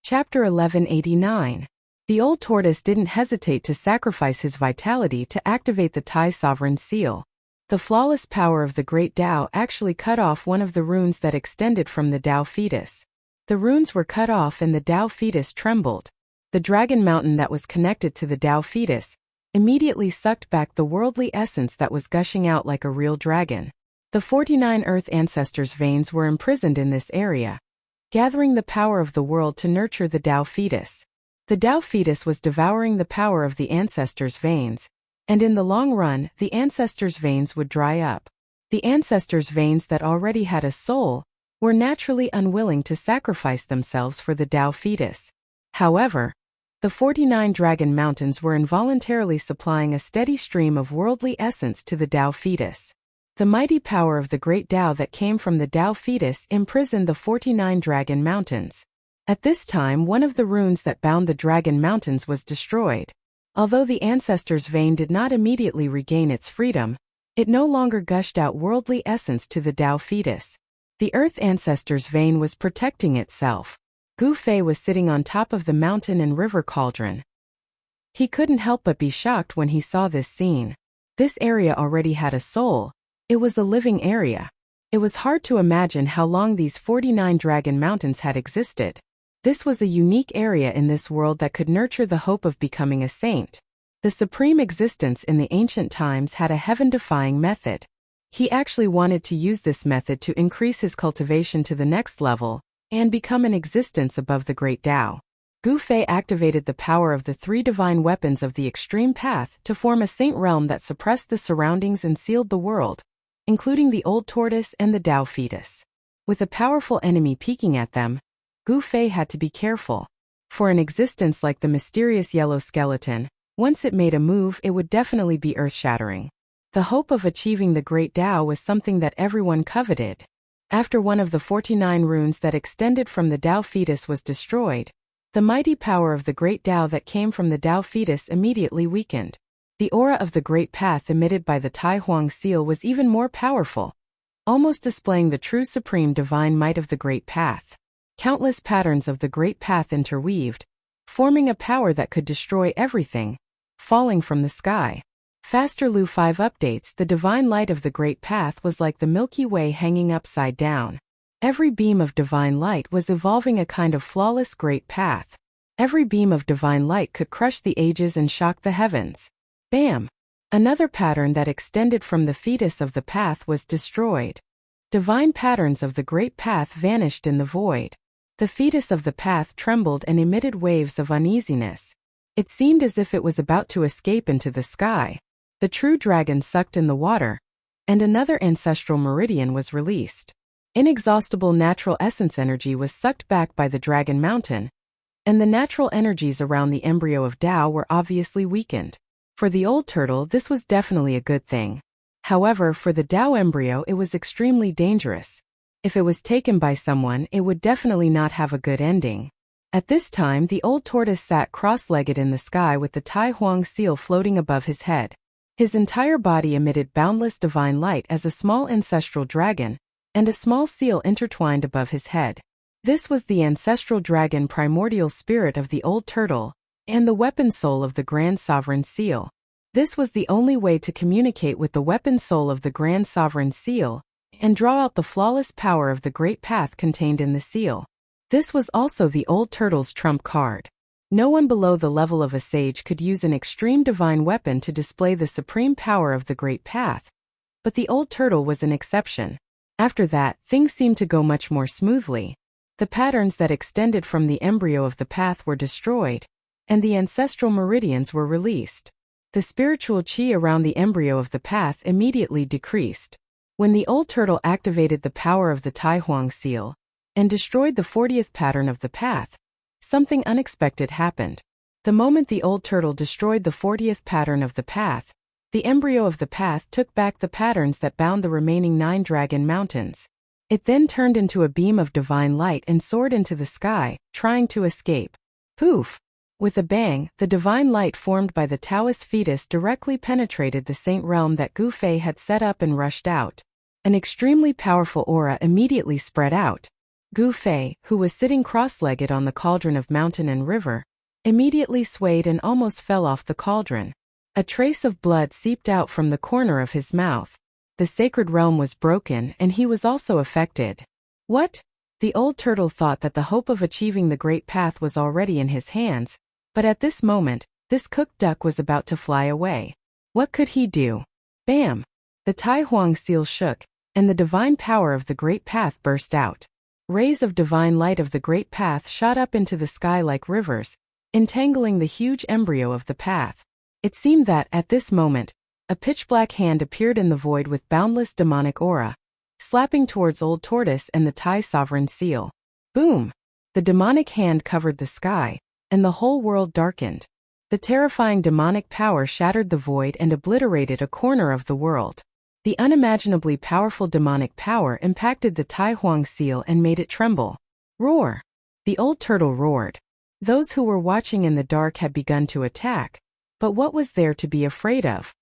Chapter 1189. The old tortoise didn't hesitate to sacrifice his vitality to activate the Tai Sovereign Seal. The flawless power of the Great Tao actually cut off one of the runes that extended from the Tao fetus. The runes were cut off and the Tao fetus trembled. The dragon mountain that was connected to the Tao fetus immediately sucked back the worldly essence that was gushing out like a real dragon. The 49 Earth Ancestors' veins were imprisoned in this area, gathering the power of the world to nurture the Tao fetus. The Tao fetus was devouring the power of the ancestors' veins, and in the long run, the ancestors' veins would dry up. The ancestors' veins that already had a soul were naturally unwilling to sacrifice themselves for the Tao fetus. However, the 49 Dragon Mountains were involuntarily supplying a steady stream of worldly essence to the Tao fetus. The mighty power of the Great Tao that came from the Tao fetus imprisoned the 49 Dragon Mountains. At this time, one of the runes that bound the Dragon Mountains was destroyed. Although the ancestor's vein did not immediately regain its freedom, it no longer gushed out worldly essence to the Tao fetus. The Earth Ancestor's vein was protecting itself. Gu Fei was sitting on top of the mountain and river cauldron. He couldn't help but be shocked when he saw this scene. This area already had a soul. It was a living area. It was hard to imagine how long these 49 Dragon Mountains had existed. This was a unique area in this world that could nurture the hope of becoming a saint. The supreme existence in the ancient times had a heaven-defying method. He actually wanted to use this method to increase his cultivation to the next level and become an existence above the Great Tao. Gu Fei activated the power of the 3 divine weapons of the extreme path to form a saint realm that suppressed the surroundings and sealed the world, including the old tortoise and the Tao fetus. With a powerful enemy peeking at them, Gu Fei had to be careful. For an existence like the mysterious yellow skeleton, once it made a move, it would definitely be earth-shattering. The hope of achieving the Great Tao was something that everyone coveted. After one of the 49 runes that extended from the Tao fetus was destroyed, the mighty power of the Great Tao that came from the Tao fetus immediately weakened. The aura of the Great Path emitted by the Tai Huang Seal was even more powerful, almost displaying the true supreme divine might of the Great Path. Countless patterns of the Great Path interweaved, forming a power that could destroy everything, falling from the sky. Faster Lu 5 updates. The divine light of the Great Path was like the Milky Way hanging upside down. Every beam of divine light was evolving a kind of flawless Great Path. Every beam of divine light could crush the ages and shock the heavens. Bam! Another pattern that extended from the fetus of the path was destroyed. Divine patterns of the Great Path vanished in the void. The fetus of the path trembled and emitted waves of uneasiness. It seemed as if it was about to escape into the sky. The true dragon sucked in the water, and another ancestral meridian was released. Inexhaustible natural essence energy was sucked back by the Dragon Mountain, and the natural energies around the embryo of Tao were obviously weakened. For the old turtle, this was definitely a good thing. However, for the Tao embryo, it was extremely dangerous. If it was taken by someone, it would definitely not have a good ending. At this time, the old tortoise sat cross-legged in the sky with the Tai Huang Seal floating above his head. His entire body emitted boundless divine light as a small ancestral dragon, and a small seal intertwined above his head. This was the ancestral dragon primordial spirit of the old turtle, and the weapon soul of the Grand Sovereign Seal. This was the only way to communicate with the weapon soul of the Grand Sovereign Seal, and draw out the flawless power of the Great Path contained in the seal. This was also the old turtle's trump card. No one below the level of a sage could use an extreme divine weapon to display the supreme power of the Great Path, but the old turtle was an exception. After that, things seemed to go much more smoothly. The patterns that extended from the embryo of the path were destroyed, and the ancestral meridians were released. The spiritual chi around the embryo of the path immediately decreased. When the old turtle activated the power of the Tai Huang Seal and destroyed the 40th pattern of the path, something unexpected happened. The moment the old turtle destroyed the 40th pattern of the path, the embryo of the path took back the patterns that bound the remaining 9 Dragon Mountains. It then turned into a beam of divine light and soared into the sky, trying to escape. Poof! With a bang, the divine light formed by the Taoist fetus directly penetrated the saint realm that Gu Fei had set up and rushed out. An extremely powerful aura immediately spread out. Gu Fei, who was sitting cross-legged on the cauldron of mountain and river, immediately swayed and almost fell off the cauldron. A trace of blood seeped out from the corner of his mouth. The sacred realm was broken and he was also affected. What? The old turtle thought that the hope of achieving the great path was already in his hands, but at this moment, this cooked duck was about to fly away. What could he do? Bam! The Tai Huang seal shook, and the divine power of the great path burst out. Rays of divine light of the great path shot up into the sky like rivers, entangling the huge embryo of the path. It seemed that, at this moment, a pitch-black hand appeared in the void with boundless demonic aura, slapping towards Old Tortoise and the Tai Sovereign Seal. Boom! The demonic hand covered the sky, and the whole world darkened. The terrifying demonic power shattered the void and obliterated a corner of the world. The unimaginably powerful demonic power impacted the Tai Huang seal and made it tremble. Roar! The old turtle roared. Those who were watching in the dark had begun to attack, but what was there to be afraid of?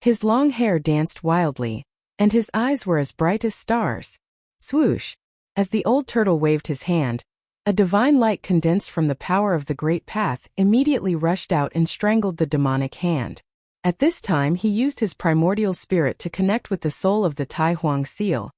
His long hair danced wildly, and his eyes were as bright as stars. Swoosh! As the old turtle waved his hand, a divine light condensed from the power of the great path immediately rushed out and strangled the demonic hand. At this time he used his primordial spirit to connect with the soul of the Tai Huang seal,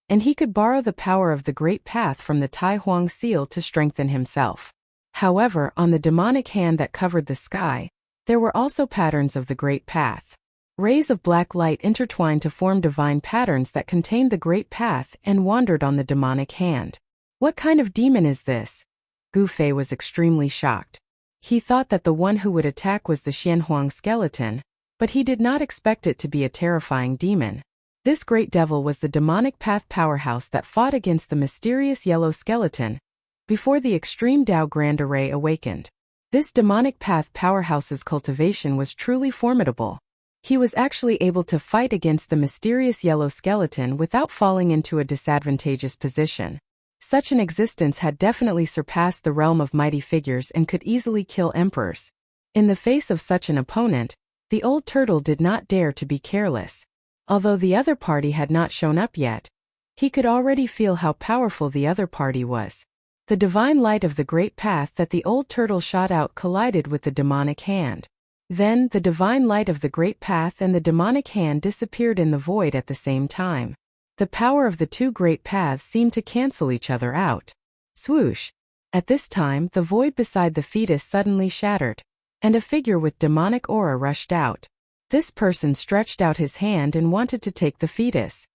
and he could borrow the power of the great path from the Tai Huang seal to strengthen himself. However, on the demonic hand that covered the sky, there were also patterns of the great path. Rays of black light intertwined to form divine patterns that contained the great path and wandered on the demonic hand. What kind of demon is this? Gu Fei was extremely shocked. He thought that the one who would attack was the Xianhuang skeleton, but he did not expect it to be a terrifying demon. This great devil was the demonic path powerhouse that fought against the mysterious yellow skeleton before the extreme Dao Grand Array awakened. This demonic path powerhouse's cultivation was truly formidable. He was actually able to fight against the mysterious yellow skeleton without falling into a disadvantageous position. Such an existence had definitely surpassed the realm of mighty figures and could easily kill emperors. In the face of such an opponent, the old turtle did not dare to be careless. Although the other party had not shown up yet, he could already feel how powerful the other party was. The divine light of the great path that the old turtle shot out collided with the demonic hand. Then, the divine light of the great path and the demonic hand disappeared in the void at the same time. The power of the two great paths seemed to cancel each other out. Swoosh! At this time, the void beside the fetus suddenly shattered, and a figure with demonic aura rushed out. This person stretched out his hand and wanted to take the fetus.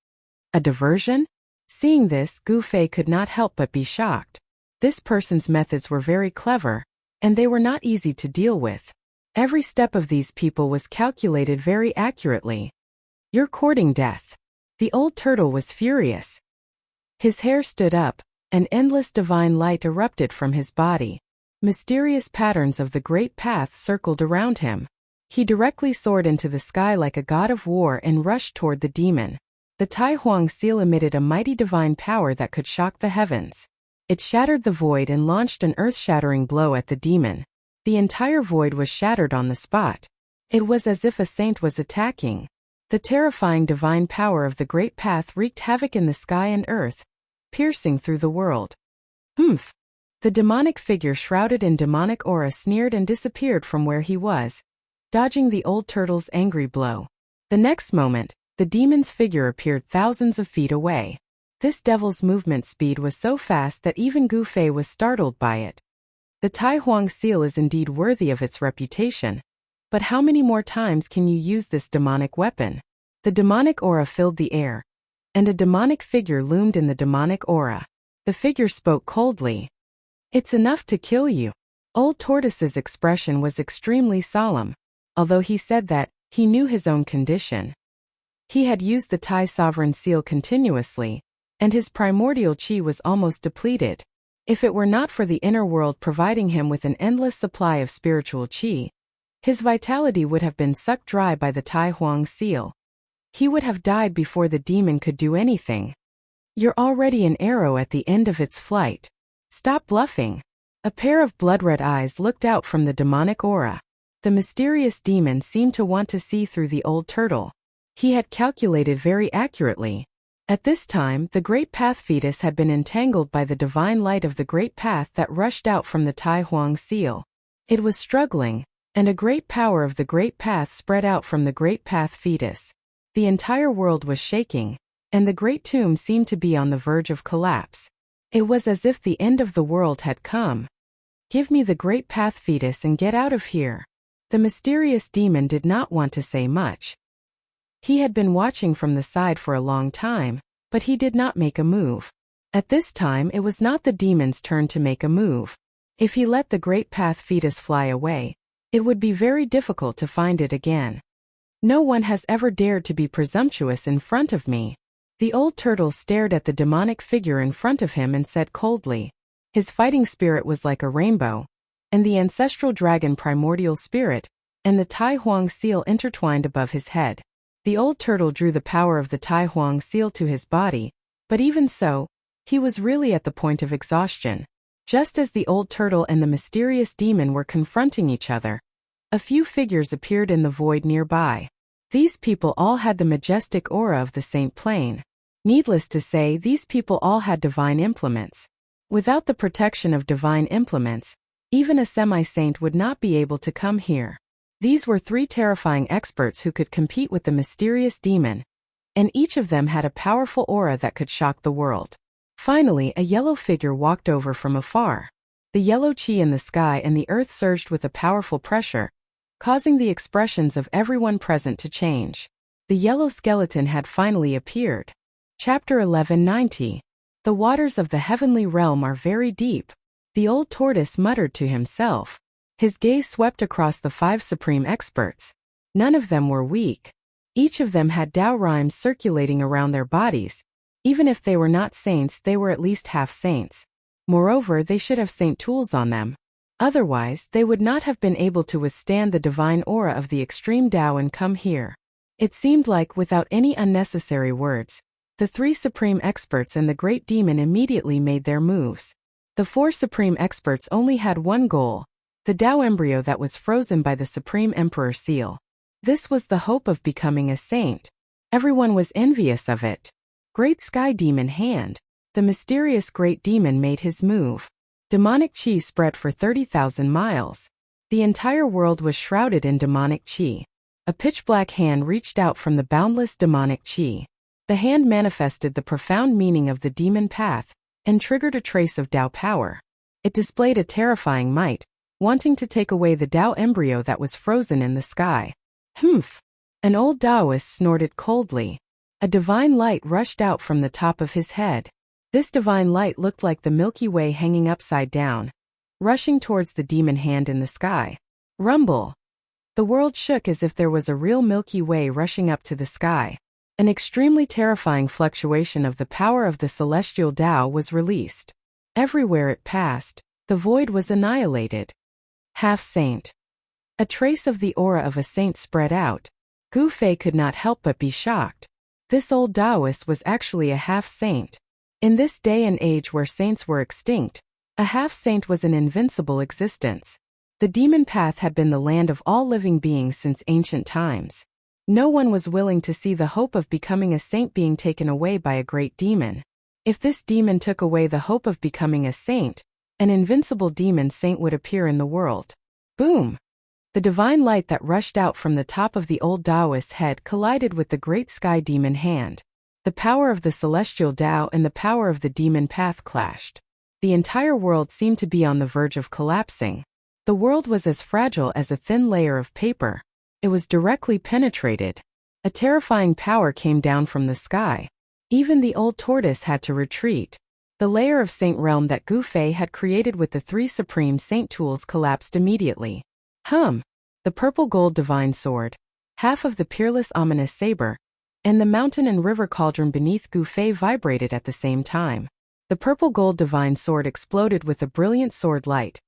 A diversion? Seeing this, Gu Fei could not help but be shocked. This person's methods were very clever, and they were not easy to deal with. Every step of these people was calculated very accurately. You're courting death. The old turtle was furious. His hair stood up, and endless divine light erupted from his body. Mysterious patterns of the great path circled around him. He directly soared into the sky like a god of war and rushed toward the demon. The Tai Huang seal emitted a mighty divine power that could shock the heavens. It shattered the void and launched an earth-shattering blow at the demon. The entire void was shattered on the spot. It was as if a saint was attacking. The terrifying divine power of the great path wreaked havoc in the sky and earth, piercing through the world. Humph! The demonic figure shrouded in demonic aura sneered and disappeared from where he was, dodging the old turtle's angry blow. The next moment, the demon's figure appeared thousands of feet away. This devil's movement speed was so fast that even Gu Fei was startled by it. The Tai Huang seal is indeed worthy of its reputation. But how many more times can you use this demonic weapon? The demonic aura filled the air, and a demonic figure loomed in the demonic aura. The figure spoke coldly. It's enough to kill you. Old Tortoise's expression was extremely solemn, although he said that he knew his own condition. He had used the Tai Sovereign seal continuously, and his primordial chi was almost depleted. If it were not for the inner world providing him with an endless supply of spiritual chi, his vitality would have been sucked dry by the Tai Huang seal. He would have died before the demon could do anything. You're already an arrow at the end of its flight. Stop bluffing. A pair of blood-red eyes looked out from the demonic aura. The mysterious demon seemed to want to see through the old turtle. He had calculated very accurately. At this time, the great path fetus had been entangled by the divine light of the great path that rushed out from the Tai Huang seal. It was struggling, and a great power of the great path spread out from the great path fetus. The entire world was shaking, and the great tomb seemed to be on the verge of collapse. It was as if the end of the world had come. "Give me the great path fetus and get out of here." The mysterious demon did not want to say much. He had been watching from the side for a long time, but he did not make a move. At this time it was not the demon's turn to make a move. If he let the great path fetus fly away, it would be very difficult to find it again. "No one has ever dared to be presumptuous in front of me." The old turtle stared at the demonic figure in front of him and said coldly. His fighting spirit was like a rainbow, and the ancestral dragon primordial spirit, and the Tai Huang seal intertwined above his head. The old turtle drew the power of the Tai Huang seal to his body, but even so, he was really at the point of exhaustion. Just as the old turtle and the mysterious demon were confronting each other, a few figures appeared in the void nearby. These people all had the majestic aura of the saint plane. Needless to say, these people all had divine implements. Without the protection of divine implements, even a semi-saint would not be able to come here. These were three terrifying experts who could compete with the mysterious demon, and each of them had a powerful aura that could shock the world. Finally, a yellow figure walked over from afar. The yellow chi in the sky and the earth surged with a powerful pressure, causing the expressions of everyone present to change. The yellow skeleton had finally appeared. Chapter 1190. The waters of the heavenly realm are very deep. The old tortoise muttered to himself. His gaze swept across the 5 supreme experts. None of them were weak. Each of them had Tao rhymes circulating around their bodies. Even if they were not saints, they were at least half saints. Moreover, they should have saint tools on them. Otherwise, they would not have been able to withstand the divine aura of the extreme Tao and come here. It seemed like, without any unnecessary words, the 3 supreme experts and the great demon immediately made their moves. The 4 supreme experts only had one goal: the Tao embryo that was frozen by the Supreme Emperor seal. This was the hope of becoming a saint. Everyone was envious of it. Great Sky Demon Hand. The mysterious great demon made his move. Demonic chi spread for 30,000 miles. The entire world was shrouded in demonic chi. A pitch-black hand reached out from the boundless demonic chi. The hand manifested the profound meaning of the demon path and triggered a trace of Tao power. It displayed a terrifying might, wanting to take away the Tao embryo that was frozen in the sky. Humph! An old Taoist snorted coldly. A divine light rushed out from the top of his head. This divine light looked like the Milky Way hanging upside down, rushing towards the demon hand in the sky. Rumble! The world shook as if there was a real Milky Way rushing up to the sky. An extremely terrifying fluctuation of the power of the celestial Tao was released. Everywhere it passed, the void was annihilated. Half-saint. A trace of the aura of a saint spread out. Gu Fei could not help but be shocked. This old Taoist was actually a half-saint. In this day and age where saints were extinct, a half-saint was an invincible existence. The demon path had been the land of all living beings since ancient times. No one was willing to see the hope of becoming a saint being taken away by a great demon. If this demon took away the hope of becoming a saint, an invincible demon saint would appear in the world. Boom! The divine light that rushed out from the top of the old Taoist's head collided with the great sky demon hand. The power of the celestial Tao and the power of the demon path clashed. The entire world seemed to be on the verge of collapsing. The world was as fragile as a thin layer of paper. It was directly penetrated. A terrifying power came down from the sky. Even the old tortoise had to retreat. The layer of saint realm that Gu Fei had created with the 3 supreme saint tools collapsed immediately. The purple gold divine sword, half of the peerless ominous saber, and the mountain and river cauldron beneath Gu Fei vibrated at the same time. The purple gold divine sword exploded with a brilliant sword light,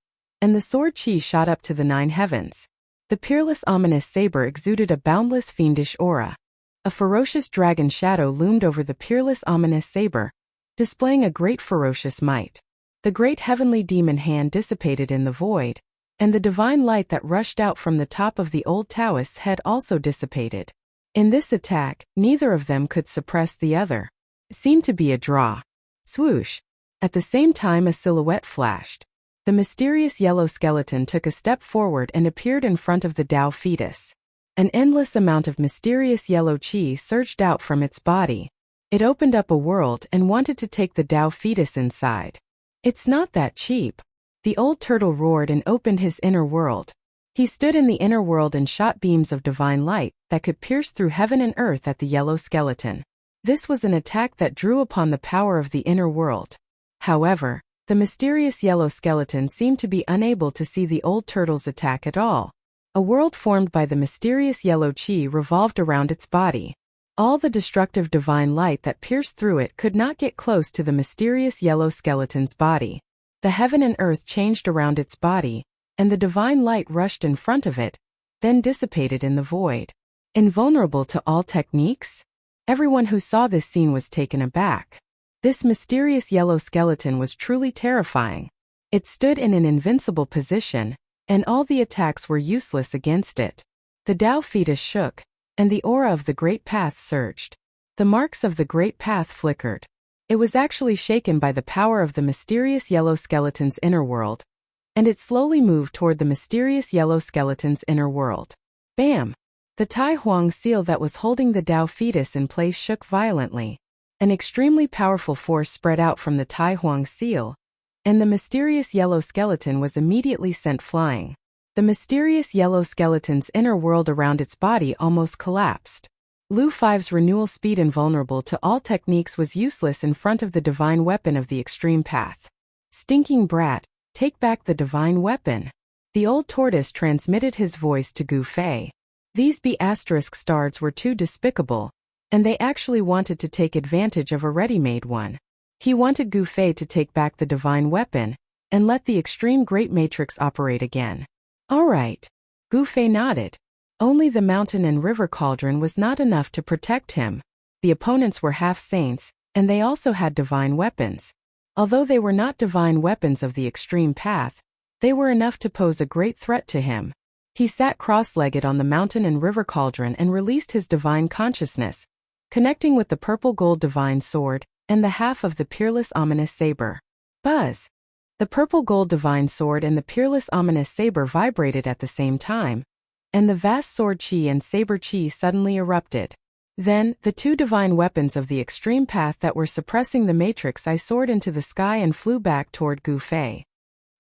and the sword chi shot up to the 9 heavens. The peerless ominous saber exuded a boundless fiendish aura. A ferocious dragon shadow loomed over the peerless ominous saber, displaying a great ferocious might. The great heavenly demon hand dissipated in the void, and the divine light that rushed out from the top of the old Taoist's head also dissipated. In this attack, neither of them could suppress the other. seemed to be a draw. Swoosh! At the same time a silhouette flashed. The mysterious yellow skeleton took a step forward and appeared in front of the Tao fetus. An endless amount of mysterious yellow chi surged out from its body. It opened up a world and wanted to take the Tao fetus inside. It's not that cheap. The old turtle roared and opened his inner world. He stood in the inner world and shot beams of divine light that could pierce through heaven and earth at the yellow skeleton. This was an attack that drew upon the power of the inner world. However, the mysterious yellow skeleton seemed to be unable to see the old turtle's attack at all. A world formed by the mysterious yellow chi revolved around its body. All the destructive divine light that pierced through it could not get close to the mysterious yellow skeleton's body. The heaven and earth changed around its body, and the divine light rushed in front of it, then dissipated in the void. Invulnerable to all techniques? Everyone who saw this scene was taken aback. This mysterious yellow skeleton was truly terrifying. It stood in an invincible position, and all the attacks were useless against it. The Tao fetus shook, and the aura of the Great Path surged. The marks of the Great Path flickered. It was actually shaken by the power of the mysterious yellow skeleton's inner world, and it slowly moved toward the mysterious yellow skeleton's inner world. Bam! The Tai Huang seal that was holding the Tao fetus in place shook violently. An extremely powerful force spread out from the Tai Huang seal, and the mysterious yellow skeleton was immediately sent flying. The mysterious yellow skeleton's inner world around its body almost collapsed. Lu Five's renewal speed invulnerable to all techniques was useless in front of the divine weapon of the extreme path. Stinking brat, take back the divine weapon. The old tortoise transmitted his voice to Gu Fei. These B** stars were too despicable, and they actually wanted to take advantage of a ready-made one. He wanted Gu Fei to take back the divine weapon, and let the extreme great matrix operate again. All right. Gu Fei nodded. Only the mountain and river cauldron was not enough to protect him. The opponents were half-saints, and they also had divine weapons. Although they were not divine weapons of the extreme path, they were enough to pose a great threat to him. He sat cross-legged on the mountain and river cauldron and released his divine consciousness, connecting with the purple gold divine sword and the half of the peerless ominous saber. Buzz! The purple gold divine sword and the peerless ominous saber vibrated at the same time, and the vast sword chi and saber chi suddenly erupted. Then, the two divine weapons of the extreme path that were suppressing the matrix soared into the sky and flew back toward Gu Fei.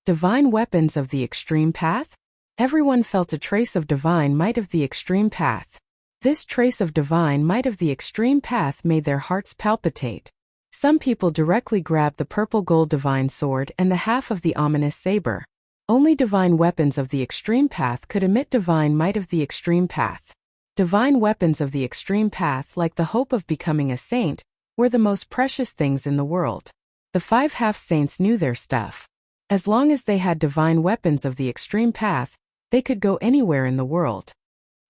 Divine weapons of the extreme path? Everyone felt a trace of divine might of the extreme path. This trace of divine might of the extreme path made their hearts palpitate. Some people directly grabbed the purple gold divine sword and the half of the ominous saber. Only divine weapons of the extreme path could emit divine might of the extreme path. Divine weapons of the extreme path, like the hope of becoming a saint, were the most precious things in the world. The 5 half-saints knew their stuff. As long as they had divine weapons of the extreme path, they could go anywhere in the world.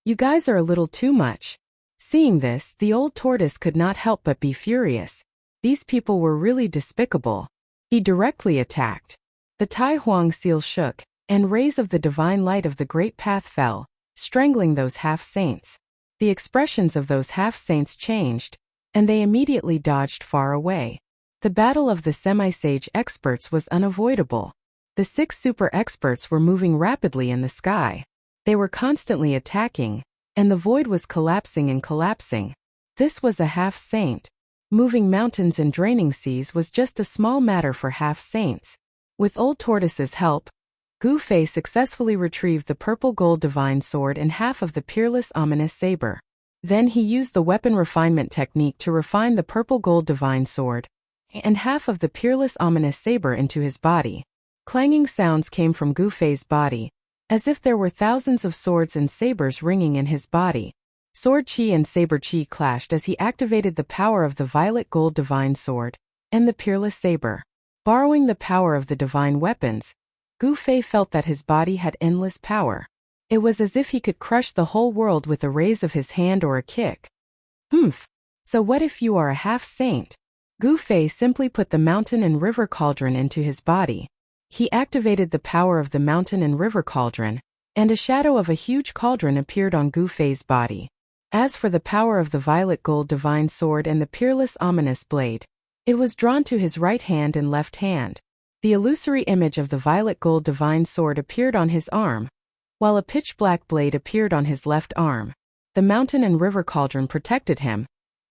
You guys are a little too much. Seeing this, the old tortoise could not help but be furious. These people were really despicable. He directly attacked. The Tai Huang seal shook, and rays of the divine light of the great path fell, strangling those half-saints. The expressions of those half-saints changed, and they immediately dodged far away. The battle of the semi-sage experts was unavoidable. The 6 super experts were moving rapidly in the sky. They were constantly attacking, and the void was collapsing and collapsing. This was a half-saint. Moving mountains and draining seas was just a small matter for half-saints. With Old Tortoise's help, Gu Fei successfully retrieved the purple gold divine sword and half of the peerless ominous saber. Then he used the weapon refinement technique to refine the purple gold divine sword and half of the peerless ominous saber into his body. Clanging sounds came from Gu Fei's body, as if there were thousands of swords and sabers ringing in his body. Sword chi and saber chi clashed as he activated the power of the violet gold divine sword and the peerless saber. Borrowing the power of the divine weapons, Gu Fei felt that his body had endless power. It was as if he could crush the whole world with a raise of his hand or a kick. So what if you are a half-saint? Gu Fei simply put the mountain and river cauldron into his body. He activated the power of the mountain and river cauldron, and a shadow of a huge cauldron appeared on Gu Fei's body. As for the power of the violet gold divine sword and the peerless ominous blade, it was drawn to his right hand and left hand. The illusory image of the violet gold divine sword appeared on his arm, while a pitch-black blade appeared on his left arm. The mountain and river cauldron protected him.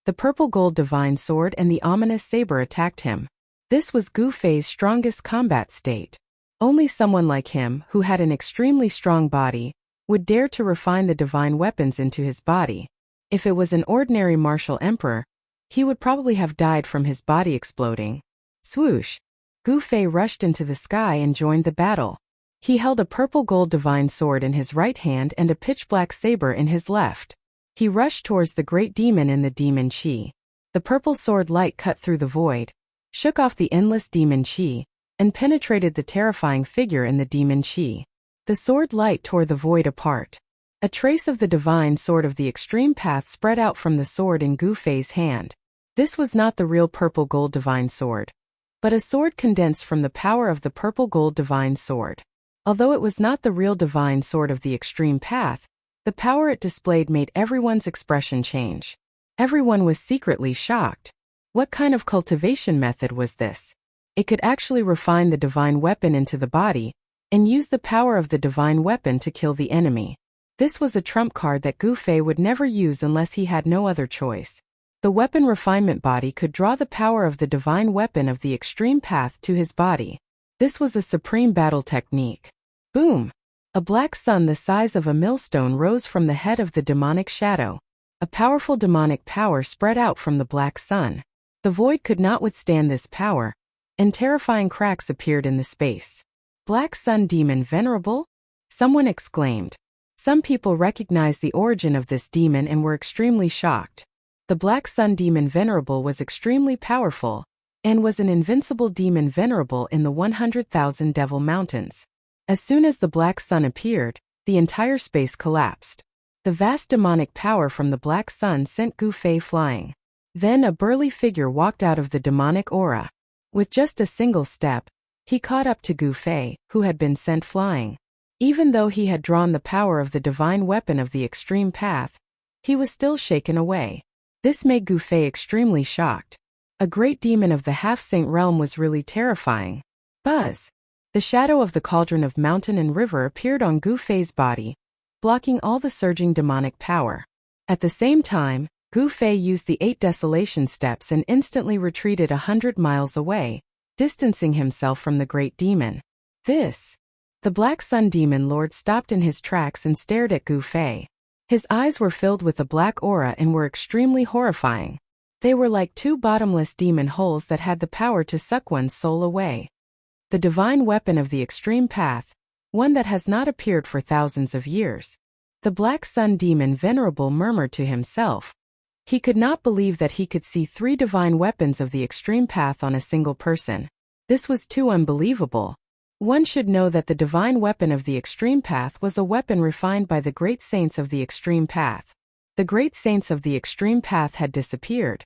The purple gold divine sword and the ominous saber attacked him. This was Gu Fei's strongest combat state. Only someone like him, who had an extremely strong body, would dare to refine the divine weapons into his body. If it was an ordinary martial emperor, he would probably have died from his body exploding. Swoosh! Gu Fei rushed into the sky and joined the battle. He held a purple gold divine sword in his right hand and a pitch-black saber in his left. He rushed towards the great demon in the demon chi. The purple sword light cut through the void, shook off the endless demon chi, and penetrated the terrifying figure in the demon chi. The sword light tore the void apart. A trace of the divine sword of the extreme path spread out from the sword in Gu Fei's hand. This was not the real purple gold divine sword, but a sword condensed from the power of the purple gold divine sword. Although it was not the real divine sword of the extreme path, the power it displayed made everyone's expression change. Everyone was secretly shocked. What kind of cultivation method was this? It could actually refine the divine weapon into the body, and use the power of the divine weapon to kill the enemy. This was a trump card that Gu Fei would never use unless he had no other choice. The weapon refinement body could draw the power of the divine weapon of the extreme path to his body. This was a supreme battle technique. Boom! A black sun the size of a millstone rose from the head of the demonic shadow. A powerful demonic power spread out from the black sun. The void could not withstand this power, and terrifying cracks appeared in the space. Black Sun Demon Venerable? Someone exclaimed. Some people recognized the origin of this demon and were extremely shocked. The Black Sun Demon Venerable was extremely powerful, and was an invincible demon venerable in the 100,000 Devil Mountains. As soon as the Black Sun appeared, the entire space collapsed. The vast demonic power from the Black Sun sent Gu Fei flying. Then a burly figure walked out of the demonic aura. With just a single step, he caught up to Gu Fei, who had been sent flying. Even though he had drawn the power of the divine weapon of the extreme path, he was still shaken away. This made Gu Fei extremely shocked. A great demon of the half-saint realm was really terrifying. Buzz! The shadow of the cauldron of mountain and river appeared on Gu Fei's body, blocking all the surging demonic power. At the same time, Gu Fei used the 8 desolation steps and instantly retreated 100 miles away, distancing himself from the great demon. The Black Sun Demon Lord stopped in his tracks and stared at Gu Fei. His eyes were filled with a black aura and were extremely horrifying. They were like 2 bottomless demon holes that had the power to suck one's soul away. The divine weapon of the extreme path, one that has not appeared for thousands of years. The Black Sun Demon Venerable murmured to himself. He could not believe that he could see 3 divine weapons of the extreme path on a single person. This was too unbelievable. One should know that the divine weapon of the extreme path was a weapon refined by the great saints of the extreme path. The great saints of the extreme path had disappeared,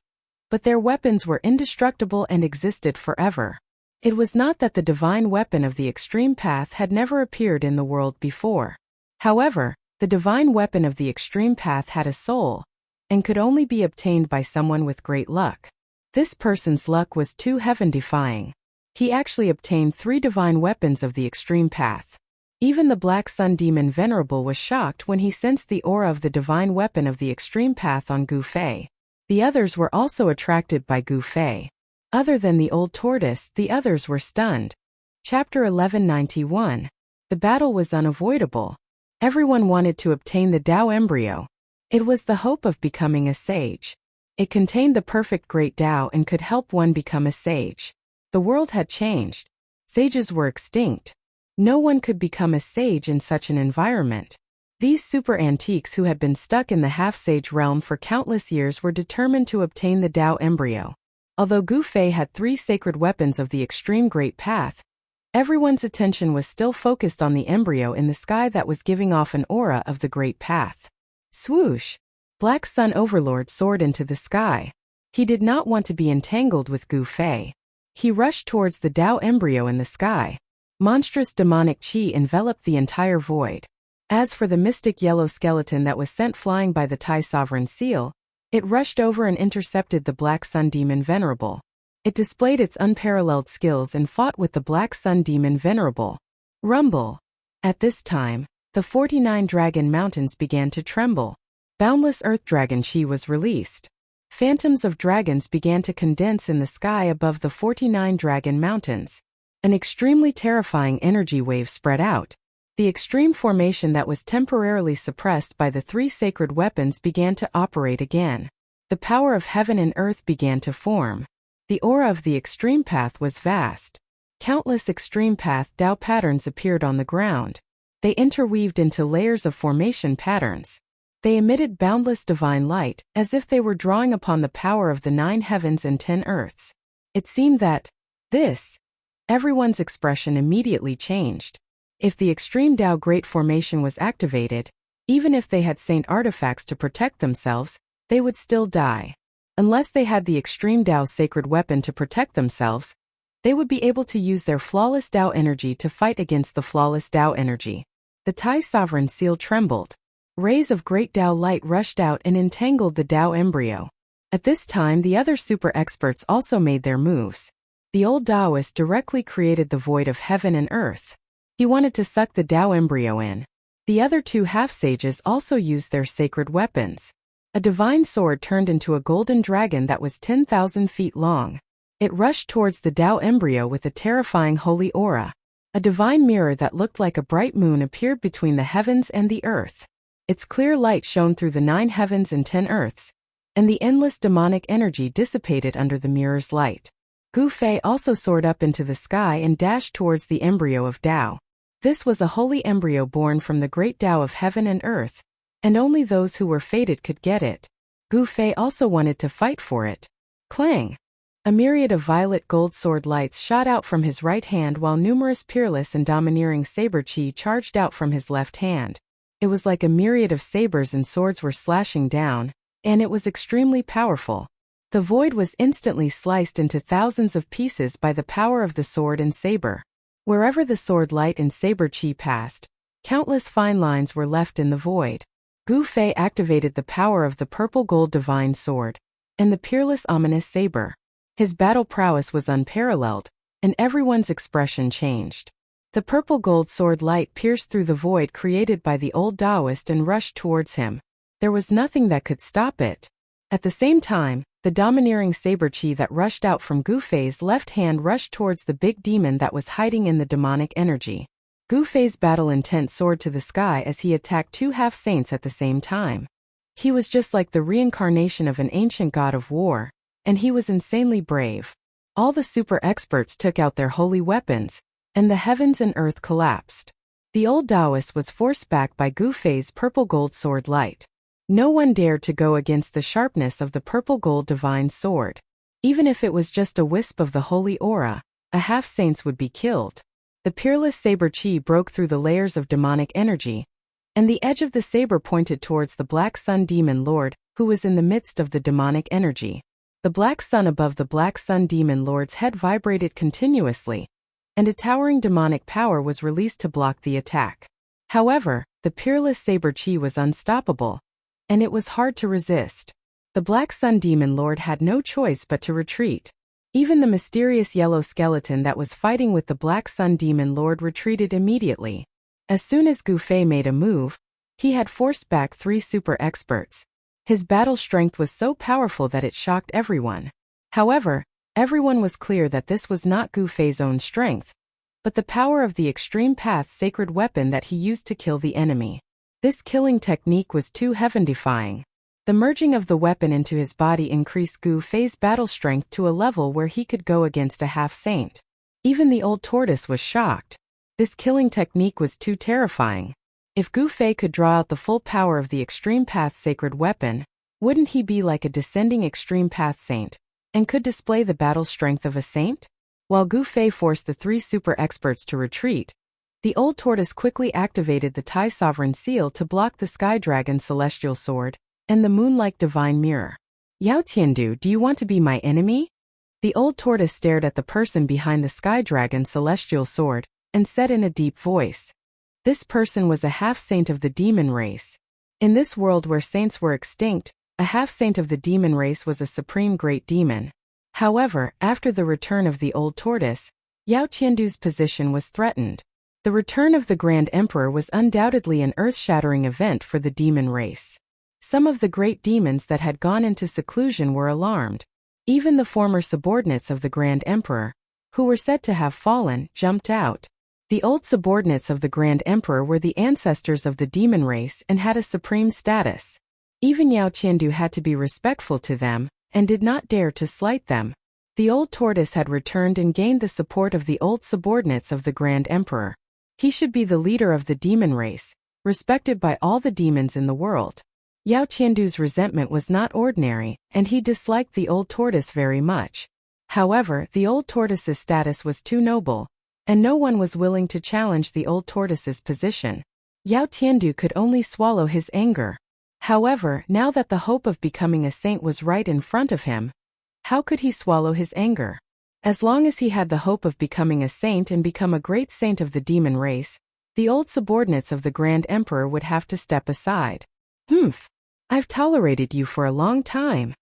but their weapons were indestructible and existed forever. It was not that the divine weapon of the extreme path had never appeared in the world before. However, the divine weapon of the extreme path had a soul, and could only be obtained by someone with great luck. This person's luck was too heaven-defying. He actually obtained 3 divine weapons of the extreme path. Even the Black Sun Demon Venerable was shocked when he sensed the aura of the divine weapon of the extreme path on Gu Fei. The others were also attracted by Gu Fei. Other than the old tortoise, the others were stunned. Chapter 1191. The battle was unavoidable. Everyone wanted to obtain the Tao embryo. It was the hope of becoming a sage. It contained the perfect great Tao and could help one become a sage. The world had changed. Sages were extinct. No one could become a sage in such an environment. These super antiques who had been stuck in the half-sage realm for countless years were determined to obtain the Tao embryo. Although Gu Fei had 3 sacred weapons of the extreme great path, everyone's attention was still focused on the embryo in the sky that was giving off an aura of the great path. Swoosh! Black Sun Overlord soared into the sky. He did not want to be entangled with Gu Fei. He rushed towards the Tao embryo in the sky. Monstrous demonic chi enveloped the entire void. As for the mystic yellow skeleton that was sent flying by the Tai Sovereign Seal, it rushed over and intercepted the Black Sun Demon Venerable. It displayed its unparalleled skills and fought with the Black Sun Demon Venerable. Rumble. At this time, the 49 Dragon Mountains began to tremble. Boundless Earth Dragon Chi was released. Phantoms of dragons began to condense in the sky above the 49 Dragon Mountains. An extremely terrifying energy wave spread out. The extreme formation that was temporarily suppressed by the 3 sacred weapons began to operate again. The power of heaven and earth began to form. The aura of the extreme path was vast. Countless extreme path Tao patterns appeared on the ground. They interweaved into layers of formation patterns. They emitted boundless divine light, as if they were drawing upon the power of the 9 heavens and 10 earths. It seemed that everyone's expression immediately changed. If the extreme Tao Great Formation was activated, even if they had saint artifacts to protect themselves, they would still die. Unless they had the extreme Tao sacred weapon to protect themselves, they would be able to use their flawless Tao energy to fight against the flawless Tao energy. The Tai Sovereign Seal trembled. Rays of great Tao light rushed out and entangled the Tao embryo. At this time, the other super experts also made their moves. The old Taoist directly created the void of heaven and earth. He wanted to suck the Tao embryo in. The other 2 half-sages also used their sacred weapons. A divine sword turned into a golden dragon that was 10,000 feet long. It rushed towards the Tao embryo with a terrifying holy aura. A divine mirror that looked like a bright moon appeared between the heavens and the earth. Its clear light shone through the 9 heavens and 10 earths, and the endless demonic energy dissipated under the mirror's light. Gu Fei also soared up into the sky and dashed towards the embryo of Tao. This was a holy embryo born from the great Tao of heaven and earth, and only those who were fated could get it. Gu Fei also wanted to fight for it. Clang! A myriad of violet gold sword lights shot out from his right hand while numerous peerless and domineering saber chi charged out from his left hand. It was like a myriad of sabers and swords were slashing down, and it was extremely powerful. The void was instantly sliced into thousands of pieces by the power of the sword and saber. Wherever the sword light and saber chi passed, countless fine lines were left in the void. Gu Fei activated the power of the purple gold divine sword and the peerless ominous saber. His battle prowess was unparalleled, and everyone's expression changed. The purple gold sword light pierced through the void created by the old Taoist and rushed towards him. There was nothing that could stop it. At the same time, the domineering saber chi that rushed out from Gu Fei's left hand rushed towards the big demon that was hiding in the demonic energy. Gu Fei's battle intent soared to the sky as he attacked 2 half-saints at the same time. He was just like the reincarnation of an ancient god of war, and he was insanely brave. All the super experts took out their holy weapons, and the heavens and earth collapsed. The old Taoist was forced back by Gu Fei's purple gold sword light. No one dared to go against the sharpness of the purple gold divine sword. Even if it was just a wisp of the holy aura, a half-saints would be killed. The peerless saber chi broke through the layers of demonic energy, and the edge of the saber pointed towards the Black Sun Demon Lord, who was in the midst of the demonic energy. The black sun above the Black Sun Demon Lord's head vibrated continuously, and a towering demonic power was released to block the attack. However, the peerless saber chi was unstoppable, and it was hard to resist. The Black Sun Demon Lord had no choice but to retreat. Even the mysterious yellow skeleton that was fighting with the Black Sun Demon Lord retreated immediately. As soon as Gu Fei made a move, he had forced back 3 super experts. His battle strength was so powerful that it shocked everyone. However, everyone was clear that this was not Gu Fei's own strength, but the power of the extreme path sacred weapon that he used to kill the enemy. This killing technique was too heaven-defying. The merging of the weapon into his body increased Gu Fei's battle strength to a level where he could go against a half-saint. Even the old tortoise was shocked. This killing technique was too terrifying. If Gu Fei could draw out the full power of the extreme path sacred weapon, wouldn't he be like a descending extreme path saint, and could display the battle strength of a saint? While Gu Fei forced the 3 super experts to retreat, the old tortoise quickly activated the Tai Sovereign Seal to block the Sky Dragon Celestial Sword and the moon-like divine mirror. Yao Tiandu, do you want to be my enemy? The old tortoise stared at the person behind the Sky Dragon Celestial Sword and said in a deep voice. This person was a half-saint of the demon race. In this world where saints were extinct, a half-saint of the demon race was a supreme great demon. However, after the return of the old tortoise, Yao Qiandu's position was threatened. The return of the Grand Emperor was undoubtedly an earth-shattering event for the demon race. Some of the great demons that had gone into seclusion were alarmed. Even the former subordinates of the Grand Emperor, who were said to have fallen, jumped out. The old subordinates of the Grand Emperor were the ancestors of the demon race and had a supreme status. Even Yao Qiandu had to be respectful to them, and did not dare to slight them. The old tortoise had returned and gained the support of the old subordinates of the Grand Emperor. He should be the leader of the demon race, respected by all the demons in the world. Yao Qiandu's resentment was not ordinary, and he disliked the old tortoise very much. However, the old tortoise's status was too noble, and no one was willing to challenge the old tortoise's position. Yao Qiandu could only swallow his anger. However, now that the hope of becoming a saint was right in front of him, how could he swallow his anger? As long as he had the hope of becoming a saint and become a great saint of the demon race, the old subordinates of the Grand Emperor would have to step aside. I've tolerated you for a long time.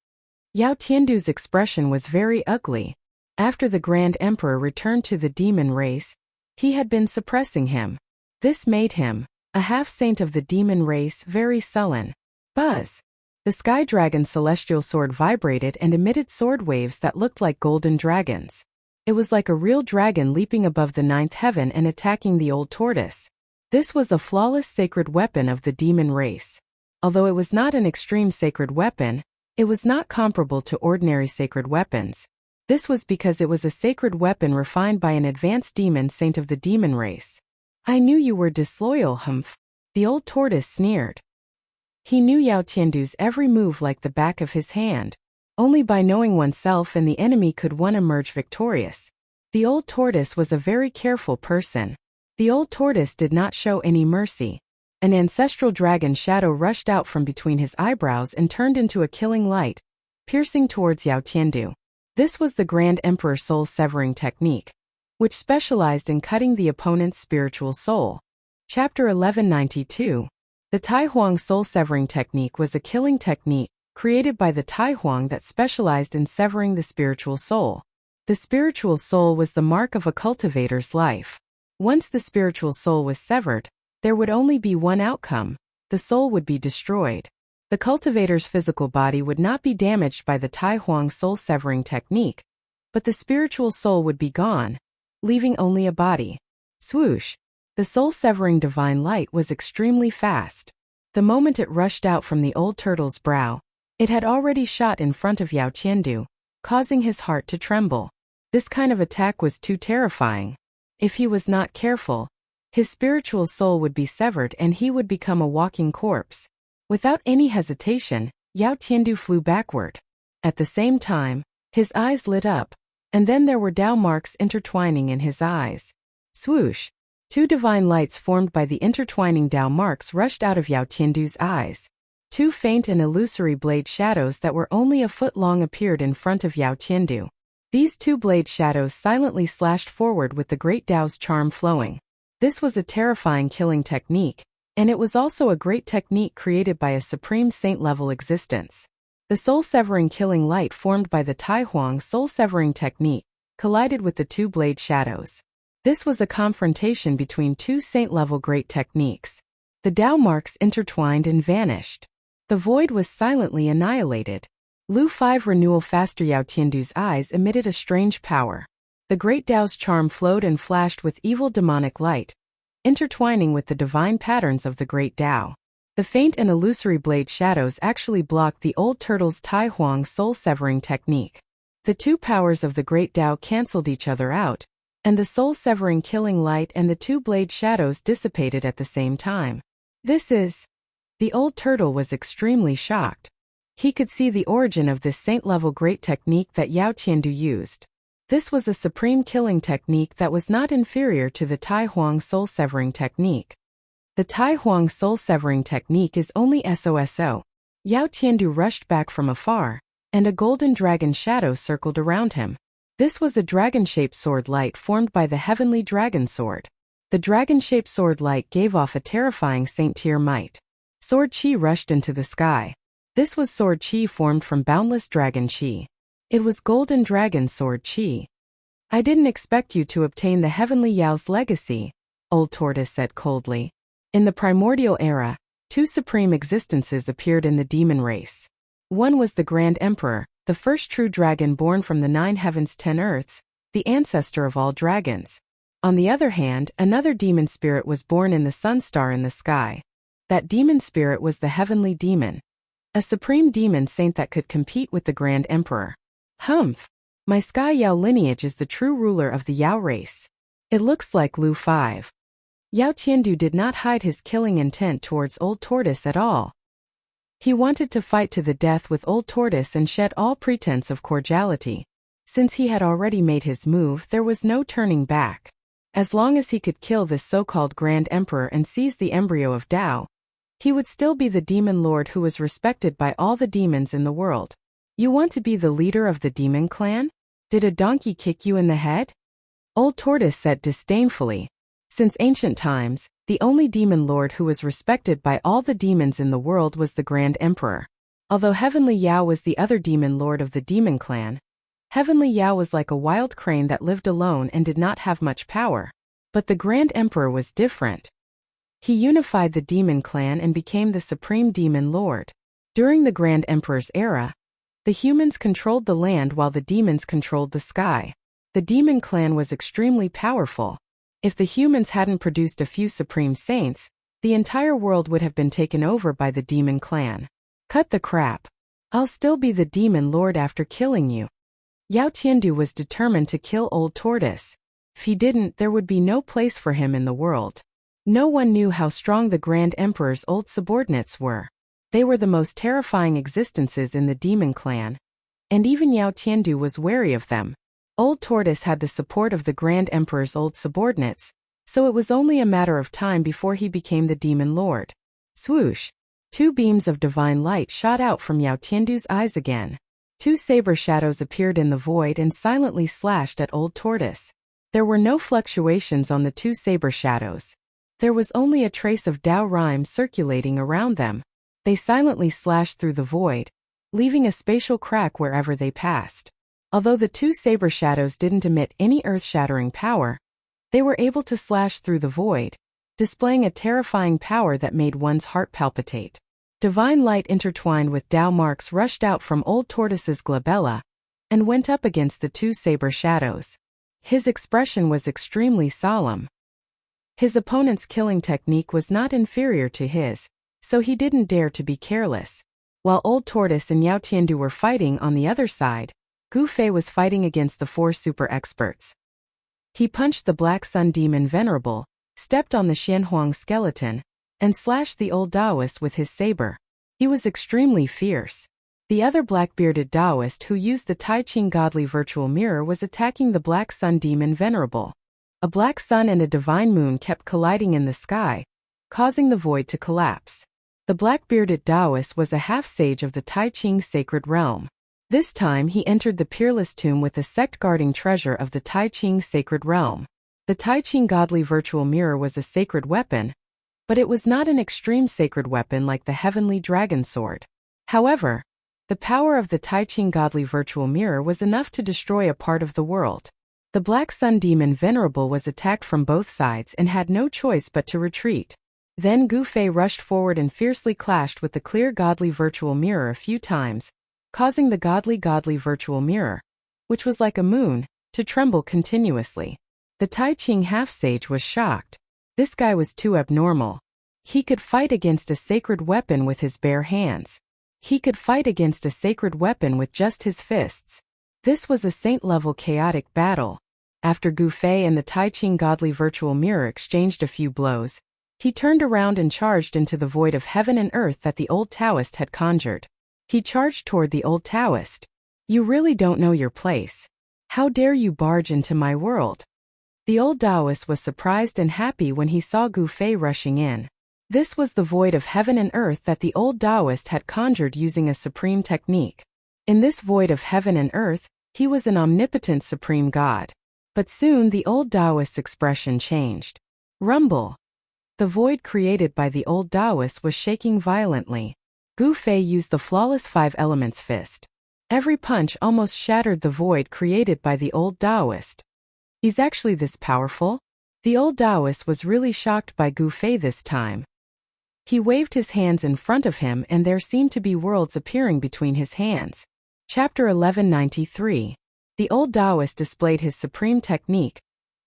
Yao Qiandu's expression was very ugly. After the Grand Emperor returned to the demon race, he had been suppressing him. This made him, a half-saint of the demon race, very sullen. Buzz! The sky dragon's celestial sword vibrated and emitted sword waves that looked like golden dragons. It was like a real dragon leaping above the ninth heaven and attacking the old tortoise. This was a flawless sacred weapon of the demon race. Although it was not an extreme sacred weapon, it was not comparable to ordinary sacred weapons. This was because it was a sacred weapon refined by an advanced demon saint of the demon race. I knew you were disloyal, humph. The old tortoise sneered. He knew Yao Qiandu's every move like the back of his hand. Only by knowing oneself and the enemy could one emerge victorious. The old tortoise was a very careful person. The old tortoise did not show any mercy. An ancestral dragon shadow rushed out from between his eyebrows and turned into a killing light, piercing towards Yao Qiandu. This was the Grand Emperor soul-severing technique, which specialized in cutting the opponent's spiritual soul. Chapter 1192. The Tai Huang soul-severing technique was a killing technique created by the Tai Huang that specialized in severing the spiritual soul. The spiritual soul was the mark of a cultivator's life. Once the spiritual soul was severed, there would only be one outcome: the soul would be destroyed. The cultivator's physical body would not be damaged by the Tai Huang soul-severing technique, but the spiritual soul would be gone, leaving only a body. Swoosh! The soul-severing divine light was extremely fast. The moment it rushed out from the old turtle's brow, it had already shot in front of Yao Qiandu, causing his heart to tremble. This kind of attack was too terrifying. If he was not careful, his spiritual soul would be severed and he would become a walking corpse. Without any hesitation, Yao Qiandu flew backward. At the same time, his eyes lit up, and then there were Tao marks intertwining in his eyes. Swoosh! Two divine lights formed by the intertwining Tao marks rushed out of Yao Qiandu's eyes. Two faint and illusory blade shadows that were only a foot long appeared in front of Yao Qiandu. These two blade shadows silently slashed forward with the great Tao's charm flowing. This was a terrifying killing technique, and it was also a great technique created by a supreme saint-level existence. The soul-severing killing light formed by the Tai Huang soul-severing technique collided with the two blade shadows. This was a confrontation between two saint-level great techniques. The Tao marks intertwined and vanished. The void was silently annihilated. Lu 5 renewal faster. Yao Qiandu's eyes emitted a strange power. The great Tao's charm flowed and flashed with evil demonic light, intertwining with the divine patterns of the great Tao. The faint and illusory blade shadows actually blocked the old turtle's Tai Huang soul-severing technique. The two powers of the great Tao cancelled each other out, and the soul-severing killing light and the two blade shadows dissipated at the same time. The old turtle was extremely shocked. He could see the origin of this saint-level great technique that Yao Qiandu used. This was a supreme killing technique that was not inferior to the Tai Huang soul-severing technique. The Tai Huang soul-severing technique is only SOSO. Yao Qiandu rushed back from afar, and a golden dragon shadow circled around him. This was a dragon-shaped sword light formed by the heavenly dragon sword. The dragon-shaped sword light gave off a terrifying saint-tier might. Sword chi rushed into the sky. This was sword chi formed from boundless dragon chi. It was golden dragon sword chi. I didn't expect you to obtain the heavenly Yao's legacy, Old Tortoise said coldly. In the primordial era, two supreme existences appeared in the demon race. One was the Grand Emperor, the first true dragon born from the 9 heavens 10 earths, the ancestor of all dragons. On the other hand, another demon spirit was born in the sun star in the sky. That demon spirit was the heavenly demon. A supreme demon saint that could compete with the Grand Emperor. Humph! My Sky Yao lineage is the true ruler of the Yao race. It looks like Lu 5. Yao Tiandu did not hide his killing intent towards Old Tortoise at all. He wanted to fight to the death with Old Tortoise and shed all pretense of cordiality. Since he had already made his move, there was no turning back. As long as he could kill this so-called Grand Emperor and seize the embryo of Tao, he would still be the demon lord who was respected by all the demons in the world. You want to be the leader of the demon clan? Did a donkey kick you in the head? Old Tortoise said disdainfully. Since ancient times, the only demon lord who was respected by all the demons in the world was the Grand Emperor. Although Heavenly Yao was the other demon lord of the demon clan, Heavenly Yao was like a wild crane that lived alone and did not have much power. But the Grand Emperor was different. He unified the demon clan and became the supreme demon lord. During the Grand Emperor's era, the humans controlled the land while the demons controlled the sky. The demon clan was extremely powerful. If the humans hadn't produced a few supreme saints, the entire world would have been taken over by the demon clan. Cut the crap. I'll still be the demon lord after killing you. Yao Tiandu was determined to kill Old Tortoise. If he didn't, there would be no place for him in the world. No one knew how strong the Grand Emperor's old subordinates were. They were the most terrifying existences in the demon clan, and even Yao Tiandu was wary of them. Old Tortoise had the support of the Grand Emperor's old subordinates, so it was only a matter of time before he became the demon lord. Swoosh! 2 beams of divine light shot out from Yao Tiandu's eyes again. 2 saber shadows appeared in the void and silently slashed at Old Tortoise. There were no fluctuations on the 2 saber shadows. There was only a trace of Tao rhyme circulating around them. They silently slashed through the void, leaving a spatial crack wherever they passed. Although the 2 saber shadows didn't emit any earth-shattering power, they were able to slash through the void, displaying a terrifying power that made one's heart palpitate. Divine light intertwined with Tao marks rushed out from Old Tortoise's glabella and went up against the 2 saber shadows. His expression was extremely solemn. His opponent's killing technique was not inferior to his, so he didn't dare to be careless. While Old Tortoise and Yao Tiandu were fighting on the other side, Gu Fei was fighting against the 4 super experts. He punched the Black Sun Demon Venerable, stepped on the Xianhuang skeleton, and slashed the old Taoist with his saber. He was extremely fierce. The other black-bearded Taoist who used the Tai Ching Godly Virtual Mirror was attacking the Black Sun Demon Venerable. A black sun and a divine moon kept colliding in the sky, causing the void to collapse. The black-bearded Taoist was a half-sage of the Tai Ching Sacred Realm. This time he entered the Peerless Tomb with the sect-guarding treasure of the Tai Ching Sacred Realm. The Tai Ching Godly Virtual Mirror was a sacred weapon, but it was not an extreme sacred weapon like the Heavenly Dragon Sword. However, the power of the Tai Ching Godly Virtual Mirror was enough to destroy a part of the world. The Black Sun Demon Venerable was attacked from both sides and had no choice but to retreat. Then Gu Fei rushed forward and fiercely clashed with the clear Godly Virtual Mirror a few times, causing the Godly Virtual Mirror, which was like a moon, to tremble continuously. The Tai Ching half-sage was shocked. This guy was too abnormal. He could fight against a sacred weapon with his bare hands. He could fight against a sacred weapon with just his fists. This was a saint-level chaotic battle. After Gu Fei and the Tai Ching Godly Virtual Mirror exchanged a few blows, he turned around and charged into the void of heaven and earth that the old Taoist had conjured. He charged toward the old Taoist. You really don't know your place. How dare you barge into my world? The old Taoist was surprised and happy when he saw Gu Fei rushing in. This was the void of heaven and earth that the old Taoist had conjured using a supreme technique. In this void of heaven and earth, he was an omnipotent supreme god. But soon the old Taoist's expression changed. Rumble. The void created by the old Taoist was shaking violently. Gu Fei used the flawless five elements fist. Every punch almost shattered the void created by the old Taoist. He's actually this powerful? The old Taoist was really shocked by Gu Fei this time. He waved his hands in front of him and there seemed to be worlds appearing between his hands. Chapter 1193. The old Taoist displayed his supreme technique,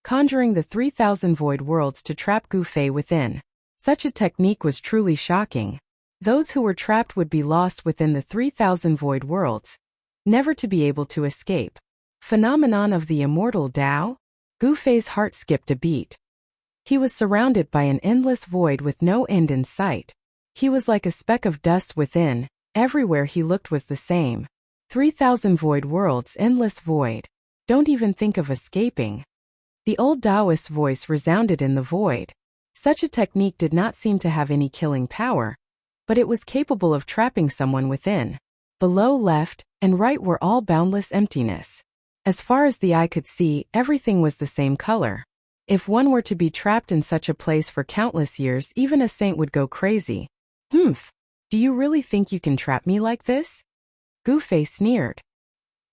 conjuring the 3,000 void worlds to trap Gu Fei within. Such a technique was truly shocking. Those who were trapped would be lost within the 3,000 void worlds, never to be able to escape. Phenomenon of the immortal Tao? Gu Fei's heart skipped a beat. He was surrounded by an endless void with no end in sight. He was like a speck of dust within, everywhere he looked was the same. 3,000 void worlds, endless void. Don't even think of escaping. The old Taoist's voice resounded in the void. Such a technique did not seem to have any killing power, but it was capable of trapping someone within. Below, left, and right were all boundless emptiness. As far as the eye could see, everything was the same color. If one were to be trapped in such a place for countless years, even a saint would go crazy. Humph. Do you really think you can trap me like this? Gu Fei sneered.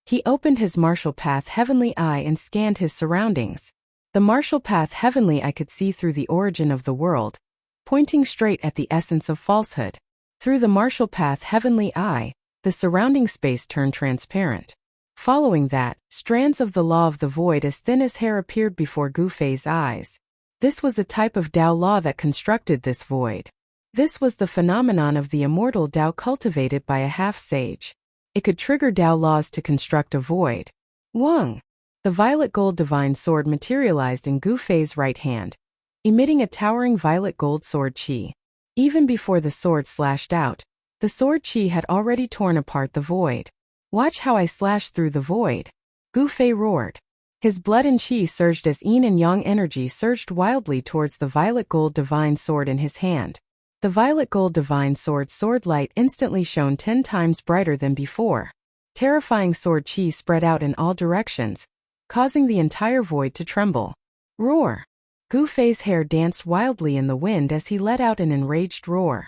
He opened his martial path heavenly eye and scanned his surroundings. The martial path heavenly eye could see through the origin of the world, pointing straight at the essence of falsehood. Through the martial path heavenly eye, the surrounding space turned transparent. Following that, strands of the law of the void as thin as hair appeared before Gu Fei's eyes. This was a type of Tao law that constructed this void. This was the phenomenon of the immortal Tao cultivated by a half-sage. It could trigger Tao laws to construct a void. Wang. The violet gold divine sword materialized in Gu Fei's right hand, emitting a towering violet gold sword qi. Even before the sword slashed out, the sword qi had already torn apart the void. Watch how I slash through the void. Gu Fei roared. His blood and qi surged as yin and yang energy surged wildly towards the violet gold divine sword in his hand. The violet gold divine sword's sword light instantly shone 10 times brighter than before. Terrifying sword qi spread out in all directions, causing the entire void to tremble. Roar! Gu Fei's hair danced wildly in the wind as he let out an enraged roar.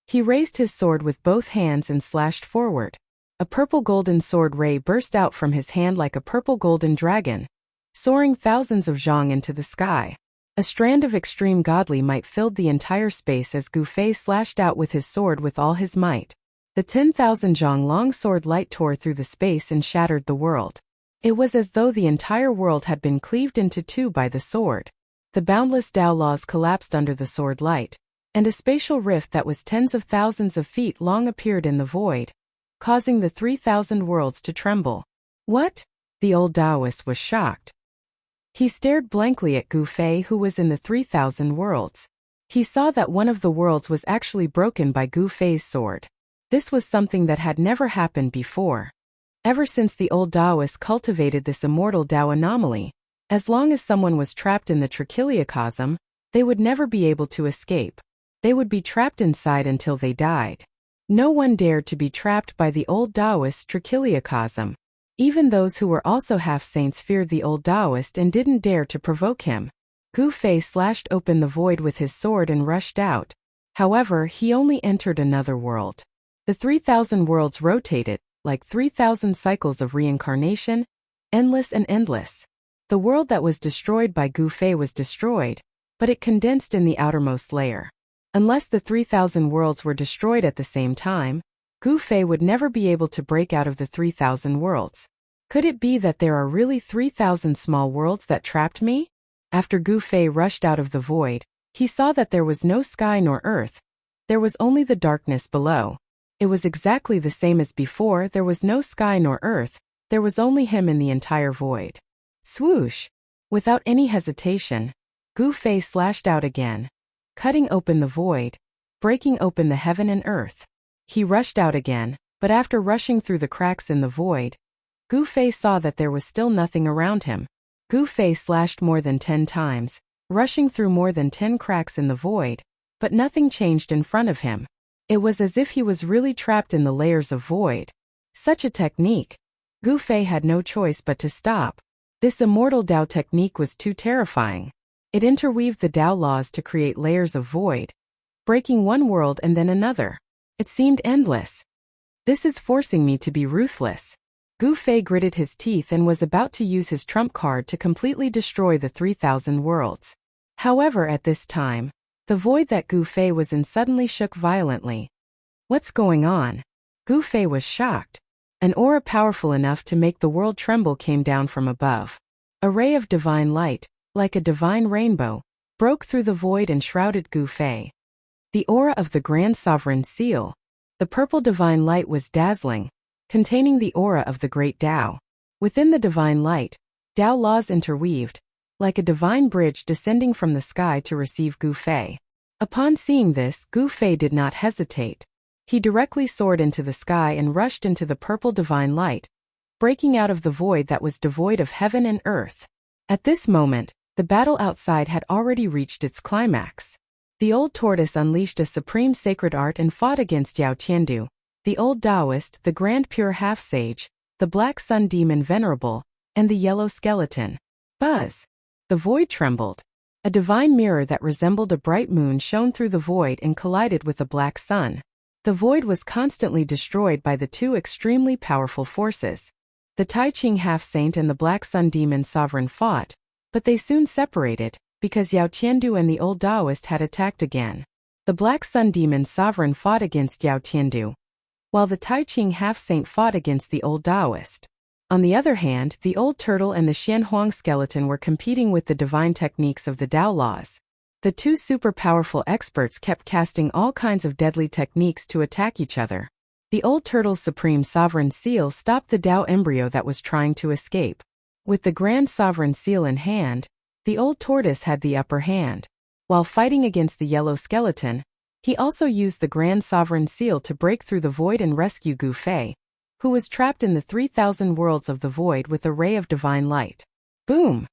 He raised his sword with both hands and slashed forward. A purple golden sword ray burst out from his hand like a purple golden dragon, soaring thousands of zhang into the sky. A strand of extreme godly might filled the entire space as Gu Fei slashed out with his sword with all his might. The 10,000 zhang long sword light tore through the space and shattered the world. It was as though the entire world had been cleaved into two by the sword. The boundless Tao laws collapsed under the sword light, and a spatial rift that was tens of thousands of feet long appeared in the void, causing the 3,000 worlds to tremble. What? The old Taoist was shocked. He stared blankly at Gu Fei, who was in the 3,000 worlds. He saw that one of the worlds was actually broken by Gu Fei's sword. This was something that had never happened before. Ever since the old Taoist cultivated this immortal Tao anomaly, as long as someone was trapped in the trichiliocosm, they would never be able to escape. They would be trapped inside until they died. No one dared to be trapped by the old Taoist's trichiliocosm. Even those who were also half-saints feared the old Taoist and didn't dare to provoke him. Gu Fei slashed open the void with his sword and rushed out. However, he only entered another world. The 3,000 worlds rotated, like 3,000 cycles of reincarnation, endless and endless. The world that was destroyed by Gu Fei was destroyed, but it condensed in the outermost layer. Unless the 3,000 worlds were destroyed at the same time, Gu Fei would never be able to break out of the 3,000 worlds. Could it be that there are really 3,000 small worlds that trapped me? After Gu Fei rushed out of the void, he saw that there was no sky nor earth. There was only the darkness below. It was exactly the same as before. There was no sky nor earth. There was only him in the entire void. Swoosh! Without any hesitation, Gu Fei slashed out again, cutting open the void, breaking open the heaven and earth. He rushed out again, but after rushing through the cracks in the void, Gu Fei saw that there was still nothing around him. Gu Fei slashed more than 10 times, rushing through more than 10 cracks in the void, but nothing changed in front of him. It was as if he was really trapped in the layers of void. Such a technique. Gu Fei had no choice but to stop. This immortal Tao technique was too terrifying. It interweaved the Tao laws to create layers of void, breaking one world and then another. It seemed endless. This is forcing me to be ruthless. Gu Fei gritted his teeth and was about to use his trump card to completely destroy the 3,000 worlds. However, at this time, the void that Gu Fei was in suddenly shook violently. What's going on? Gu Fei was shocked. An aura powerful enough to make the world tremble came down from above. A ray of divine light, like a divine rainbow, broke through the void and shrouded Gu Fei. The aura of the Grand Sovereign Seal. The purple divine light was dazzling, containing the aura of the great Tao. Within the divine light, Tao laws interweaved, like a divine bridge descending from the sky to receive Gu Fei. Upon seeing this, Gu Fei did not hesitate. He directly soared into the sky and rushed into the purple divine light, breaking out of the void that was devoid of heaven and earth. At this moment, the battle outside had already reached its climax. The old tortoise unleashed a supreme sacred art and fought against Yao Qiandu, the old Taoist, the grand pure half-sage, the black sun demon venerable, and the yellow skeleton. Buzz! The void trembled. A divine mirror that resembled a bright moon shone through the void and collided with a black sun. The void was constantly destroyed by the two extremely powerful forces. The Tai Ching half-saint and the Black Sun Demon sovereign fought, but they soon separated, because Yao Qiandu and the old Taoist had attacked again. The Black Sun Demon sovereign fought against Yao Qiandu, while the Tai Ching half-saint fought against the old Taoist. On the other hand, the old turtle and the Xianhuang skeleton were competing with the divine techniques of the Tao laws. The two super-powerful experts kept casting all kinds of deadly techniques to attack each other. The old turtle's supreme sovereign seal stopped the Tao embryo that was trying to escape. With the grand sovereign seal in hand, the old tortoise had the upper hand. While fighting against the yellow skeleton, he also used the grand sovereign seal to break through the void and rescue Gu Fei, who was trapped in the 3,000 worlds of the void with a ray of divine light. Boom!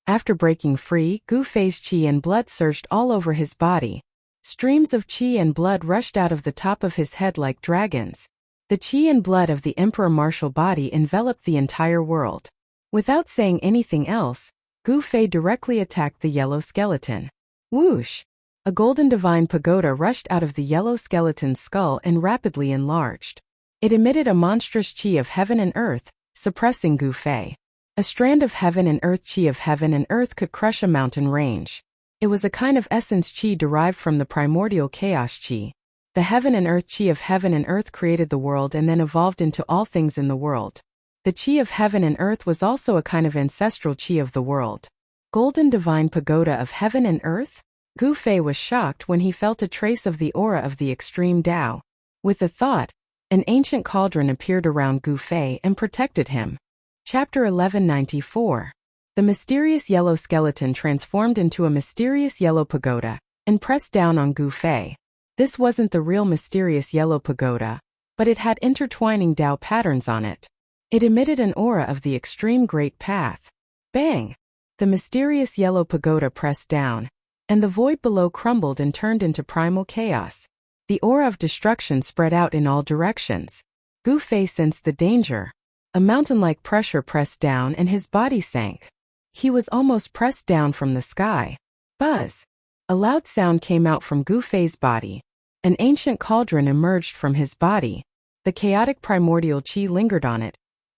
After breaking free, Gu Fei's qi and blood surged all over his body. Streams of qi and blood rushed out of the top of his head like dragons. The qi and blood of the Emperor martial body enveloped the entire world. Without saying anything else, Gu Fei directly attacked the yellow skeleton. Whoosh! A golden divine pagoda rushed out of the yellow skeleton's skull and rapidly enlarged. It emitted a monstrous qi of heaven and earth, suppressing Gu Fei. A strand of heaven and earth qi of heaven and earth could crush a mountain range. It was a kind of essence qi derived from the primordial chaos qi. The heaven and earth qi of heaven and earth created the world and then evolved into all things in the world. The qi of heaven and earth was also a kind of ancestral qi of the world. Golden divine pagoda of heaven and earth? Gu Fei was shocked when he felt a trace of the aura of the extreme Tao. With a thought, an ancient cauldron appeared around Gu Fei and protected him. Chapter 1194. The mysterious yellow skeleton transformed into a mysterious yellow pagoda and pressed down on Gu Fei. This wasn't the real mysterious yellow pagoda, but it had intertwining Tao patterns on it. It emitted an aura of the extreme great path. Bang! The mysterious yellow pagoda pressed down, and the void below crumbled and turned into primal chaos. The aura of destruction spread out in all directions. Gu Fei sensed the danger. A mountain-like pressure pressed down and his body sank. He was almost pressed down from the sky. Buzz! A loud sound came out from Gu Fei's body. An ancient cauldron emerged from his body. The chaotic primordial qi lingered on it,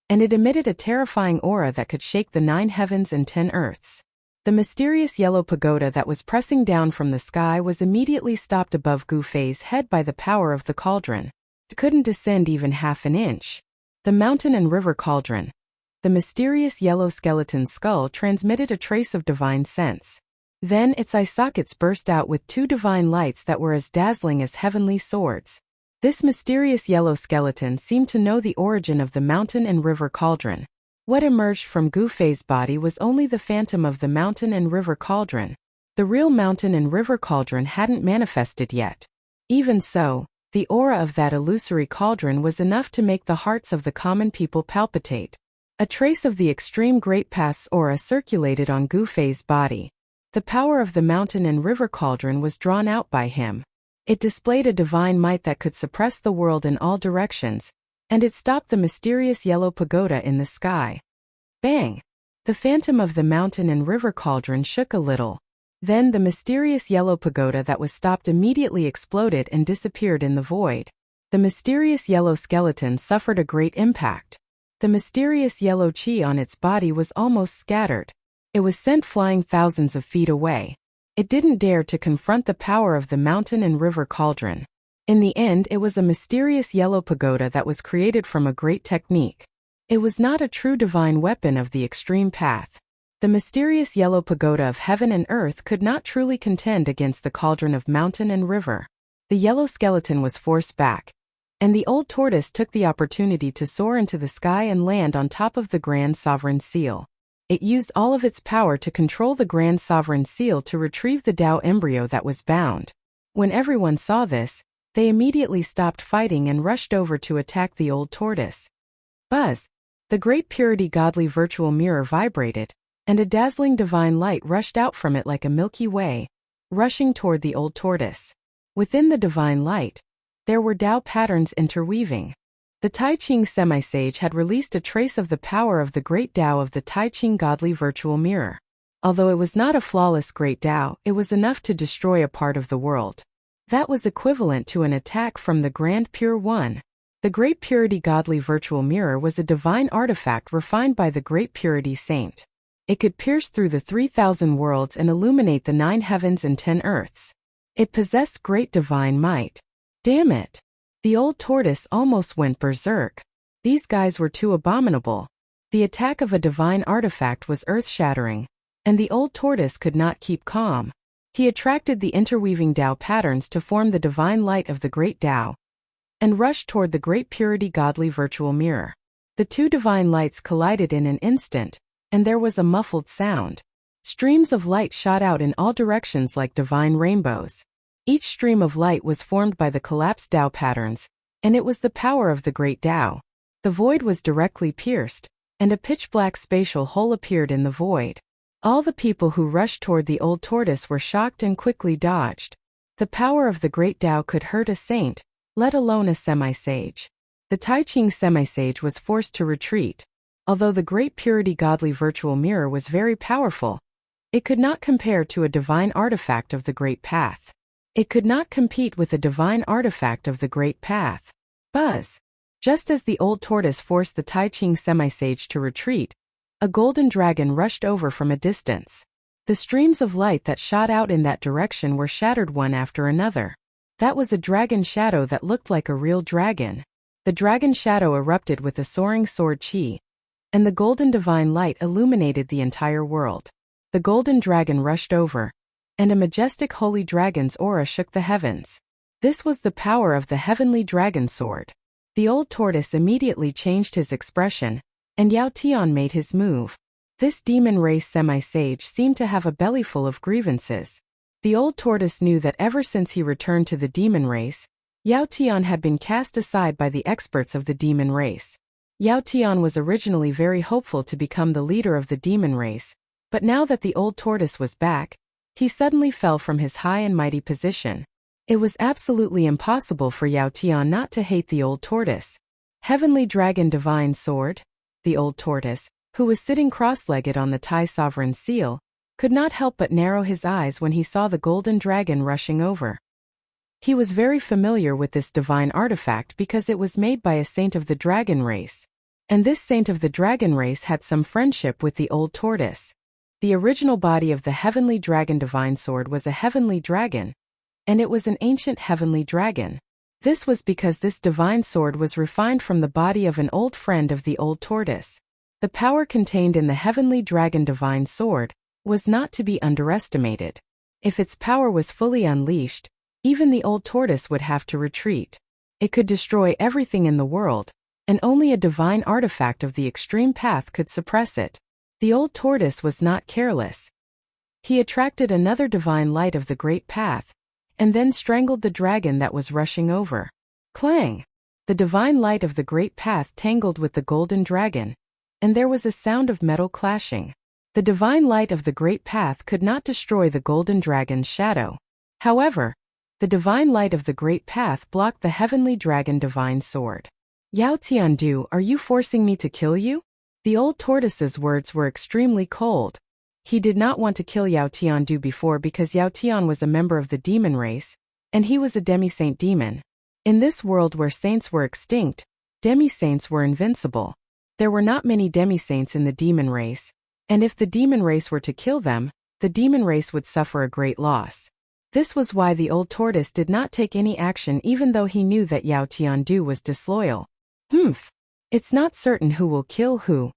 and it emitted a terrifying aura that could shake the 9 heavens and 10 earths. The mysterious yellow pagoda that was pressing down from the sky was immediately stopped above Gu Fei's head by the power of the cauldron. It couldn't descend even half an inch. The mountain and river cauldron. The mysterious yellow skeleton's skull transmitted a trace of divine sense. Then its eye sockets burst out with 2 divine lights that were as dazzling as heavenly swords. This mysterious yellow skeleton seemed to know the origin of the mountain and river cauldron. What emerged from Gu Fei's body was only the phantom of the mountain and river cauldron. The real mountain and river cauldron hadn't manifested yet. Even so, the aura of that illusory cauldron was enough to make the hearts of the common people palpitate. A trace of the extreme great path's aura circulated on Gu Fei's body. The power of the mountain and river cauldron was drawn out by him. It displayed a divine might that could suppress the world in all directions, and it stopped the mysterious yellow pagoda in the sky. Bang! The phantom of the mountain and river cauldron shook a little. Then the mysterious yellow pagoda that was stopped immediately exploded and disappeared in the void. The mysterious yellow skeleton suffered a great impact. The mysterious yellow chi on its body was almost scattered. It was sent flying thousands of feet away. It didn't dare to confront the power of the mountain and river cauldron. In the end, it was a mysterious yellow pagoda that was created from a great technique. It was not a true divine weapon of the extreme path. The mysterious yellow pagoda of heaven and earth could not truly contend against the cauldron of mountain and river. The yellow skeleton was forced back, and the old tortoise took the opportunity to soar into the sky and land on top of the Grand Sovereign Seal. It used all of its power to control the Grand Sovereign Seal to retrieve the Tao embryo that was bound. When everyone saw this, they immediately stopped fighting and rushed over to attack the old tortoise. Buzz! The great purity godly virtual mirror vibrated, and a dazzling divine light rushed out from it like a Milky Way, rushing toward the old tortoise. Within the divine light, there were Tao patterns interweaving. The Tai Ching semi-sage had released a trace of the power of the great Tao of the Tai Ching godly virtual mirror. Although it was not a flawless great Tao, it was enough to destroy a part of the world. That was equivalent to an attack from the Grand Pure One. The Great Purity Godly Virtual Mirror was a divine artifact refined by the Great Purity Saint. It could pierce through the 3,000 worlds and illuminate the 9 heavens and 10 earths. It possessed great divine might. Damn it! The old tortoise almost went berserk. These guys were too abominable. The attack of a divine artifact was earth-shattering, and the old tortoise could not keep calm. He attracted the interweaving Tao patterns to form the divine light of the great Tao, and rushed toward the Great Purity Godly Virtual Mirror. The two divine lights collided in an instant, and there was a muffled sound. Streams of light shot out in all directions like divine rainbows. Each stream of light was formed by the collapsed Tao patterns, and it was the power of the great Tao. The void was directly pierced, and a pitch-black spatial hole appeared in the void. All the people who rushed toward the old tortoise were shocked and quickly dodged. The power of the great Tao could hurt a saint, let alone a semi-sage. The Tai Ching semi-sage was forced to retreat. Although the Great Purity Godly Virtual Mirror was very powerful, it could not compare to a divine artifact of the Great Path. It could not compete with a divine artifact of the Great Path. Buzz! Just as the old tortoise forced the Tai Ching semi-sage to retreat, a golden dragon rushed over from a distance. The streams of light that shot out in that direction were shattered one after another. That was a dragon shadow that looked like a real dragon. The dragon shadow erupted with a soaring sword chi, and the golden divine light illuminated the entire world. The golden dragon rushed over, and a majestic holy dragon's aura shook the heavens. This was the power of the heavenly dragon sword. The old tortoise immediately changed his expression, and Yao Tian made his move. This demon race semi-sage seemed to have a bellyful of grievances. The old tortoise knew that ever since he returned to the demon race, Yao Tian had been cast aside by the experts of the demon race. Yao Tian was originally very hopeful to become the leader of the demon race, but now that the old tortoise was back, he suddenly fell from his high and mighty position. It was absolutely impossible for Yao Tian not to hate the old tortoise. Heavenly Dragon Divine Sword? The old tortoise, who was sitting cross-legged on the Tai Sovereign Seal, could not help but narrow his eyes when he saw the golden dragon rushing over. He was very familiar with this divine artifact because it was made by a saint of the dragon race. And this saint of the dragon race had some friendship with the old tortoise. The original body of the heavenly dragon divine sword was a heavenly dragon, and it was an ancient heavenly dragon. This was because this divine sword was refined from the body of an old friend of the old tortoise. The power contained in the heavenly dragon divine sword was not to be underestimated. If its power was fully unleashed, even the old tortoise would have to retreat. It could destroy everything in the world, and only a divine artifact of the extreme path could suppress it. The old tortoise was not careless. He attracted another divine light of the great path, and then strangled the dragon that was rushing over. Clang! The divine light of the great path tangled with the golden dragon, and there was a sound of metal clashing. The divine light of the great path could not destroy the golden dragon's shadow. However, the divine light of the great path blocked the heavenly dragon divine sword. Yao Tiandu, are you forcing me to kill you? The old tortoise's words were extremely cold. He did not want to kill Yao Tiandu before because Yao Tian was a member of the demon race, and he was a demi-saint demon. In this world where saints were extinct, demi-saints were invincible. There were not many demi-saints in the demon race, and if the demon race were to kill them, the demon race would suffer a great loss. This was why the old tortoise did not take any action even though he knew that Yao Tiandu was disloyal. It's not certain who will kill who.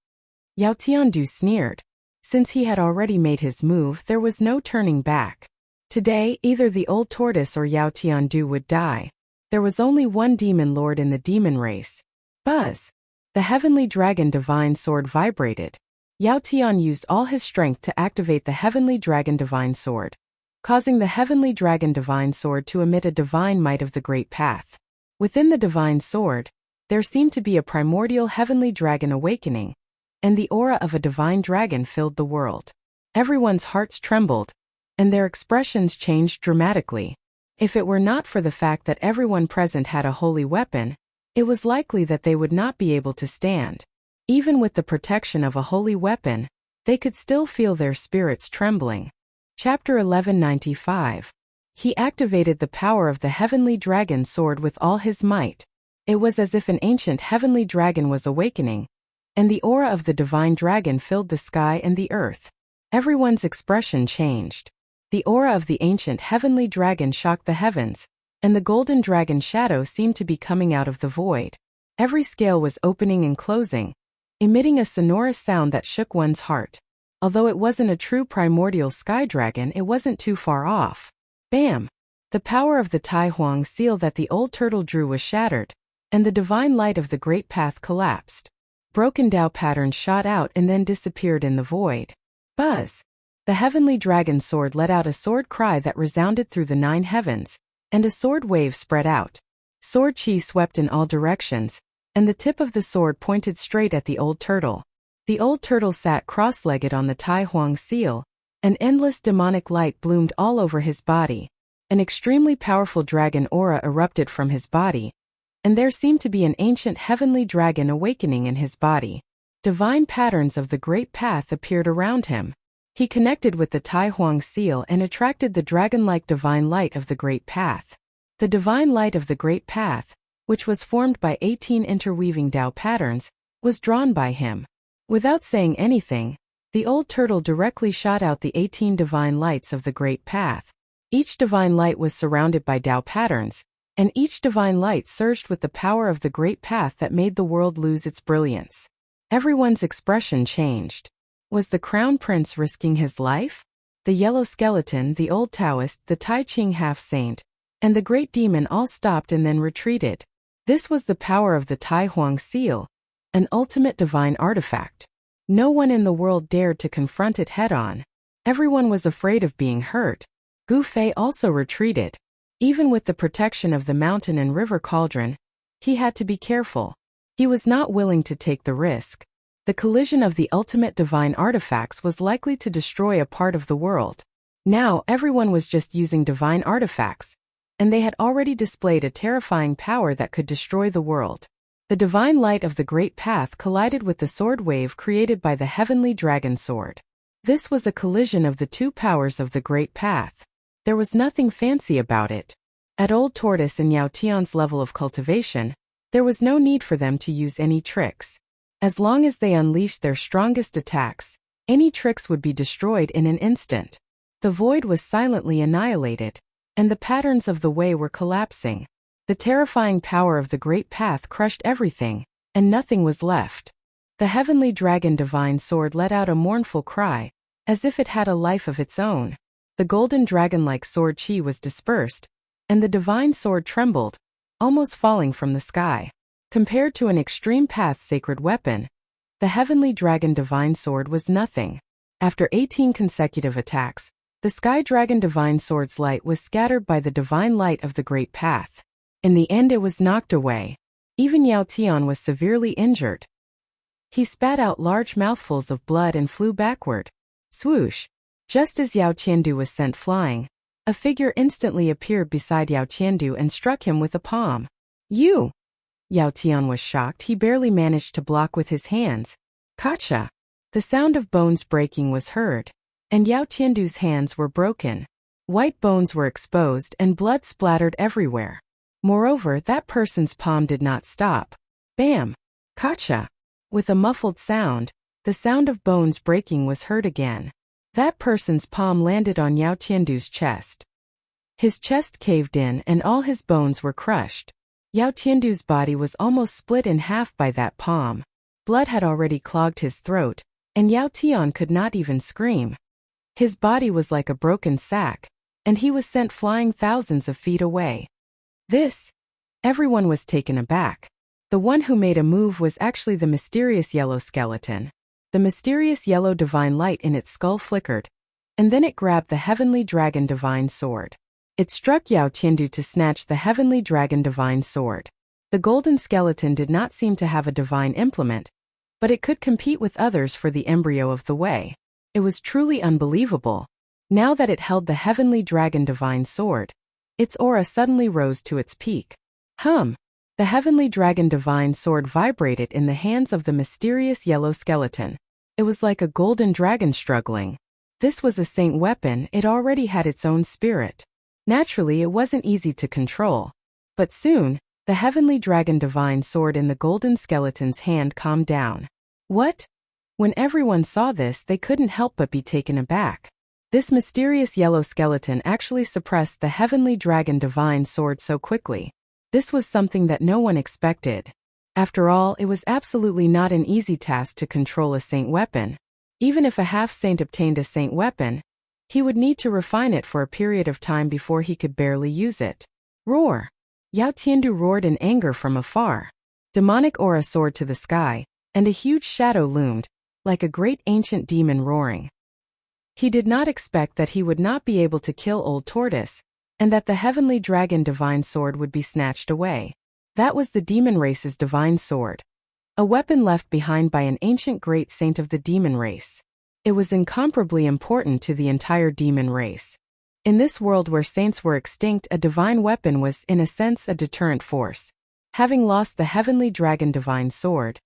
Yao Tiandu sneered. Since he had already made his move, there was no turning back. Today, either the old tortoise or Yao Tiandu would die. There was only one demon lord in the demon race. Buzz! The heavenly dragon divine sword vibrated. Yao Tian used all his strength to activate the heavenly dragon divine sword, causing the heavenly dragon divine sword to emit a divine might of the great path. Within the divine sword, there seemed to be a primordial heavenly dragon awakening, and the aura of a divine dragon filled the world. Everyone's hearts trembled, and their expressions changed dramatically. If it were not for the fact that everyone present had a holy weapon, it was likely that they would not be able to stand. Even with the protection of a holy weapon, they could still feel their spirits trembling. Chapter 1195. He activated the power of the heavenly dragon sword with all his might. It was as if an ancient heavenly dragon was awakening, and the aura of the divine dragon filled the sky and the earth. Everyone's expression changed. The aura of the ancient heavenly dragon shocked the heavens, and the golden dragon shadow seemed to be coming out of the void. Every scale was opening and closing, emitting a sonorous sound that shook one's heart. Although it wasn't a true primordial sky dragon, it wasn't too far off. Bam! The power of the Tai Huang seal that the old turtle drew was shattered, and the divine light of the great path collapsed. Broken Tao patterns shot out and then disappeared in the void. Buzz! The heavenly dragon sword let out a sword cry that resounded through the 9 heavens, and a sword wave spread out. Sword chi swept in all directions, and the tip of the sword pointed straight at the old turtle. The old turtle sat cross-legged on the Tai Huang seal. An endless demonic light bloomed all over his body. An extremely powerful dragon aura erupted from his body, and there seemed to be an ancient heavenly dragon awakening in his body. Divine patterns of the great path appeared around him. He connected with the Tai Huang seal and attracted the dragon-like divine light of the great path. The divine light of the great path, which was formed by 18 interweaving Tao patterns, was drawn by him. Without saying anything, the old turtle directly shot out the 18 divine lights of the great path. Each divine light was surrounded by Tao patterns, and each divine light surged with the power of the great path that made the world lose its brilliance. Everyone's expression changed. Was the crown prince risking his life? The yellow skeleton, the old Taoist, the Tai Ching half-saint, and the great demon all stopped and then retreated. This was the power of the Tai Huang seal, an ultimate divine artifact. No one in the world dared to confront it head-on. Everyone was afraid of being hurt. Gu Fei also retreated. Even with the protection of the mountain and river cauldron, he had to be careful. He was not willing to take the risk. The collision of the ultimate divine artifacts was likely to destroy a part of the world. Now everyone was just using divine artifacts, and they had already displayed a terrifying power that could destroy the world. The divine light of the great path collided with the sword wave created by the heavenly dragon sword. This was a collision of the 2 powers of the great path. There was nothing fancy about it. At Old Tortoise and Yao Tian's level of cultivation, there was no need for them to use any tricks. As long as they unleashed their strongest attacks, any tricks would be destroyed in an instant. The void was silently annihilated, and the patterns of the way were collapsing. The terrifying power of the great path crushed everything, and nothing was left. The heavenly dragon divine sword let out a mournful cry, as if it had a life of its own. The golden dragon-like sword chi was dispersed, and the divine sword trembled, almost falling from the sky. Compared to an extreme path sacred weapon, the heavenly dragon divine sword was nothing. After 18 consecutive attacks, the sky dragon divine sword's light was scattered by the divine light of the great path. In the end it was knocked away. Even Yao Tian was severely injured. He spat out large mouthfuls of blood and flew backward. Swoosh! Just as Yao Tiandu was sent flying, a figure instantly appeared beside Yao Tiandu and struck him with a palm. You! Yao Tian was shocked. He barely managed to block with his hands. Gotcha! The sound of bones breaking was heard. and Yao Tiandu's hands were broken. White bones were exposed and blood splattered everywhere. Moreover, that person's palm did not stop. Bam! Gotcha! With a muffled sound, the sound of bones breaking was heard again. That person's palm landed on Yao Tiandu's chest. His chest caved in and all his bones were crushed. Yao Tiandu's body was almost split in half by that palm. Blood had already clogged his throat, and Yao Tian could not even scream. His body was like a broken sack, and he was sent flying thousands of feet away. Everyone was taken aback. The one who made a move was actually the mysterious yellow skeleton. The mysterious yellow divine light in its skull flickered, and then it grabbed the heavenly dragon divine sword. It struck Yao Tiandu to snatch the heavenly dragon divine sword. The golden skeleton did not seem to have a divine implement, but it could compete with others for the embryo of the way. It was truly unbelievable. Now that it held the heavenly dragon divine sword, its aura suddenly rose to its peak. The heavenly dragon divine sword vibrated in the hands of the mysterious yellow skeleton. It was like a golden dragon struggling. This was a saint weapon, it already had its own spirit. Naturally, it wasn't easy to control. But soon, the heavenly dragon divine sword in the golden skeleton's hand calmed down. What? When everyone saw this, they couldn't help but be taken aback. This mysterious yellow skeleton actually suppressed the heavenly dragon divine sword so quickly. This was something that no one expected. After all, it was absolutely not an easy task to control a saint weapon. Even if a half-saint obtained a saint weapon, he would need to refine it for a period of time before he could barely use it. Roar! Yao Tiandu roared in anger from afar. Demonic aura soared to the sky, and a huge shadow loomed, like a great ancient demon roaring. He did not expect that he would not be able to kill Old Tortoise, and that the heavenly dragon divine sword would be snatched away. That was the demon race's divine sword. A weapon left behind by an ancient great saint of the demon race. It was incomparably important to the entire demon race. In this world where saints were extinct, a divine weapon was, in a sense, a deterrent force. Having lost the heavenly dragon divine sword,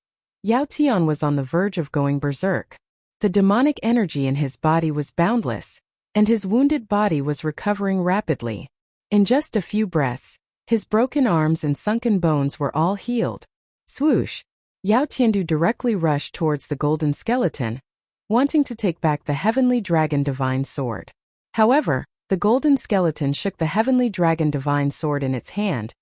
Yao Tian was on the verge of going berserk. The demonic energy in his body was boundless, and his wounded body was recovering rapidly. In just a few breaths, his broken arms and sunken bones were all healed. Swoosh! Yao Tiandu directly rushed towards the golden skeleton, wanting to take back the heavenly dragon divine sword. However, the golden skeleton shook the heavenly dragon divine sword in its hand,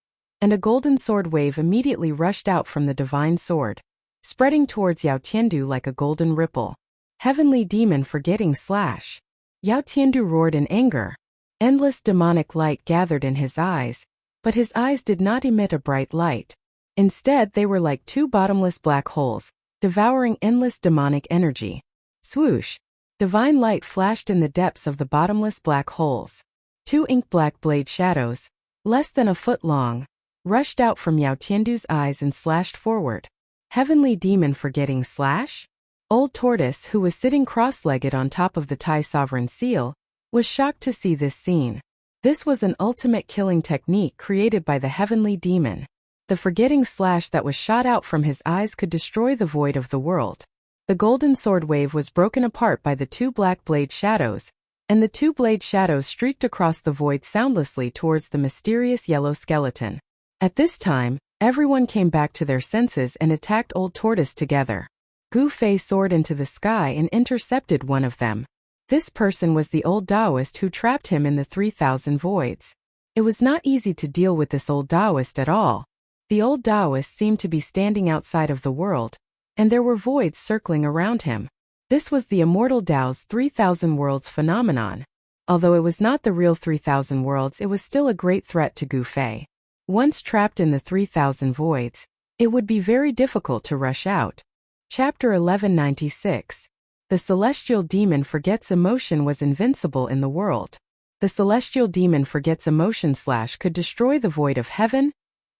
and a golden sword wave immediately rushed out from the divine sword, spreading towards Yao Tiandu like a golden ripple. Heavenly demon forgetting slash! Yao Tiandu roared in anger. Endless demonic light gathered in his eyes, but his eyes did not emit a bright light. Instead, they were like two bottomless black holes, devouring endless demonic energy. Swoosh! Divine light flashed in the depths of the bottomless black holes. Two ink-black blade shadows, less than a foot long, rushed out from Yao Tiandu's eyes and slashed forward. Heavenly demon forgetting slash? Old Tortoise, who was sitting cross-legged on top of the Tai Sovereign seal, was shocked to see this scene. This was an ultimate killing technique created by the heavenly demon. The forgetting slash that was shot out from his eyes could destroy the void of the world. The golden sword wave was broken apart by the two black blade shadows, and the two blade shadows streaked across the void soundlessly towards the mysterious yellow skeleton. At this time, everyone came back to their senses and attacked Old Tortoise together. Gu Fei soared into the sky and intercepted one of them. This person was the old Taoist who trapped him in the 3,000 voids. It was not easy to deal with this old Taoist at all. The old Taoist seemed to be standing outside of the world, and there were voids circling around him. This was the immortal Tao's 3,000 worlds phenomenon. Although it was not the real 3,000 worlds, it was still a great threat to Gu Fei. Once trapped in the 3,000 voids, it would be very difficult to rush out. Chapter 1196. The celestial demon forgets emotion was invincible in the world. The celestial demon forgets emotion / could destroy the void of heaven,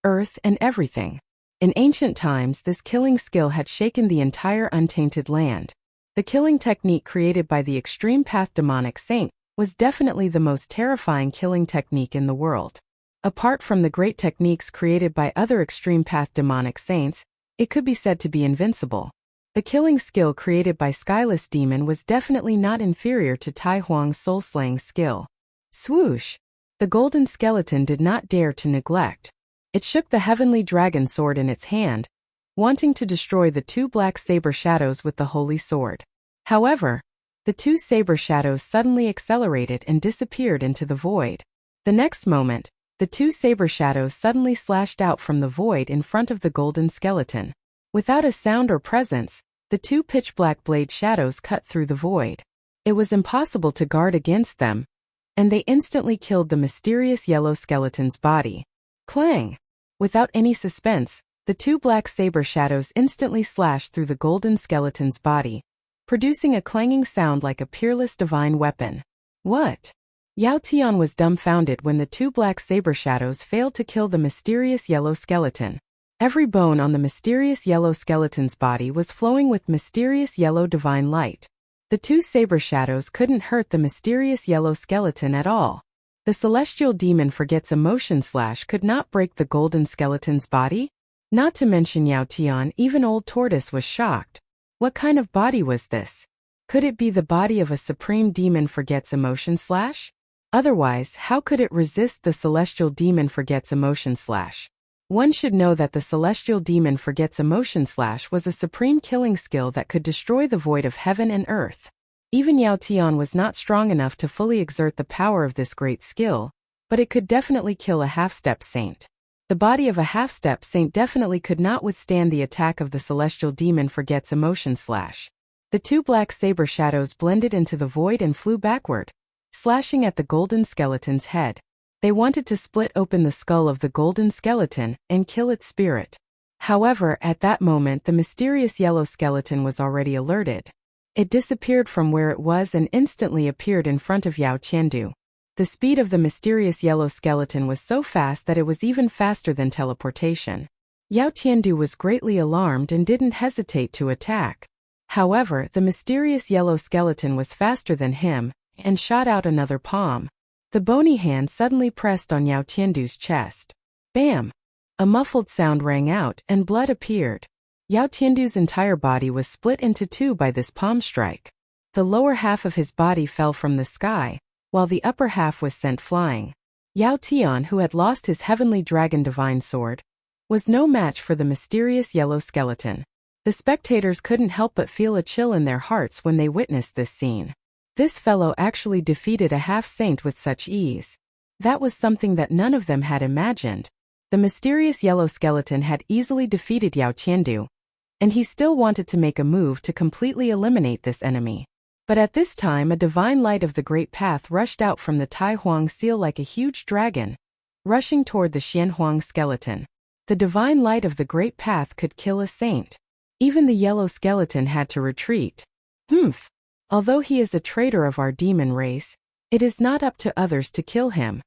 earth, and everything. In ancient times, this killing skill had shaken the entire untainted land. The killing technique created by the extreme path demonic saint was definitely the most terrifying killing technique in the world. Apart from the great techniques created by other extreme path demonic saints, it could be said to be invincible. The killing skill created by Skyless Demon was definitely not inferior to Tai Huang's soul-slaying skill. Swoosh! The golden skeleton did not dare to neglect. It shook the heavenly dragon sword in its hand, wanting to destroy the two black saber shadows with the holy sword. However, the two saber shadows suddenly accelerated and disappeared into the void. The next moment, the two saber shadows suddenly slashed out from the void in front of the golden skeleton. Without a sound or presence, the two pitch-black blade shadows cut through the void. It was impossible to guard against them, and they instantly killed the mysterious yellow skeleton's body. Clang! Without any suspense, the two black saber shadows instantly slashed through the golden skeleton's body, producing a clanging sound like a peerless divine weapon. What? Yao Tian was dumbfounded when the two black saber shadows failed to kill the mysterious yellow skeleton. Every bone on the mysterious yellow skeleton's body was flowing with mysterious yellow divine light. The two saber shadows couldn't hurt the mysterious yellow skeleton at all. The celestial demon forgets emotion slash could not break the golden skeleton's body? Not to mention Yao Tian, even old tortoise was shocked. What kind of body was this? Could it be the body of a supreme demon forgets emotion slash? Otherwise, how could it resist the celestial demon forgets emotion slash? One should know that the celestial demon forgets emotion slash was a supreme killing skill that could destroy the void of heaven and earth. Even Yao Tian was not strong enough to fully exert the power of this great skill, but it could definitely kill a half-step saint. The body of a half-step saint definitely could not withstand the attack of the celestial demon forgets emotion slash. The two black saber shadows blended into the void and flew backward, slashing at the golden skeleton's head. They wanted to split open the skull of the golden skeleton and kill its spirit. However, at that moment the mysterious yellow skeleton was already alerted. It disappeared from where it was and instantly appeared in front of Yao Tiandu. The speed of the mysterious yellow skeleton was so fast that it was even faster than teleportation. Yao Tiandu was greatly alarmed and didn't hesitate to attack. However, the mysterious yellow skeleton was faster than him and shot out another palm. The bony hand suddenly pressed on Yao Tiandu's chest. Bam! A muffled sound rang out and blood appeared. Yao Tiandu's entire body was split into two by this palm strike. The lower half of his body fell from the sky, while the upper half was sent flying. Yao Tian, who had lost his heavenly dragon divine sword, was no match for the mysterious yellow skeleton. The spectators couldn't help but feel a chill in their hearts when they witnessed this scene. This fellow actually defeated a half-saint with such ease. That was something that none of them had imagined. The mysterious yellow skeleton had easily defeated Yao Tiandu, and he still wanted to make a move to completely eliminate this enemy. But at this time a divine light of the great path rushed out from the Tai Huang seal like a huge dragon, rushing toward the Xian Huang skeleton. The divine light of the great path could kill a saint. Even the yellow skeleton had to retreat. Humph! Although he is a traitor of our demon race, it is not up to others to kill him.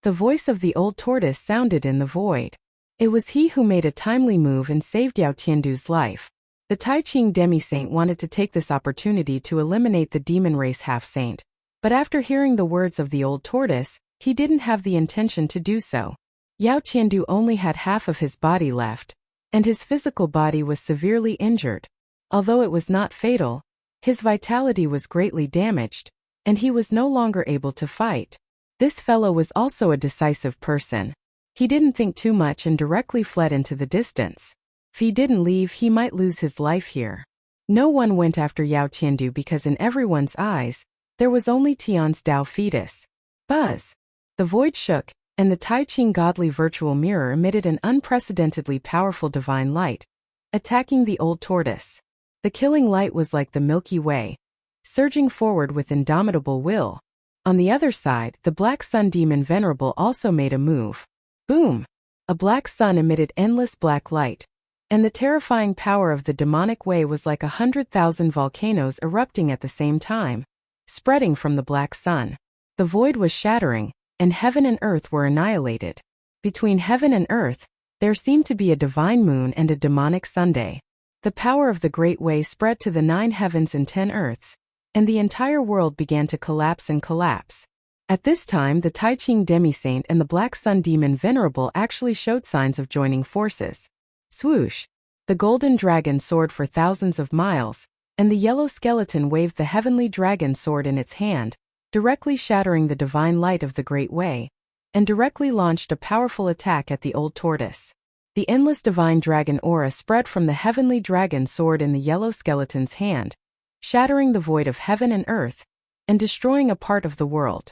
The voice of the old tortoise sounded in the void. It was he who made a timely move and saved Yao Tiandu's life. The Tai Ching demi-saint wanted to take this opportunity to eliminate the demon race half-saint, but after hearing the words of the old tortoise, he didn't have the intention to do so. Yao Tiandu only had half of his body left, and his physical body was severely injured. Although it was not fatal, his vitality was greatly damaged, and he was no longer able to fight. This fellow was also a decisive person. He didn't think too much and directly fled into the distance. If he didn't leave, he might lose his life here. No one went after Yao Tiandu because in everyone's eyes, there was only Tian's Dao fetus. Buzz! The void shook, and the Tai Ching godly virtual mirror emitted an unprecedentedly powerful divine light, attacking the old tortoise. The killing light was like the Milky Way, surging forward with indomitable will. On the other side, the Black Sun Demon Venerable also made a move. Boom! A black sun emitted endless black light, and the terrifying power of the demonic way was like 100,000 volcanoes erupting at the same time, spreading from the black sun. The void was shattering, and heaven and earth were annihilated. Between heaven and earth, there seemed to be a divine moon and a demonic Sunday. The power of the Great Way spread to the 9 heavens and 10 earths, and the entire world began to collapse and collapse. At this time, the Tai Ching demi-saint and the Black Sun Demon Venerable actually showed signs of joining forces. Swoosh! The golden dragon soared for thousands of miles, and the yellow skeleton waved the heavenly dragon sword in its hand, directly shattering the divine light of the Great Way, and directly launched a powerful attack at the old tortoise. The endless divine dragon aura spread from the heavenly dragon sword in the yellow skeleton's hand, shattering the void of heaven and earth, and destroying a part of the world.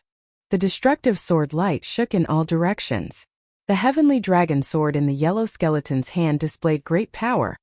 The destructive sword light shook in all directions. The heavenly dragon sword in the yellow skeleton's hand displayed great power,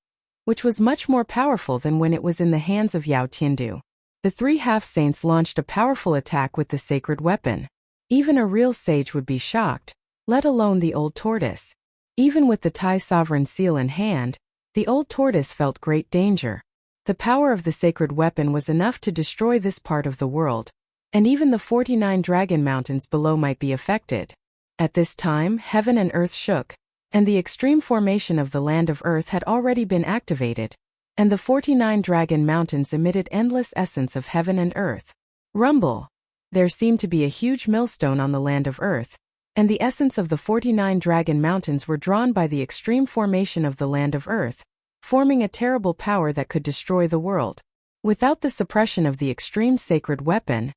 which was much more powerful than when it was in the hands of Yao Tiandu. The three half-saints launched a powerful attack with the sacred weapon. Even a real sage would be shocked, let alone the old tortoise. Even with the Tai sovereign seal in hand, the old tortoise felt great danger. The power of the sacred weapon was enough to destroy this part of the world, and even the 49 dragon mountains below might be affected. At this time, heaven and earth shook, and the extreme formation of the land of earth had already been activated, and the 49 dragon mountains emitted endless essence of heaven and earth. Rumble! There seemed to be a huge millstone on the land of earth, and the essence of the 49 dragon mountains were drawn by the extreme formation of the land of earth, forming a terrible power that could destroy the world. Without the suppression of the extreme sacred weapon,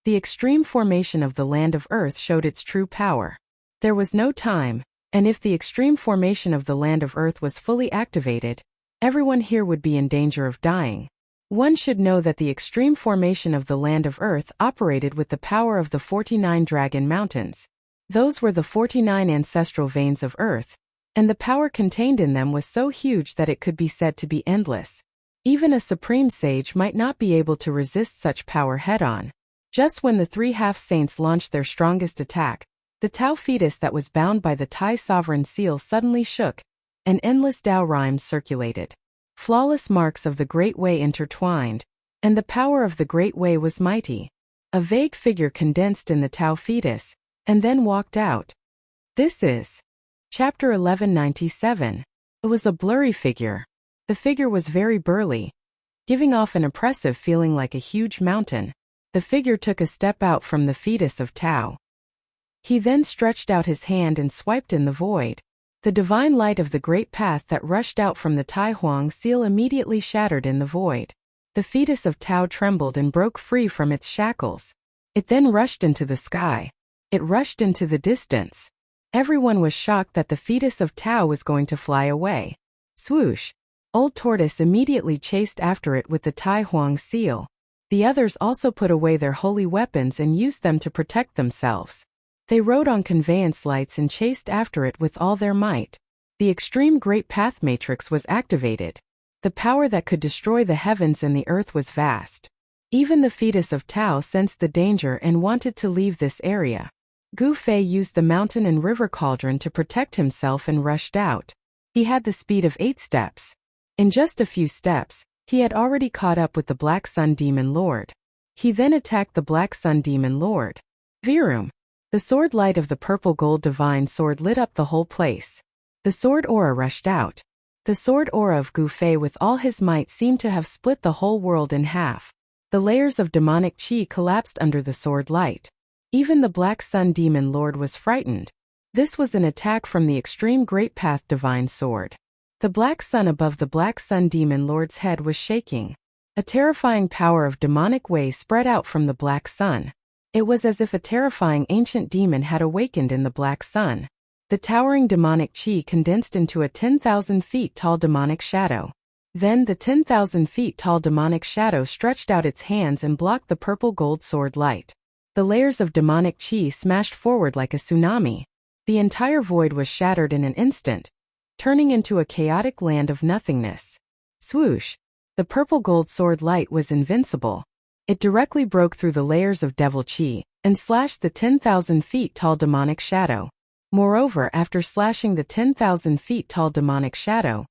the extreme formation of the land of earth showed its true power. There was no time, and if the extreme formation of the land of earth was fully activated, everyone here would be in danger of dying. One should know that the extreme formation of the land of earth operated with the power of the 49 dragon mountains. Those were the 49 ancestral veins of earth, and the power contained in them was so huge that it could be said to be endless. Even a supreme sage might not be able to resist such power head-on. Just when the three half-saints launched their strongest attack, the Tao fetus that was bound by the Tai sovereign seal suddenly shook, and endless Tao rhymes circulated. Flawless marks of the Great Way intertwined, and the power of the Great Way was mighty. A vague figure condensed in the Tao fetus, and then walked out. This is Chapter 1197. It was a blurry figure. The figure was very burly, giving off an oppressive feeling like a huge mountain. The figure took a step out from the fetus of Tao. He then stretched out his hand and swiped in the void. The divine light of the great path that rushed out from the Tai Huang seal immediately shattered in the void. The fetus of Tao trembled and broke free from its shackles. It then rushed into the sky. It rushed into the distance. Everyone was shocked that the fetus of Tao was going to fly away. Swoosh! Old Tortoise immediately chased after it with the Tai Huang seal. The others also put away their holy weapons and used them to protect themselves. They rode on conveyance lights and chased after it with all their might. The extreme great path matrix was activated. The power that could destroy the heavens and the earth was vast. Even the fetus of Tao sensed the danger and wanted to leave this area. Gu Fei used the mountain and river cauldron to protect himself and rushed out. He had the speed of 8 steps. In just a few steps, he had already caught up with the Black Sun Demon Lord. He then attacked the Black Sun Demon Lord. Virum! The sword light of the purple gold divine sword lit up the whole place. The sword aura rushed out. The sword aura of Gu Fei with all his might seemed to have split the whole world in half. The layers of demonic qi collapsed under the sword light. Even the Black Sun Demon Lord was frightened. This was an attack from the extreme great path divine sword. The black sun above the Black Sun Demon Lord's head was shaking. A terrifying power of demonic way spread out from the black sun. It was as if a terrifying ancient demon had awakened in the black sun. The towering demonic qi condensed into a 10,000 feet tall demonic shadow. Then the 10,000 feet tall demonic shadow stretched out its hands and blocked the purple gold sword light. The layers of demonic qi smashed forward like a tsunami. The entire void was shattered in an instant, turning into a chaotic land of nothingness. Swoosh! The purple gold sword light was invincible. It directly broke through the layers of devil qi and slashed the 10,000 feet tall demonic shadow. Moreover, after slashing the 10,000 feet tall demonic shadow,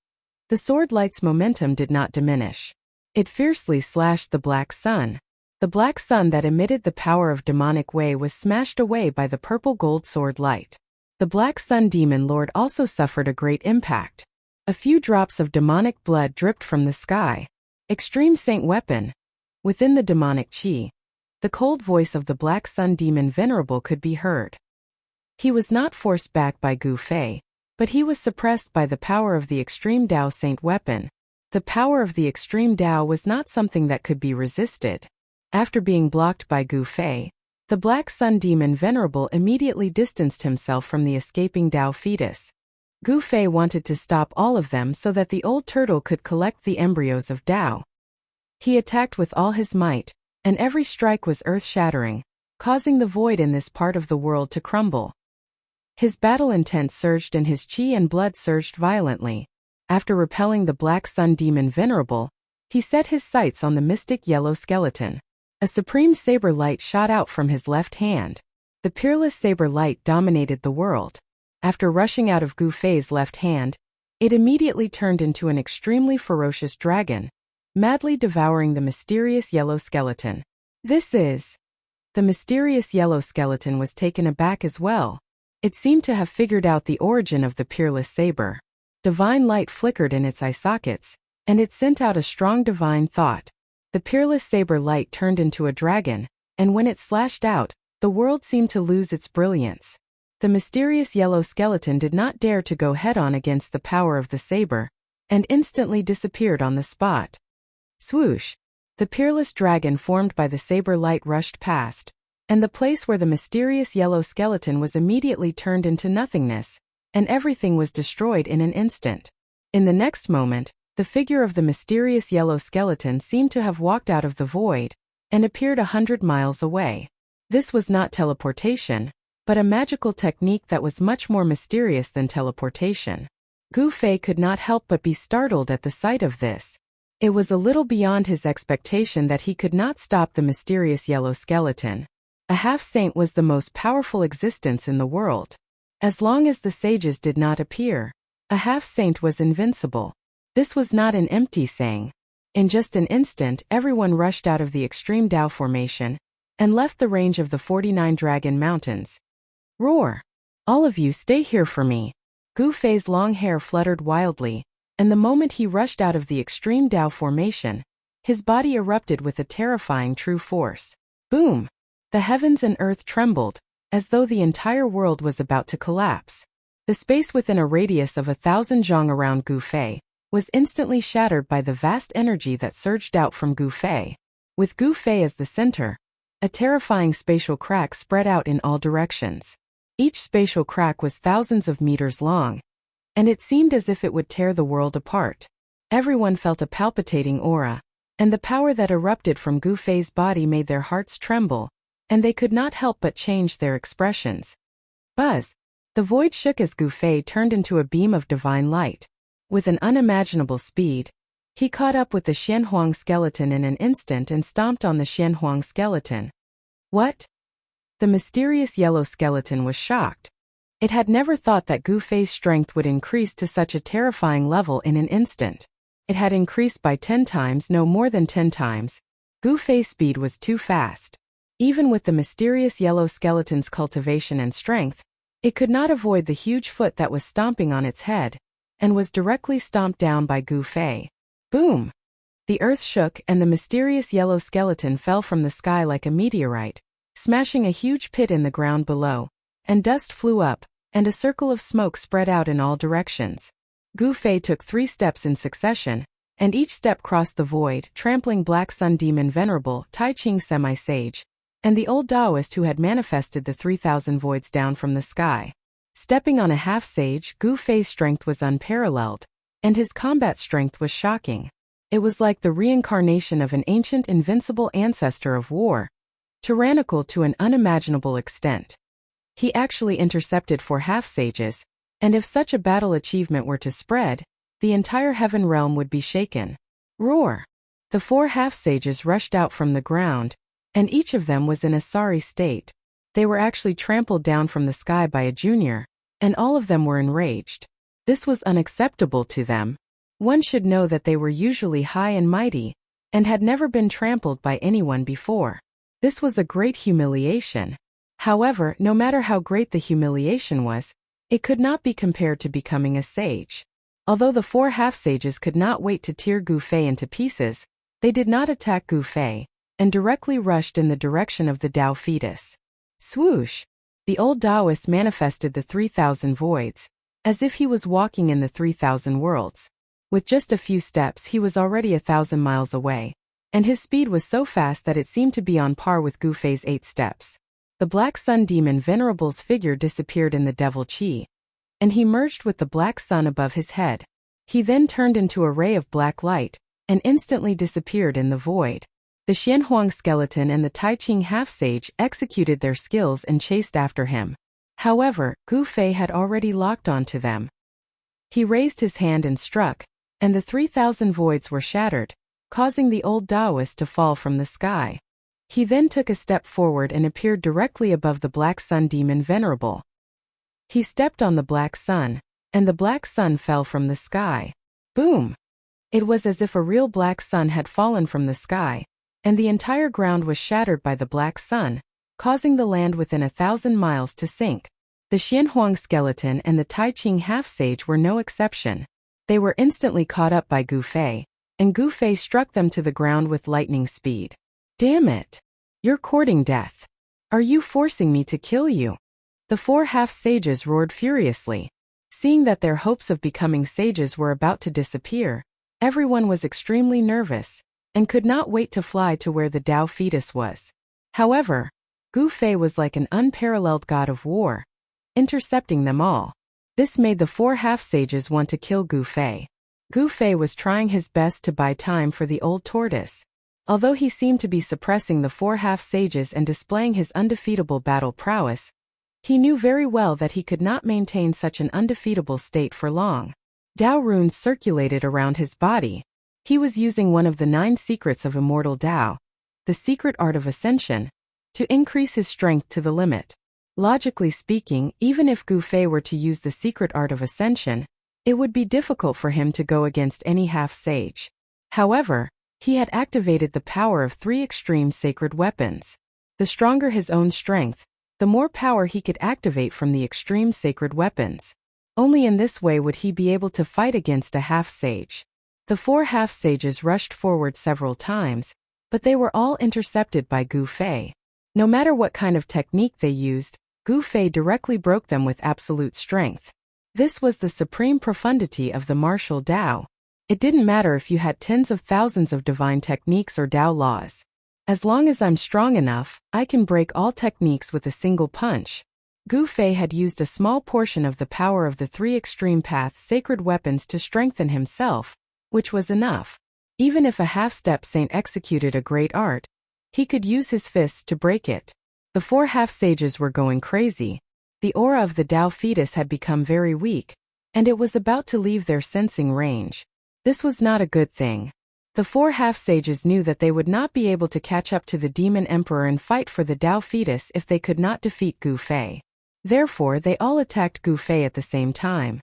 the sword light's momentum did not diminish. It fiercely slashed the black sun. The black sun that emitted the power of demonic way was smashed away by the purple gold sword light. The Black Sun Demon Lord also suffered a great impact. A few drops of demonic blood dripped from the sky. Extreme Saint Weapon. Within the demonic qi, the cold voice of the Black Sun Demon Venerable could be heard. He was not forced back by Gu Fei. But he was suppressed by the power of the extreme Tao Saint weapon. The power of the extreme Tao was not something that could be resisted. After being blocked by Gu Fei, the Black Sun Demon Venerable immediately distanced himself from the escaping Tao fetus. Gu Fei wanted to stop all of them so that the old turtle could collect the embryos of Tao. He attacked with all his might, and every strike was earth-shattering, causing the void in this part of the world to crumble. His battle intent surged and his chi and blood surged violently. After repelling the Black Sun Demon Venerable, he set his sights on the mystic yellow skeleton. A supreme saber light shot out from his left hand. The peerless saber light dominated the world. After rushing out of Gu Fei's left hand, it immediately turned into an extremely ferocious dragon, madly devouring the mysterious yellow skeleton. The mysterious yellow skeleton was taken aback as well. It seemed to have figured out the origin of the peerless saber. Divine light flickered in its eye sockets, and it sent out a strong divine thought. The peerless saber light turned into a dragon, and when it slashed out, the world seemed to lose its brilliance. The mysterious yellow skeleton did not dare to go head-on against the power of the saber, and instantly disappeared on the spot. Swoosh! The peerless dragon formed by the saber light rushed past, and the place where the mysterious yellow skeleton was immediately turned into nothingness, and everything was destroyed in an instant. In the next moment, the figure of the mysterious yellow skeleton seemed to have walked out of the void, and appeared 100 miles away. This was not teleportation, but a magical technique that was much more mysterious than teleportation. Gu Fei could not help but be startled at the sight of this. It was a little beyond his expectation that he could not stop the mysterious yellow skeleton. A half-saint was the most powerful existence in the world. As long as the sages did not appear, a half-saint was invincible. This was not an empty saying. In just an instant, everyone rushed out of the extreme Tao formation and left the range of the 49 Dragon Mountains. Roar! All of you stay here for me. Gu Fei's long hair fluttered wildly, and the moment he rushed out of the extreme Tao formation, his body erupted with a terrifying true force. Boom! The heavens and earth trembled, as though the entire world was about to collapse. The space within a radius of 1,000 zhang around Gu Fei was instantly shattered by the vast energy that surged out from Gu Fei. With Gu Fei as the center, a terrifying spatial crack spread out in all directions. Each spatial crack was thousands of meters long, and it seemed as if it would tear the world apart. Everyone felt a palpitating aura, and the power that erupted from Gu Fei's body made their hearts tremble, and they could not help but change their expressions. Buzz! The void shook as Gu Fei turned into a beam of divine light. With an unimaginable speed, he caught up with the Xianhuang skeleton in an instant and stomped on the Xianhuang skeleton. What? The mysterious yellow skeleton was shocked. It had never thought that Gu Fei's strength would increase to such a terrifying level in an instant. It had increased by 10 times, no more than 10 times. Gu Fei's speed was too fast. Even with the mysterious yellow skeleton's cultivation and strength, it could not avoid the huge foot that was stomping on its head, and was directly stomped down by Gu Fei. Boom! The earth shook and the mysterious yellow skeleton fell from the sky like a meteorite, smashing a huge pit in the ground below, and dust flew up, and a circle of smoke spread out in all directions. Gu Fei took 3 steps in succession, and each step crossed the void, trampling Black Sun Demon Venerable, Tai Ching Semi-Sage, and the old Taoist who had manifested the 3,000 voids down from the sky. Stepping on a half-sage, Gu Fei's strength was unparalleled, and his combat strength was shocking. It was like the reincarnation of an ancient invincible ancestor of war, tyrannical to an unimaginable extent. He actually intercepted 4 half-sages, and if such a battle achievement were to spread, the entire heaven realm would be shaken. Roar! The 4 half-sages rushed out from the ground, and each of them was in a sorry state. They were actually trampled down from the sky by a junior, and all of them were enraged. This was unacceptable to them. One should know that they were usually high and mighty, and had never been trampled by anyone before. This was a great humiliation. However, no matter how great the humiliation was, it could not be compared to becoming a sage. Although the 4 half-sages could not wait to tear Gu Fei into pieces, they did not attack Gu Fei, and directly rushed in the direction of the Tao fetus. Swoosh! The old Taoist manifested the 3,000 voids, as if he was walking in the 3,000 worlds. With just a few steps he was already 1,000 miles away, and his speed was so fast that it seemed to be on par with Gu Fei's 8 steps. The Black Sun Demon Venerable's figure disappeared in the Devil Chi, and he merged with the Black Sun above his head. He then turned into a ray of black light, and instantly disappeared in the void. The Xianhuang skeleton and the Tai Ching half-sage executed their skills and chased after him. However, Gu Fei had already locked onto them. He raised his hand and struck, and the 3,000 voids were shattered, causing the old Taoist to fall from the sky. He then took a step forward and appeared directly above the Black Sun Demon Venerable. He stepped on the Black Sun, and the Black Sun fell from the sky. Boom! It was as if a real Black Sun had fallen from the sky, and the entire ground was shattered by the Black Sun, causing the land within 1,000 miles to sink. The Xianhuang skeleton and the Tai Ching half-sage were no exception. They were instantly caught up by Gu Fei, and Gu Fei struck them to the ground with lightning speed. Damn it! You're courting death. Are you forcing me to kill you? The 4 half-sages roared furiously. Seeing that their hopes of becoming sages were about to disappear, everyone was extremely nervous, and could not wait to fly to where the Tao fetus was. However, Gu Fei was like an unparalleled god of war, intercepting them all. This made the 4 half-sages want to kill Gu Fei. Gu Fei was trying his best to buy time for the old tortoise. Although he seemed to be suppressing the 4 half-sages and displaying his undefeatable battle prowess, he knew very well that he could not maintain such an undefeatable state for long. Tao runes circulated around his body. He was using one of the 9 secrets of immortal Tao, the secret art of ascension, to increase his strength to the limit. Logically speaking, even if Gu Fei were to use the secret art of ascension, it would be difficult for him to go against any half-sage. However, he had activated the power of 3 extreme sacred weapons. The stronger his own strength, the more power he could activate from the extreme sacred weapons. Only in this way would he be able to fight against a half-sage. The 4 half-sages rushed forward several times, but they were all intercepted by Gu Fei. No matter what kind of technique they used, Gu Fei directly broke them with absolute strength. This was the supreme profundity of the martial Tao. It didn't matter if you had tens of thousands of divine techniques or Tao laws. As long as I'm strong enough, I can break all techniques with a single punch. Gu Fei had used a small portion of the power of the 3 extreme path sacred weapons to strengthen himself, which was enough. Even if a half-step saint executed a great art, he could use his fists to break it. The 4 half-sages were going crazy. The aura of the Tao fetus had become very weak, and it was about to leave their sensing range. This was not a good thing. The 4 half-sages knew that they would not be able to catch up to the Demon Emperor and fight for the Tao fetus if they could not defeat Gu Fei. Therefore, they all attacked Gu Fei at the same time.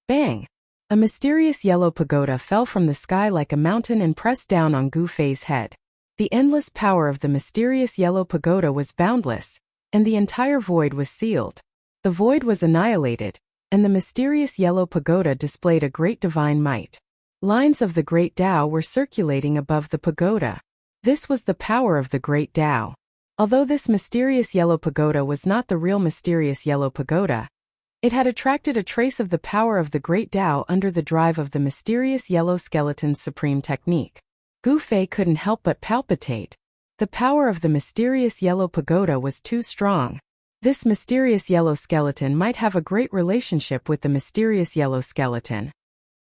Bang! A mysterious yellow pagoda fell from the sky like a mountain and pressed down on Gu Fei's head. The endless power of the mysterious yellow pagoda was boundless, and the entire void was sealed. The void was annihilated, and the mysterious yellow pagoda displayed a great divine might. Lines of the great Tao were circulating above the pagoda. This was the power of the great Tao. Although this mysterious yellow pagoda was not the real mysterious yellow pagoda, it had attracted a trace of the power of the great Tao under the drive of the mysterious yellow skeleton's supreme technique. Gu Fei couldn't help but palpitate. The power of the mysterious yellow pagoda was too strong. This mysterious yellow skeleton might have a great relationship with the mysterious yellow skeleton.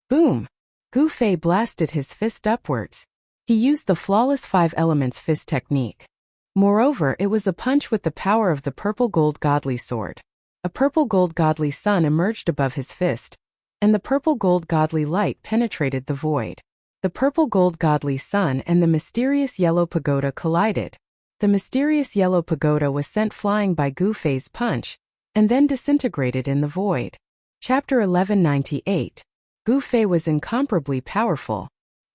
Boom! Gu Fei blasted his fist upwards. He used the flawless 5 elements fist technique. Moreover, it was a punch with the power of the purple gold godly sword. A purple gold godly sun emerged above his fist, and the purple gold godly light penetrated the void. The purple gold godly sun and the mysterious yellow pagoda collided. The mysterious yellow pagoda was sent flying by Gu Fei's punch, and then disintegrated in the void. Chapter 1198. Gu Fei was incomparably powerful.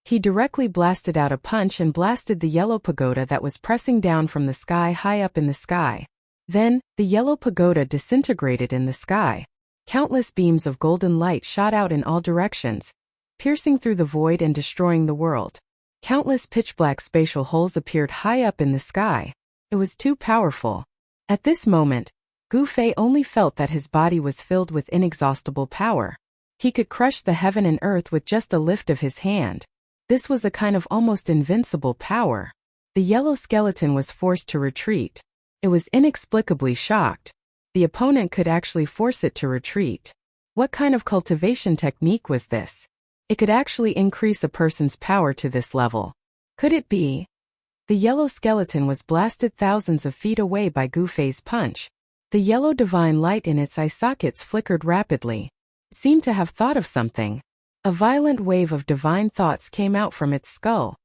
He directly blasted out a punch and blasted the yellow pagoda that was pressing down from the sky high up in the sky. Then, the yellow pagoda disintegrated in the sky. Countless beams of golden light shot out in all directions, piercing through the void and destroying the world. Countless pitch-black spatial holes appeared high up in the sky. It was too powerful. At this moment, Gu Fei only felt that his body was filled with inexhaustible power. He could crush the heaven and earth with just a lift of his hand. This was a kind of almost invincible power. The yellow skeleton was forced to retreat. It was inexplicably shocked. The opponent could actually force it to retreat. What kind of cultivation technique was this? It could actually increase a person's power to this level. Could it be? The yellow skeleton was blasted thousands of feet away by Gu Fei's punch. The yellow divine light in its eye sockets flickered rapidly. It seemed to have thought of something. A violent wave of divine thoughts came out from its skull.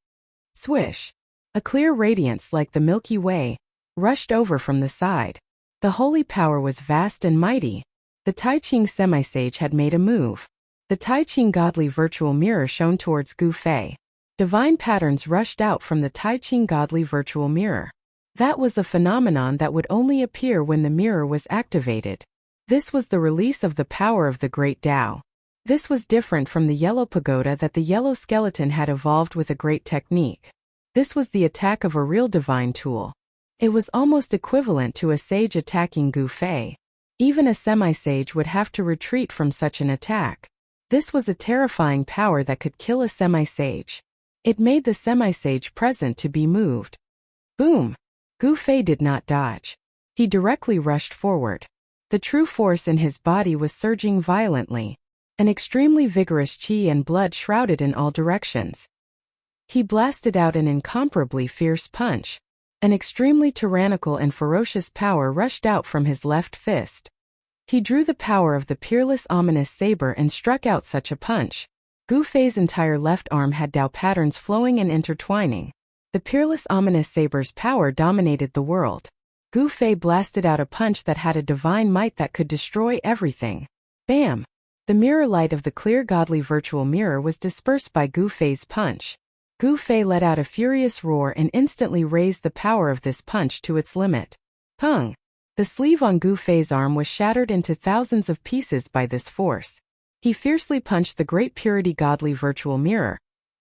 Swish! A clear radiance like the Milky Way rushed over from the side. The holy power was vast and mighty. The Tai Ching semi-sage had made a move. The Tai Ching godly virtual mirror shone towards Gu Fei. Divine patterns rushed out from the Tai Ching godly virtual mirror. That was a phenomenon that would only appear when the mirror was activated. This was the release of the power of the great Tao. This was different from the yellow pagoda that the yellow skeleton had evolved with a great technique. This was the attack of a real divine tool. It was almost equivalent to a sage attacking Gu Fei. Even a semi-sage would have to retreat from such an attack. This was a terrifying power that could kill a semi-sage. It made the semi-sage present to be moved. Boom! Gu Fei did not dodge. He directly rushed forward. The true force in his body was surging violently. An extremely vigorous qi and blood shrouded in all directions. He blasted out an incomparably fierce punch. An extremely tyrannical and ferocious power rushed out from his left fist. He drew the power of the peerless ominous saber and struck out such a punch. Gu Fei's entire left arm had Tao patterns flowing and intertwining. The peerless ominous saber's power dominated the world. Gu Fei blasted out a punch that had a divine might that could destroy everything. Bam! The mirror light of the clear godly virtual mirror was dispersed by Gu Fei's punch. Gu Fei let out a furious roar and instantly raised the power of this punch to its limit. Pung! The sleeve on Gu Fei's arm was shattered into thousands of pieces by this force. He fiercely punched the Great Purity Godly Virtual Mirror,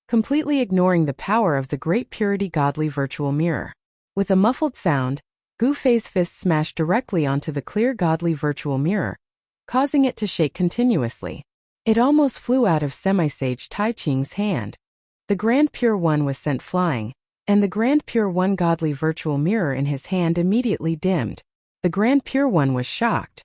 completely ignoring the power of the Great Purity Godly Virtual Mirror. With a muffled sound, Gu Fei's fist smashed directly onto the clear Godly Virtual Mirror, causing it to shake continuously. It almost flew out of semi-sage Tai Ching's hand. The Grand Pure One was sent flying, and the Grand Pure One Godly Virtual Mirror in his hand immediately dimmed. The Grand Pure One was shocked.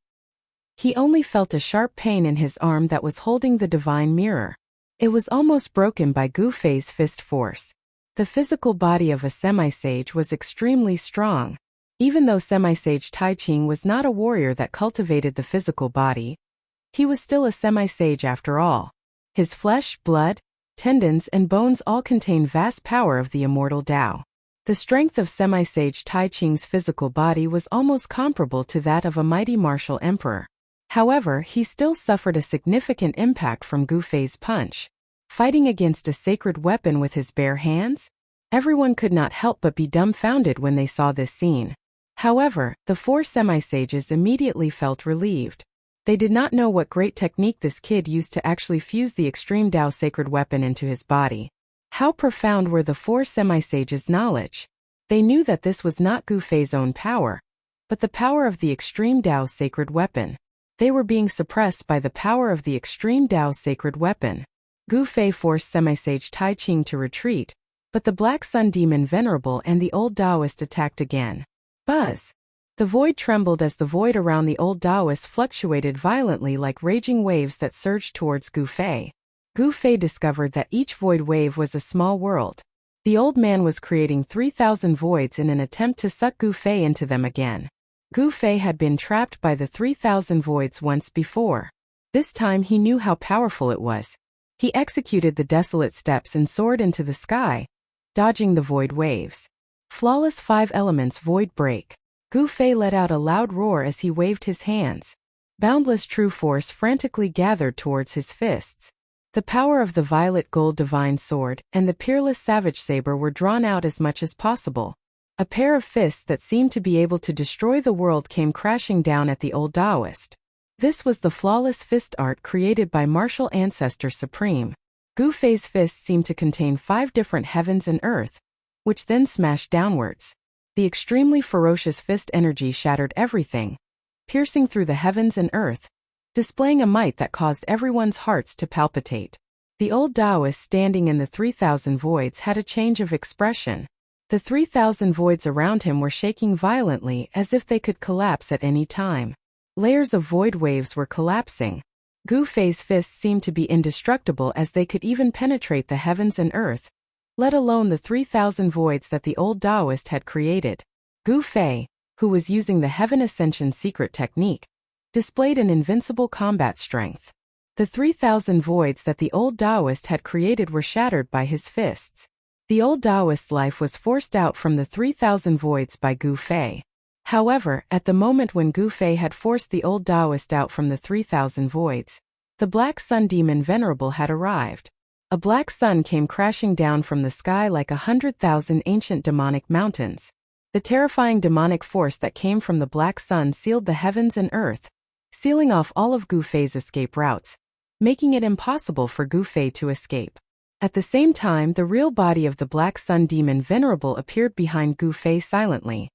He only felt a sharp pain in his arm that was holding the divine mirror. It was almost broken by Gu Fei's fist force. The physical body of a semi-sage was extremely strong. Even though semi-sage Tai Ching was not a warrior that cultivated the physical body, he was still a semi-sage after all. His flesh, blood, tendons and bones all contain vast power of the immortal Tao. The strength of semi-sage Tai Ching's physical body was almost comparable to that of a mighty martial emperor. However, he still suffered a significant impact from Gu Fei's punch. Fighting against a sacred weapon with his bare hands? Everyone could not help but be dumbfounded when they saw this scene. However, the four semi-sages immediately felt relieved. They did not know what great technique this kid used to actually fuse the extreme Tao sacred weapon into his body. How profound were the four semi-sages' knowledge? They knew that this was not Gu Fei's own power, but the power of the extreme Tao sacred weapon. They were being suppressed by the power of the extreme Tao sacred weapon. Gu Fei forced semi-sage Tai Ching to retreat, but the Black Sun Demon Venerable and the old Taoist attacked again. Buzz! The void trembled as the void around the old Taoist fluctuated violently like raging waves that surged towards Gu Fei. Gu Fei discovered that each void wave was a small world. The old man was creating 3,000 voids in an attempt to suck Gu Fei into them again. Gu Fei had been trapped by the 3,000 voids once before. This time he knew how powerful it was. He executed the desolate steps and soared into the sky, dodging the void waves. Flawless 5 elements void break. Gu Fei let out a loud roar as he waved his hands. Boundless true force frantically gathered towards his fists. The power of the violet gold divine sword and the peerless savage saber were drawn out as much as possible. A pair of fists that seemed to be able to destroy the world came crashing down at the old Taoist. This was the flawless fist art created by martial ancestor supreme. Gu Fei's fists seemed to contain 5 different heavens and earth, which then smashed downwards. The extremely ferocious fist energy shattered everything. piercing through the heavens and earth, displaying a might that caused everyone's hearts to palpitate. The old Taoist standing in the 3,000 voids had a change of expression. The 3,000 voids around him were shaking violently as if they could collapse at any time. Layers of void waves were collapsing. Gu Fei's fists seemed to be indestructible as they could even penetrate the heavens and earth, let alone the 3,000 voids that the old Taoist had created. Gu Fei, who was using the Heaven Ascension secret technique, displayed an invincible combat strength. The 3,000 voids that the old Taoist had created were shattered by his fists. The old Taoist's life was forced out from the 3,000 voids by Gu Fei. However, at the moment when Gu Fei had forced the old Taoist out from the 3,000 voids, the Black Sun Demon Venerable had arrived. A black sun came crashing down from the sky like 100,000 ancient demonic mountains. The terrifying demonic force that came from the black sun sealed the heavens and earth, sealing off all of Gu Fei's escape routes, making it impossible for Gu Fei to escape. At the same time, the real body of the Black Sun Demon Venerable appeared behind Gu Fei silently.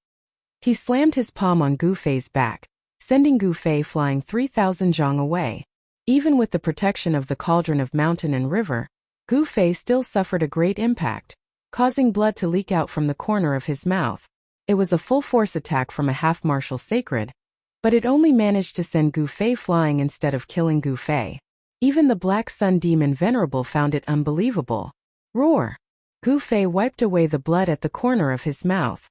He slammed his palm on Gu Fei's back, sending Gu Fei flying 3,000 zhang away. Even with the protection of the cauldron of mountain and river, Gu Fei still suffered a great impact, causing blood to leak out from the corner of his mouth. It was a full-force attack from a half-martial sacred, but it only managed to send Gu Fei flying instead of killing Gu Fei. Even the Black Sun Demon Venerable found it unbelievable. Roar! Gu Fei wiped away the blood at the corner of his mouth.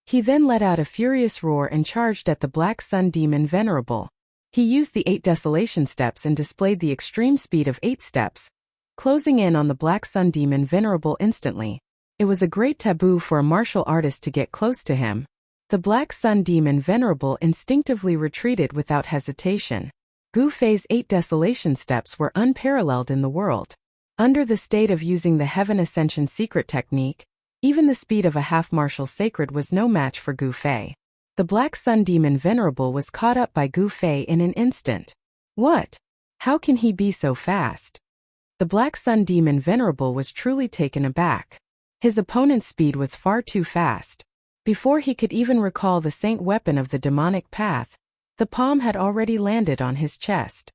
He then let out a furious roar and charged at the Black Sun Demon Venerable. He used the 8 desolation steps and displayed the extreme speed of 8 steps, closing in on the Black Sun Demon Venerable instantly. It was a great taboo for a martial artist to get close to him. The Black Sun Demon Venerable instinctively retreated without hesitation. Gu Fei's 8 desolation steps were unparalleled in the world. Under the state of using the Heaven Ascension secret technique, even the speed of a half-martial sacred was no match for Gu Fei. The Black Sun Demon Venerable was caught up by Gu Fei in an instant. What? How can he be so fast? The Black Sun Demon Venerable was truly taken aback. His opponent's speed was far too fast. Before he could even recall the saint weapon of the demonic path, the palm had already landed on his chest.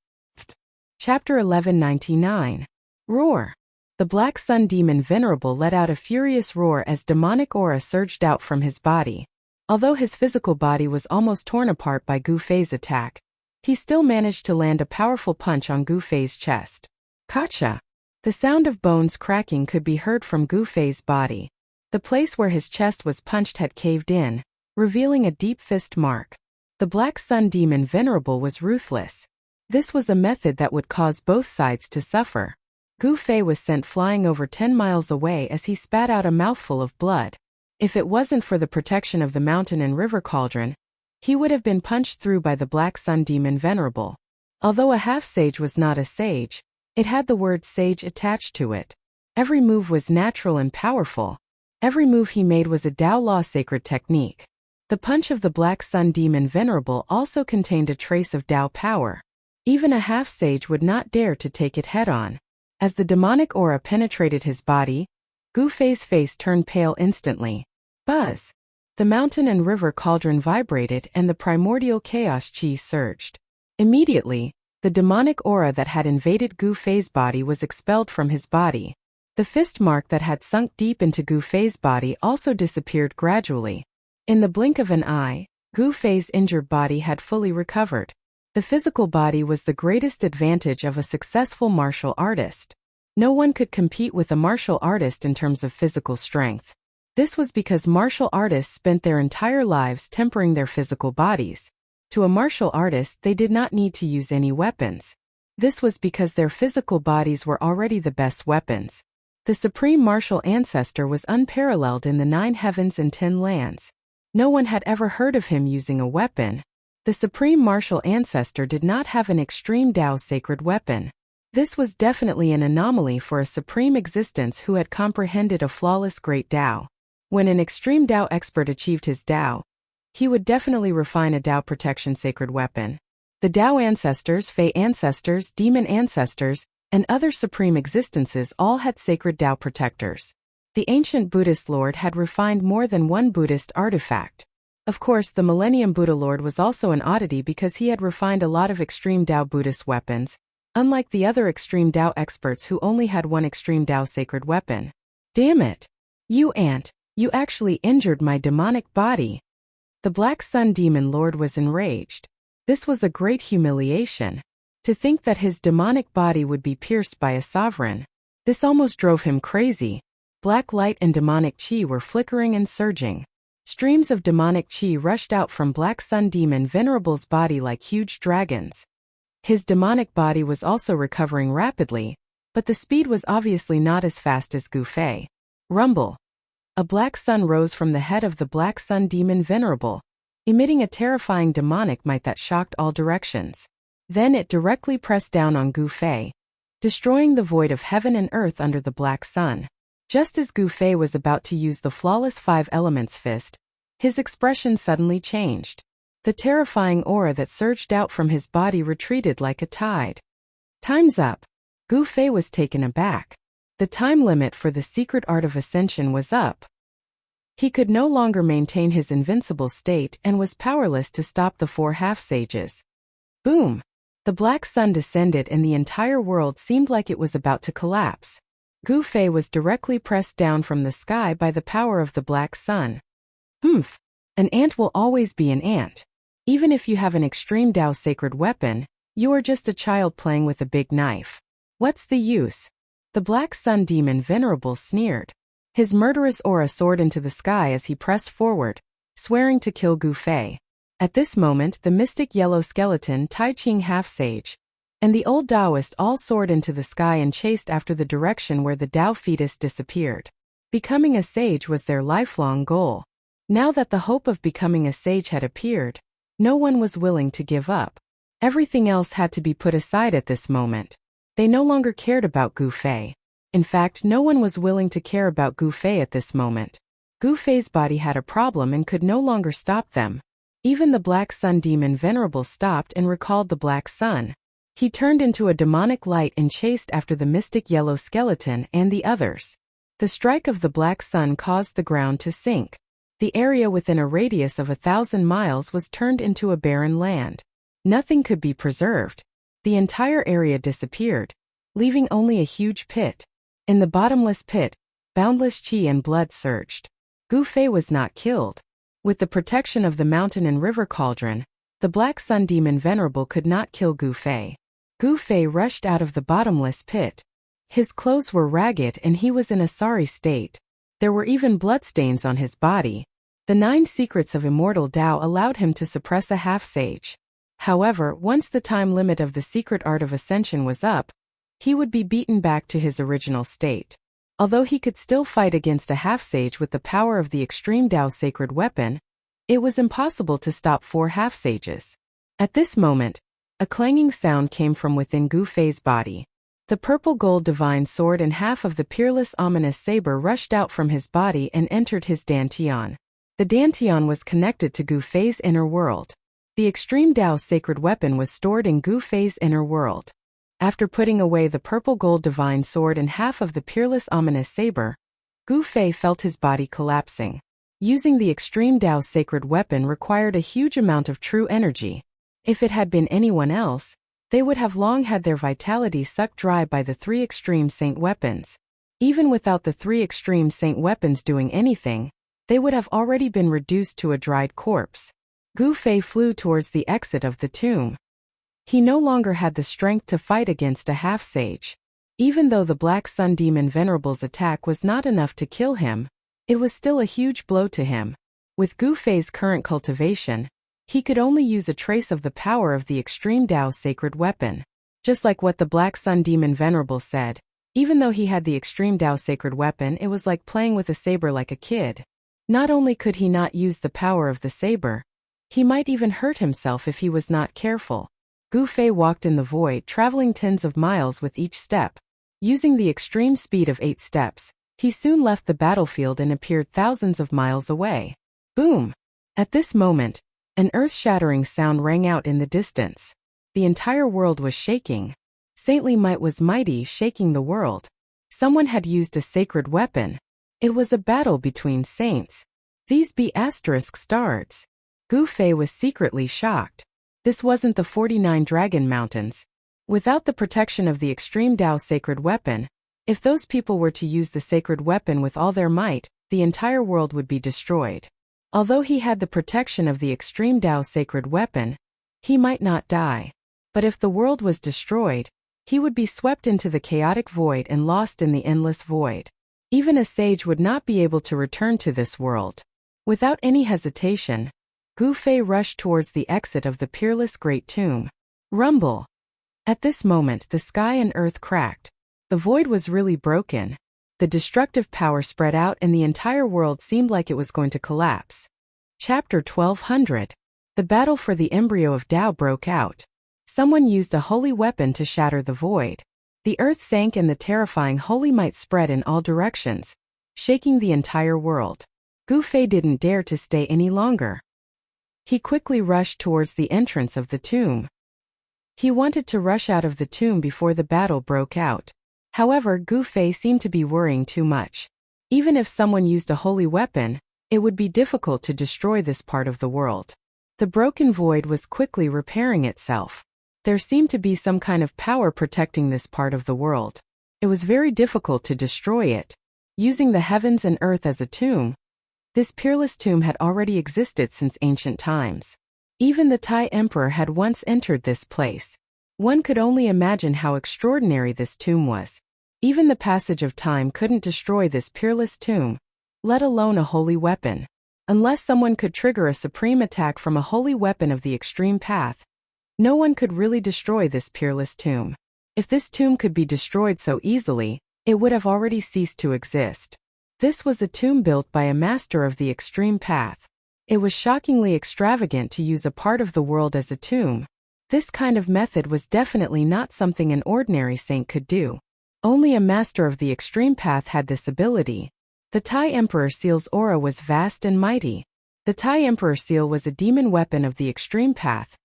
Chapter 1199. Roar! The Black Sun Demon Venerable let out a furious roar as demonic aura surged out from his body. Although his physical body was almost torn apart by Gu Fei's attack, he still managed to land a powerful punch on Gu Fei's chest. Kacha! The sound of bones cracking could be heard from Gu Fei's body. The place where his chest was punched had caved in, revealing a deep fist mark. The Black Sun Demon Venerable was ruthless. This was a method that would cause both sides to suffer. Gu Fei was sent flying over 10 miles away as he spat out a mouthful of blood. If it wasn't for the protection of the mountain and river cauldron, he would have been punched through by the Black Sun Demon Venerable. Although a half-sage was not a sage, it had the word sage attached to it. Every move was natural and powerful. Every move he made was a Tao Law sacred technique. The punch of the Black Sun Demon Venerable also contained a trace of Tao power. Even a half-sage would not dare to take it head-on. As the demonic aura penetrated his body, Gu Fei's face turned pale instantly. Buzz! The mountain and river cauldron vibrated and the primordial chaos chi surged. Immediately, the demonic aura that had invaded Gu Fei's body was expelled from his body. The fist mark that had sunk deep into Gu Fei's body also disappeared gradually. In the blink of an eye, Gu Fei's injured body had fully recovered. The physical body was the greatest advantage of a successful martial artist. No one could compete with a martial artist in terms of physical strength. This was because martial artists spent their entire lives tempering their physical bodies. To a martial artist, they did not need to use any weapons. This was because their physical bodies were already the best weapons. The supreme martial ancestor was unparalleled in the 9 heavens and 10 lands. No one had ever heard of him using a weapon. The supreme martial ancestor did not have an extreme Tao sacred weapon. This was definitely an anomaly for a supreme existence who had comprehended a flawless great Tao. When an extreme Tao expert achieved his Tao, he would definitely refine a Tao protection sacred weapon. The Tao ancestors, Fei ancestors, demon ancestors, and other supreme existences all had sacred Tao protectors. The ancient Buddhist Lord had refined more than one Buddhist artifact. Of course, the Millennium Buddha Lord was also an oddity because he had refined a lot of extreme Tao Buddhist weapons, unlike the other extreme Tao experts who only had one extreme Tao sacred weapon. Damn it! You ant, you actually injured my demonic body. The Black Sun Demon Lord was enraged. This was a great humiliation. To think that his demonic body would be pierced by a sovereign. This almost drove him crazy. Black light and demonic chi were flickering and surging. Streams of demonic chi rushed out from Black Sun Demon Venerable's body like huge dragons. His demonic body was also recovering rapidly, but the speed was obviously not as fast as Gu Fei. Rumble. A black sun rose from the head of the Black Sun Demon Venerable, emitting a terrifying demonic might that shocked all directions. Then it directly pressed down on Gu Fei, destroying the void of heaven and earth under the Black Sun. Just as Gu Fei was about to use the flawless Five Elements fist, his expression suddenly changed. The terrifying aura that surged out from his body retreated like a tide. Time's up. Gu Fei was taken aback. The time limit for the secret art of ascension was up. He could no longer maintain his invincible state and was powerless to stop the four half-sages. Boom! The black sun descended and the entire world seemed like it was about to collapse. Gu Fei was directly pressed down from the sky by the power of the black sun. Humph! An ant will always be an ant. Even if you have an extreme Tao sacred weapon, you are just a child playing with a big knife. What's the use? The Black Sun Demon Venerable sneered. His murderous aura soared into the sky as he pressed forward, swearing to kill Gu Fei. At this moment, the mystic yellow skeleton Tai Ching half-sage and the old Taoist all soared into the sky and chased after the direction where the Tao fetus disappeared. Becoming a sage was their lifelong goal. Now that the hope of becoming a sage had appeared, no one was willing to give up. Everything else had to be put aside at this moment. They no longer cared about Gu Fei. In fact, no one was willing to care about Gu Fei at this moment. Gu Fei's body had a problem and could no longer stop them. Even the Black Sun Demon Venerable stopped and recalled the Black Sun. He turned into a demonic light and chased after the mystic yellow skeleton and the others. The strike of the Black Sun caused the ground to sink. The area within a radius of 1,000 miles was turned into a barren land. Nothing could be preserved. The entire area disappeared, leaving only a huge pit. In the bottomless pit, boundless chi and blood surged. Gu Fei was not killed. With the protection of the mountain and river cauldron, the Black Sun Demon Venerable could not kill Gu Fei. Gu Fei rushed out of the bottomless pit. His clothes were ragged and he was in a sorry state. There were even bloodstains on his body. The 9 secrets of immortal Tao allowed him to suppress a half-sage. However, once the time limit of the secret art of ascension was up, he would be beaten back to his original state. Although he could still fight against a half-sage with the power of the extreme Tao sacred weapon, it was impossible to stop 4 half-sages. At this moment, a clanging sound came from within Gu Fei's body. The purple gold divine sword and half of the peerless ominous saber rushed out from his body and entered his dantian. The dantian was connected to Gu Fei's inner world. The extreme Tao sacred weapon was stored in Gu Fei's inner world. After putting away the purple gold divine sword and half of the peerless ominous saber, Gu Fei felt his body collapsing. Using the extreme Tao sacred weapon required a huge amount of true energy. If it had been anyone else, they would have long had their vitality sucked dry by the 3 extreme saint weapons. Even without the 3 extreme saint weapons doing anything, they would have already been reduced to a dried corpse. Gu Fei flew towards the exit of the tomb. He no longer had the strength to fight against a half-sage. Even though the Black Sun Demon Venerable's attack was not enough to kill him, it was still a huge blow to him. With Gu Fei's current cultivation, he could only use a trace of the power of the extreme Tao sacred weapon. Just like what the Black Sun Demon Venerable said, even though he had the extreme Tao sacred weapon, it was like playing with a saber like a kid. Not only could he not use the power of the saber, he might even hurt himself if he was not careful. Gu Fei walked in the void, traveling tens of miles with each step. Using the extreme speed of 8 steps, he soon left the battlefield and appeared thousands of miles away. Boom! At this moment, an earth-shattering sound rang out in the distance. The entire world was shaking. Saintly might was mighty, shaking the world. Someone had used a sacred weapon. It was a battle between saints. These be asterisk stars. Gu Fei was secretly shocked. This wasn't the 49 Dragon Mountains. Without the protection of the Extreme Tao sacred weapon, if those people were to use the sacred weapon with all their might, the entire world would be destroyed. Although he had the protection of the Extreme Tao sacred weapon, he might not die. But if the world was destroyed, he would be swept into the chaotic void and lost in the endless void. Even a sage would not be able to return to this world. Without any hesitation, Gu Fei rushed towards the exit of the peerless great tomb. Rumble! At this moment the sky and earth cracked. The void was really broken. The destructive power spread out and the entire world seemed like it was going to collapse. Chapter 1200. The battle for the embryo of Tao broke out. Someone used a holy weapon to shatter the void. The earth sank and the terrifying holy might spread in all directions, shaking the entire world. Gu Fei didn't dare to stay any longer. He quickly rushed towards the entrance of the tomb. He wanted to rush out of the tomb before the battle broke out. However, Gu Fei seemed to be worrying too much. Even if someone used a holy weapon, it would be difficult to destroy this part of the world. The broken void was quickly repairing itself. There seemed to be some kind of power protecting this part of the world. It was very difficult to destroy it. Using the heavens and earth as a tomb, this peerless tomb had already existed since ancient times. Even the Tai Emperor had once entered this place. One could only imagine how extraordinary this tomb was. Even the passage of time couldn't destroy this peerless tomb, let alone a holy weapon. Unless someone could trigger a supreme attack from a holy weapon of the extreme path, no one could really destroy this peerless tomb. If this tomb could be destroyed so easily, it would have already ceased to exist. This was a tomb built by a master of the extreme path. It was shockingly extravagant to use a part of the world as a tomb. This kind of method was definitely not something an ordinary saint could do. Only a master of the extreme path had this ability. The Tai Emperor Seal's aura was vast and mighty. The Tai Emperor Seal was a demon weapon of the extreme path,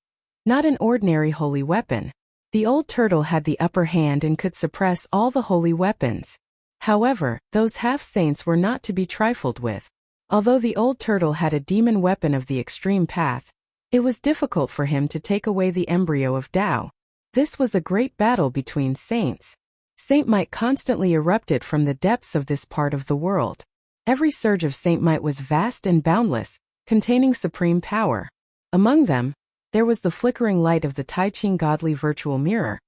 not an ordinary holy weapon. The old turtle had the upper hand and could suppress all the holy weapons. However, those half-saints were not to be trifled with. Although the old turtle had a demon weapon of the extreme path, it was difficult for him to take away the embryo of Tao. This was a great battle between saints. Saint might constantly erupted from the depths of this part of the world. Every surge of saint might was vast and boundless, containing supreme power. Among them, there was the flickering light of the Tai Ching godly virtual mirror,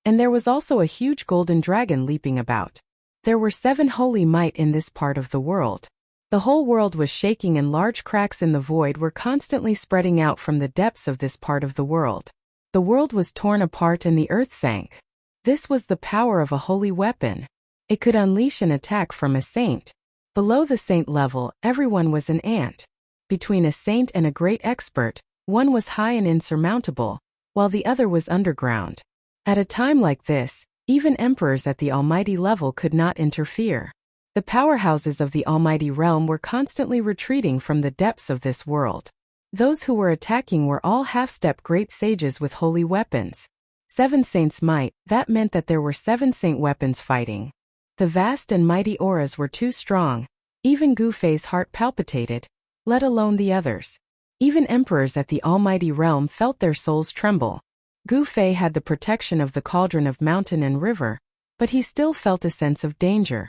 and there was also a huge golden dragon leaping about. There were 7 holy might in this part of the world. The whole world was shaking and large cracks in the void were constantly spreading out from the depths of this part of the world. The world was torn apart and the earth sank. This was the power of a holy weapon. It could unleash an attack from a saint. Below the saint level, everyone was an ant. Between a saint and a great expert, one was high and insurmountable, while the other was underground. At a time like this, even emperors at the almighty level could not interfere. The powerhouses of the almighty realm were constantly retreating from the depths of this world. Those who were attacking were all half-step great sages with holy weapons. 7 saints might, that meant that there were 7 saint weapons fighting. The vast and mighty auras were too strong. Even Gu Fei's heart palpitated, let alone the others. Even emperors at the almighty realm felt their souls tremble. Gu Fei had the protection of the cauldron of mountain and river, but he still felt a sense of danger.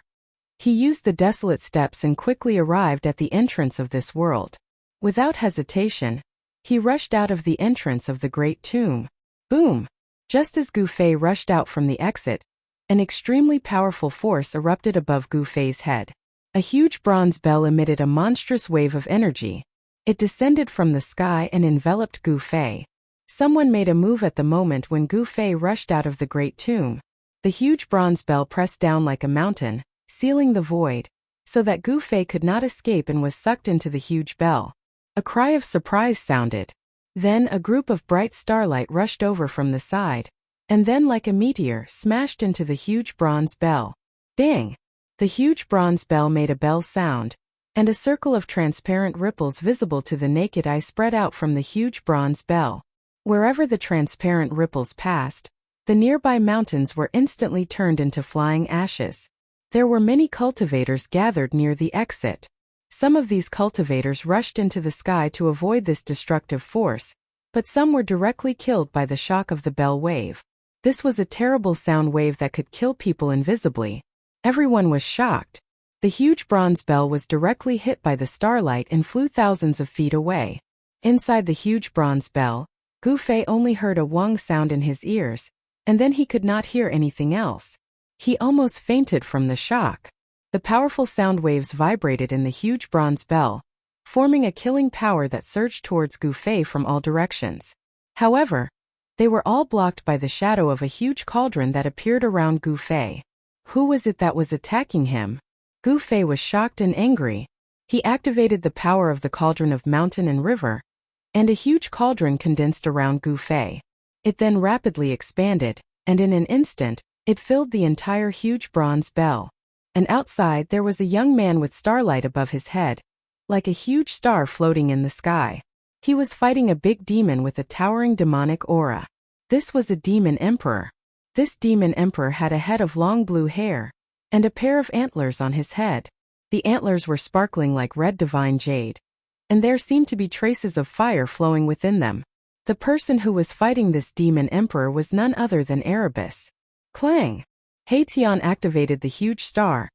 He used the desolate steps and quickly arrived at the entrance of this world. Without hesitation, he rushed out of the entrance of the great tomb. Boom! Just as Gu Fei rushed out from the exit, an extremely powerful force erupted above Gu Fei's head. A huge bronze bell emitted a monstrous wave of energy. It descended from the sky and enveloped Gu Fei. Someone made a move at the moment when Gu Fei rushed out of the great tomb. The huge bronze bell pressed down like a mountain, sealing the void, so that Gu Fei could not escape and was sucked into the huge bell. A cry of surprise sounded. Then a group of bright starlight rushed over from the side, and then like a meteor smashed into the huge bronze bell. Dang! The huge bronze bell made a bell sound, and a circle of transparent ripples visible to the naked eye spread out from the huge bronze bell. Wherever the transparent ripples passed, the nearby mountains were instantly turned into flying ashes. There were many cultivators gathered near the exit. Some of these cultivators rushed into the sky to avoid this destructive force, but some were directly killed by the shock of the bell wave. This was a terrible sound wave that could kill people invisibly. Everyone was shocked. The huge bronze bell was directly hit by the starlight and flew thousands of feet away. Inside the huge bronze bell, Gu Fei only heard a wong sound in his ears, and then he could not hear anything else. He almost fainted from the shock. The powerful sound waves vibrated in the huge bronze bell, forming a killing power that surged towards Gu Fei from all directions. However, they were all blocked by the shadow of a huge cauldron that appeared around Gu Fei. Who was it that was attacking him? Gu Fei was shocked and angry. He activated the power of the cauldron of mountain and river, and a huge cauldron condensed around Gu Fei. It then rapidly expanded, and in an instant, it filled the entire huge bronze bell. And outside there was a young man with starlight above his head, like a huge star floating in the sky. He was fighting a big demon with a towering demonic aura. This was a demon emperor. This demon emperor had a head of long blue hair, and a pair of antlers on his head. The antlers were sparkling like red divine jade, and there seemed to be traces of fire flowing within them. The person who was fighting this demon emperor was none other than Erebus. Clang! Haitian activated the huge star,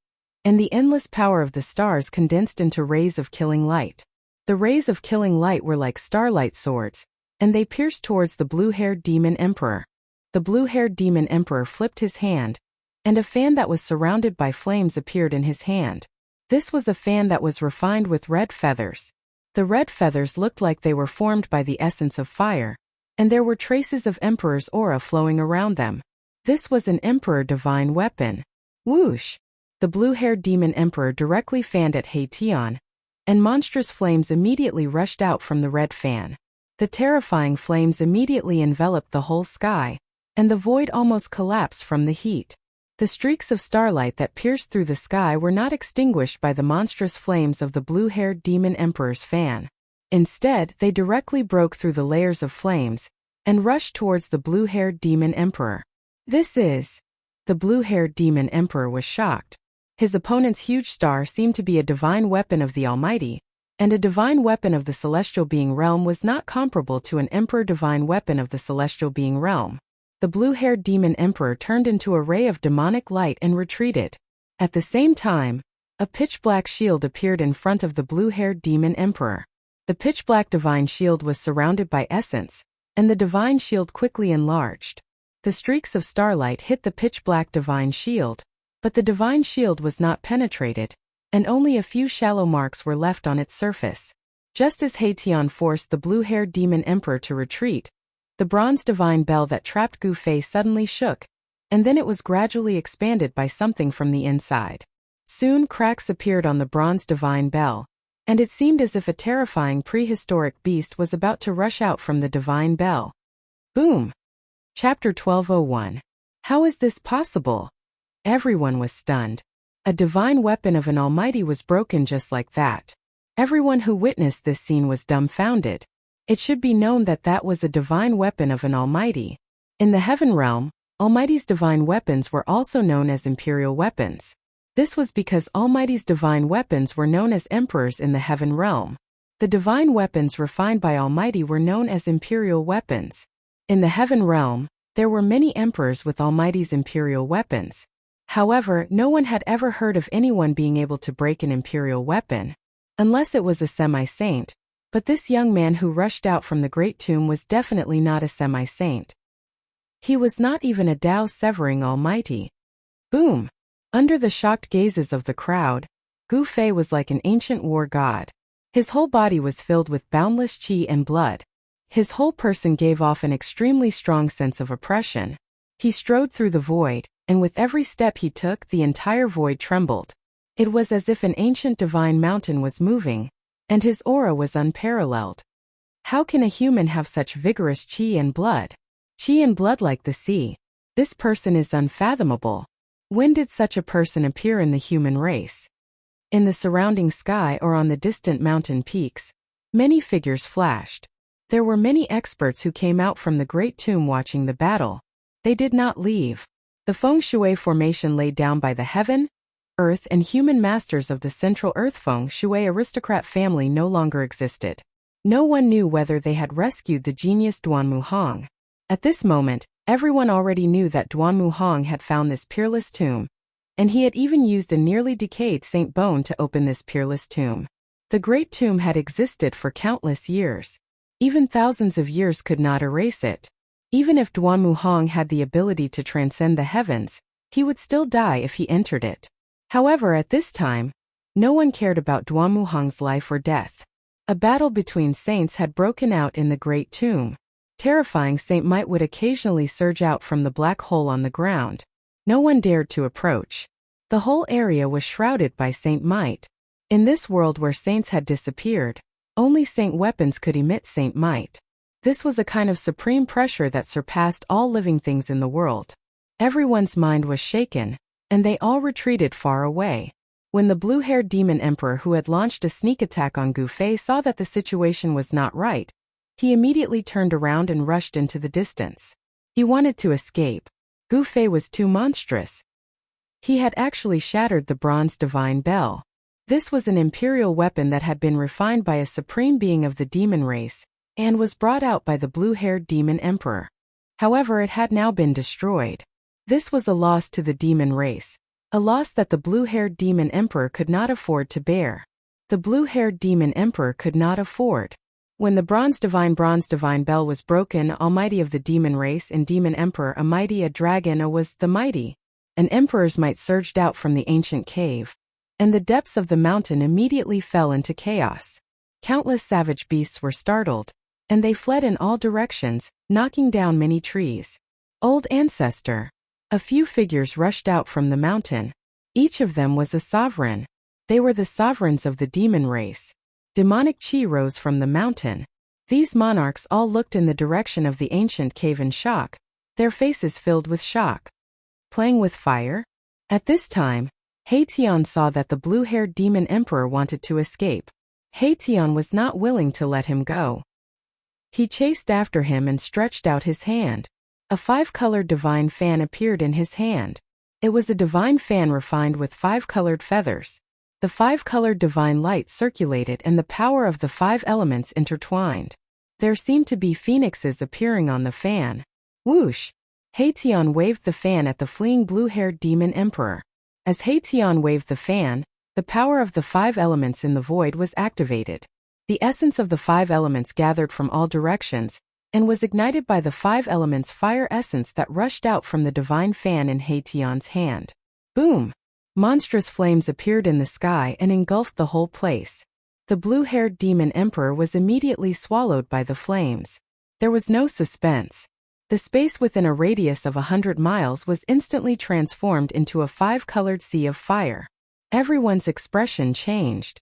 and the endless power of the stars condensed into rays of killing light. The rays of killing light were like starlight swords, and they pierced towards the blue-haired demon emperor. The blue-haired demon emperor flipped his hand, and a fan that was surrounded by flames appeared in his hand. This was a fan that was refined with red feathers. The red feathers looked like they were formed by the essence of fire, and there were traces of Emperor's aura flowing around them. This was an Emperor divine weapon. Whoosh! The blue-haired demon emperor directly fanned at Haitian, and monstrous flames immediately rushed out from the red fan. The terrifying flames immediately enveloped the whole sky, and the void almost collapsed from the heat. The streaks of starlight that pierced through the sky were not extinguished by the monstrous flames of the blue-haired demon emperor's fan. Instead, they directly broke through the layers of flames, and rushed towards the blue-haired demon emperor. The blue-haired demon emperor was shocked. His opponent's huge star seemed to be a divine weapon of the Almighty, and a divine weapon of the celestial being realm was not comparable to an emperor divine weapon of the celestial being realm. The blue-haired demon emperor turned into a ray of demonic light and retreated. At the same time, a pitch-black shield appeared in front of the blue-haired demon emperor. The pitch-black divine shield was surrounded by essence, and the divine shield quickly enlarged. The streaks of starlight hit the pitch-black divine shield, but the divine shield was not penetrated, and only a few shallow marks were left on its surface. Just as Haitian forced the blue-haired demon emperor to retreat, the bronze divine bell that trapped Gu Fei suddenly shook, and then it was gradually expanded by something from the inside. Soon cracks appeared on the bronze divine bell, and it seemed as if a terrifying prehistoric beast was about to rush out from the divine bell. Boom! Chapter 1201. How is this possible? Everyone was stunned. A divine weapon of an almighty was broken just like that. Everyone who witnessed this scene was dumbfounded. It should be known that that was a divine weapon of an almighty. In the heaven realm, Almighty's divine weapons were also known as imperial weapons. This was because Almighty's divine weapons were known as emperors in the heaven realm. The divine weapons refined by Almighty were known as imperial weapons. In the heaven realm, there were many emperors with Almighty's imperial weapons. However, no one had ever heard of anyone being able to break an imperial weapon, unless it was a semi-saint. But this young man who rushed out from the great tomb was definitely not a semi-saint. He was not even a Tao-severing almighty. Boom! Under the shocked gazes of the crowd, Gu Fei was like an ancient war god. His whole body was filled with boundless qi and blood. His whole person gave off an extremely strong sense of oppression. He strode through the void, and with every step he took, the entire void trembled. It was as if an ancient divine mountain was moving, and his aura was unparalleled. How can a human have such vigorous qi and blood? Qi and blood like the sea. This person is unfathomable. When did such a person appear in the human race? In the surrounding sky or on the distant mountain peaks, many figures flashed. There were many experts who came out from the great tomb watching the battle. They did not leave. The feng shui formation laid down by the heaven, Earth and human masters of the Central Earth Feng Shui aristocrat family no longer existed. No one knew whether they had rescued the genius Duanmu Hong. At this moment, everyone already knew that Duanmu Hong had found this peerless tomb, and he had even used a nearly decayed Saint Bone to open this peerless tomb. The great tomb had existed for countless years. Even thousands of years could not erase it. Even if Duanmu Hong had the ability to transcend the heavens, he would still die if he entered it. However, at this time, no one cared about Duanmu Hong's life or death. A battle between saints had broken out in the great tomb. Terrifying Saint Might would occasionally surge out from the black hole on the ground. No one dared to approach. The whole area was shrouded by Saint Might. In this world where saints had disappeared, only saint weapons could emit Saint Might. This was a kind of supreme pressure that surpassed all living things in the world. Everyone's mind was shaken, and they all retreated far away. When the blue-haired demon emperor who had launched a sneak attack on Gu Fei saw that the situation was not right, he immediately turned around and rushed into the distance. He wanted to escape. Gu Fei was too monstrous. He had actually shattered the bronze divine bell. This was an imperial weapon that had been refined by a supreme being of the demon race, and was brought out by the blue-haired demon emperor. However, it had now been destroyed. This was a loss to the demon race, a loss that the blue-haired demon emperor could not afford to bear. The blue-haired demon emperor could not afford. When the bronze divine bell was broken, almighty of the demon race and demon emperor, a mighty, a dragon, was the mighty. An emperor's might surged out from the ancient cave, and the depths of the mountain immediately fell into chaos. Countless savage beasts were startled, and they fled in all directions, knocking down many trees. Old ancestor. A few figures rushed out from the mountain. Each of them was a sovereign. They were the sovereigns of the demon race. Demonic chi rose from the mountain. These monarchs all looked in the direction of the ancient cave in shock, their faces filled with shock. Playing with fire? At this time, Haitian saw that the blue-haired demon emperor wanted to escape. Haitian was not willing to let him go. He chased after him and stretched out his hand. A 5-colored divine fan appeared in his hand. It was a divine fan refined with 5-colored feathers. The 5-colored divine light circulated and the power of the 5 elements intertwined. There seemed to be phoenixes appearing on the fan. Whoosh! Haitian waved the fan at the fleeing blue-haired demon emperor. As Haitian waved the fan, the power of the 5 elements in the void was activated. The essence of the 5 elements gathered from all directions, and was ignited by the 5 elements fire essence that rushed out from the divine fan in Haitian's hand. Boom! Monstrous flames appeared in the sky and engulfed the whole place. The blue-haired demon emperor was immediately swallowed by the flames. There was no suspense. The space within a radius of 100 miles was instantly transformed into a 5-colored sea of fire. Everyone's expression changed.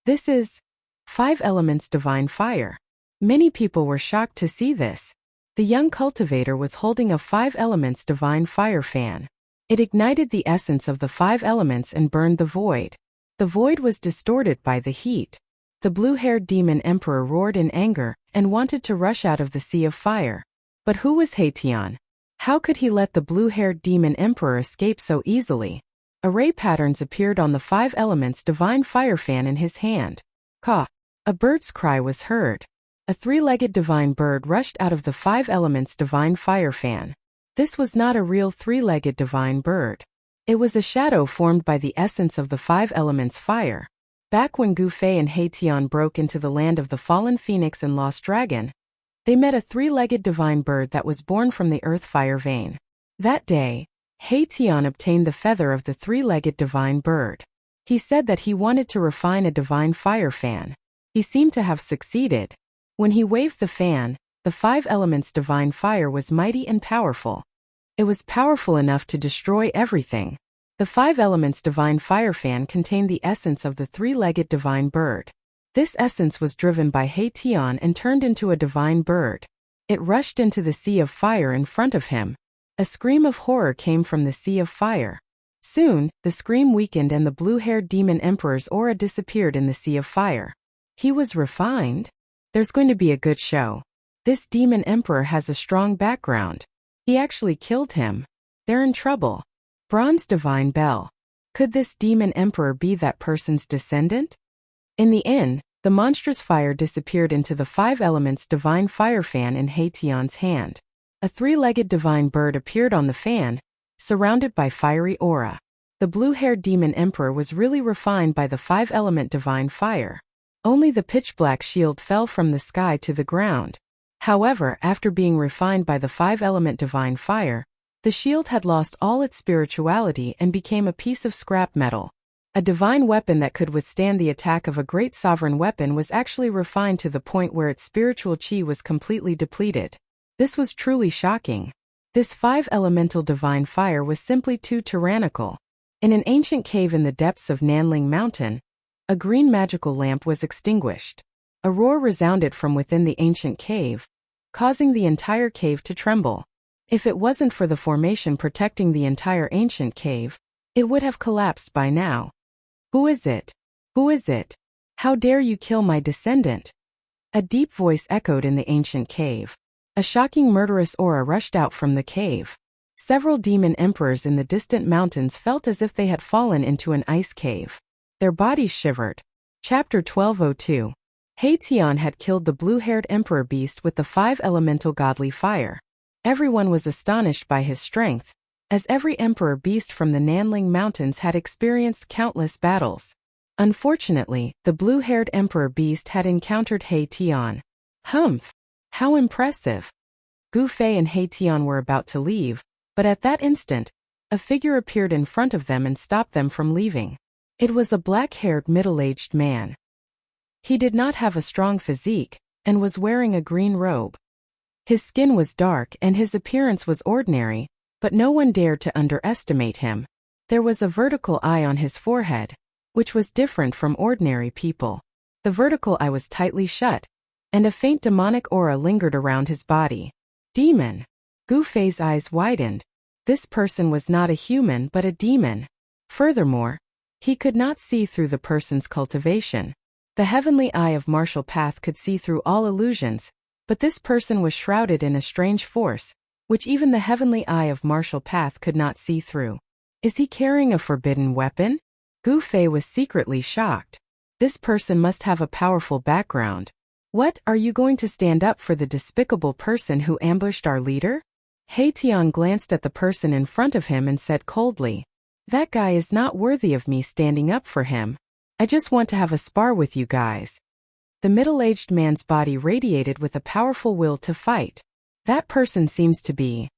This is 5 elements divine fire. Many people were shocked to see this. The young cultivator was holding a 5 elements divine fire fan. It ignited the essence of the 5 elements and burned the void. The void was distorted by the heat. The blue-haired demon emperor roared in anger and wanted to rush out of the sea of fire. But who was Haitian? How could he let the blue-haired demon emperor escape so easily? Array patterns appeared on the 5 elements divine fire fan in his hand. Caw! A bird's cry was heard. A 3-legged divine bird rushed out of the 5 elements divine fire fan. This was not a real 3-legged divine bird. It was a shadow formed by the essence of the 5 elements fire. Back when Gu Fei and Haitian broke into the land of the fallen phoenix and lost dragon, they met a 3-legged divine bird that was born from the earth fire vein. That day, Haitian obtained the feather of the 3-legged divine bird. He said that he wanted to refine a divine fire fan. He seemed to have succeeded. When he waved the fan, the 5 elements divine fire was mighty and powerful. It was powerful enough to destroy everything. The 5 elements divine fire fan contained the essence of the 3-legged divine bird. This essence was driven by Haitian and turned into a divine bird. It rushed into the sea of fire in front of him. A scream of horror came from the sea of fire. Soon, the scream weakened and the blue-haired demon emperor's aura disappeared in the sea of fire. He was refined. There's going to be a good show. This demon emperor has a strong background. He actually killed him. They're in trouble. Bronze divine bell. Could this demon emperor be that person's descendant? In the end, the monstrous fire disappeared into the 5 elements divine fire fan in Hation's hand. A 3-legged divine bird appeared on the fan, surrounded by fiery aura. The blue-haired demon emperor was really refined by the 5-element divine fire. Only the pitch-black shield fell from the sky to the ground. However, after being refined by the 5-element divine fire, the shield had lost all its spirituality and became a piece of scrap metal. A divine weapon that could withstand the attack of a great sovereign weapon was actually refined to the point where its spiritual chi was completely depleted. This was truly shocking. This 5-elemental divine fire was simply too tyrannical. In an ancient cave in the depths of Nanling Mountain, a green magical lamp was extinguished. A roar resounded from within the ancient cave, causing the entire cave to tremble. If it wasn't for the formation protecting the entire ancient cave, it would have collapsed by now. Who is it? Who is it? How dare you kill my descendant? A deep voice echoed in the ancient cave. A shocking murderous aura rushed out from the cave. Several demon emperors in the distant mountains felt as if they had fallen into an ice cave. Their bodies shivered. Chapter 1202. Hation had killed the blue-haired emperor beast with the 5-elemental godly fire. Everyone was astonished by his strength, as every emperor beast from the Nanling Mountains had experienced countless battles. Unfortunately, the blue-haired emperor beast had encountered Hation. Humph! How impressive! Gu Fei and Hation were about to leave, but at that instant, a figure appeared in front of them and stopped them from leaving. It was a black-haired middle-aged man. He did not have a strong physique, and was wearing a green robe. His skin was dark and his appearance was ordinary, but no one dared to underestimate him. There was a vertical eye on his forehead, which was different from ordinary people. The vertical eye was tightly shut, and a faint demonic aura lingered around his body. Demon! Gu Fei's eyes widened. This person was not a human but a demon. Furthermore, he could not see through the person's cultivation. The heavenly eye of martial path could see through all illusions, but this person was shrouded in a strange force, which even the heavenly eye of martial path could not see through. Is he carrying a forbidden weapon? Gu Fei was secretly shocked. This person must have a powerful background. What, are you going to stand up for the despicable person who ambushed our leader? Hation glanced at the person in front of him and said coldly, "That guy is not worthy of me standing up for him. I just want to have a spar with you guys." The middle-aged man's body radiated with a powerful will to fight. That person seems to be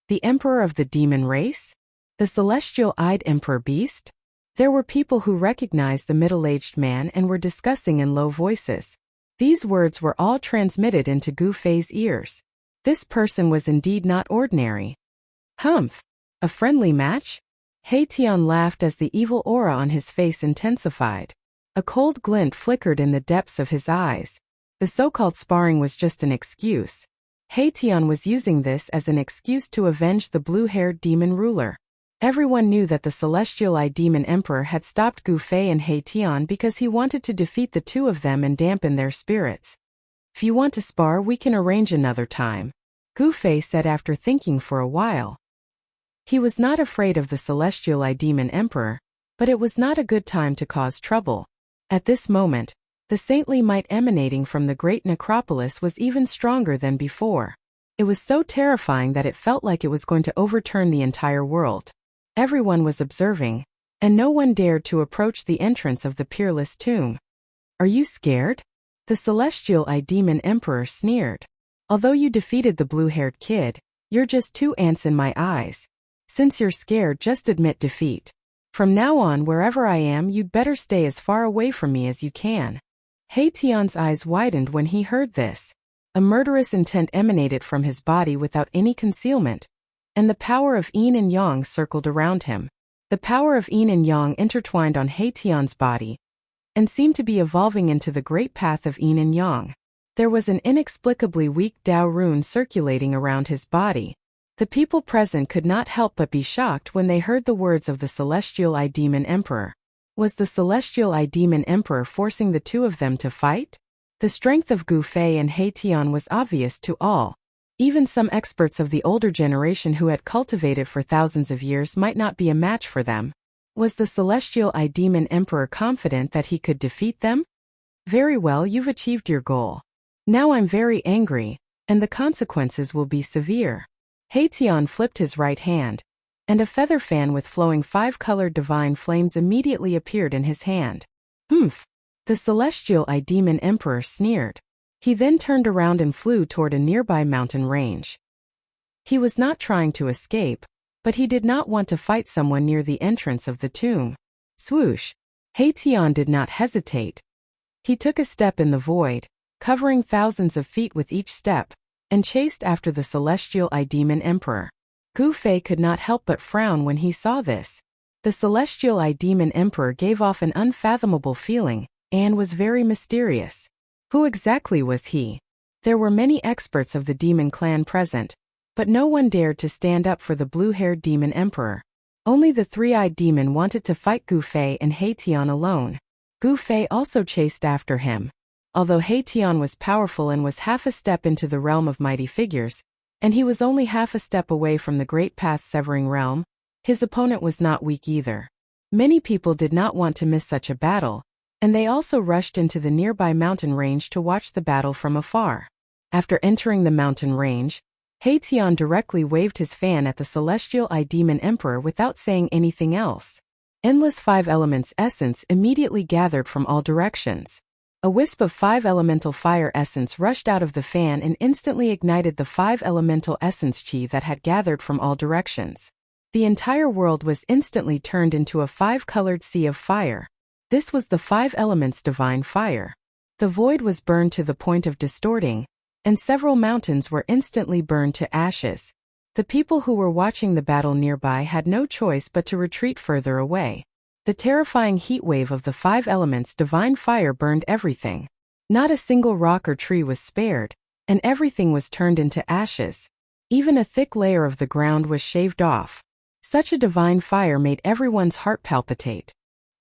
the emperor of the demon race? The celestial-eyed emperor beast? There were people who recognized the middle-aged man and were discussing in low voices. These words were all transmitted into Gu Fei's ears. This person was indeed not ordinary. Humph! A friendly match? Hation laughed as the evil aura on his face intensified. A cold glint flickered in the depths of his eyes. The so-called sparring was just an excuse. Hation was using this as an excuse to avenge the blue-haired demon ruler. Everyone knew that the celestial-eyed demon emperor had stopped Gu Fei and Hation because he wanted to defeat the two of them and dampen their spirits. If you want to spar, we can arrange another time, Gu Fei said after thinking for a while. He was not afraid of the celestial-eyed demon emperor, but it was not a good time to cause trouble. At this moment, the saintly might emanating from the great necropolis was even stronger than before. It was so terrifying that it felt like it was going to overturn the entire world. Everyone was observing, and no one dared to approach the entrance of the peerless tomb. Are you scared? The celestial-eyed demon emperor sneered. Although you defeated the blue-haired kid, you're just 2 ants in my eyes. Since you're scared, just admit defeat. From now on, wherever I am, you'd better stay as far away from me as you can. Hation's eyes widened when he heard this. A murderous intent emanated from his body without any concealment, and the power of yin and yang circled around him. The power of yin and yang intertwined on Hation's body, and seemed to be evolving into the great path of yin and yang. There was an inexplicably weak Dao rune circulating around his body. The people present could not help but be shocked when they heard the words of the celestial-eyed demon emperor. Was the celestial-eyed demon emperor forcing the two of them to fight? The strength of Gu Fei and Hation was obvious to all. Even some experts of the older generation who had cultivated for thousands of years might not be a match for them. Was the celestial eye demon emperor confident that he could defeat them? Very well, you've achieved your goal. Now I'm very angry, and the consequences will be severe. Haetion flipped his right hand, and a feather fan with flowing 5-colored divine flames immediately appeared in his hand. Humph! The celestial eye demon emperor sneered. He then turned around and flew toward a nearby mountain range. He was not trying to escape, but he did not want to fight someone near the entrance of the tomb. Swoosh! Haetion did not hesitate. He took a step in the void, covering thousands of feet with each step, and chased after the celestial eye demon emperor. Gu Fei could not help but frown when he saw this. The celestial eye demon emperor gave off an unfathomable feeling, and was very mysterious. Who exactly was he? There were many experts of the demon clan present, but no one dared to stand up for the blue-haired demon emperor. Only the three-eyed demon wanted to fight Gu Fei and Haetion alone. Gu Fei also chased after him. Although Haetion was powerful and was half a step into the realm of mighty figures, and he was only half a step away from the great path-severing realm, his opponent was not weak either. Many people did not want to miss such a battle, and they also rushed into the nearby mountain range to watch the battle from afar. After entering the mountain range, Haetion directly waved his fan at the celestial eye demon emperor without saying anything else. Endless 5 elements essence immediately gathered from all directions. A wisp of 5 elemental fire essence rushed out of the fan and instantly ignited the 5 elemental essence chi that had gathered from all directions. The entire world was instantly turned into a 5-colored sea of fire. This was the 5 elements divine fire. The void was burned to the point of distorting, and several mountains were instantly burned to ashes. The people who were watching the battle nearby had no choice but to retreat further away. The terrifying heat wave of the 5 elements divine fire burned everything. Not a single rock or tree was spared, and everything was turned into ashes. Even a thick layer of the ground was shaved off. Such a divine fire made everyone's heart palpitate.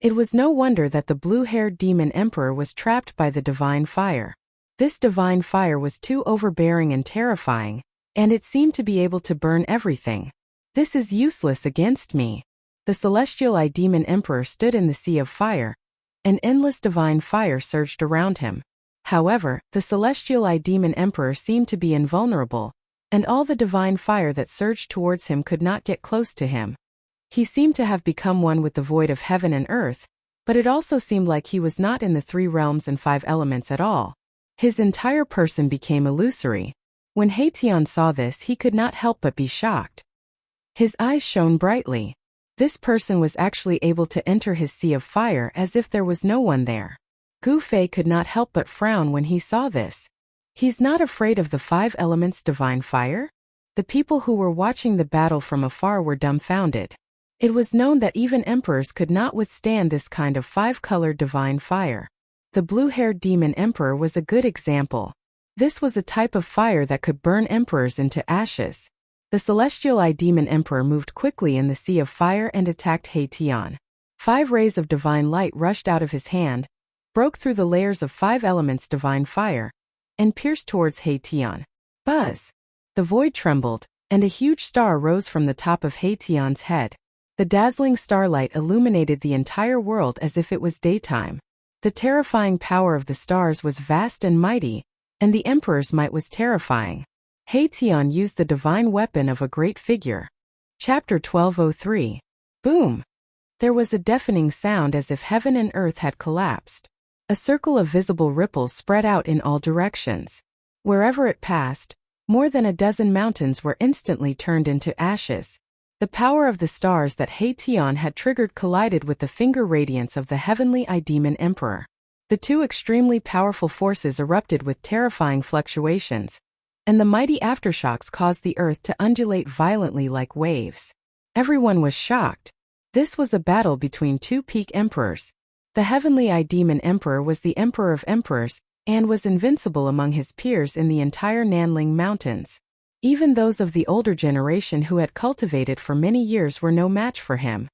It was no wonder that the blue-haired demon emperor was trapped by the divine fire. This divine fire was too overbearing and terrifying, and it seemed to be able to burn everything. This is useless against me. The celestial eye demon emperor stood in the sea of fire, and endless divine fire surged around him. However, the celestial eye demon emperor seemed to be invulnerable, and all the divine fire that surged towards him could not get close to him. He seemed to have become one with the void of heaven and earth, but it also seemed like he was not in the 3 realms and 5 elements at all. His entire person became illusory. When Haetion saw this, he could not help but be shocked. His eyes shone brightly. This person was actually able to enter his sea of fire as if there was no one there. Gu Fei could not help but frown when he saw this. He's not afraid of the 5 elements divine fire? The people who were watching the battle from afar were dumbfounded. It was known that even emperors could not withstand this kind of 5-colored divine fire. The blue-haired demon emperor was a good example. This was a type of fire that could burn emperors into ashes. The celestial eye demon emperor moved quickly in the sea of fire and attacked Haetion. 5 rays of divine light rushed out of his hand, broke through the layers of 5 elements divine fire, and pierced towards Haetion. Buzz! The void trembled, and a huge star rose from the top of Haetion's head. The dazzling starlight illuminated the entire world as if it was daytime. The terrifying power of the stars was vast and mighty, and the emperor's might was terrifying. Haetion used the divine weapon of a great figure. Chapter 1203. Boom! There was a deafening sound as if heaven and earth had collapsed. A circle of visible ripples spread out in all directions. Wherever it passed, more than a dozen mountains were instantly turned into ashes. The power of the stars that Haetion had triggered collided with the finger radiance of the heavenly eye demon emperor. The 2 extremely powerful forces erupted with terrifying fluctuations, and the mighty aftershocks caused the earth to undulate violently like waves. Everyone was shocked. This was a battle between 2 peak emperors. The heavenly eye demon emperor was the emperor of emperors, and was invincible among his peers in the entire Nanling Mountains. Even those of the older generation who had cultivated for many years were no match for him.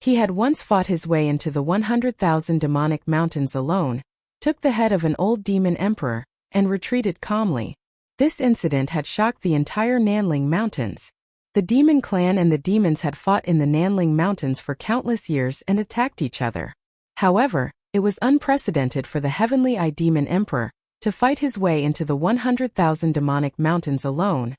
He had once fought his way into the 100,000 demonic mountains alone, took the head of an old demon emperor, and retreated calmly. This incident had shocked the entire Nanling Mountains. The demon clan and the demons had fought in the Nanling Mountains for countless years and attacked each other. However, it was unprecedented for the Heavenly Eye Demon Emperor to fight his way into the 100,000 demonic mountains alone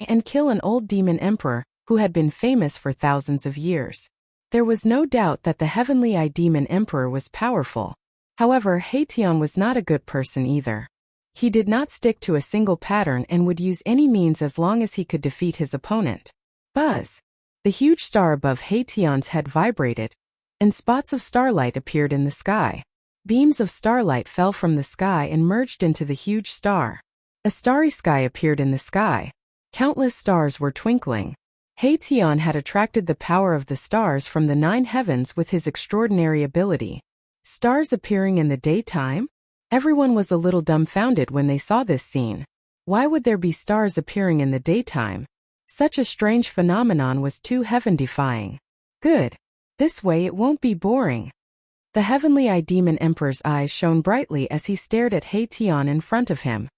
and kill an old demon emperor who had been famous for thousands of years. There was no doubt that the Heavenly Eye Demon Emperor was powerful. However, Haitian was not a good person either. He did not stick to a single pattern and would use any means as long as he could defeat his opponent. Buzz! The huge star above Haitian's head vibrated, and spots of starlight appeared in the sky. Beams of starlight fell from the sky and merged into the huge star. A starry sky appeared in the sky. Countless stars were twinkling. Haitian had attracted the power of the stars from the 9 heavens with his extraordinary ability. Stars appearing in the daytime? Everyone was a little dumbfounded when they saw this scene. Why would there be stars appearing in the daytime? Such a strange phenomenon was too heaven-defying. Good. This way it won't be boring. The Heavenly Eye Demon Emperor's eyes shone brightly as he stared at Haitian in front of him.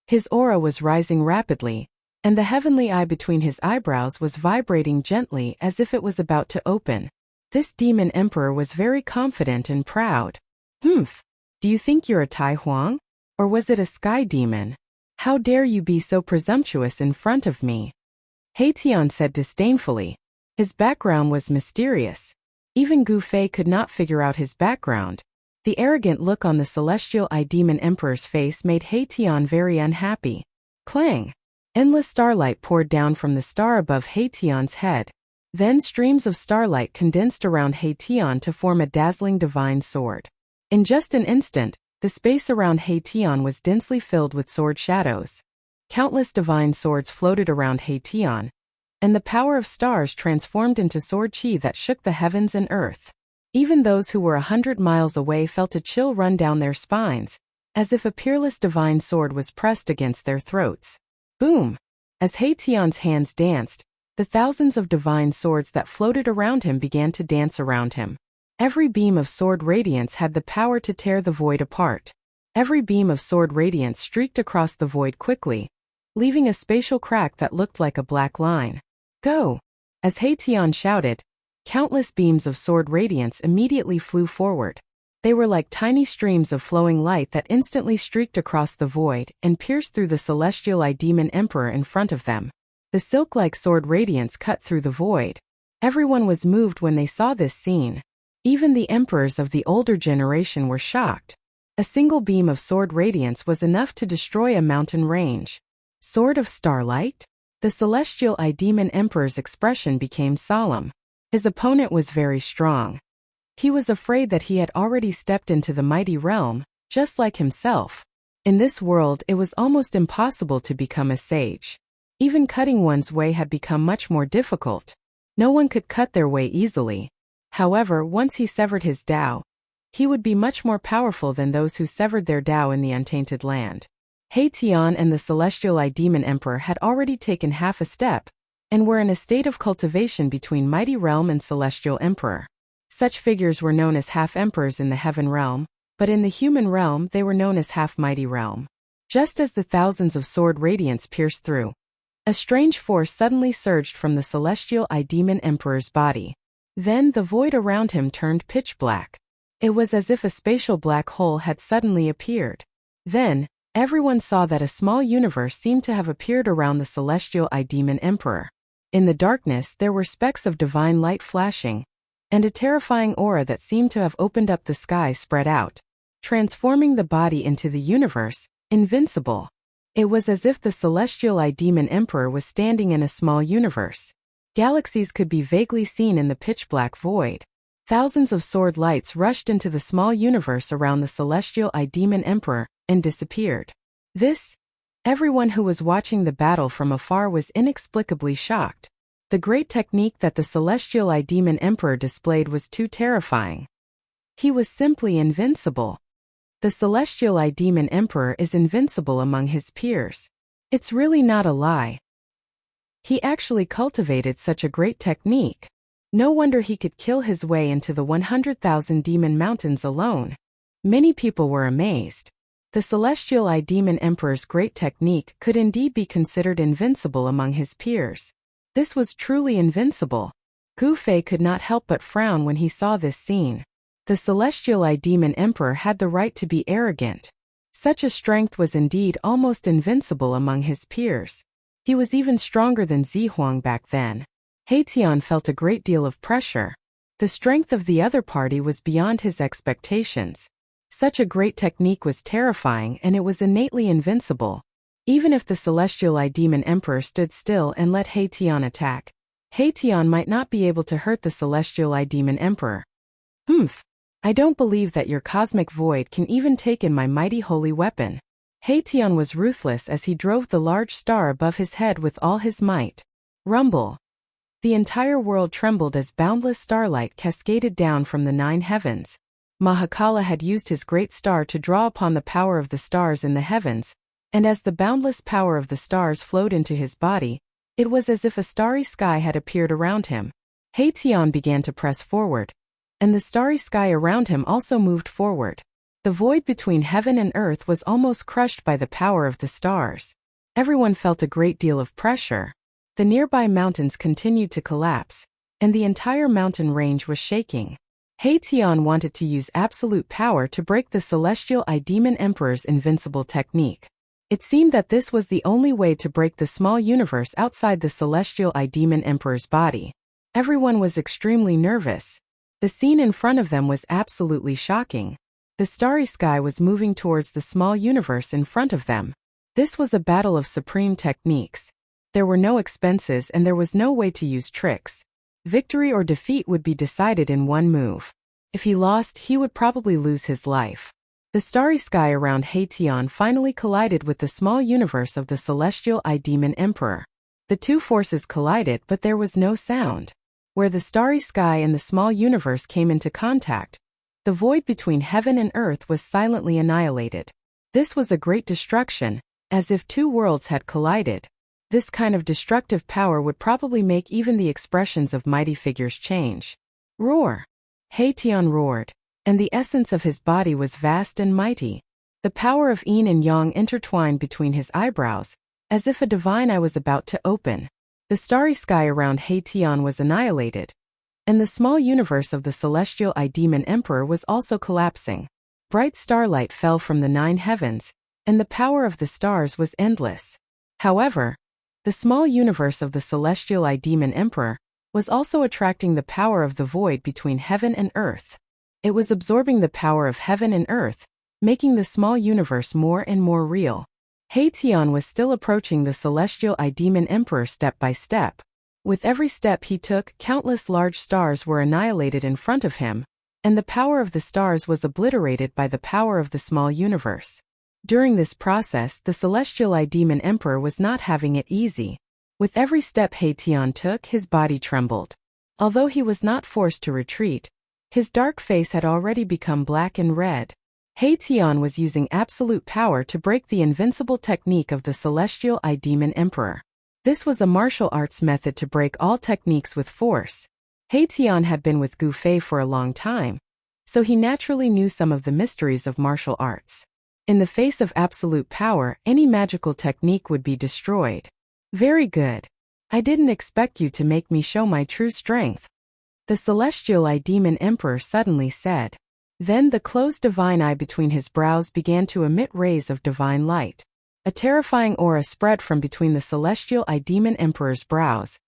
His aura was rising rapidly, and the heavenly eye between his eyebrows was vibrating gently as if it was about to open. This demon emperor was very confident and proud. Humph! Do you think you're a Tai Huang? Or was it a sky demon? How dare you be so presumptuous in front of me? Haitian said disdainfully. His background was mysterious. Even Gu Fei could not figure out his background. The arrogant look on the Celestial Eye Demon Emperor's face made Haitian very unhappy. Clang! Endless starlight poured down from the star above Haitian's head. Then streams of starlight condensed around Haitian to form a dazzling divine sword. In just an instant, the space around Haitian was densely filled with sword shadows. Countless divine swords floated around Haitian, and the power of stars transformed into sword chi that shook the heavens and earth. Even those who were 100 miles away felt a chill run down their spines, as if a peerless divine sword was pressed against their throats. Boom! As Haitian's hands danced, the thousands of divine swords that floated around him began to dance around him. Every beam of sword radiance had the power to tear the void apart. Every beam of sword radiance streaked across the void quickly, leaving a spatial crack that looked like a black line. Go! As Haitian shouted, countless beams of sword radiance immediately flew forward. They were like tiny streams of flowing light that instantly streaked across the void and pierced through the Celestial Eye Demon Emperor in front of them. The silk-like sword radiance cut through the void. Everyone was moved when they saw this scene. Even the emperors of the older generation were shocked. A single beam of sword radiance was enough to destroy a mountain range. Sword of Starlight? The Celestial Eye Demon Emperor's expression became solemn. His opponent was very strong. He was afraid that he had already stepped into the mighty realm, just like himself. In this world it was almost impossible to become a sage. Even cutting one's way had become much more difficult. No one could cut their way easily. However, once he severed his Tao, he would be much more powerful than those who severed their Tao in the untainted land. Haitian and the Celestial Eye Demon Emperor had already taken half a step, and were in a state of cultivation between Mighty Realm and Celestial Emperor. Such figures were known as half-emperors in the heaven realm, but in the human realm they were known as half-mighty realm. Just as the thousands of sword radiance pierced through, a strange force suddenly surged from the Celestial Eye Demon Emperor's body. Then the void around him turned pitch black. It was as if a spatial black hole had suddenly appeared. Then, everyone saw that a small universe seemed to have appeared around the Celestial Eye Demon Emperor. In the darkness there were specks of divine light flashing, and a terrifying aura that seemed to have opened up the sky spread out, transforming the body into the universe, invincible. It was as if the Celestial Eye Demon Emperor was standing in a small universe. Galaxies could be vaguely seen in the pitch-black void. Thousands of sword lights rushed into the small universe around the Celestial Eye Demon Emperor and disappeared. Everyone who was watching the battle from afar was inexplicably shocked. The great technique that the Celestial Eye Demon Emperor displayed was too terrifying. He was simply invincible. The Celestial Eye Demon Emperor is invincible among his peers. It's really not a lie. He actually cultivated such a great technique. No wonder he could kill his way into the 100,000 demon mountains alone. Many people were amazed. The Celestial Eye Demon Emperor's great technique could indeed be considered invincible among his peers. This was truly invincible. Gu Fei could not help but frown when he saw this scene. The Celestial Eye Demon Emperor had the right to be arrogant. Such a strength was indeed almost invincible among his peers. He was even stronger than Zihuang back then. Haitian felt a great deal of pressure. The strength of the other party was beyond his expectations. Such a great technique was terrifying, and it was innately invincible. Even if the Celestial Eye Demon Emperor stood still and let Haitian attack, Haitian might not be able to hurt the Celestial Eye Demon Emperor. I don't believe that your cosmic void can even take in my mighty holy weapon. Haitian was ruthless as he drove the large star above his head with all his might. Rumble. The entire world trembled as boundless starlight cascaded down from the 9 heavens. Mahakala had used his great star to draw upon the power of the stars in the heavens, and as the boundless power of the stars flowed into his body, it was as if a starry sky had appeared around him. Haitian began to press forward, and the starry sky around him also moved forward. The void between heaven and earth was almost crushed by the power of the stars. Everyone felt a great deal of pressure. The nearby mountains continued to collapse, and the entire mountain range was shaking. Haitian wanted to use absolute power to break the Celestial Eye Demon Emperor's invincible technique. It seemed that this was the only way to break the small universe outside the Celestial Eye Demon Emperor's body. Everyone was extremely nervous. The scene in front of them was absolutely shocking. The starry sky was moving towards the small universe in front of them. This was a battle of supreme techniques. There were no expenses and there was no way to use tricks. Victory or defeat would be decided in one move. If he lost, he would probably lose his life. The starry sky around Haitian finally collided with the small universe of the Celestial Eye Demon Emperor. The two forces collided, but there was no sound. Where the starry sky and the small universe came into contact, the void between heaven and earth was silently annihilated. This was a great destruction, as if two worlds had collided. This kind of destructive power would probably make even the expressions of mighty figures change. Roar! Haitian roared, and the essence of his body was vast and mighty. The power of yin and yang intertwined between his eyebrows, as if a divine eye was about to open. The starry sky around Haitian was annihilated, and the small universe of the Celestial Eye Demon Emperor was also collapsing. Bright starlight fell from the 9 heavens, and the power of the stars was endless. However, the small universe of the Celestial Eye Demon Emperor was also attracting the power of the void between heaven and earth. It was absorbing the power of heaven and earth, making the small universe more and more real. Haitian was still approaching the Celestial Eye Demon Emperor step by step. With every step he took, countless large stars were annihilated in front of him, and the power of the stars was obliterated by the power of the small universe. During this process, the Celestial Eye Demon Emperor was not having it easy. With every step Haitian took, his body trembled. Although he was not forced to retreat, his dark face had already become black and red. Haitian was using absolute power to break the invincible technique of the Celestial Eye Demon Emperor. This was a martial arts method to break all techniques with force. Haitian had been with Gu Fei for a long time, so he naturally knew some of the mysteries of martial arts. In the face of absolute power, any magical technique would be destroyed. Very good. I didn't expect you to make me show my true strength, the Celestial Eye Demon Emperor suddenly said. Then the closed divine eye between his brows began to emit rays of divine light. A terrifying aura spread from between the Celestial Eye Demon Emperor's brows,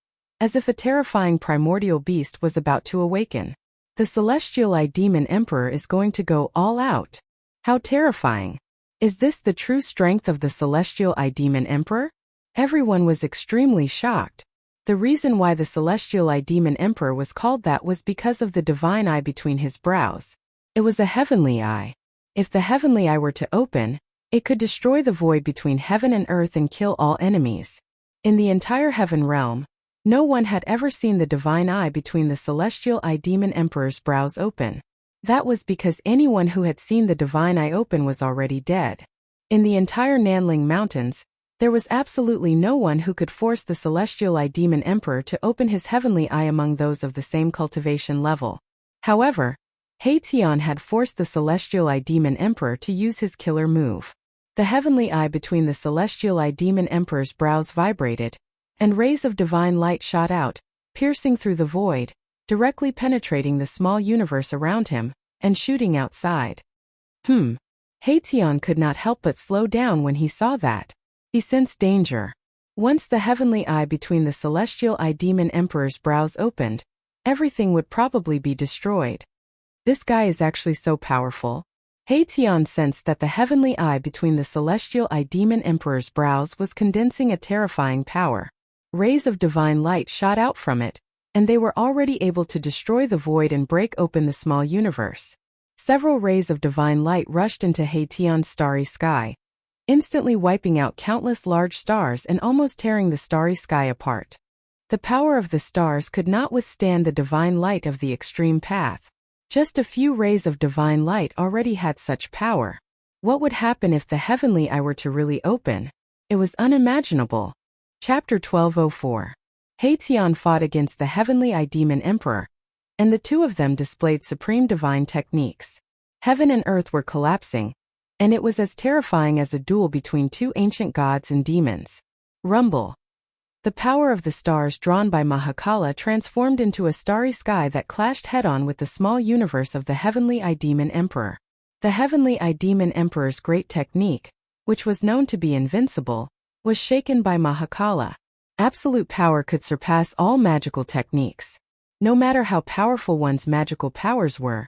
as if a terrifying primordial beast was about to awaken. The Celestial Eye Demon Emperor is going to go all out. How terrifying! Is this the true strength of the Celestial Eye Demon Emperor? Everyone was extremely shocked. The reason why the Celestial Eye Demon Emperor was called that was because of the divine eye between his brows. It was a heavenly eye. If the heavenly eye were to open, it could destroy the void between heaven and earth and kill all enemies. In the entire heaven realm, no one had ever seen the divine eye between the Celestial Eye Demon Emperor's brows open. That was because anyone who had seen the divine eye open was already dead. In the entire Nanling Mountains, there was absolutely no one who could force the Celestial Eye Demon Emperor to open his heavenly eye among those of the same cultivation level. However, Haitian had forced the Celestial Eye Demon Emperor to use his killer move. The heavenly eye between the Celestial Eye Demon Emperor's brows vibrated, and rays of divine light shot out, piercing through the void, directly penetrating the small universe around him, and shooting outside. Haetion could not help but slow down when he saw that. He sensed danger. Once the heavenly eye between the celestial eye demon emperor's brows opened, everything would probably be destroyed. This guy is actually so powerful. Haetion sensed that the heavenly eye between the celestial eye demon emperor's brows was condensing a terrifying power. Rays of divine light shot out from it, and they were already able to destroy the void and break open the small universe. Several rays of divine light rushed into Haetion's starry sky, instantly wiping out countless large stars and almost tearing the starry sky apart. The power of the stars could not withstand the divine light of the extreme path. Just a few rays of divine light already had such power. What would happen if the heavenly eye were to really open? It was unimaginable. Chapter 1204. Haetion fought against the heavenly eye demon emperor, and the two of them displayed supreme divine techniques. Heaven and earth were collapsing, and it was as terrifying as a duel between two ancient gods and demons. Rumble. The power of the stars drawn by Mahakala transformed into a starry sky that clashed head-on with the small universe of the heavenly eye demon emperor. The heavenly eye demon emperor's great technique, which was known to be invincible, was shaken by Mahakala. Absolute power could surpass all magical techniques. No matter how powerful one's magical powers were,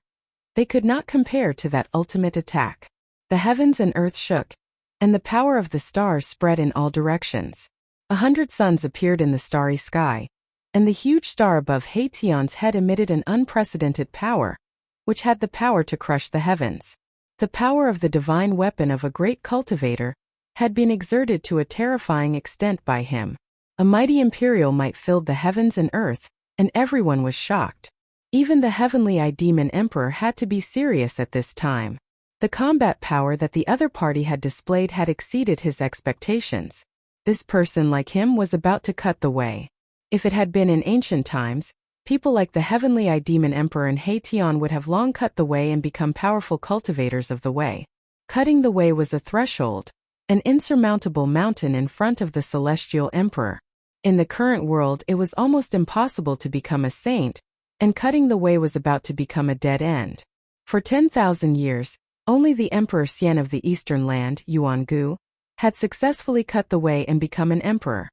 they could not compare to that ultimate attack. The heavens and earth shook, and the power of the stars spread in all directions. 100 suns appeared in the starry sky, and the huge star above Haetion's head emitted an unprecedented power, which had the power to crush the heavens. The power of the divine weapon of a great cultivator had been exerted to a terrifying extent by him. A mighty imperial might filled the heavens and earth, and everyone was shocked. Even the heavenly eye demon emperor had to be serious at this time. The combat power that the other party had displayed had exceeded his expectations. This person like him was about to cut the way. If it had been in ancient times, people like the heavenly eye demon emperor and Haetion would have long cut the way and become powerful cultivators of the way. Cutting the way was a threshold, an insurmountable mountain in front of the celestial emperor. In the current world it was almost impossible to become a saint, and cutting the way was about to become a dead end. For 10,000 years, only the Emperor Xian of the eastern land, Yuangu, had successfully cut the way and become an emperor.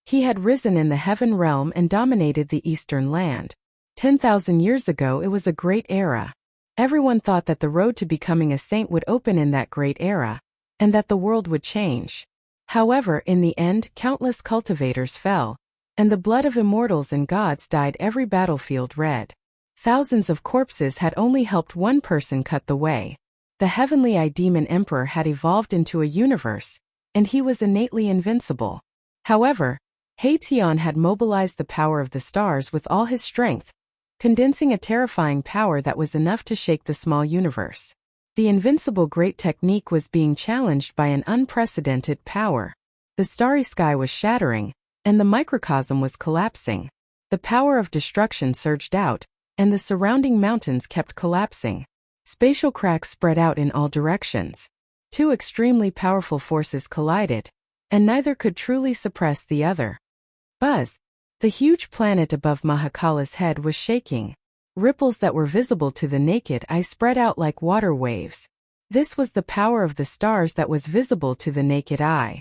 He had risen in the heaven realm and dominated the eastern land. 10,000 years ago it was a great era. Everyone thought that the road to becoming a saint would open in that great era, and that the world would change. However, in the end, countless cultivators fell, and the blood of immortals and gods dyed every battlefield red. Thousands of corpses had only helped one person cut the way. The heavenly eye demon emperor had evolved into a universe, and he was innately invincible. However, Haetion had mobilized the power of the stars with all his strength, condensing a terrifying power that was enough to shake the small universe. The invincible great technique was being challenged by an unprecedented power. The starry sky was shattering, and the microcosm was collapsing. The power of destruction surged out, and the surrounding mountains kept collapsing. Spatial cracks spread out in all directions. Two extremely powerful forces collided, and neither could truly suppress the other. Buzz! The huge planet above Mahakala's head was shaking. Ripples that were visible to the naked eye spread out like water waves. This was the power of the stars that was visible to the naked eye.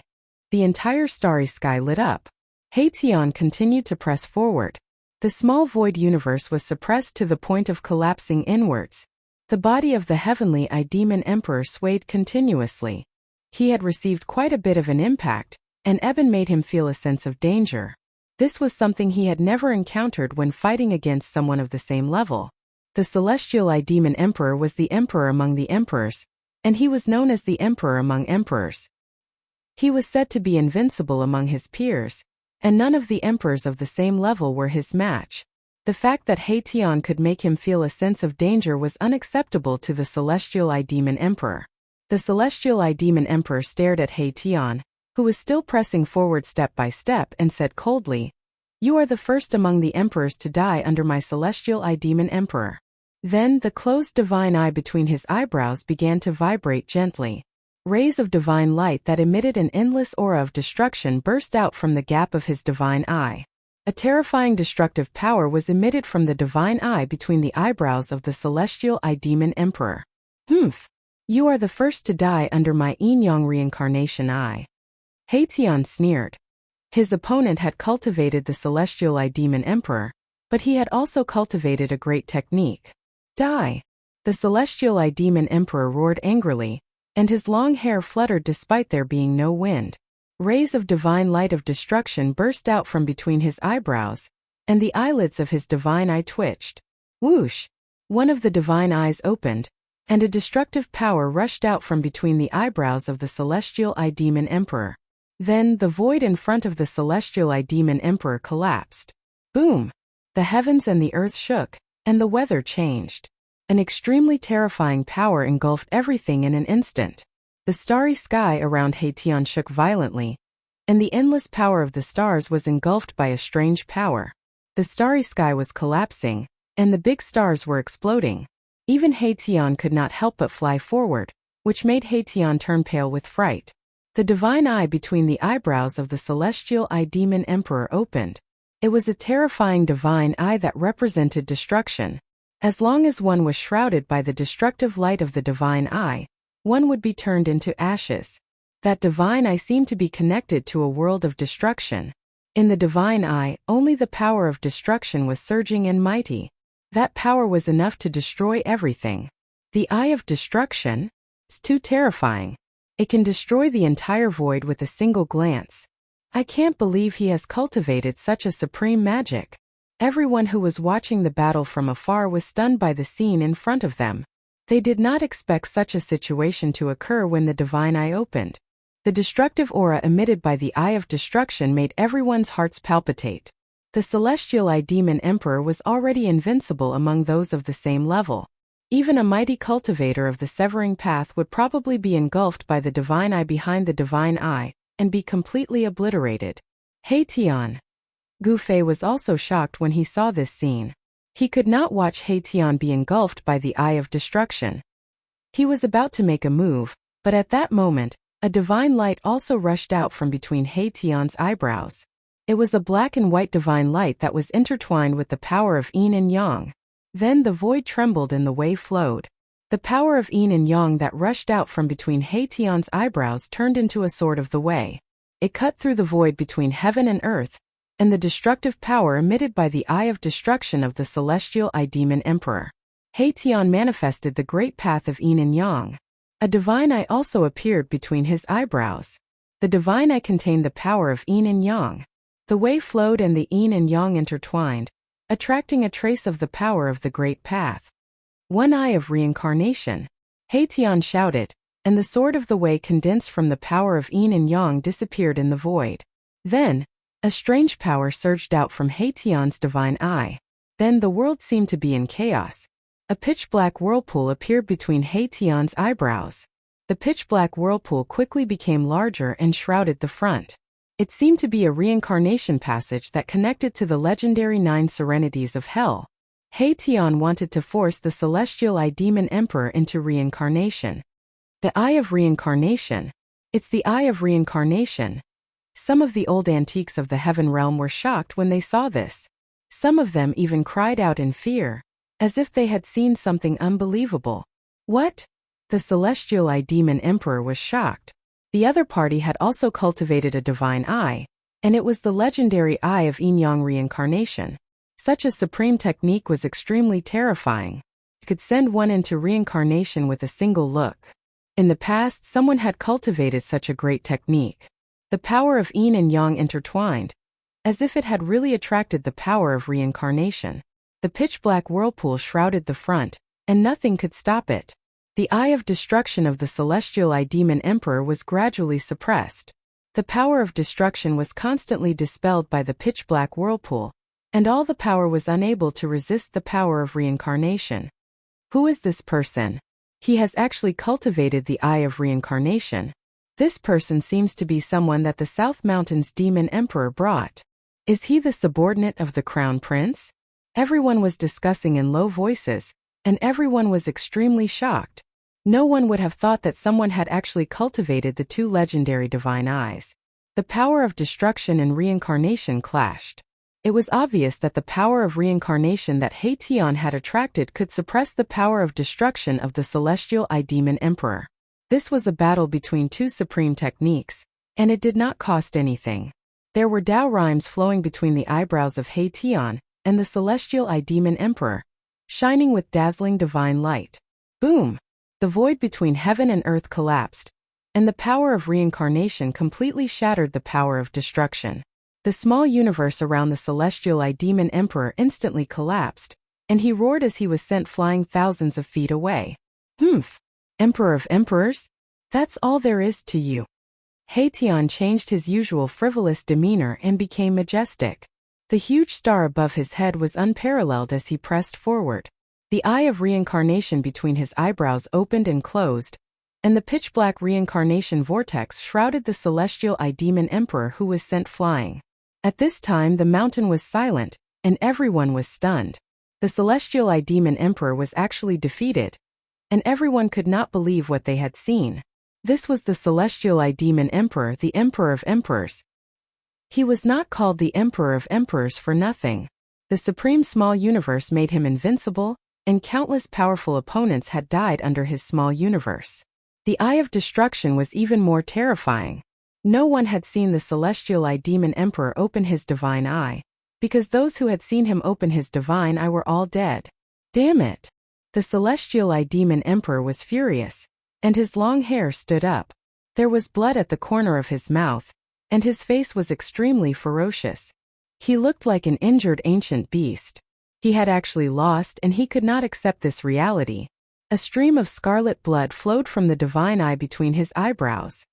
The entire starry sky lit up. Haetion continued to press forward. The small void universe was suppressed to the point of collapsing inwards. The body of the heavenly eye demon emperor swayed continuously. He had received quite a bit of an impact, and Eben made him feel a sense of danger. This was something he had never encountered when fighting against someone of the same level. The celestial eye demon emperor was the emperor among the emperors, and he was known as the emperor among emperors. He was said to be invincible among his peers, and none of the emperors of the same level were his match. The fact that Haetion could make him feel a sense of danger was unacceptable to the celestial eye demon emperor. The celestial eye demon emperor stared at Haetion, who was still pressing forward step by step, and said coldly, "You are the first among the emperors to die under my celestial eye demon emperor." Then the closed divine eye between his eyebrows began to vibrate gently. Rays of divine light that emitted an endless aura of destruction burst out from the gap of his divine eye. A terrifying destructive power was emitted from the divine eye between the eyebrows of the celestial eye demon emperor. Humph! You are the first to die under my yin-yang reincarnation eye. Haitian sneered. His opponent had cultivated the celestial eye demon emperor, but he had also cultivated a great technique. Die! The celestial eye demon emperor roared angrily, and his long hair fluttered despite there being no wind. Rays of divine light of destruction burst out from between his eyebrows, and the eyelids of his divine eye twitched. Whoosh! One of the divine eyes opened, and a destructive power rushed out from between the eyebrows of the celestial eye demon emperor. Then the void in front of the celestial eye demon emperor collapsed. Boom! The heavens and the earth shook, and the weather changed. An extremely terrifying power engulfed everything in an instant. The starry sky around Haitian shook violently, and the endless power of the stars was engulfed by a strange power. The starry sky was collapsing, and the big stars were exploding. Even Haitian could not help but fly forward, which made Haitian turn pale with fright. The divine eye between the eyebrows of the celestial eye demon emperor opened. It was a terrifying divine eye that represented destruction. As long as one was shrouded by the destructive light of the divine eye, one would be turned into ashes. That divine eye seemed to be connected to a world of destruction. In the divine eye, only the power of destruction was surging and mighty. That power was enough to destroy everything. The eye of destruction? It's too terrifying. It can destroy the entire void with a single glance. I can't believe he has cultivated such a supreme magic. Everyone who was watching the battle from afar was stunned by the scene in front of them. They did not expect such a situation to occur when the divine eye opened. The destructive aura emitted by the eye of destruction made everyone's hearts palpitate. The celestial eye demon emperor was already invincible among those of the same level. Even a mighty cultivator of the severing path would probably be engulfed by the divine eye behind the divine eye, and be completely obliterated. Haitian. Gouffé was also shocked when he saw this scene. He could not watch Haitian be engulfed by the eye of destruction. He was about to make a move, but at that moment, a divine light also rushed out from between Haitian's eyebrows. It was a black and white divine light that was intertwined with the power of yin and yang. Then the void trembled and the wave flowed. The power of yin and yang that rushed out from between Haitian's eyebrows turned into a sword of the way. It cut through the void between heaven and earth, and the destructive power emitted by the eye of destruction of the celestial eye demon emperor. Haitian manifested the great path of yin and yang. A divine eye also appeared between his eyebrows. The divine eye contained the power of yin and yang. The wave flowed and the yin and yang intertwined, attracting a trace of the power of the great path. One eye of reincarnation. Haitian shouted, and the sword of the way condensed from the power of yin and yang disappeared in the void. Then, a strange power surged out from Haitian's divine eye. Then the world seemed to be in chaos. A pitch-black whirlpool appeared between Haitian's eyebrows. The pitch-black whirlpool quickly became larger and shrouded the front. It seemed to be a reincarnation passage that connected to the legendary 9 serenities of hell. Haitian wanted to force the celestial eye demon emperor into reincarnation. The eye of reincarnation. It's the eye of reincarnation. Some of the old antiques of the heaven realm were shocked when they saw this. Some of them even cried out in fear, as if they had seen something unbelievable. What? The celestial eye demon emperor was shocked. The other party had also cultivated a divine eye, and it was the legendary eye of yin-yang reincarnation. Such a supreme technique was extremely terrifying. It could send one into reincarnation with a single look. In the past, someone had cultivated such a great technique. The power of yin and yang intertwined, as if it had really attracted the power of reincarnation. The pitch-black whirlpool shrouded the front, and nothing could stop it. The eye of destruction of the celestial eye demon emperor was gradually suppressed. The power of destruction was constantly dispelled by the pitch-black whirlpool, and all the power was unable to resist the power of reincarnation. Who is this person? He has actually cultivated the eye of reincarnation. This person seems to be someone that the South Mountains demon emperor brought. Is he the subordinate of the crown prince? Everyone was discussing in low voices, and everyone was extremely shocked. No one would have thought that someone had actually cultivated the two legendary divine eyes. The power of destruction and reincarnation clashed. It was obvious that the power of reincarnation that Haitian had attracted could suppress the power of destruction of the celestial eye demon emperor. This was a battle between two supreme techniques, and it did not cost anything. There were Tao rhymes flowing between the eyebrows of Haitian and the celestial eye demon emperor, shining with dazzling divine light. Boom! The void between heaven and earth collapsed, and the power of reincarnation completely shattered the power of destruction. The small universe around the celestial eye demon emperor instantly collapsed, and he roared as he was sent flying thousands of feet away. Humph! Emperor of emperors? That's all there is to you. Haitian changed his usual frivolous demeanor and became majestic. The huge star above his head was unparalleled as he pressed forward. The eye of reincarnation between his eyebrows opened and closed, and the pitch-black reincarnation vortex shrouded the celestial eye demon emperor who was sent flying. At this time the mountain was silent, and everyone was stunned. The celestial eye demon emperor was actually defeated, and everyone could not believe what they had seen. This was the celestial eye demon emperor, the emperor of emperors. He was not called the emperor of emperors for nothing. The supreme small universe made him invincible, and countless powerful opponents had died under his small universe. The eye of destruction was even more terrifying. No one had seen the celestial eye demon emperor open his divine eye, because those who had seen him open his divine eye were all dead. Damn it! The celestial eye demon emperor was furious, and his long hair stood up. There was blood at the corner of his mouth, and his face was extremely ferocious. He looked like an injured ancient beast. He had actually lost, and he could not accept this reality. A stream of scarlet blood flowed from the divine eye between his eyebrows.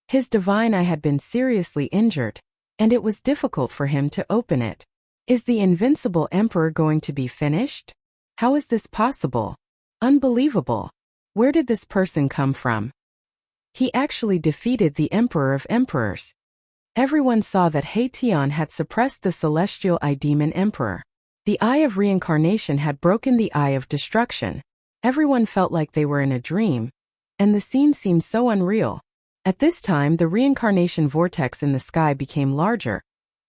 His divine eye had been seriously injured, and it was difficult for him to open it. Is the invincible emperor going to be finished? How is this possible? Unbelievable. Where did this person come from? He actually defeated the emperor of emperors. Everyone saw that Haitian had suppressed the celestial eye demon emperor. The eye of reincarnation had broken the eye of destruction. Everyone felt like they were in a dream, and the scene seemed so unreal. At this time, the reincarnation vortex in the sky became larger,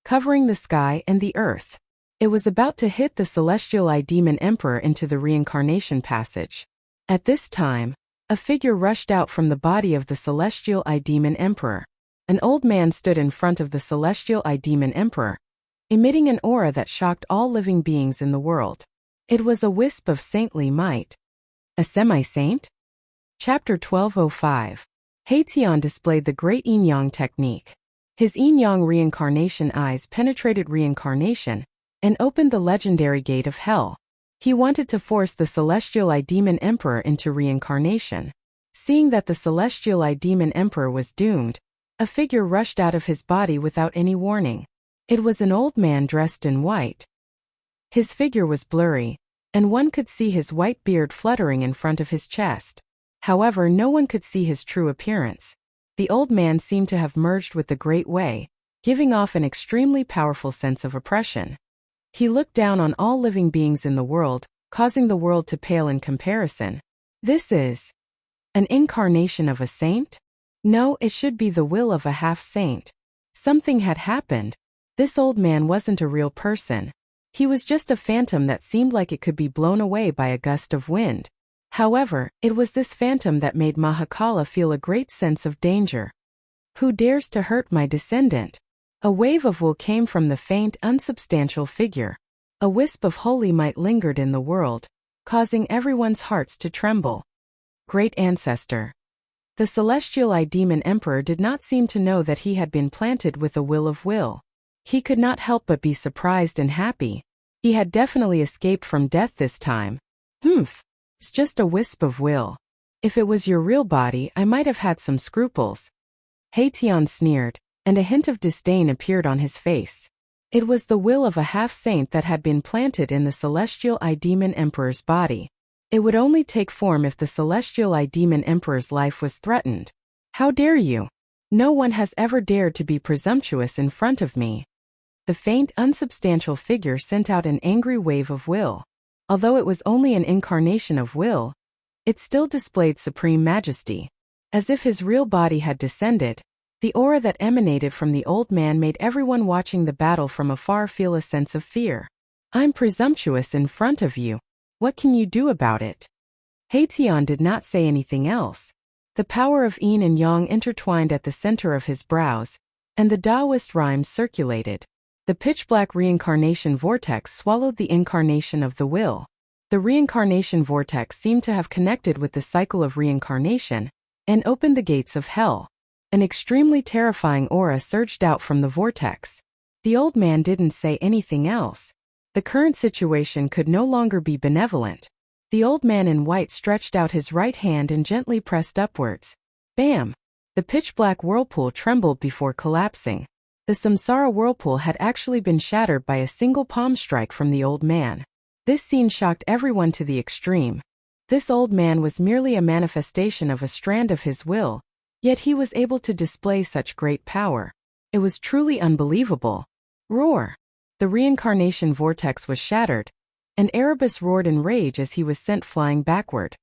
covering the sky and the earth. It was about to hit the celestial eye demon emperor into the reincarnation passage. At this time, a figure rushed out from the body of the celestial eye demon emperor. An old man stood in front of the celestial eye demon emperor, emitting an aura that shocked all living beings in the world. It was a wisp of saintly might. A semi-saint? Chapter 1205. Haitian displayed the great yin-yang technique. His yin-yang reincarnation eyes penetrated reincarnation and opened the legendary gate of hell. He wanted to force the celestial eye demon emperor into reincarnation. Seeing that the celestial eye demon emperor was doomed, a figure rushed out of his body without any warning. It was an old man dressed in white. His figure was blurry, and one could see his white beard fluttering in front of his chest. However, no one could see his true appearance. The old man seemed to have merged with the Great Way, giving off an extremely powerful sense of oppression. He looked down on all living beings in the world, causing the world to pale in comparison. This is an incarnation of a saint? No, it should be the will of a half-saint. Something had happened. This old man wasn't a real person. He was just a phantom that seemed like it could be blown away by a gust of wind. However, it was this phantom that made Mahakala feel a great sense of danger. Who dares to hurt my descendant? A wave of will came from the faint, unsubstantial figure. A wisp of holy might lingered in the world, causing everyone's hearts to tremble. Great ancestor. The celestial eye demon emperor did not seem to know that he had been planted with a will of will. He could not help but be surprised and happy. He had definitely escaped from death this time. It's just a wisp of will. If it was your real body, I might have had some scruples. Haitian sneered, and a hint of disdain appeared on his face. It was the will of a half-saint that had been planted in the celestial eye demon emperor's body. It would only take form if the celestial eye demon emperor's life was threatened. How dare you? No one has ever dared to be presumptuous in front of me. The faint, unsubstantial figure sent out an angry wave of will. Although it was only an incarnation of will, it still displayed supreme majesty. As if his real body had descended, the aura that emanated from the old man made everyone watching the battle from afar feel a sense of fear. I'm presumptuous in front of you. What can you do about it? Haitian did not say anything else. The power of yin and yang intertwined at the center of his brows, and the Taoist rhymes circulated. The pitch-black reincarnation vortex swallowed the incarnation of the will. The reincarnation vortex seemed to have connected with the cycle of reincarnation and opened the gates of hell. An extremely terrifying aura surged out from the vortex. The old man didn't say anything else. The current situation could no longer be benevolent. The old man in white stretched out his right hand and gently pressed upwards. Bam! The pitch-black whirlpool trembled before collapsing. The samsara whirlpool had actually been shattered by a single palm strike from the old man. This scene shocked everyone to the extreme. This old man was merely a manifestation of a strand of his will, yet he was able to display such great power. It was truly unbelievable. Roar! The reincarnation vortex was shattered, and Erebus roared in rage as he was sent flying backward.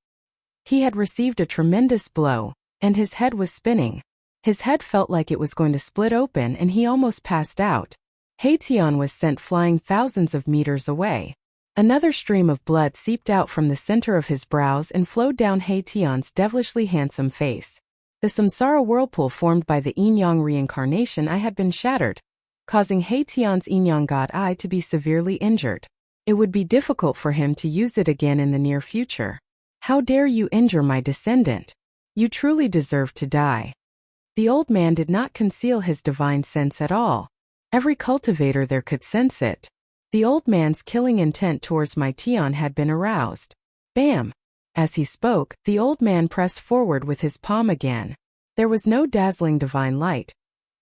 He had received a tremendous blow, and his head was spinning. His head felt like it was going to split open and he almost passed out. Haitian was sent flying thousands of meters away. Another stream of blood seeped out from the center of his brows and flowed down Haitian's devilishly handsome face. The samsara whirlpool formed by the yin-yang reincarnation eye had been shattered, causing Haitian's yin-yang god eye to be severely injured. It would be difficult for him to use it again in the near future. How dare you injure my descendant? You truly deserve to die. The old man did not conceal his divine sense at all. Every cultivator there could sense it. The old man's killing intent towards my Tian had been aroused. Bam! As he spoke, the old man pressed forward with his palm again. There was no dazzling divine light,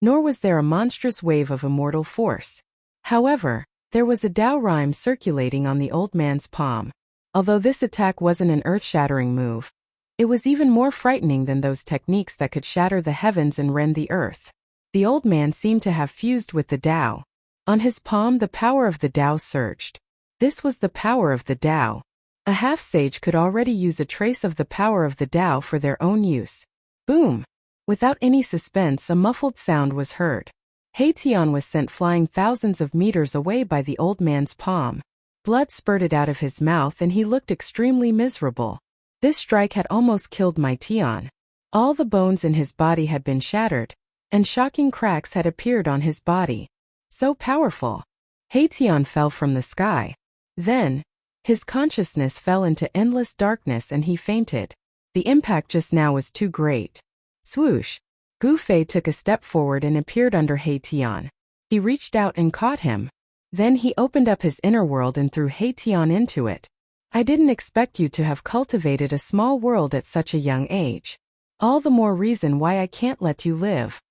nor was there a monstrous wave of immortal force. However, there was a Tao rhyme circulating on the old man's palm. Although this attack wasn't an earth-shattering move, it was even more frightening than those techniques that could shatter the heavens and rend the earth. The old man seemed to have fused with the Tao. On his palm the power of the Tao surged. This was the power of the Tao. A half-sage could already use a trace of the power of the Tao for their own use. Boom! Without any suspense, a muffled sound was heard. Haitian was sent flying thousands of meters away by the old man's palm. Blood spurted out of his mouth and he looked extremely miserable. This strike had almost killed my Tian. All the bones in his body had been shattered, and shocking cracks had appeared on his body. So powerful. Haitian fell from the sky. Then, his consciousness fell into endless darkness and he fainted. The impact just now was too great. Swoosh! Gu Fei took a step forward and appeared under Haitian. He reached out and caught him. Then he opened up his inner world and threw Haitian into it. I didn't expect you to have cultivated a small world at such a young age. All the more reason why I can't let you live.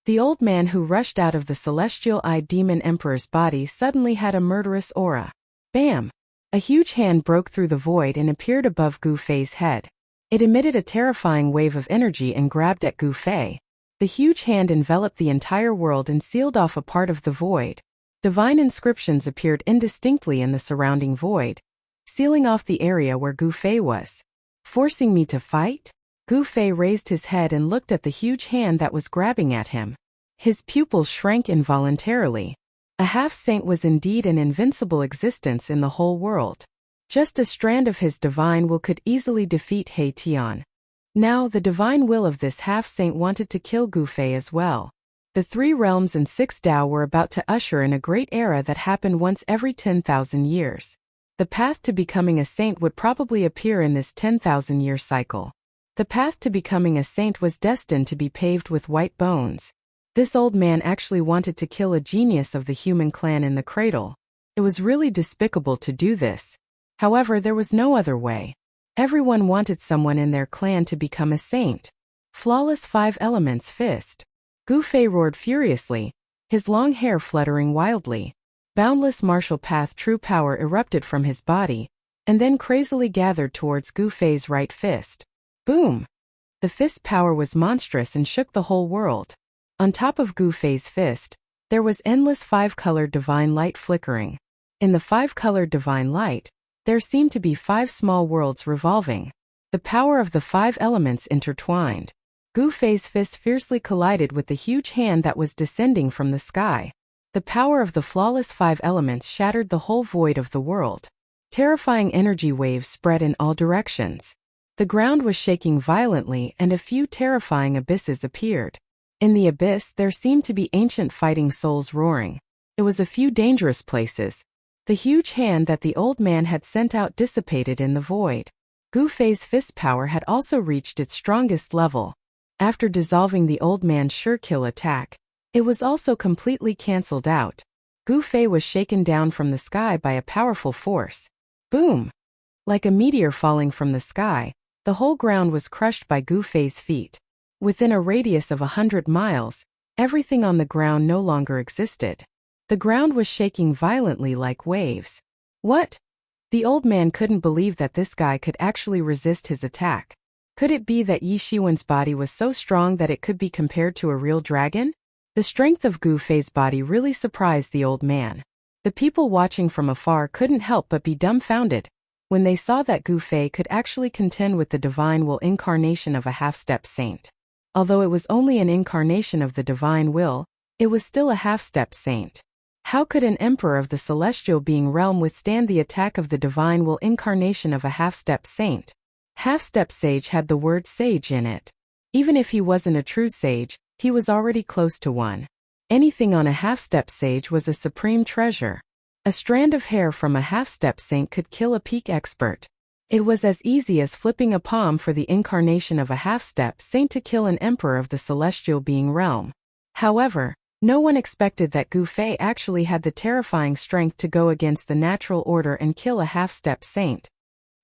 The old man who rushed out of the celestial-eyed demon emperor's body suddenly had a murderous aura. Bam! A huge hand broke through the void and appeared above Gu Fei's head. It emitted a terrifying wave of energy and grabbed at Gu Fei. The huge hand enveloped the entire world and sealed off a part of the void. Divine inscriptions appeared indistinctly in the surrounding void, sealing off the area where Gu Fei was. Forcing me to fight? Gu Fei raised his head and looked at the huge hand that was grabbing at him. His pupils shrank involuntarily. A half-saint was indeed an invincible existence in the whole world. Just a strand of his divine will could easily defeat Haitian. Now the divine will of this half-saint wanted to kill Gu Fei as well. The 3 realms and 6 Tao were about to usher in a great era that happened once every 10,000 years. The path to becoming a saint would probably appear in this 10,000-year cycle. The path to becoming a saint was destined to be paved with white bones. This old man actually wanted to kill a genius of the human clan in the cradle. It was really despicable to do this. However, there was no other way. Everyone wanted someone in their clan to become a saint. Flawless 5 elements fist. Gu Fei roared furiously, his long hair fluttering wildly. Boundless martial path true power erupted from his body, and then crazily gathered towards Gu Fei's right fist. Boom! The fist power was monstrous and shook the whole world. On top of Gu Fei's fist, there was endless 5-colored divine light flickering. In the 5-colored divine light, there seemed to be 5 small worlds revolving. The power of the 5 elements intertwined. Gu Fei's fist fiercely collided with the huge hand that was descending from the sky. The power of the flawless 5 elements shattered the whole void of the world. Terrifying energy waves spread in all directions. The ground was shaking violently and a few terrifying abysses appeared. In the abyss there seemed to be ancient fighting souls roaring. It was a few dangerous places. The huge hand that the old man had sent out dissipated in the void. Gu Fei's fist power had also reached its strongest level. After dissolving the old man's sure-kill attack, it was also completely cancelled out. Gu Fei was shaken down from the sky by a powerful force. Boom! Like a meteor falling from the sky, the whole ground was crushed by Gu Fei's feet. Within a radius of 100 miles, everything on the ground no longer existed. The ground was shaking violently like waves. What? The old man couldn't believe that this guy could actually resist his attack. Could it be that Yi Shiwen's body was so strong that it could be compared to a real dragon? The strength of Gu Fei's body really surprised the old man. The people watching from afar couldn't help but be dumbfounded when they saw that Gu Fei could actually contend with the divine will incarnation of a half-step saint. Although it was only an incarnation of the divine will, it was still a half-step saint. How could an emperor of the celestial being realm withstand the attack of the divine will incarnation of a half-step saint? Half-step sage had the word sage in it. Even if he wasn't a true sage, he was already close to one. Anything on a half-step sage was a supreme treasure. A strand of hair from a half-step saint could kill a peak expert. It was as easy as flipping a palm for the incarnation of a half-step saint to kill an emperor of the celestial being realm. However, no one expected that Gu Fei actually had the terrifying strength to go against the natural order and kill a half-step saint.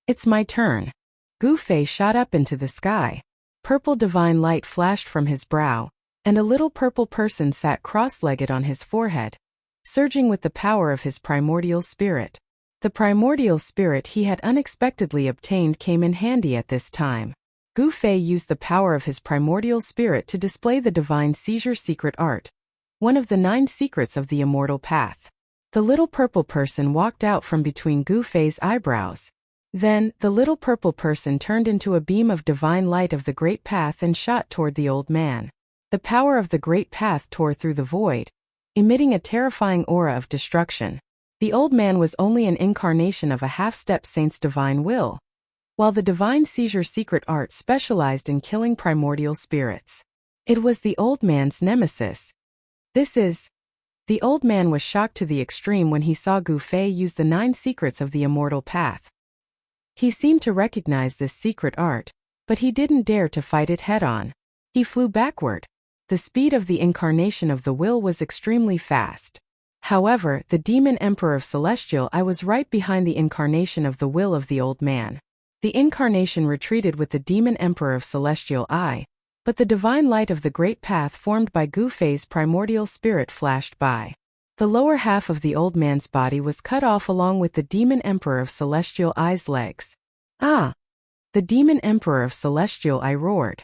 It's my turn. Gu Fei shot up into the sky. Purple divine light flashed from his brow, and a little purple person sat cross-legged on his forehead, surging with the power of his primordial spirit. The primordial spirit he had unexpectedly obtained came in handy at this time. Gu Fei used the power of his primordial spirit to display the divine seizure secret art, one of the 9 secrets of the immortal path. The little purple person walked out from between Gu Fei's eyebrows. Then, the little purple person turned into a beam of divine light of the great path and shot toward the old man. The power of the great path tore through the void, emitting a terrifying aura of destruction. The old man was only an incarnation of a half-step saint's divine will, while the divine seizure secret art specialized in killing primordial spirits. It was the old man's nemesis. The old man was shocked to the extreme when he saw Gu Fei use the 9 secrets of the immortal path. He seemed to recognize this secret art, but he didn't dare to fight it head-on. He flew backward. The speed of the incarnation of the will was extremely fast. However, the demon emperor of Celestial I was right behind the incarnation of the will of the old man. The incarnation retreated with the demon emperor of Celestial I, but the divine light of the great path formed by Gu Fei's primordial spirit flashed by. The lower half of the old man's body was cut off along with the demon emperor of Celestial I's legs. Ah! The demon emperor of Celestial I roared.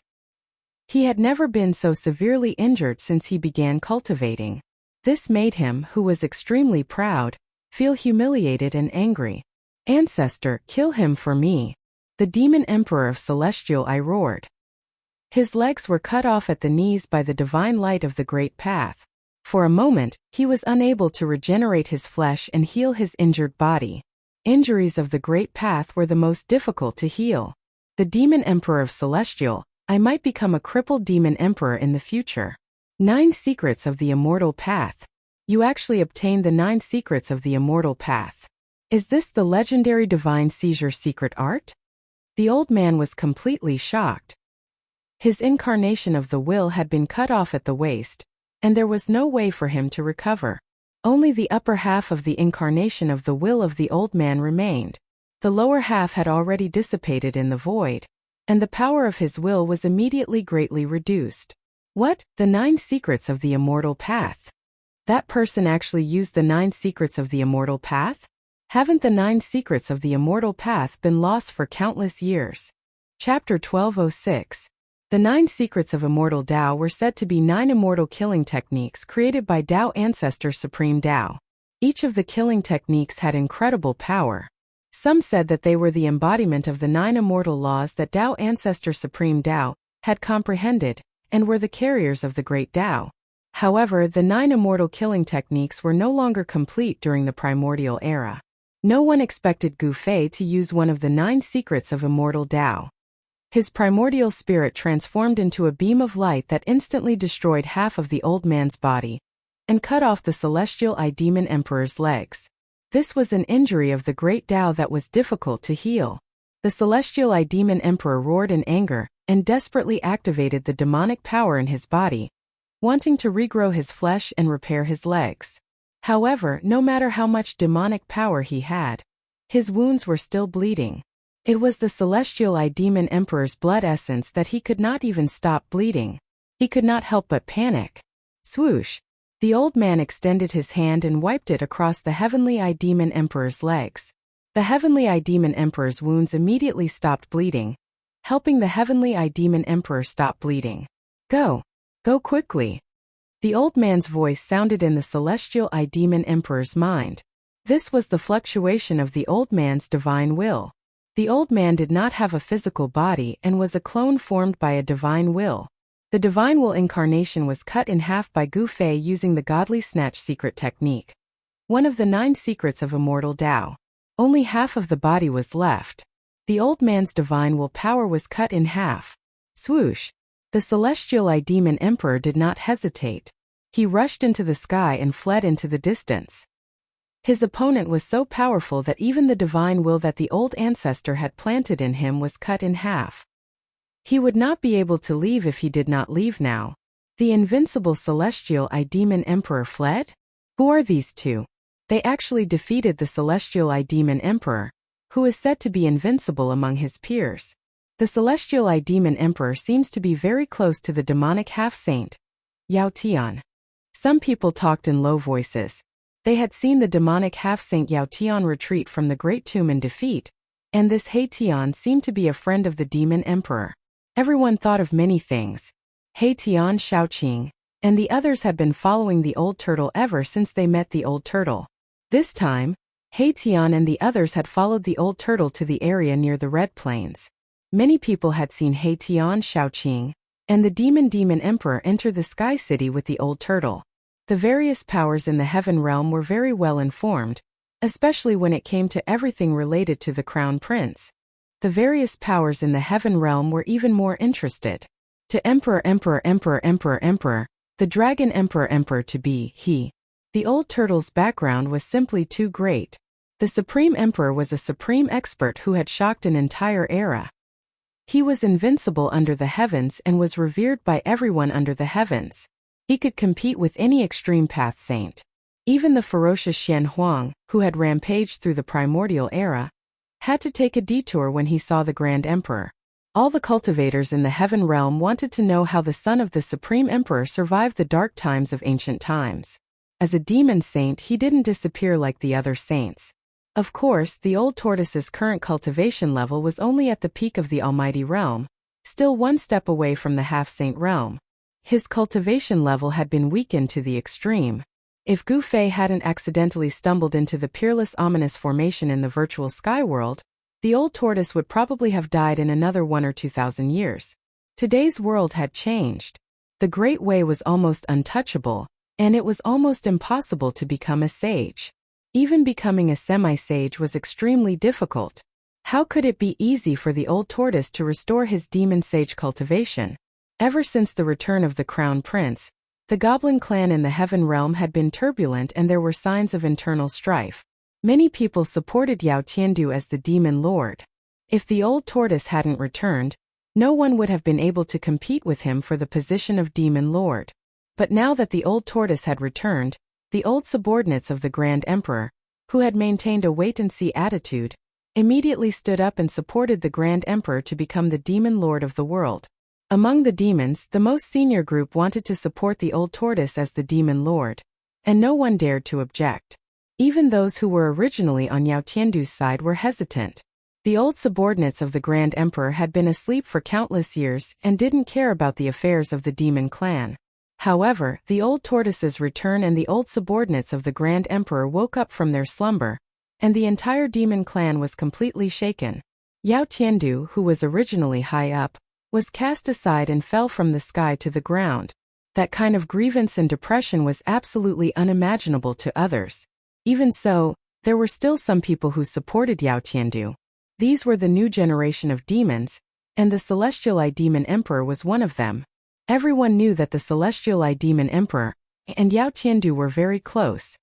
He had never been so severely injured since he began cultivating. This made him, who was extremely proud, feel humiliated and angry. Ancestor, kill him for me. The demon emperor of Celestial I roared. His legs were cut off at the knees by the divine light of the great path. For a moment, he was unable to regenerate his flesh and heal his injured body. Injuries of the great path were the most difficult to heal. The demon emperor of Celestial, I might become a crippled demon emperor in the future. 9 secrets of the immortal path. You actually obtained the 9 secrets of the immortal path. Is this the legendary divine seizure secret art? The old man was completely shocked. His incarnation of the will had been cut off at the waist, and there was no way for him to recover. Only the upper half of the incarnation of the will of the old man remained. The lower half had already dissipated in the void, and the power of his will was immediately greatly reduced. What? The 9 secrets of the immortal path? That person actually used the 9 secrets of the immortal path? Haven't the 9 secrets of the immortal path been lost for countless years? Chapter 1206. The 9 secrets of immortal Tao were said to be 9 immortal killing techniques created by Tao Ancestor Supreme Tao. Each of the killing techniques had incredible power. Some said that they were the embodiment of the 9 immortal laws that Tao ancestor Supreme Tao had comprehended, and were the carriers of the great Tao. However, the 9 immortal killing techniques were no longer complete during the primordial era. No one expected Gu Fei to use one of the 9 secrets of immortal Tao. His primordial spirit transformed into a beam of light that instantly destroyed half of the old man's body and cut off the celestial eye demon emperor's legs. This was an injury of the great Tao that was difficult to heal. The celestial eye demon emperor roared in anger and desperately activated the demonic power in his body, wanting to regrow his flesh and repair his legs. However, no matter how much demonic power he had, his wounds were still bleeding. It was the celestial eye demon emperor's blood essence that he could not even stop bleeding. He could not help but panic. Swoosh! The old man extended his hand and wiped it across the heavenly eye demon emperor's legs. The heavenly eye demon emperor's wounds immediately stopped bleeding, helping the heavenly eye demon emperor stop bleeding. Go! Go quickly! The old man's voice sounded in the celestial eye demon emperor's mind. This was the fluctuation of the old man's divine will. The old man did not have a physical body and was a clone formed by a divine will. The divine will incarnation was cut in half by Gu Fei using the godly snatch secret technique, one of the 9 secrets of immortal Tao. Only half of the body was left. The old man's divine will power was cut in half. Swoosh! The celestial eye demon emperor did not hesitate. He rushed into the sky and fled into the distance. His opponent was so powerful that even the divine will that the old ancestor had planted in him was cut in half. He would not be able to leave if he did not leave now. The invincible celestial eye demon emperor fled? Who are these two? They actually defeated the celestial eye demon emperor, who is said to be invincible among his peers. The celestial eye demon emperor seems to be very close to the demonic half-saint, Yao Tian. Some people talked in low voices. They had seen the demonic half-saint Yao Tian retreat from the great tomb in defeat, and this He Tian seemed to be a friend of the demon emperor. Everyone thought of many things. He Tian Shaoqing and the others had been following the old turtle ever since they met the old turtle. This time, He Tian and the others had followed the old turtle to the area near the Red Plains. Many people had seen He Tian Shaoqing and the demon emperor enter the sky city with the old turtle. The various powers in the heaven realm were very well informed, especially when it came to everything related to the crown prince. The various powers in the heaven realm were even more interested. To Emperor, the dragon Emperor to be he. The old turtle's background was simply too great. The Supreme Emperor was a supreme expert who had shocked an entire era. He was invincible under the heavens and was revered by everyone under the heavens. He could compete with any extreme path saint. Even the ferocious Xian Huang, who had rampaged through the primordial era, had to take a detour when he saw the Grand Emperor. All the cultivators in the heaven realm wanted to know how the son of the Supreme Emperor survived the dark times of ancient times. As a demon saint, he didn't disappear like the other saints. Of course, the old tortoise's current cultivation level was only at the peak of the Almighty Realm, still one step away from the half-saint realm. His cultivation level had been weakened to the extreme. If Gu Fei hadn't accidentally stumbled into the peerless ominous formation in the virtual sky world, the old tortoise would probably have died in another 1 or 2,000 years. Today's world had changed. The Great Way was almost untouchable, and it was almost impossible to become a sage. Even becoming a semi-sage was extremely difficult. How could it be easy for the old tortoise to restore his demon sage cultivation? Ever since the return of the Crown Prince, the Goblin clan in the Heaven Realm had been turbulent and there were signs of internal strife. Many people supported Yao Tiandu as the Demon Lord. If the old tortoise hadn't returned, no one would have been able to compete with him for the position of Demon Lord. But now that the old tortoise had returned, the old subordinates of the Grand Emperor, who had maintained a wait-and-see attitude, immediately stood up and supported the Grand Emperor to become the Demon Lord of the world. Among the demons, the most senior group wanted to support the old tortoise as the Demon Lord, and no one dared to object. Even those who were originally on Yao Tiandu's side were hesitant. The old subordinates of the Grand Emperor had been asleep for countless years and didn't care about the affairs of the demon clan. However, the old tortoise's return and the old subordinates of the Grand Emperor woke up from their slumber and the entire demon clan was completely shaken. Yao Tiandu, who was originally high up, was cast aside and fell from the sky to the ground. That kind of grievance and depression was absolutely unimaginable to others. Even so, there were still some people who supported Yao Tiandu. These were the new generation of demons, and the Celestial Eye Demon Emperor was one of them. Everyone knew that the Celestial Eye Demon Emperor and Yao Tiandu were very close.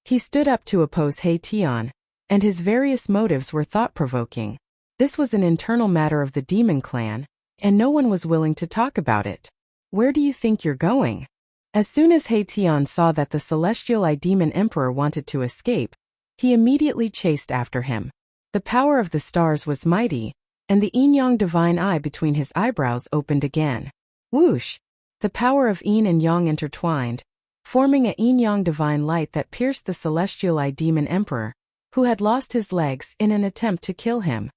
He stood up to oppose He Tian, and his various motives were thought-provoking. This was an internal matter of the demon clan, and no one was willing to talk about it. Where do you think you're going? As soon as He Tian saw that the Celestial Eye Demon Emperor wanted to escape, he immediately chased after him. The power of the stars was mighty, and the yin-yang divine eye between his eyebrows opened again. Whoosh! The power of yin and yang intertwined, forming a yin-yang divine light that pierced the Celestial Eye Demon Emperor, who had lost his legs in an attempt to kill him.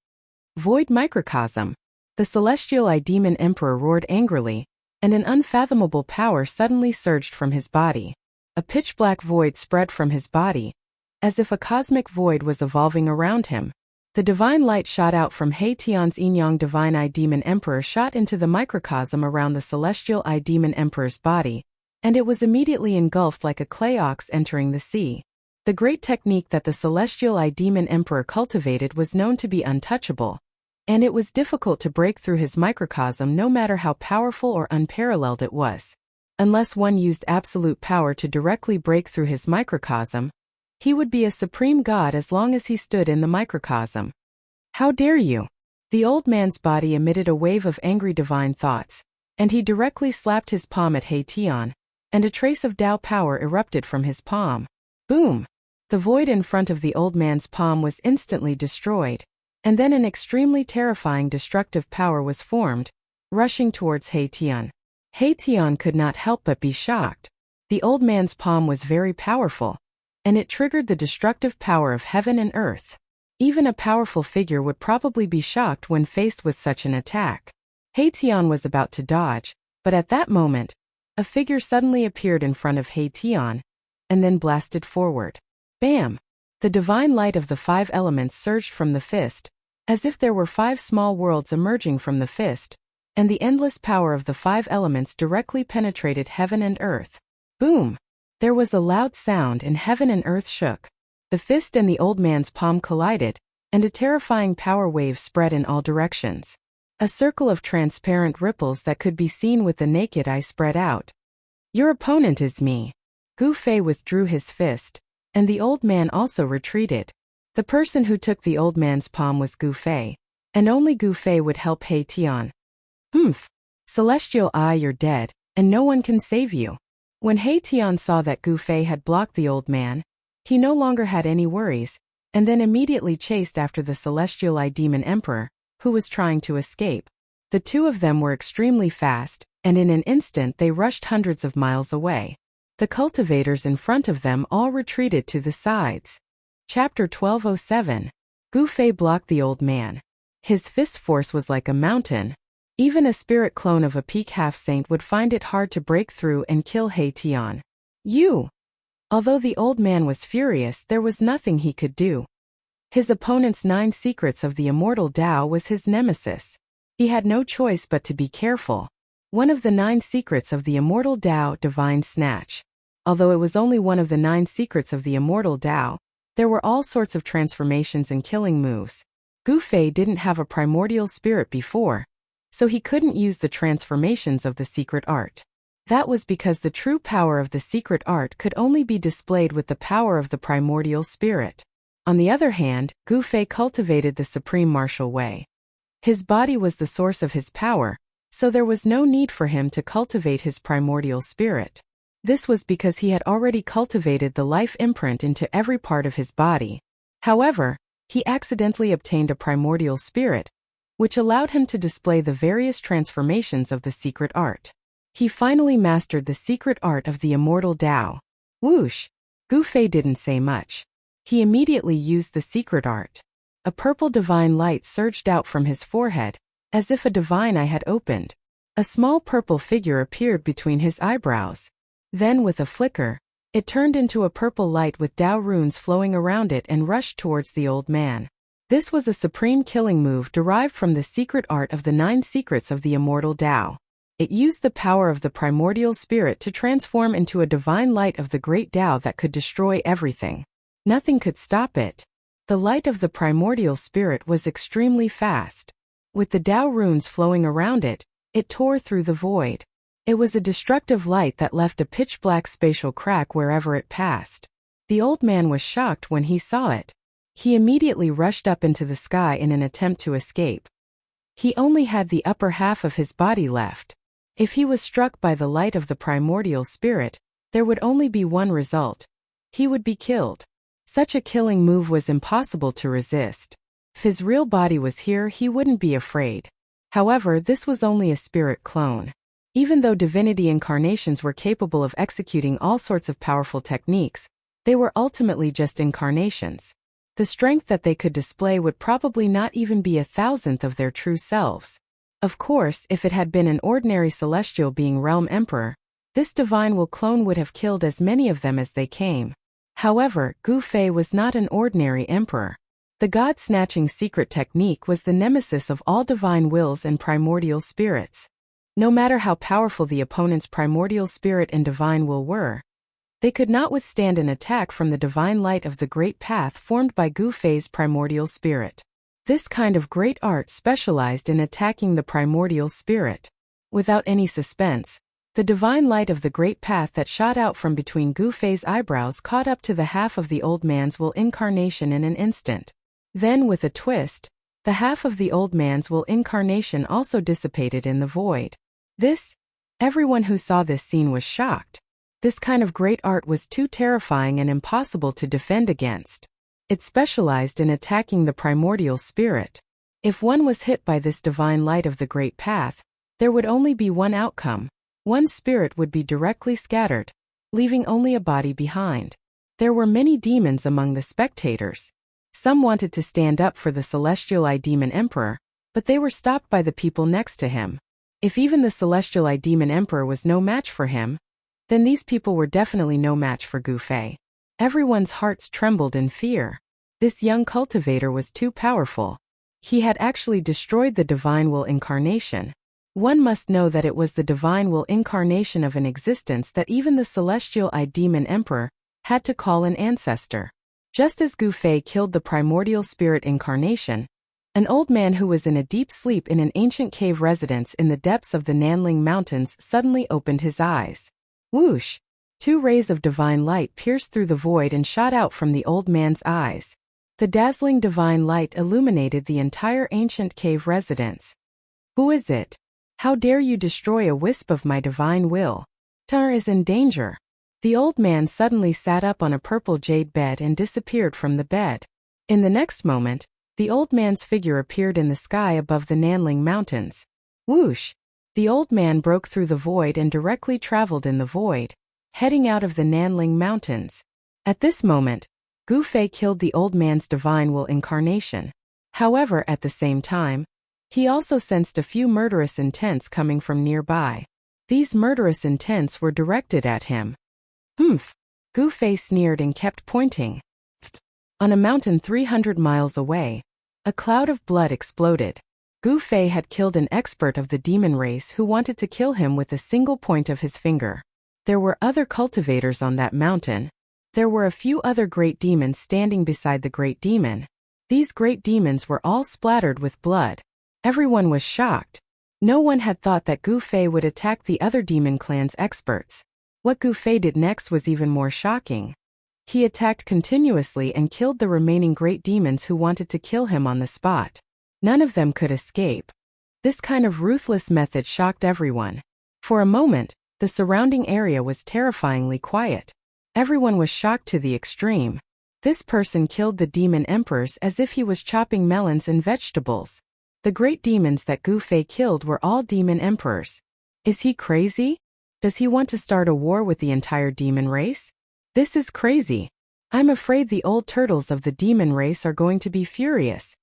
Void microcosm! The Celestial Eye Demon Emperor roared angrily, and an unfathomable power suddenly surged from his body. A pitch-black void spread from his body, as if a cosmic void was evolving around him. The divine light shot out from He Tian's yin-yang divine eye demon emperor shot into the microcosm around the Celestial Eye Demon Emperor's body, and it was immediately engulfed like a clay ox entering the sea. The great technique that the Celestial Eye Demon Emperor cultivated was known to be untouchable, and it was difficult to break through his microcosm no matter how powerful or unparalleled it was. Unless one used absolute power to directly break through his microcosm, he would be a supreme god as long as he stood in the microcosm. How dare you? The old man's body emitted a wave of angry divine thoughts, and he directly slapped his palm at He Tian, and a trace of Tao power erupted from his palm. Boom! The void in front of the old man's palm was instantly destroyed, and then an extremely terrifying destructive power was formed, rushing towards He Tian. He Tian could not help but be shocked. The old man's palm was very powerful, and it triggered the destructive power of heaven and earth. Even a powerful figure would probably be shocked when faced with such an attack. He Tian was about to dodge, but at that moment, a figure suddenly appeared in front of He Tian, and then blasted forward. Bam! The divine light of the 5 elements surged from the fist, as if there were 5 small worlds emerging from the fist, and the endless power of the 5 elements directly penetrated heaven and earth. Boom! There was a loud sound and heaven and earth shook. The fist and the old man's palm collided, and a terrifying power wave spread in all directions. A circle of transparent ripples that could be seen with the naked eye spread out. Your opponent is me. Gu Fei withdrew his fist, and the old man also retreated. The person who took the old man's palm was Gu Fei, and only Gu Fei would help He Tian. Humph! Celestial Eye, you're dead, and no one can save you. When He Tian saw that Gu Fei had blocked the old man, he no longer had any worries, and then immediately chased after the Celestial Eye Demon Emperor, who was trying to escape. The two of them were extremely fast, and in an instant they rushed hundreds of miles away. The cultivators in front of them all retreated to the sides. Chapter 1207. Gu Fei blocked the old man. His fist force was like a mountain. Even a spirit clone of a peak half-saint would find it hard to break through and kill He Tian. Although the old man was furious, there was nothing he could do. His opponent's 9 secrets of the immortal Tao was his nemesis. He had no choice but to be careful. One of the 9 secrets of the immortal Tao, Divine Snatch. Although it was only one of the 9 secrets of the immortal Tao, there were all sorts of transformations and killing moves. Gu Fei didn't have a primordial spirit before, so he couldn't use the transformations of the secret art. That was because the true power of the secret art could only be displayed with the power of the primordial spirit. On the other hand, Gu Fei cultivated the supreme martial way. His body was the source of his power, so there was no need for him to cultivate his primordial spirit. This was because he had already cultivated the life imprint into every part of his body. However, he accidentally obtained a primordial spirit, which allowed him to display the various transformations of the secret art. He finally mastered the secret art of the immortal Tao. Whoosh! Gu Fei didn't say much. He immediately used the secret art. A purple divine light surged out from his forehead, as if a divine eye had opened. A small purple figure appeared between his eyebrows. Then with a flicker, It turned into a purple light with Dao runes flowing around it and rushed towards the old man. This was a supreme killing move derived from the secret art of the 9 secrets of the immortal Dao. It used the power of the primordial spirit to transform into a divine light of the great Dao that could destroy everything. Nothing could stop it. The light of the primordial spirit was extremely fast. With the Dao runes flowing around it, it tore through the void. It was a destructive light that left a pitch-black spatial crack wherever it passed. The old man was shocked when he saw it. He immediately rushed up into the sky in an attempt to escape. He only had the upper half of his body left. If he was struck by the light of the primordial spirit, there would only be one result. He would be killed. Such a killing move was impossible to resist. If his real body was here, he wouldn't be afraid. However, this was only a spirit clone. Even though divinity incarnations were capable of executing all sorts of powerful techniques, they were ultimately just incarnations. The strength that they could display would probably not even be 1,000th of their true selves. Of course, if it had been an ordinary celestial being realm emperor, this divine will clone would have killed as many of them as they came. However, Gu Fei was not an ordinary emperor. The god-snatching secret technique was the nemesis of all divine wills and primordial spirits. No matter how powerful the opponent's primordial spirit and divine will were, they could not withstand an attack from the divine light of the great path formed by Gu Fei's primordial spirit. This kind of great art specialized in attacking the primordial spirit. Without any suspense, the divine light of the great path that shot out from between Gu Fei's eyebrows caught up to the half of the old man's will incarnation in an instant. Then, with a twist, the half of the old man's will incarnation also dissipated in the void. Everyone who saw this scene was shocked. This kind of great art was too terrifying and impossible to defend against. It specialized in attacking the primordial spirit. If one was hit by this divine light of the great path, there would only be one outcome. One spirit would be directly scattered, leaving only a body behind. There were many demons among the spectators. Some wanted to stand up for the celestial demon emperor, but they were stopped by the people next to him. If even the celestial demon emperor was no match for him, then these people were definitely no match for Gu Fei. Everyone's hearts trembled in fear. This young cultivator was too powerful. He had actually destroyed the divine will incarnation. One must know that it was the divine will incarnation of an existence that even the celestial demon emperor had to call an ancestor. Just as Gu Fei killed the primordial spirit incarnation, an old man who was in a deep sleep in an ancient cave residence in the depths of the Nanling Mountains suddenly opened his eyes. Whoosh! 2 rays of divine light pierced through the void and shot out from the old man's eyes. The dazzling divine light illuminated the entire ancient cave residence. Who is it? How dare you destroy a wisp of my divine will? Tar is in danger. The old man suddenly sat up on a purple jade bed and disappeared from the bed. In the next moment, the old man's figure appeared in the sky above the Nanling Mountains. Whoosh! The old man broke through the void and directly traveled in the void, heading out of the Nanling Mountains. At this moment, Gu Fei killed the old man's divine will incarnation. However, at the same time, he also sensed a few murderous intents coming from nearby. These murderous intents were directed at him. Humph! Gu Fei sneered and kept pointing. On a mountain 300 miles away, a cloud of blood exploded. Gu Fei had killed an expert of the demon race who wanted to kill him with a single point of his finger. There were other cultivators on that mountain. There were a few other great demons standing beside the great demon. These great demons were all splattered with blood. Everyone was shocked. No one had thought that Gu Fei would attack the other demon clan's experts. What Gu Fei did next was even more shocking. He attacked continuously and killed the remaining great demons who wanted to kill him on the spot. None of them could escape. This kind of ruthless method shocked everyone. For a moment, the surrounding area was terrifyingly quiet. Everyone was shocked to the extreme. This person killed the demon emperors as if he was chopping melons and vegetables. The great demons that Gu Fei killed were all demon emperors. Is he crazy? Does he want to start a war with the entire demon race? This is crazy. I'm afraid the old turtles of the demon race are going to be furious.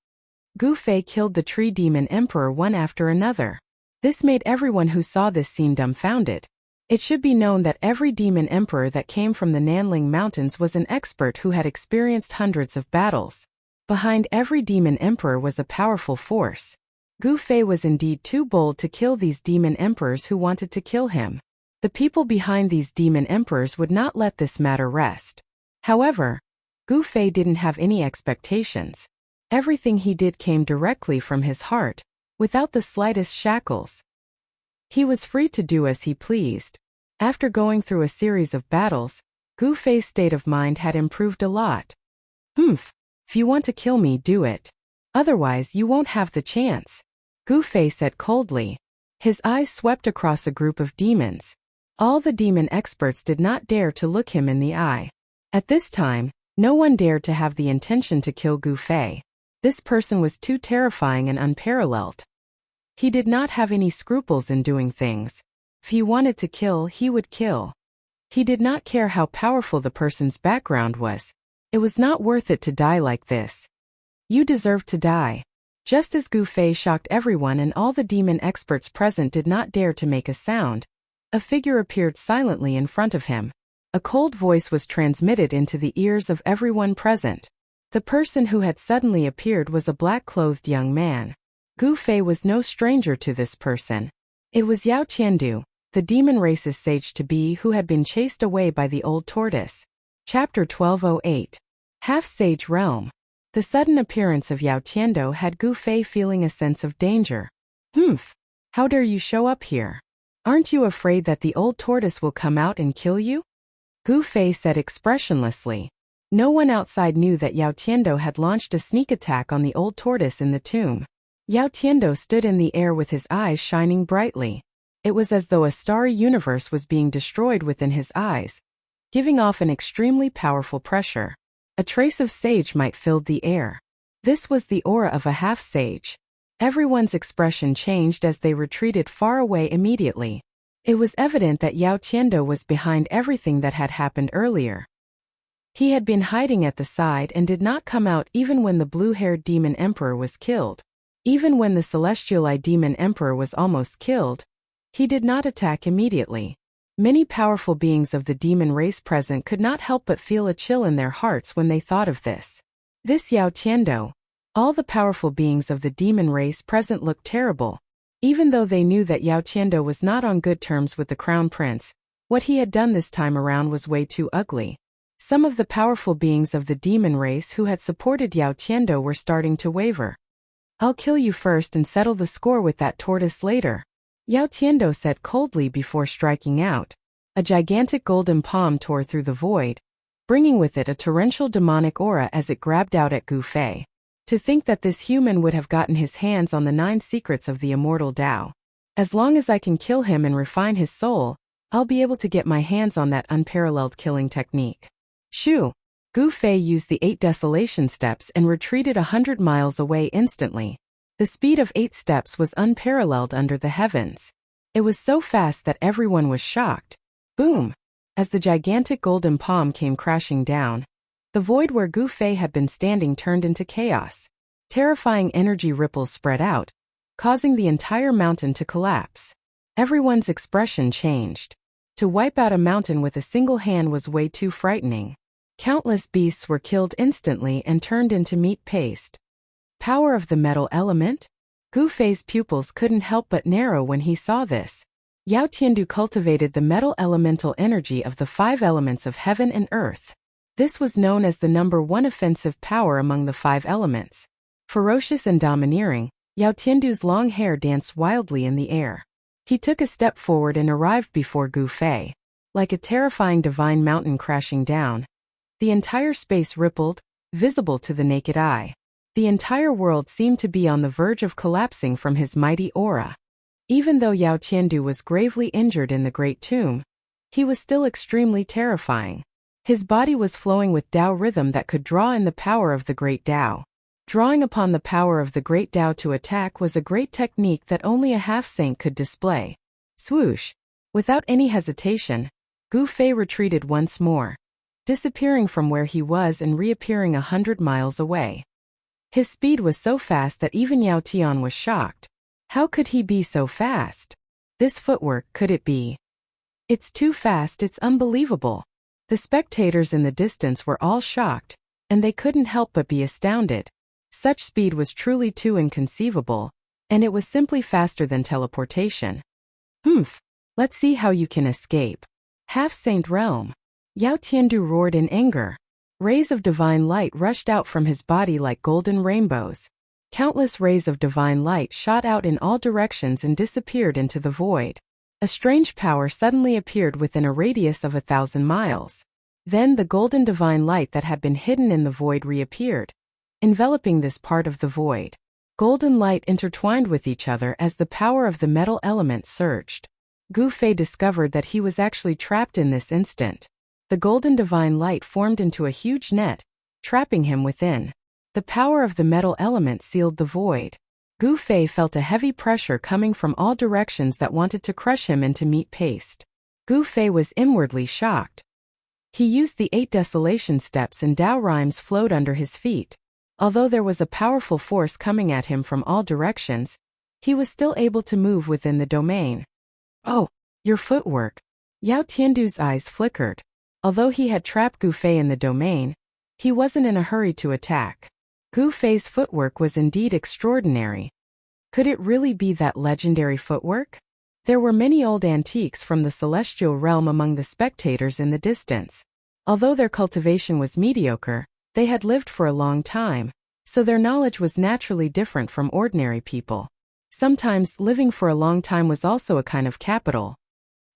Gu Fei killed the tree demon emperor one after another. This made everyone who saw this scene dumbfounded. It should be known that every demon emperor that came from the Nanling Mountains was an expert who had experienced hundreds of battles. Behind every demon emperor was a powerful force. Gu Fei was indeed too bold to kill these demon emperors who wanted to kill him. The people behind these demon emperors would not let this matter rest. However, Gu Fei didn't have any expectations. Everything he did came directly from his heart, without the slightest shackles. He was free to do as he pleased. After going through a series of battles, Gu Fei's state of mind had improved a lot. If you want to kill me, do it. Otherwise you won't have the chance, Gu Fei said coldly. His eyes swept across a group of demons. All the demon experts did not dare to look him in the eye. At this time, no one dared to have the intention to kill Gu Fei. This person was too terrifying and unparalleled. He did not have any scruples in doing things. If he wanted to kill, he would kill. He did not care how powerful the person's background was. It was not worth it to die like this. You deserve to die. Just as Gu Fei shocked everyone and all the demon experts present did not dare to make a sound, a figure appeared silently in front of him. A cold voice was transmitted into the ears of everyone present. The person who had suddenly appeared was a black-clothed young man. Gu Fei was no stranger to this person. It was Yao Qiandu, the demon race's sage-to-be who had been chased away by the old tortoise. Chapter 1208. Half-Sage Realm. The sudden appearance of Yao Qiandu had Gu Fei feeling a sense of danger. How dare you show up here? Aren't you afraid that the old tortoise will come out and kill you? Gu Fei said expressionlessly. No one outside knew that Yao Qiandu had launched a sneak attack on the old tortoise in the tomb. Yao Qiandu stood in the air with his eyes shining brightly. It was as though a starry universe was being destroyed within his eyes, giving off an extremely powerful pressure. A trace of sage might fill the air. This was the aura of a half-sage. Everyone's expression changed as they retreated far away immediately. It was evident that Yao Qiandu was behind everything that had happened earlier. He had been hiding at the side and did not come out even when the blue-haired demon emperor was killed. Even when the celestial eye demon emperor was almost killed, he did not attack immediately. Many powerful beings of the demon race present could not help but feel a chill in their hearts when they thought of this. This Yao Qiandu. All the powerful beings of the demon race present looked terrible. Even though they knew that Yao Qiandu was not on good terms with the crown prince, what he had done this time around was way too ugly. Some of the powerful beings of the demon race who had supported Yao Qiandu were starting to waver. I'll kill you first and settle the score with that tortoise later, Yao Qiandu said coldly before striking out. A gigantic golden palm tore through the void, bringing with it a torrential demonic aura as it grabbed out at Gu Fei. To think that this human would have gotten his hands on the 9 secrets of the immortal Tao. As long as I can kill him and refine his soul, I'll be able to get my hands on that unparalleled killing technique. Shoo! Gu Fei used the 8 desolation steps and retreated 100 miles away instantly. The speed of 8 steps was unparalleled under the heavens. It was so fast that everyone was shocked. Boom! As the gigantic golden palm came crashing down, the void where Gu Fei had been standing turned into chaos. Terrifying energy ripples spread out, causing the entire mountain to collapse. Everyone's expression changed. To wipe out a mountain with a single hand was way too frightening. Countless beasts were killed instantly and turned into meat paste. Power of the metal element? Gu Fei's pupils couldn't help but narrow when he saw this. Yao Qiandu cultivated the metal elemental energy of the 5 elements of heaven and earth. This was known as the number 1 offensive power among the 5 elements. Ferocious and domineering, Yao Qiandu's long hair danced wildly in the air. He took a step forward and arrived before Gu Fei. Like a terrifying divine mountain crashing down, the entire space rippled, visible to the naked eye. The entire world seemed to be on the verge of collapsing from his mighty aura. Even though Yao Qiandu was gravely injured in the Great Tomb, he was still extremely terrifying. His body was flowing with Tao rhythm that could draw in the power of the Great Tao. Drawing upon the power of the Great Tao to attack was a great technique that only a half-saint could display. Swoosh! Without any hesitation, Gu Fei retreated once more, disappearing from where he was and reappearing 100 miles away. His speed was so fast that even Yao Tian was shocked. How could he be so fast? This footwork, could it be It's too fast, it's unbelievable. The spectators in the distance were all shocked, and they couldn't help but be astounded. Such speed was truly too inconceivable, and it was simply faster than teleportation. Humph! Let's see how you can escape. Half-Saint Realm. Yao Tiandu roared in anger. Rays of divine light rushed out from his body like golden rainbows. Countless rays of divine light shot out in all directions and disappeared into the void. A strange power suddenly appeared within a radius of 1,000 miles. Then the golden divine light that had been hidden in the void reappeared, enveloping this part of the void. Golden light intertwined with each other as the power of the metal element surged. Gu Fei discovered that he was actually trapped in this instant. The golden divine light formed into a huge net, trapping him within. The power of the metal element sealed the void. Gu Fei felt a heavy pressure coming from all directions that wanted to crush him into meat paste. Gu Fei was inwardly shocked. He used the 8 desolation steps and Dao rhymes flowed under his feet. Although there was a powerful force coming at him from all directions, he was still able to move within the domain. Oh, your footwork. Yao Tiandu's eyes flickered. Although he had trapped Gu Fei in the domain, he wasn't in a hurry to attack. Gu Fei's footwork was indeed extraordinary. Could it really be that legendary footwork? There were many old antiques from the celestial realm among the spectators in the distance. Although their cultivation was mediocre, they had lived for a long time, so their knowledge was naturally different from ordinary people. Sometimes living for a long time was also a kind of capital.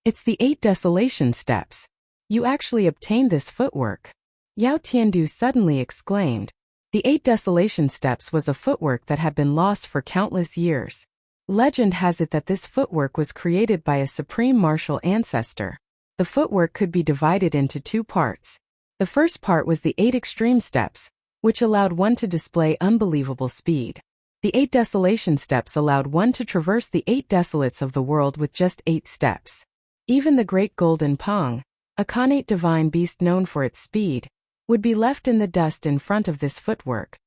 It's the 8 desolation steps. You actually obtained this footwork. Yao Tiandu suddenly exclaimed. The 8 desolation steps was a footwork that had been lost for countless years. Legend has it that this footwork was created by a supreme martial ancestor. The footwork could be divided into 2 parts. The first part was the 8 extreme steps, which allowed one to display unbelievable speed. The 8 desolation steps allowed one to traverse the 8 desolates of the world with just 8 steps. Even the great golden Pong, a connate divine beast known for its speed, would be left in the dust in front of this footwork.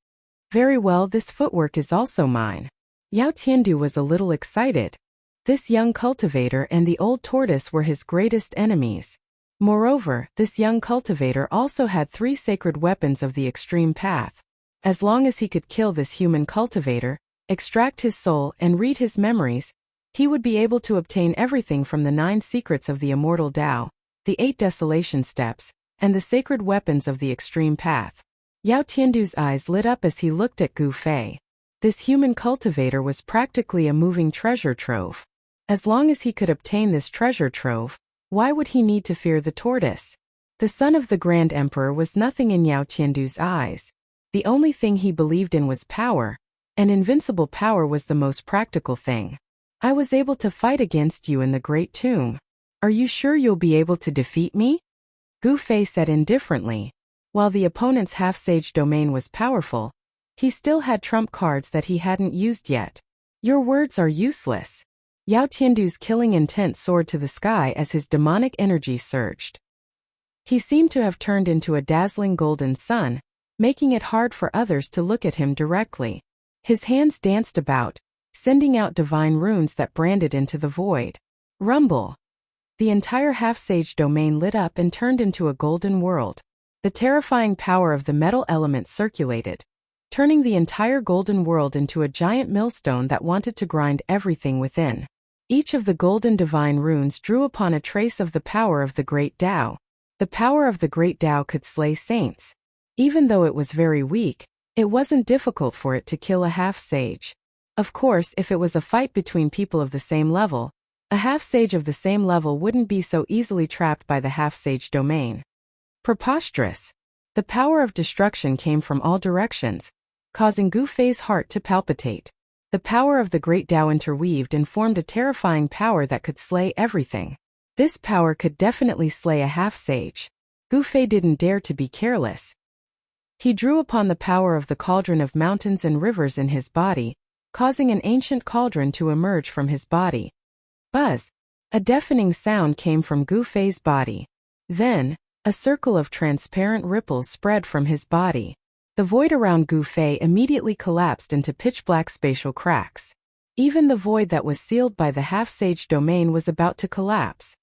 Very well, this footwork is also mine. Yao Tiandu was a little excited. This young cultivator and the old tortoise were his greatest enemies. Moreover, this young cultivator also had 3 sacred weapons of the extreme path. As long as he could kill this human cultivator, extract his soul and read his memories, he would be able to obtain everything from the 9 secrets of the immortal Tao, the 8 desolation steps, and the sacred weapons of the extreme path. Yao Tiandu's eyes lit up as he looked at Gu Fei. This human cultivator was practically a moving treasure trove. As long as he could obtain this treasure trove, why would he need to fear the tortoise? The son of the Grand Emperor was nothing in Yao Tiandu's eyes. The only thing he believed in was power, and invincible power was the most practical thing. I was able to fight against you in the Great Tomb. Are you sure you'll be able to defeat me? Gu Fei said indifferently. While the opponent's half-sage domain was powerful, he still had trump cards that he hadn't used yet. Your words are useless. Yao Tiandu's killing intent soared to the sky as his demonic energy surged. He seemed to have turned into a dazzling golden sun, making it hard for others to look at him directly. His hands danced about, sending out divine runes that branded into the void. Rumble! The entire half-sage domain lit up and turned into a golden world. The terrifying power of the metal element circulated, turning the entire golden world into a giant millstone that wanted to grind everything within. Each of the golden divine runes drew upon a trace of the power of the great Tao. The power of the great Tao could slay saints. Even though it was very weak, it wasn't difficult for it to kill a half-sage. Of course, if it was a fight between people of the same level, a half-sage of the same level wouldn't be so easily trapped by the half-sage domain. Preposterous! The power of destruction came from all directions, causing Gu Fei's heart to palpitate. The power of the great Tao interweaved and formed a terrifying power that could slay everything. This power could definitely slay a half-sage. Gu Fei didn't dare to be careless. He drew upon the power of the cauldron of mountains and rivers in his body, causing an ancient cauldron to emerge from his body. Buzz! A deafening sound came from Gu Fei's body. Then, a circle of transparent ripples spread from his body. The void around Gu Fei immediately collapsed into pitch-black spatial cracks. Even the void that was sealed by the half-sage domain was about to collapse.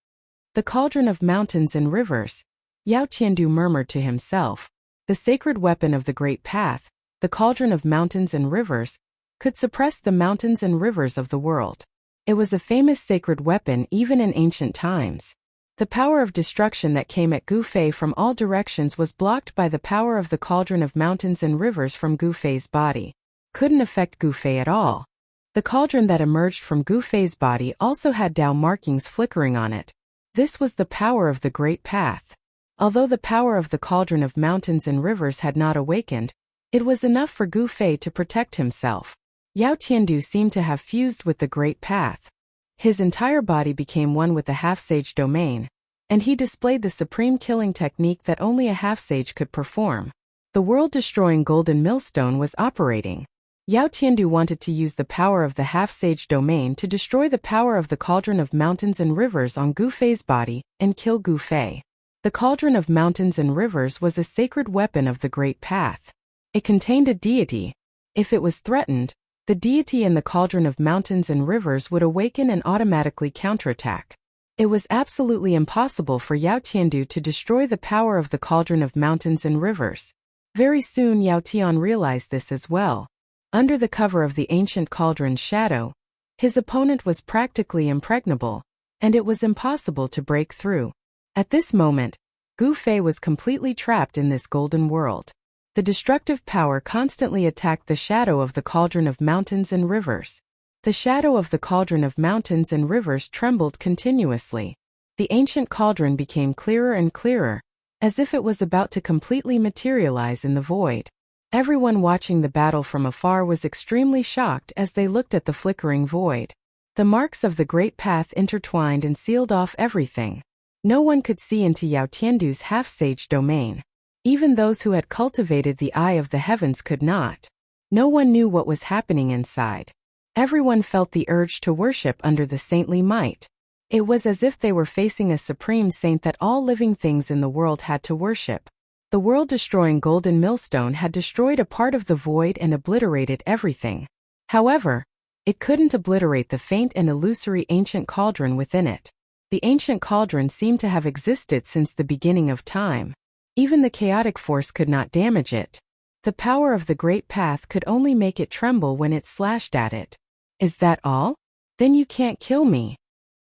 The cauldron of mountains and rivers. Yao Tiandu murmured to himself. The sacred weapon of the great path, the cauldron of mountains and rivers, could suppress the mountains and rivers of the world. It was a famous sacred weapon even in ancient times. The power of destruction that came at Gu Fei from all directions was blocked by the power of the cauldron of mountains and rivers from Gu Fei's body. Couldn't affect Gu Fei at all. The cauldron that emerged from Gu Fei's body also had Dao markings flickering on it. This was the power of the great path. Although the power of the cauldron of mountains and rivers had not awakened, it was enough for Gu Fei to protect himself. Yao Tiandu seemed to have fused with the great path. His entire body became one with the half-sage domain, and he displayed the supreme killing technique that only a half-sage could perform. The world-destroying golden millstone was operating. Yao Tiandu wanted to use the power of the half-sage domain to destroy the power of the cauldron of mountains and rivers on Gu Fei's body and kill Gu Fei. The cauldron of mountains and rivers was a sacred weapon of the great path. It contained a deity. If it was threatened, the deity in the cauldron of mountains and rivers would awaken and automatically counterattack. It was absolutely impossible for Yao Tiandu to destroy the power of the cauldron of mountains and rivers. Very soon Yao Tian realized this as well. Under the cover of the ancient cauldron's shadow, his opponent was practically impregnable, and it was impossible to break through. At this moment, Gu Fei was completely trapped in this golden world. The destructive power constantly attacked the shadow of the cauldron of mountains and rivers. The shadow of the cauldron of mountains and rivers trembled continuously. The ancient cauldron became clearer and clearer, as if it was about to completely materialize in the void. Everyone watching the battle from afar was extremely shocked as they looked at the flickering void. The marks of the great path intertwined and sealed off everything. No one could see into Yao Tiandu's half-sage domain. Even those who had cultivated the eye of the heavens could not. No one knew what was happening inside. Everyone felt the urge to worship under the saintly might. It was as if they were facing a supreme saint that all living things in the world had to worship. The world-destroying golden millstone had destroyed a part of the void and obliterated everything. However, it couldn't obliterate the faint and illusory ancient cauldron within it. The ancient cauldron seemed to have existed since the beginning of time. Even the chaotic force could not damage it. The power of the great path could only make it tremble when it slashed at it. Is that all? Then you can't kill me.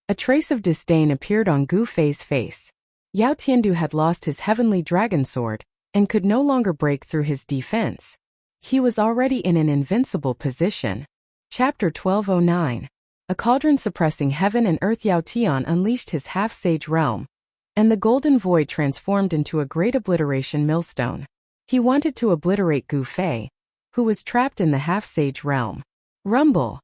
A trace of disdain appeared on Gu Fei's face. Yao Tiandu had lost his heavenly dragon sword and could no longer break through his defense. He was already in an invincible position. Chapter 1209. A cauldron suppressing heaven and earth. Yao Tian unleashed his half-sage realm, and the golden void transformed into a great obliteration millstone. He wanted to obliterate Gu Fei, who was trapped in the half-sage realm. Rumble!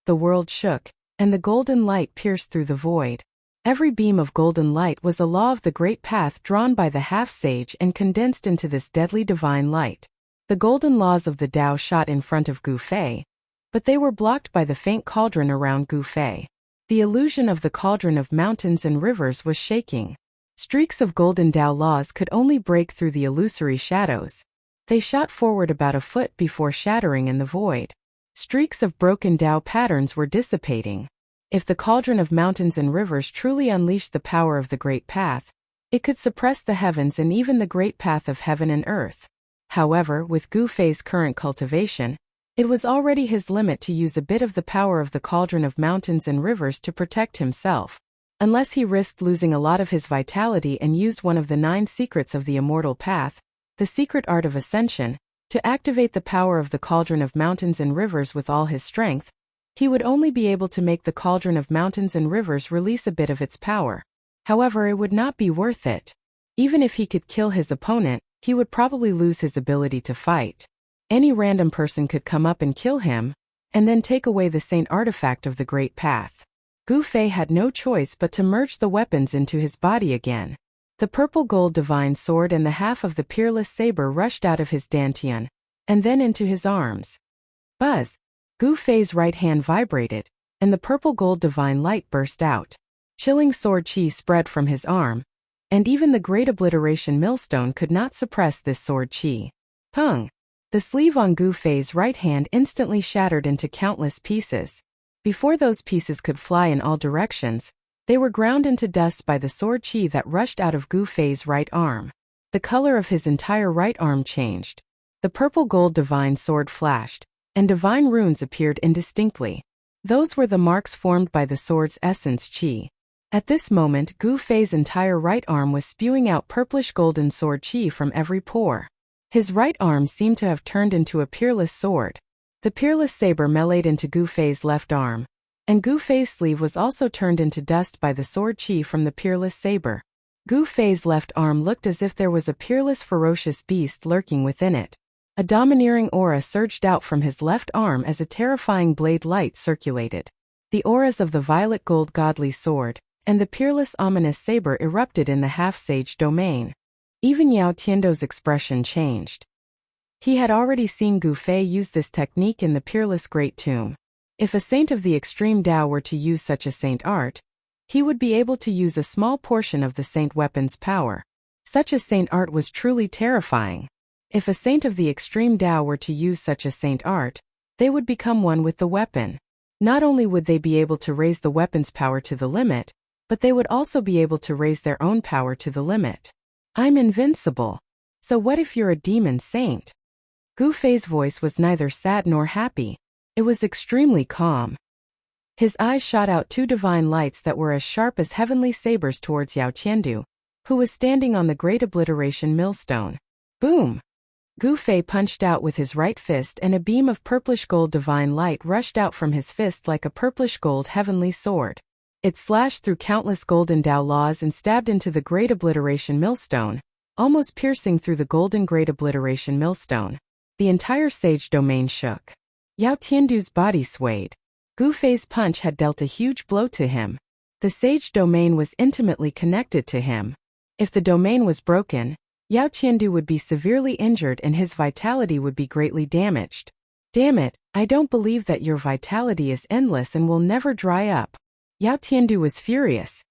The world shook, and the golden light pierced through the void. Every beam of golden light was a law of the great path drawn by the half-sage and condensed into this deadly divine light. The golden laws of the Tao shot in front of Gu Fei, but they were blocked by the faint cauldron around Gu Fei. The illusion of the cauldron of mountains and rivers was shaking. Streaks of golden Tao laws could only break through the illusory shadows. They shot forward about a foot before shattering in the void. Streaks of broken Tao patterns were dissipating. If the cauldron of mountains and rivers truly unleashed the power of the great path, it could suppress the heavens and even the great path of heaven and earth. However, with Gu Fei's current cultivation, it was already his limit to use a bit of the power of the cauldron of mountains and rivers to protect himself. Unless he risked losing a lot of his vitality and used one of the 9 secrets of the immortal path, the secret art of ascension, to activate the power of the cauldron of mountains and rivers with all his strength, he would only be able to make the cauldron of mountains and rivers release a bit of its power. However, it would not be worth it. Even if he could kill his opponent, he would probably lose his ability to fight. Any random person could come up and kill him, and then take away the saint artifact of the great path. Gu Fei had no choice but to merge the weapons into his body again. The purple gold divine sword and the half of the peerless saber rushed out of his dantian, and then into his arms. Buzz! Gu Fei's right hand vibrated, and the purple gold divine light burst out. Chilling sword chi spread from his arm, and even the great obliteration millstone could not suppress this sword chi. Pung! The sleeve on Gu Fei's right hand instantly shattered into countless pieces. Before those pieces could fly in all directions, They were ground into dust by the sword chi that rushed out of Gu Fei's right arm. The color of his entire right arm changed. The purple-gold divine sword flashed, and divine runes appeared indistinctly. Those were the marks formed by the sword's essence chi. At this moment, Gu Fei's entire right arm was spewing out purplish-golden sword chi from every pore. His right arm seemed to have turned into a peerless sword. The peerless saber meleeed into Gu Fei's left arm, and Gu Fei's sleeve was also turned into dust by the sword chi from the peerless saber. Gu Fei's left arm looked as if there was a peerless ferocious beast lurking within it. A domineering aura surged out from his left arm as a terrifying blade light circulated. The auras of the violet gold godly sword and the peerless ominous saber erupted in the half-sage domain. Even Yao Tiando's expression changed. He had already seen Gu Fei use this technique in the peerless great tomb. If a saint of the extreme Tao were to use such a saint art, he would be able to use a small portion of the saint weapon's power. Such a saint art was truly terrifying. If a saint of the extreme Tao were to use such a saint art, they would become one with the weapon. Not only would they be able to raise the weapon's power to the limit, but they would also be able to raise their own power to the limit. I'm invincible. So what if you're a demon saint? Gu Fei's voice was neither sad nor happy. It was extremely calm. His eyes shot out two divine lights that were as sharp as heavenly sabers towards Yao Tiandu, who was standing on the great obliteration millstone. Boom! Gu Fei punched out with his right fist and a beam of purplish gold divine light rushed out from his fist like a purplish gold heavenly sword. It slashed through countless golden Tao laws and stabbed into the great obliteration millstone, almost piercing through the golden great obliteration millstone. The entire sage domain shook. Yao Tiandu's body swayed. Gu Fei's punch had dealt a huge blow to him. The sage domain was intimately connected to him. If the domain was broken, Yao Tiandu would be severely injured and his vitality would be greatly damaged. Damn it, I don't believe that your vitality is endless and will never dry up. Yao Tiandu was furious.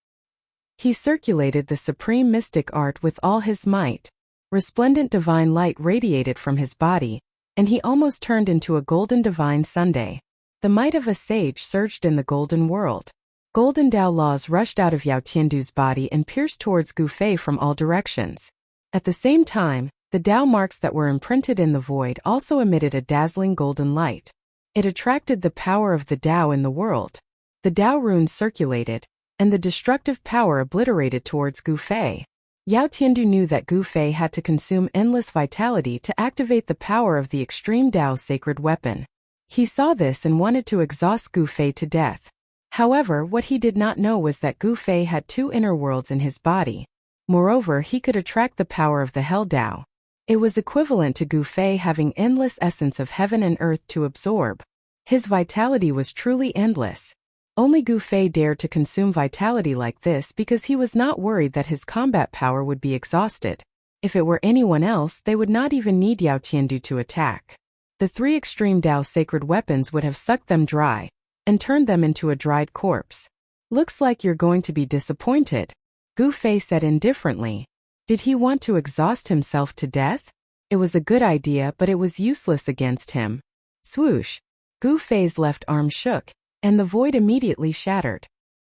He circulated the supreme mystic art with all his might. Resplendent divine light radiated from his body, and he almost turned into a golden divine sundae. The might of a sage surged in the golden world. Golden Tao laws rushed out of Yao Tiandu's body and pierced towards Gu Fei from all directions. At the same time, the Tao marks that were imprinted in the void also emitted a dazzling golden light. It attracted the power of the Tao in the world. The Tao runes circulated, and the destructive power obliterated towards Gu Fei. Yao Tiandu knew that Gu Fei had to consume endless vitality to activate the power of the extreme Tao sacred weapon. He saw this and wanted to exhaust Gu Fei to death. However, what he did not know was that Gu Fei had two inner worlds in his body. Moreover, he could attract the power of the Hell Tao. It was equivalent to Gu Fei having endless essence of heaven and earth to absorb. His vitality was truly endless. Only Gu Fei dared to consume vitality like this because he was not worried that his combat power would be exhausted. If it were anyone else, they would not even need Yao Tiandu to attack. The three extreme Tao sacred weapons would have sucked them dry and turned them into a dried corpse. Looks like you're going to be disappointed, Gu Fei said indifferently. Did he want to exhaust himself to death? It was a good idea, but it was useless against him. Swoosh! Gu Fei's left arm shook, and the void immediately shattered.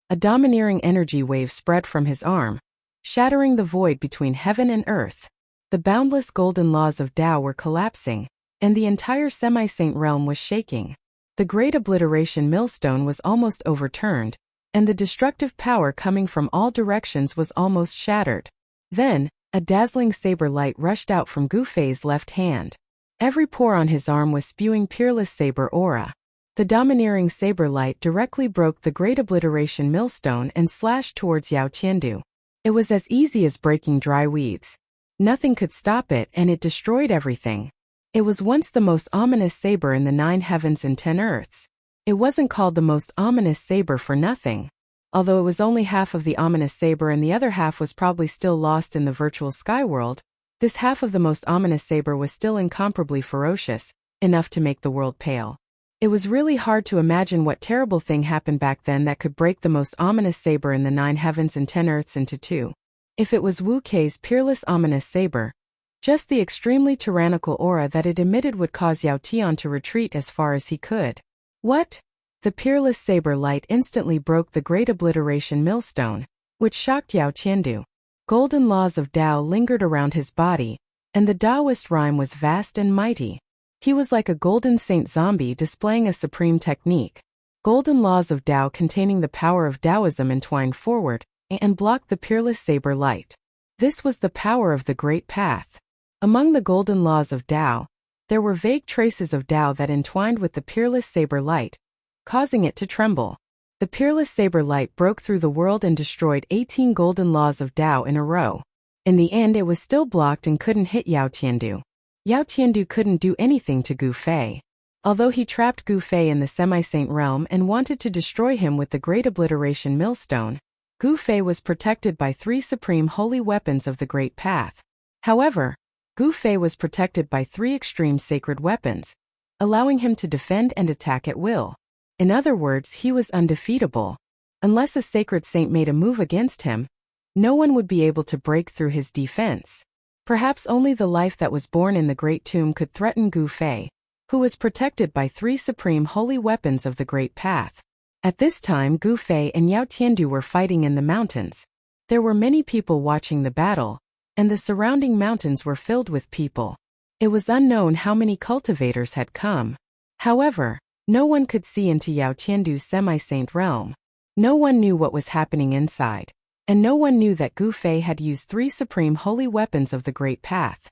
A domineering energy wave spread from his arm, shattering the void between heaven and earth. The boundless golden laws of Tao were collapsing, and the entire semi-saint realm was shaking. The great obliteration millstone was almost overturned, and the destructive power coming from all directions was almost shattered. Then, a dazzling saber light rushed out from Gu Fei's left hand. Every pore on his arm was spewing peerless saber aura. The domineering saber light directly broke the great obliteration millstone and slashed towards Yao Tiandu. It was as easy as breaking dry weeds. Nothing could stop it, and it destroyed everything. It was once the most ominous saber in the 9 heavens and 10 earths. It wasn't called the most ominous saber for nothing. Although it was only half of the ominous saber and the other half was probably still lost in the virtual sky world, this half of the most ominous saber was still incomparably ferocious, enough to make the world pale. It was really hard to imagine what terrible thing happened back then that could break the most ominous saber in the 9 heavens and 10 earths into two. If it was Wu Kei's peerless ominous saber, just the extremely tyrannical aura that it emitted would cause Yao Tian to retreat as far as he could. What? The peerless saber light instantly broke the great obliteration millstone, which shocked Yao Qiandu. Golden laws of Tao lingered around his body, and the Taoist rhyme was vast and mighty. He was like a golden saint zombie displaying a supreme technique. Golden laws of Tao containing the power of Taoism entwined forward and blocked the peerless saber light. This was the power of the great path. Among the golden laws of Tao, there were vague traces of Tao that entwined with the peerless saber light, causing it to tremble. The peerless saber light broke through the world and destroyed 18 golden laws of Tao in a row. In the end, it was still blocked and couldn't hit Yao Qiandu. Yao Qiandu couldn't do anything to Gu Fei. Although he trapped Gu Fei in the semi-saint realm and wanted to destroy him with the great obliteration millstone, Gu Fei was protected by 3 supreme holy weapons of the great path. However, Gu Fei was protected by 3 extreme sacred weapons, allowing him to defend and attack at will. In other words, he was undefeatable. Unless a sacred saint made a move against him, no one would be able to break through his defense. Perhaps only the life that was born in the great tomb could threaten Gu Fei, who was protected by 3 supreme holy weapons of the great path. At this time, Gu Fei and Yao Qiandu were fighting in the mountains. There were many people watching the battle, and the surrounding mountains were filled with people. It was unknown how many cultivators had come. However, no one could see into Yao Qiandu's semi-saint realm. No one knew what was happening inside, and no one knew that Gu Fei had used 3 supreme holy weapons of the great path.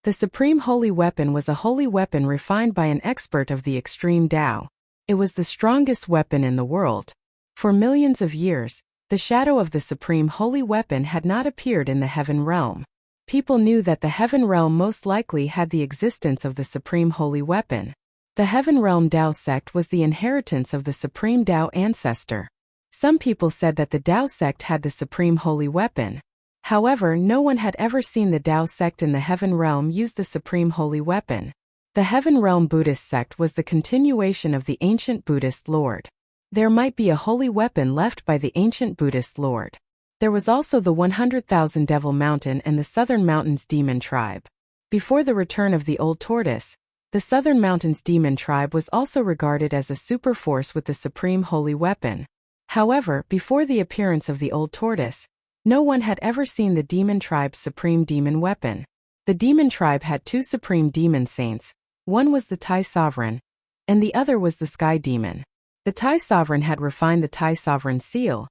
The supreme holy weapon was a holy weapon refined by an expert of the extreme Tao. It was the strongest weapon in the world. For millions of years, the shadow of the supreme holy weapon had not appeared in the heaven realm. People knew that the heaven realm most likely had the existence of the supreme holy weapon. The heaven realm Tao sect was the inheritance of the supreme Tao ancestor. Some people said that the Tao sect had the supreme holy weapon. However, no one had ever seen the Tao sect in the heaven realm use the supreme holy weapon. The heaven realm Buddhist sect was the continuation of the ancient Buddhist lord. There might be a holy weapon left by the ancient Buddhist lord. There was also the 100,000 Devil Mountain and the Southern Mountains Demon Tribe. Before the return of the Old Tortoise, the Southern Mountains Demon Tribe was also regarded as a super force with the supreme holy weapon. However, before the appearance of the Old Tortoise, no one had ever seen the Demon Tribe's supreme demon weapon. The Demon Tribe had 2 supreme demon saints. One was the Tai Sovereign, and the other was the Sky Demon. The Tai Sovereign had refined the Tai Sovereign seal,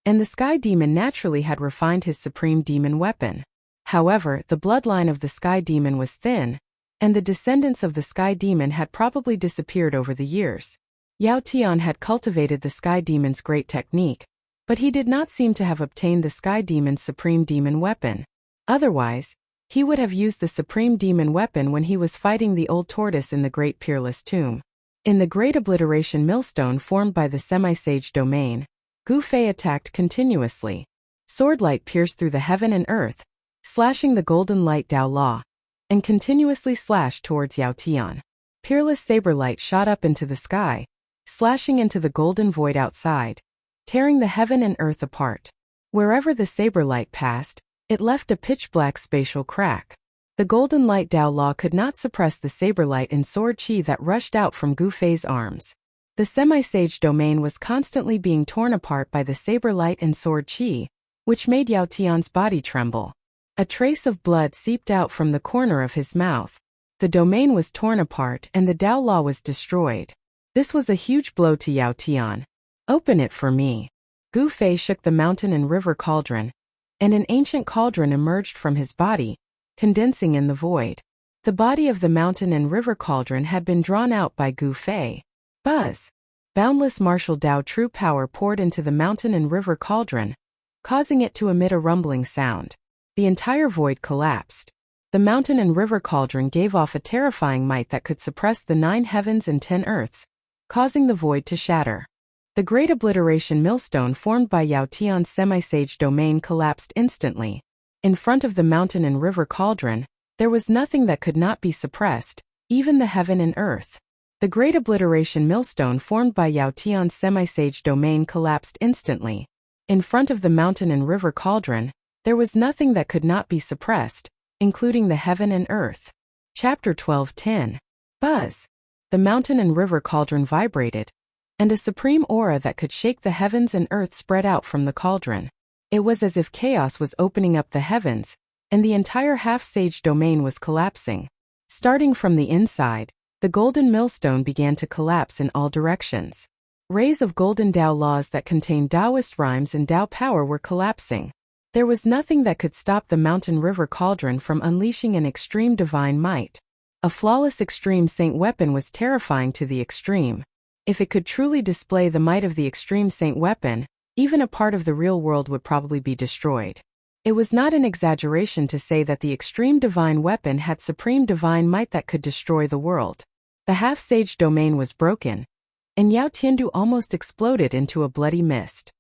and the Sky Demon naturally had refined his supreme demon weapon. However, the bloodline of the Sky Demon was thin, and the descendants of the Sky Demon had probably disappeared over the years. Yao Tian had cultivated the Sky Demon's great technique, but he did not seem to have obtained the Sky Demon's supreme demon weapon. Otherwise, he would have used the supreme demon weapon when he was fighting the Old Tortoise in the Great Peerless Tomb. In the Great Obliteration Millstone formed by the Semi-Sage Domain, Gu Fei attacked continuously. Swordlight pierced through the heaven and earth, slashing the golden light Tao Law, and continuously slashed towards Yao Tian. Peerless saber light shot up into the sky, slashing into the golden void outside, tearing the heaven and earth apart. Wherever the saber light passed, it left a pitch-black spatial crack. The golden light Tao Law could not suppress the saber light and sword chi that rushed out from Gu Fei's arms. The semi-sage domain was constantly being torn apart by the saber light and sword chi, which made Yao Tian's body tremble. A trace of blood seeped out from the corner of his mouth. The domain was torn apart and the Tao Law was destroyed. This was a huge blow to Yao Tian. "Open it for me." Gu Fei shook the mountain and river cauldron, and an ancient cauldron emerged from his body, condensing in the void. The body of the mountain and river cauldron had been drawn out by Gu Fei. Buzz! Boundless martial Tao true power poured into the mountain and river cauldron, causing it to emit a rumbling sound. The entire void collapsed. The mountain and river cauldron gave off a terrifying might that could suppress the 9 heavens and 10 earths, causing the void to shatter. The great obliteration millstone formed by Yao Tian's semi-sage domain collapsed instantly. In front of the mountain and river cauldron, there was nothing that could not be suppressed, even the heaven and earth. The great obliteration millstone formed by Yao Tian's semi-sage domain collapsed instantly. In front of the mountain and river cauldron, there was nothing that could not be suppressed, including the heaven and earth. Chapter 12:10. Buzz! The mountain and river cauldron vibrated, and a supreme aura that could shake the heavens and earth spread out from the cauldron. It was as if chaos was opening up the heavens, and the entire half-sage domain was collapsing. Starting from the inside, the golden millstone began to collapse in all directions. Rays of golden Tao laws that contained Taoist rhymes and Tao power were collapsing. There was nothing that could stop the mountain river cauldron from unleashing an extreme divine might. A flawless extreme saint weapon was terrifying to the extreme. If it could truly display the might of the extreme saint weapon, even a part of the real world would probably be destroyed. It was not an exaggeration to say that the extreme divine weapon had supreme divine might that could destroy the world. The half-sage domain was broken, and Yao Tiandu almost exploded into a bloody mist.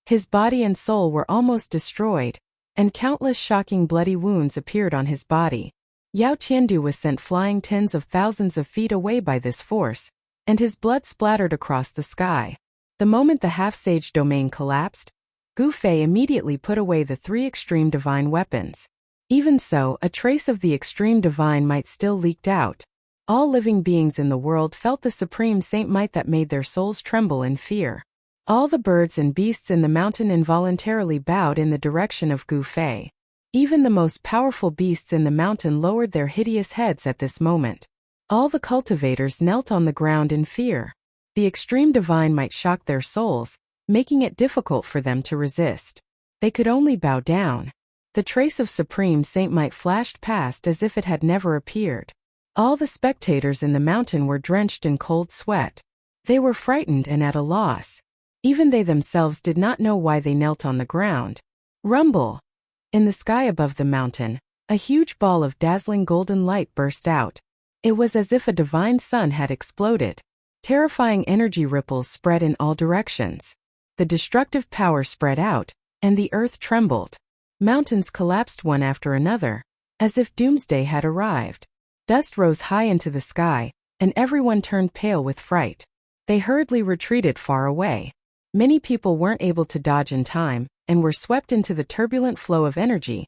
His body and soul were almost destroyed, and countless shocking bloody wounds appeared on his body. Yao Tiandu was sent flying tens of thousands of feet away by this force, and his blood splattered across the sky. The moment the half-sage domain collapsed, Gu Fei immediately put away the three extreme divine weapons. Even so, a trace of the extreme divine might still leaked out. All living beings in the world felt the supreme saint might that made their souls tremble in fear. All the birds and beasts in the mountain involuntarily bowed in the direction of Gu Fei. Even the most powerful beasts in the mountain lowered their hideous heads at this moment. All the cultivators knelt on the ground in fear. The extreme divine might shock their souls, making it difficult for them to resist. They could only bow down. The trace of supreme saint might flashed past as if it had never appeared. All the spectators in the mountain were drenched in cold sweat. They were frightened and at a loss. Even they themselves did not know why they knelt on the ground. Rumble! In the sky above the mountain, a huge ball of dazzling golden light burst out. It was as if a divine sun had exploded. Terrifying energy ripples spread in all directions. The destructive power spread out, and the earth trembled. Mountains collapsed one after another, as if doomsday had arrived. Dust rose high into the sky, and everyone turned pale with fright. They hurriedly retreated far away. Many people weren't able to dodge in time, and were swept into the turbulent flow of energy,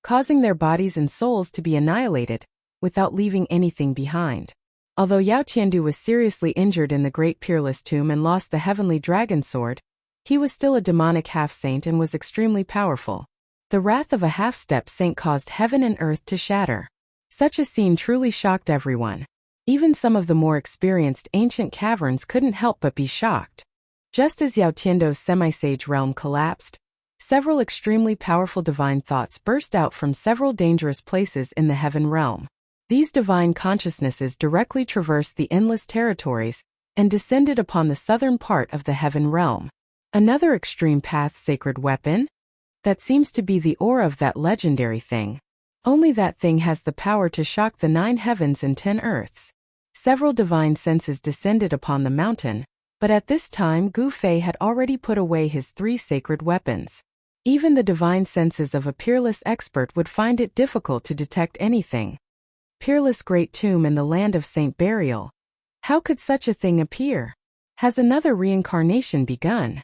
causing their bodies and souls to be annihilated, without leaving anything behind. Although Yao Tiandu was seriously injured in the Great Peerless Tomb and lost the heavenly dragon sword, he was still a demonic half-saint and was extremely powerful. The wrath of a half-step saint caused heaven and earth to shatter. Such a scene truly shocked everyone. Even some of the more experienced ancient caverns couldn't help but be shocked. Just as Yao Tiandu's semi-sage realm collapsed, several extremely powerful divine thoughts burst out from several dangerous places in the heaven realm. These divine consciousnesses directly traversed the endless territories and descended upon the southern part of the heaven realm. Another extreme path sacred weapon? That seems to be the aura of that legendary thing. Only that thing has the power to shock the 9 heavens and 10 earths. Several divine senses descended upon the mountain, but at this time Gu Fei had already put away his 3 sacred weapons. Even the divine senses of a peerless expert would find it difficult to detect anything. Peerless Great Tomb in the land of Saint Burial. How could such a thing appear? Has another reincarnation begun?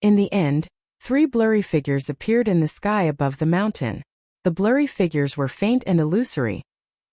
In the end, 3 blurry figures appeared in the sky above the mountain. The blurry figures were faint and illusory,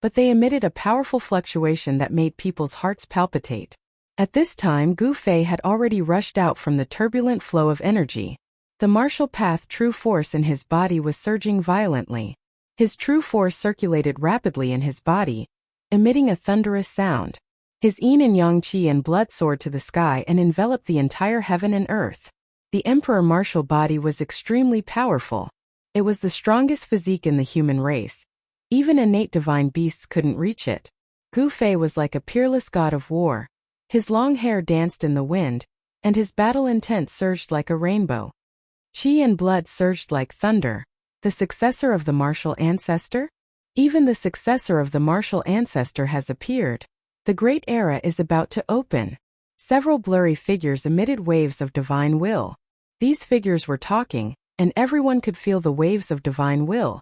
but they emitted a powerful fluctuation that made people's hearts palpitate. At this time Gu Fei had already rushed out from the turbulent flow of energy. The martial path true force in his body was surging violently. His true force circulated rapidly in his body, emitting a thunderous sound. His yin and yang qi and blood soared to the sky and enveloped the entire heaven and earth. The emperor martial body was extremely powerful. It was the strongest physique in the human race. Even innate divine beasts couldn't reach it. Gu Fei was like a peerless god of war. His long hair danced in the wind, and his battle intent surged like a rainbow. Qi and blood surged like thunder. The successor of the martial ancestor? Even the successor of the martial ancestor has appeared. The great era is about to open. Several blurry figures emitted waves of divine will. These figures were talking, and everyone could feel the waves of divine will,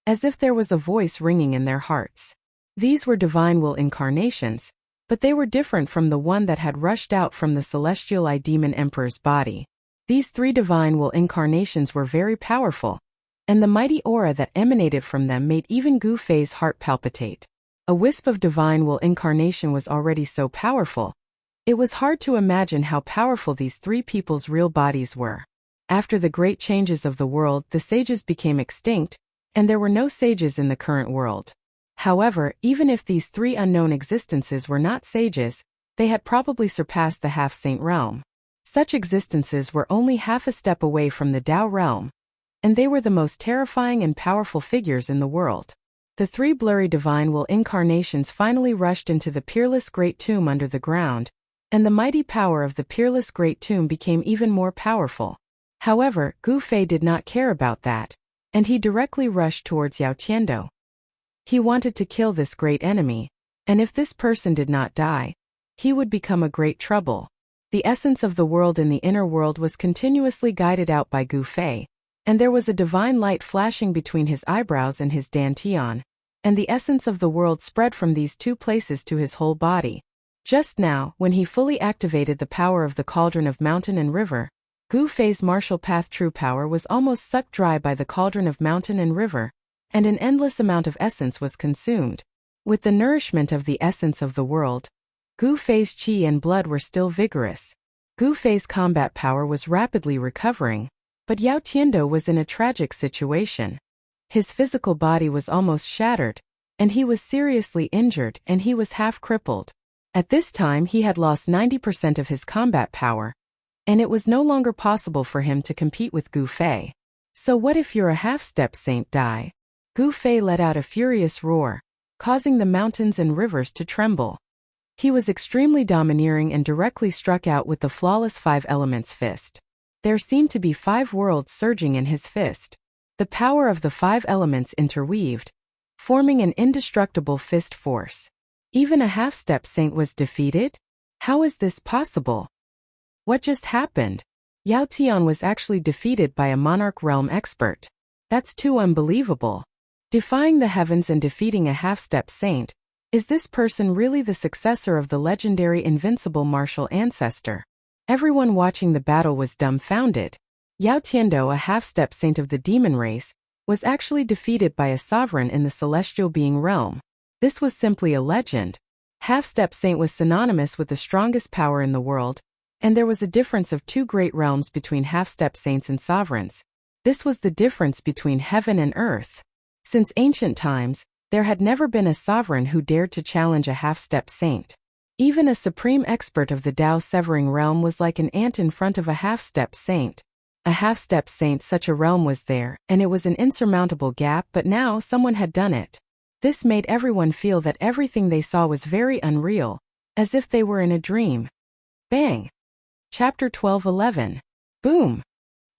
as if there was a voice ringing in their hearts. These were divine will incarnations, but they were different from the one that had rushed out from the celestial demon emperor's body. These 3 divine will incarnations were very powerful, and the mighty aura that emanated from them made even Gu Fei's heart palpitate. A wisp of divine will incarnation was already so powerful, It was hard to imagine how powerful these three people's real bodies were. After the great changes of the world, the sages became extinct, and there were no sages in the current world. However, even if these three unknown existences were not sages, they had probably surpassed the half-saint realm. Such existences were only half a step away from the Tao realm, and they were the most terrifying and powerful figures in the world. The three blurry divine will incarnations finally rushed into the peerless great tomb under the ground, and the mighty power of the peerless great tomb became even more powerful. However, Gu Fei did not care about that, and he directly rushed towards Yao Tiando. He wanted to kill this great enemy, and if this person did not die, he would become a great trouble. The essence of the world in the inner world was continuously guided out by Gu Fei, and there was a divine light flashing between his eyebrows and his dantian, and the essence of the world spread from these two places to his whole body. Just now, when he fully activated the power of the cauldron of mountain and river, Gu Fei's martial path true power was almost sucked dry by the cauldron of mountain and river, and an endless amount of essence was consumed. With the nourishment of the essence of the world, Gu Fei's qi and blood were still vigorous. Gu Fei's combat power was rapidly recovering, but Yao Tiando was in a tragic situation. His physical body was almost shattered, and he was seriously injured, and he was half crippled. At this time he had lost 90% of his combat power, and it was no longer possible for him to compete with Gu Fei. So what if you're a half-step saint die? Gu Fei let out a furious roar, causing the mountains and rivers to tremble. He was extremely domineering and directly struck out with the flawless five elements fist. There seemed to be 5 worlds surging in his fist. The power of the 5 elements interweaved, forming an indestructible fist force. Even a half-step saint was defeated? How is this possible? What just happened? Yao Tian was actually defeated by a monarch realm expert. That's too unbelievable. Defying the heavens and defeating a half-step saint, is this person really the successor of the legendary invincible martial ancestor? Everyone watching the battle was dumbfounded. Yao Tiando, a half-step saint of the demon race, was actually defeated by a sovereign in the celestial being realm. This was simply a legend. Half-step saint was synonymous with the strongest power in the world, and there was a difference of 2 great realms between half-step saints and sovereigns. This was the difference between heaven and earth. Since ancient times, there had never been a sovereign who dared to challenge a half-step saint. Even a supreme expert of the Tao severing realm was like an ant in front of a half-step saint. A half-step saint, such a realm was there, and it was an insurmountable gap, but now someone had done it. This made everyone feel that everything they saw was very unreal, as if they were in a dream. Bang! Chapter 12:11. Boom!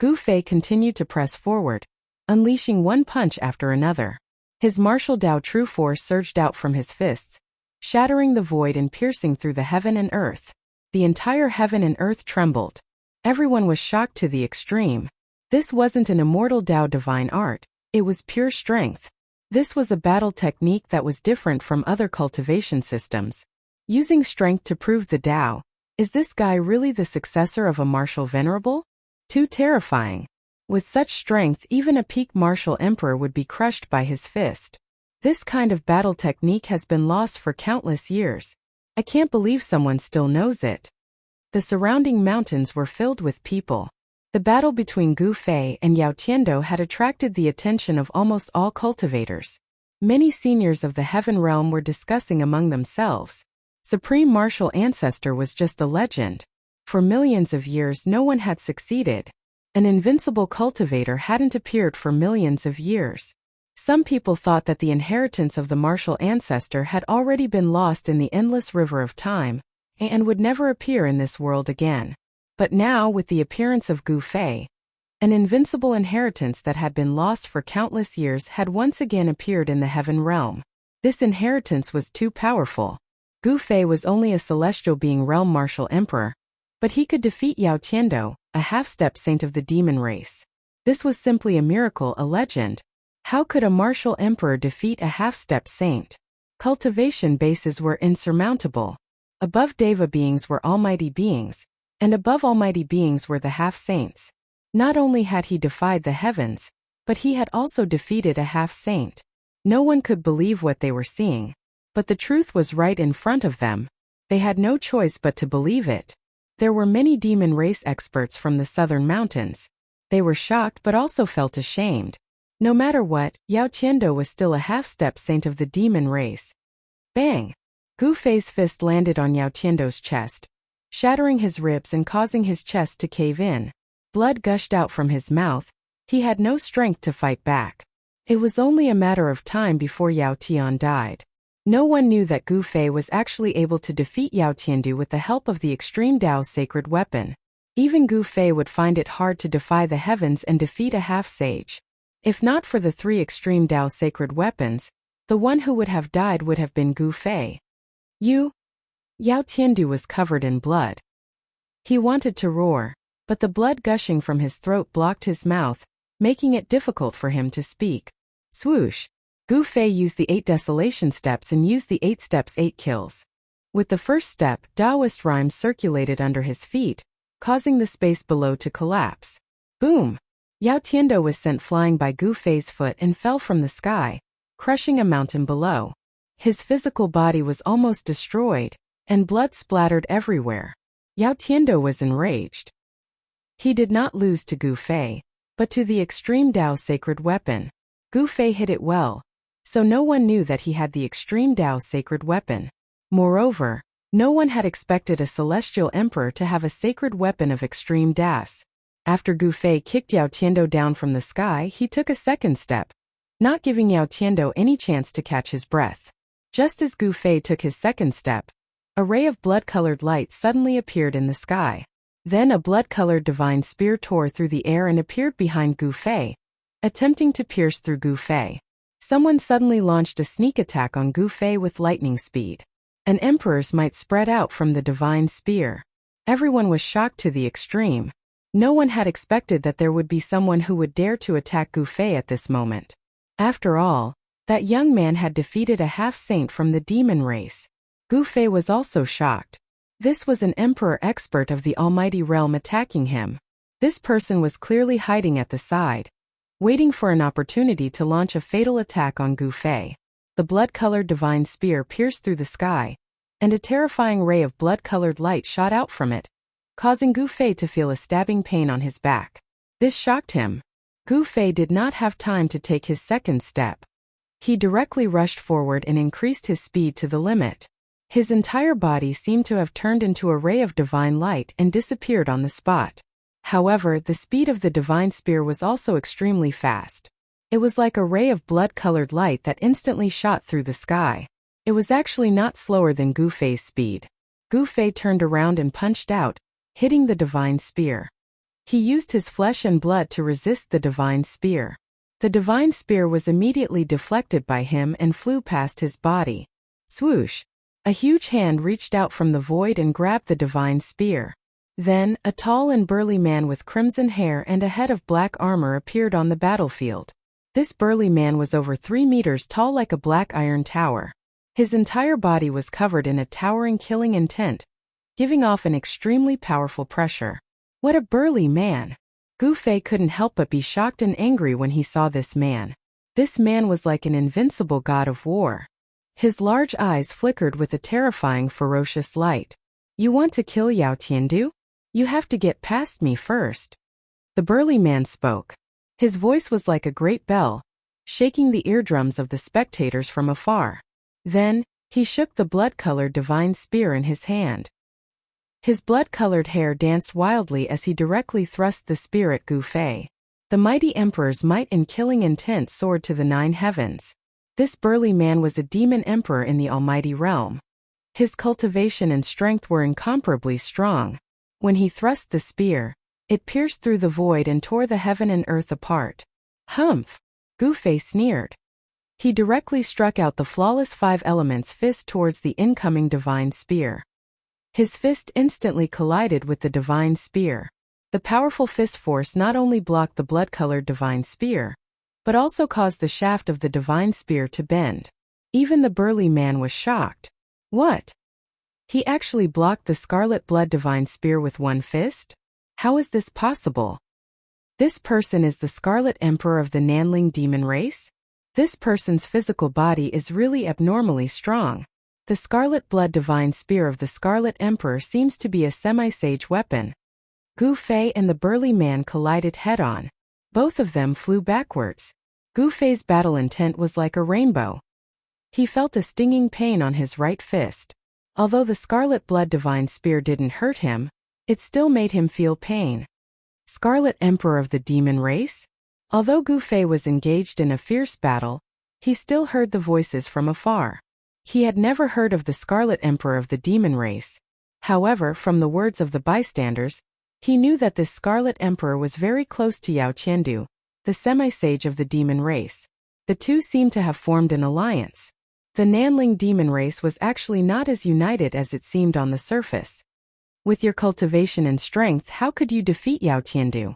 Gu Fei continued to press forward, unleashing one punch after another. His martial Tao true force surged out from his fists, shattering the void and piercing through the heaven and earth. The entire heaven and earth trembled. Everyone was shocked to the extreme. This wasn't an immortal Tao divine art, it was pure strength. This was a battle technique that was different from other cultivation systems. Using strength to prove the Tao. Is this guy really the successor of a martial venerable? Too terrifying. With such strength, even a peak martial emperor would be crushed by his fist. This kind of battle technique has been lost for countless years. I can't believe someone still knows it. The surrounding mountains were filled with people. The battle between Gu Fei and Yao Tiando had attracted the attention of almost all cultivators. Many seniors of the heaven realm were discussing among themselves. Supreme martial ancestor was just a legend. For millions of years no one had succeeded. An invincible cultivator hadn't appeared for millions of years. Some people thought that the inheritance of the martial ancestor had already been lost in the endless river of time, and would never appear in this world again. But now, with the appearance of Gu Fei, an invincible inheritance that had been lost for countless years had once again appeared in the heaven realm. This inheritance was too powerful. Gu Fei was only a celestial being realm martial emperor, but he could defeat Yao Tiando, a half-step saint of the demon race. This was simply a miracle, a legend. How could a martial emperor defeat a half-step saint? Cultivation bases were insurmountable. Above Deva beings were almighty beings, and above almighty beings were the half-saints. Not only had he defied the heavens, but he had also defeated a half-saint. No one could believe what they were seeing. But the truth was right in front of them. They had no choice but to believe it. There were many demon race experts from the southern mountains. They were shocked but also felt ashamed. No matter what, Yao Qiando was still a half-step saint of the demon race. Bang! Gu Fei's fist landed on Yao Qiando's chest, shattering his ribs and causing his chest to cave in. Blood gushed out from his mouth. He had no strength to fight back. It was only a matter of time before Yao Tian died. No one knew that Gu Fei was actually able to defeat Yao Tiandu with the help of the extreme Dao sacred weapon. Even Gu Fei would find it hard to defy the heavens and defeat a half-sage. If not for the 3 extreme Dao sacred weapons, the one who would have died would have been Gu Fei. Yao Tiandu was covered in blood. He wanted to roar, but the blood gushing from his throat blocked his mouth, making it difficult for him to speak. Swoosh! Gu Fei used the 8 desolation steps and used the 8 steps 8 kills. With the first step, Taoist rhymes circulated under his feet, causing the space below to collapse. Boom! Yao Tiando was sent flying by Gu Fei's foot and fell from the sky, crushing a mountain below. His physical body was almost destroyed, and blood splattered everywhere. Yao Tiando was enraged. He did not lose to Gu Fei, but to the extreme Dao sacred weapon. Gu Fei hit it well, so no one knew that he had the extreme Dao sacred weapon. Moreover, no one had expected a celestial emperor to have a sacred weapon of extreme Das. After Gu Fei kicked Yao Tiando down from the sky, he took a second step, not giving Yao Tiando any chance to catch his breath. Just as Gu Fei took his second step, a ray of blood-colored light suddenly appeared in the sky. Then a blood-colored divine spear tore through the air and appeared behind Gu Fei, attempting to pierce through Gu Fei. Someone suddenly launched a sneak attack on Gu Fei with lightning speed. An emperor's might spread out from the divine spear. Everyone was shocked to the extreme. No one had expected that there would be someone who would dare to attack Gu Fei at this moment. After all, that young man had defeated a half-saint from the demon race. Gu Fei was also shocked. This was an emperor expert of the almighty realm attacking him. This person was clearly hiding at the side, waiting for an opportunity to launch a fatal attack on Gu Fei. The blood-colored divine spear pierced through the sky, and a terrifying ray of blood-colored light shot out from it, causing Gu Fei to feel a stabbing pain on his back. This shocked him. Gu Fei did not have time to take his second step. He directly rushed forward and increased his speed to the limit. His entire body seemed to have turned into a ray of divine light and disappeared on the spot. However, the speed of the divine spear was also extremely fast. It was like a ray of blood-colored light that instantly shot through the sky. It was actually not slower than Gu Fei's speed. Gu Fei turned around and punched out, hitting the divine spear. He used his flesh and blood to resist the divine spear. The divine spear was immediately deflected by him and flew past his body. Swoosh! A huge hand reached out from the void and grabbed the divine spear. Then, a tall and burly man with crimson hair and a head of black armor appeared on the battlefield. This burly man was over 3 meters tall like a black iron tower. His entire body was covered in a towering killing intent, giving off an extremely powerful pressure. What a burly man! Gu Fei couldn't help but be shocked and angry when he saw this man. This man was like an invincible god of war. His large eyes flickered with a terrifying ferocious light. You want to kill Yao Tiandu? You have to get past me first. The burly man spoke. His voice was like a great bell, shaking the eardrums of the spectators from afar. Then, he shook the blood-colored divine spear in his hand. His blood-colored hair danced wildly as he directly thrust the spear at Gu Fei. The mighty emperor's might and killing intent soared to the 9 heavens. This burly man was a demon emperor in the almighty realm. His cultivation and strength were incomparably strong. When he thrust the spear, it pierced through the void and tore the heaven and earth apart. Humph! Gu Fei sneered. He directly struck out the flawless 5 elements fist towards the incoming divine spear. His fist instantly collided with the divine spear. The powerful fist force not only blocked the blood-colored divine spear, but also caused the shaft of the divine spear to bend. Even the burly man was shocked. What? He actually blocked the scarlet blood divine spear with one fist? How is this possible? This person is the Scarlet Emperor of the Nanling demon race? This person's physical body is really abnormally strong. The Scarlet Blood Divine Spear of the Scarlet Emperor seems to be a semi-sage weapon. Gu Fei and the burly man collided head-on. Both of them flew backwards. Gu Fei's battle intent was like a rainbow. He felt a stinging pain on his right fist. Although the Scarlet Blood Divine Spear didn't hurt him, it still made him feel pain. Scarlet Emperor of the Demon Race? Although Gu Fei was engaged in a fierce battle, he still heard the voices from afar. He had never heard of the Scarlet Emperor of the Demon Race. However, from the words of the bystanders, he knew that this Scarlet Emperor was very close to Yao Qiandu, the semi-sage of the Demon Race. The two seemed to have formed an alliance. The Nanling Demon Race was actually not as united as it seemed on the surface. With your cultivation and strength, how could you defeat Yao Qiandu?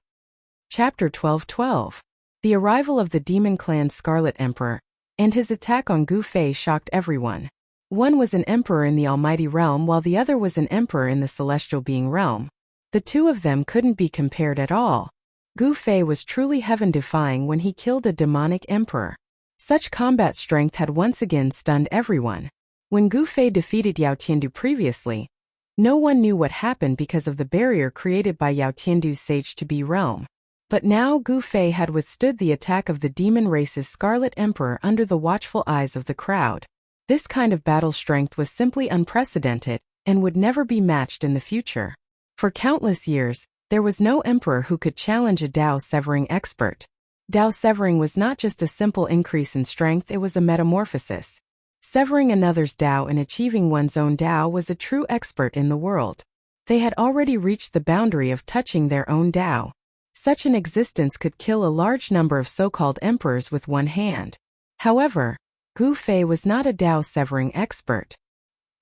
Chapter 12:12. The arrival of the Demon Clan's Scarlet Emperor and his attack on Gu Fei shocked everyone. One was an emperor in the Almighty Realm while the other was an emperor in the Celestial Being Realm. The two of them couldn't be compared at all. Gu Fei was truly heaven-defying when he killed a demonic emperor. Such combat strength had once again stunned everyone. When Gu Fei defeated Yao Qiandu previously, no one knew what happened because of the barrier created by Yao Qiandu's Sage-to-Be realm. But now Gu Fei had withstood the attack of the Demon Race's Scarlet Emperor under the watchful eyes of the crowd. This kind of battle strength was simply unprecedented and would never be matched in the future. For countless years, there was no emperor who could challenge a Dao severing expert. Dao severing was not just a simple increase in strength, it was a metamorphosis. Severing another's Dao and achieving one's own Dao was a true expert in the world. They had already reached the boundary of touching their own Dao. Such an existence could kill a large number of so-called emperors with one hand. However, Gu Fei was not a Dao severing expert.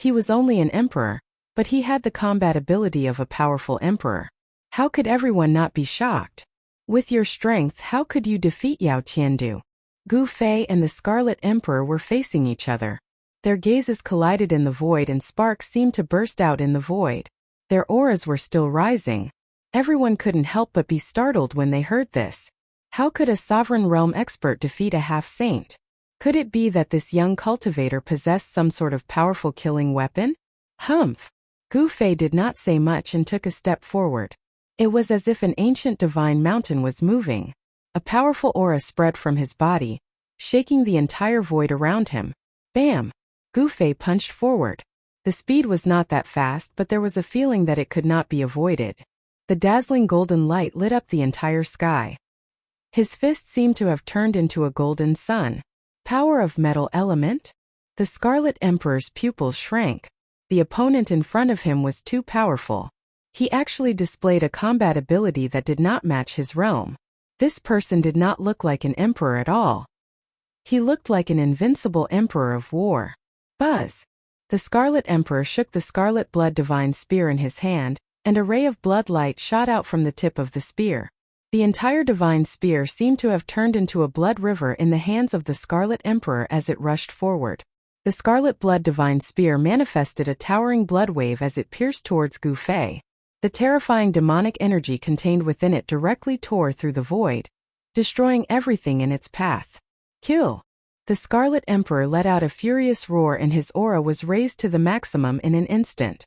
He was only an emperor, but he had the combat ability of a powerful emperor. How could everyone not be shocked? With your strength, how could you defeat Yao Qiandu? Gu Fei and the Scarlet Emperor were facing each other. Their gazes collided in the void and sparks seemed to burst out in the void. Their auras were still rising. Everyone couldn't help but be startled when they heard this. How could a sovereign realm expert defeat a half-saint? Could it be that this young cultivator possessed some sort of powerful killing weapon? Humph! Gu Fei did not say much and took a step forward. It was as if an ancient divine mountain was moving. A powerful aura spread from his body, shaking the entire void around him. Bam! Gu Fei punched forward. The speed was not that fast, but there was a feeling that it could not be avoided. The dazzling golden light lit up the entire sky. His fist seemed to have turned into a golden sun. Power of metal element? The Scarlet Emperor's pupils shrank. The opponent in front of him was too powerful. He actually displayed a combat ability that did not match his realm. This person did not look like an emperor at all. He looked like an invincible emperor of war. Buzz! The Scarlet Emperor shook the Scarlet Blood Divine Spear in his hand, and a ray of blood light shot out from the tip of the spear. The entire Divine Spear seemed to have turned into a blood river in the hands of the Scarlet Emperor as it rushed forward. The Scarlet Blood Divine Spear manifested a towering blood wave as it pierced towards Gu Fei. The terrifying demonic energy contained within it directly tore through the void, destroying everything in its path. Kill! The Scarlet Emperor let out a furious roar and his aura was raised to the maximum in an instant.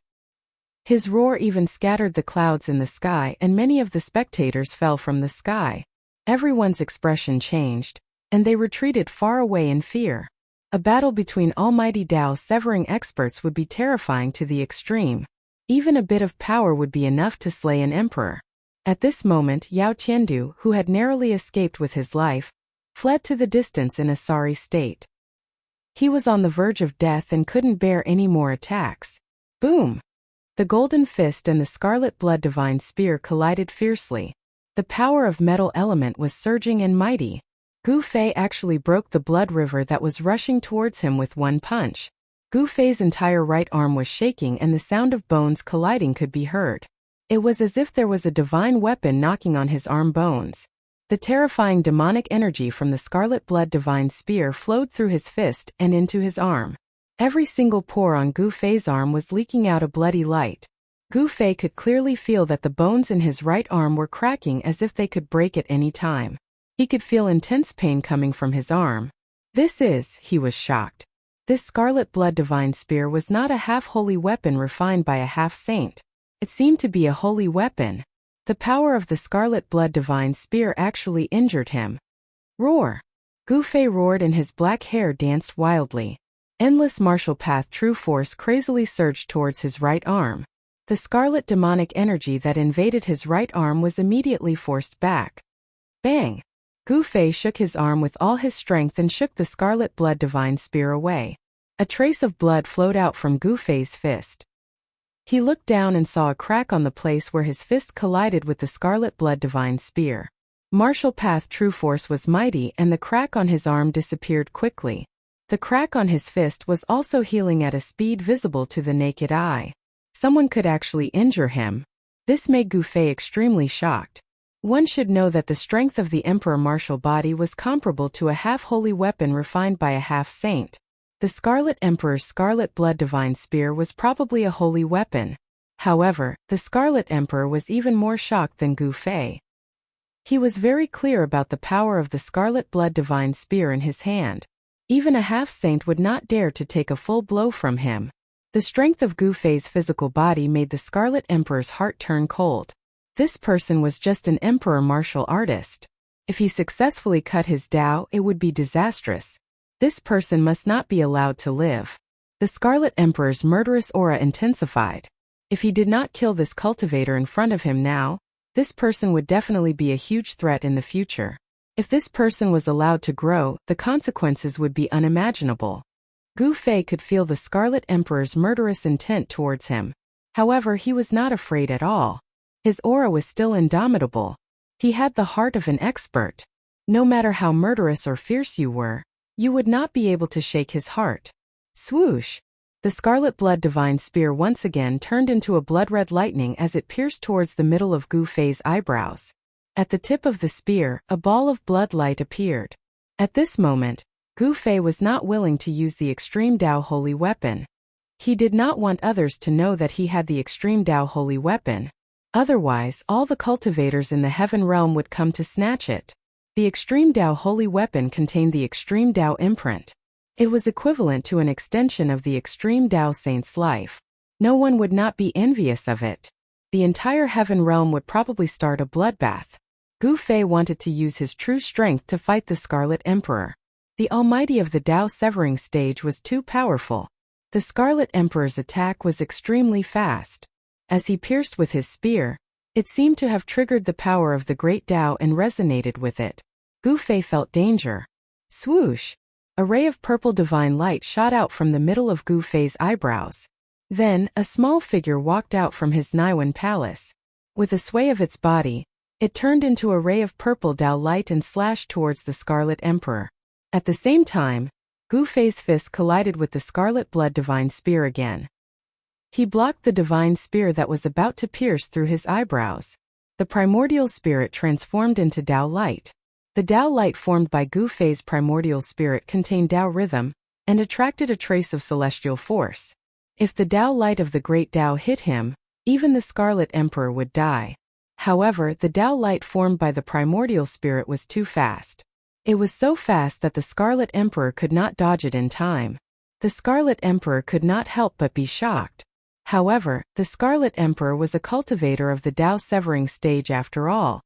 His roar even scattered the clouds in the sky and many of the spectators fell from the sky. Everyone's expression changed, and they retreated far away in fear. A battle between almighty Dao severing experts would be terrifying to the extreme. Even a bit of power would be enough to slay an emperor. At this moment, Yao Qiandu, who had narrowly escaped with his life, fled to the distance in a sorry state. He was on the verge of death and couldn't bear any more attacks. Boom! The Golden Fist and the Scarlet Blood Divine Spear collided fiercely. The power of metal element was surging and mighty. Gu Fei actually broke the blood river that was rushing towards him with one punch. Gu Fei's entire right arm was shaking and the sound of bones colliding could be heard. It was as if there was a divine weapon knocking on his arm bones. The terrifying demonic energy from the Scarlet Blood Divine Spear flowed through his fist and into his arm. Every single pore on Gu Fei's arm was leaking out a bloody light. Gu Fei could clearly feel that the bones in his right arm were cracking as if they could break at any time. He could feel intense pain coming from his arm. He was shocked. This scarlet blood divine spear was not a half-holy weapon refined by a half-saint. It seemed to be a holy weapon. The power of the scarlet blood divine spear actually injured him. Roar! Gu Fei roared and his black hair danced wildly. Endless martial path true force crazily surged towards his right arm. The scarlet demonic energy that invaded his right arm was immediately forced back. Bang! Gu Fei shook his arm with all his strength and shook the scarlet blood divine spear away. A trace of blood flowed out from Gu Fei's fist. He looked down and saw a crack on the place where his fist collided with the scarlet blood divine spear. Martial path true force was mighty and the crack on his arm disappeared quickly. The crack on his fist was also healing at a speed visible to the naked eye. Someone could actually injure him. This made Gu Fei extremely shocked. One should know that the strength of the emperor martial body was comparable to a half-holy weapon refined by a half-saint. The Scarlet Emperor's scarlet blood divine spear was probably a holy weapon. However, the Scarlet Emperor was even more shocked than Gu Fei. He was very clear about the power of the scarlet blood divine spear in his hand. Even a half-saint would not dare to take a full blow from him. The strength of Gu Fei's physical body made the Scarlet Emperor's heart turn cold. This person was just an emperor martial artist. If he successfully cut his Dao, it would be disastrous. This person must not be allowed to live. The Scarlet Emperor's murderous aura intensified. If he did not kill this cultivator in front of him now, this person would definitely be a huge threat in the future. If this person was allowed to grow, the consequences would be unimaginable. Gu Fei could feel the Scarlet Emperor's murderous intent towards him. However, he was not afraid at all. His aura was still indomitable. He had the heart of an expert. No matter how murderous or fierce you were, you would not be able to shake his heart. Swoosh! The scarlet blood divine spear once again turned into a blood-red lightning as it pierced towards the middle of Gu Fei's eyebrows. At the tip of the spear, a ball of blood light appeared. At this moment, Gu Fei was not willing to use the Extreme Dao Holy Weapon. He did not want others to know that he had the Extreme Dao Holy Weapon. Otherwise, all the cultivators in the Heaven Realm would come to snatch it. The Extreme Dao Holy Weapon contained the Extreme Dao imprint. It was equivalent to an extension of the Extreme Dao Saint's life. No one would not be envious of it. The entire Heaven Realm would probably start a bloodbath. Gu Fei wanted to use his true strength to fight the Scarlet Emperor. The Almighty of the Dao Severing stage was too powerful. The Scarlet Emperor's attack was extremely fast. As he pierced with his spear, it seemed to have triggered the power of the Great Dao and resonated with it. Gu Fei felt danger. Swoosh! A ray of purple divine light shot out from the middle of Gu Fei's eyebrows. Then, a small figure walked out from his Niwen palace. With a sway of its body, it turned into a ray of purple Dao light and slashed towards the Scarlet Emperor. At the same time, Gu Fei's fist collided with the scarlet blood divine spear again. He blocked the divine spear that was about to pierce through his eyebrows. The primordial spirit transformed into Dao light. The Dao light formed by Gu Fei's primordial spirit contained Dao rhythm, and attracted a trace of celestial force. If the Dao light of the Great Dao hit him, even the Scarlet Emperor would die. However, the Dao light formed by the primordial spirit was too fast. It was so fast that the Scarlet Emperor could not dodge it in time. The Scarlet Emperor could not help but be shocked. However, the Scarlet Emperor was a cultivator of the Dao Severing stage after all.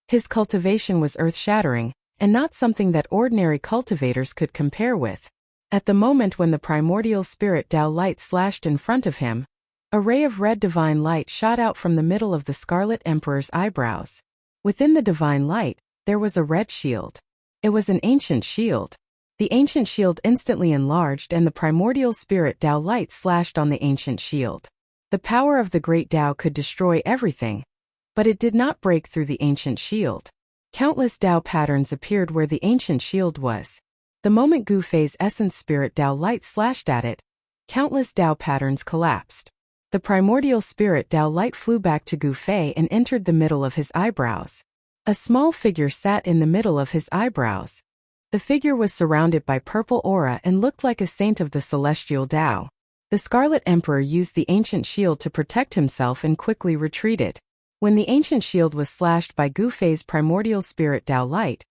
His cultivation was earth-shattering, and not something that ordinary cultivators could compare with. At the moment when the primordial spirit Dao light slashed in front of him, a ray of red divine light shot out from the middle of the Scarlet Emperor's eyebrows. Within the divine light, there was a red shield. It was an ancient shield. The ancient shield instantly enlarged and the primordial spirit Dao light slashed on the ancient shield. The power of the Great Dao could destroy everything, but it did not break through the ancient shield. Countless Dao patterns appeared where the ancient shield was. The moment Gu Fei's essence spirit Dao light slashed at it, countless Dao patterns collapsed. The primordial spirit Dao light flew back to Gu Fei and entered the middle of his eyebrows. A small figure sat in the middle of his eyebrows. The figure was surrounded by purple aura and looked like a saint of the celestial Dao. The Scarlet Emperor used the ancient shield to protect himself and quickly retreated. When the ancient shield was slashed by Gu Fei's primordial spirit Dao light,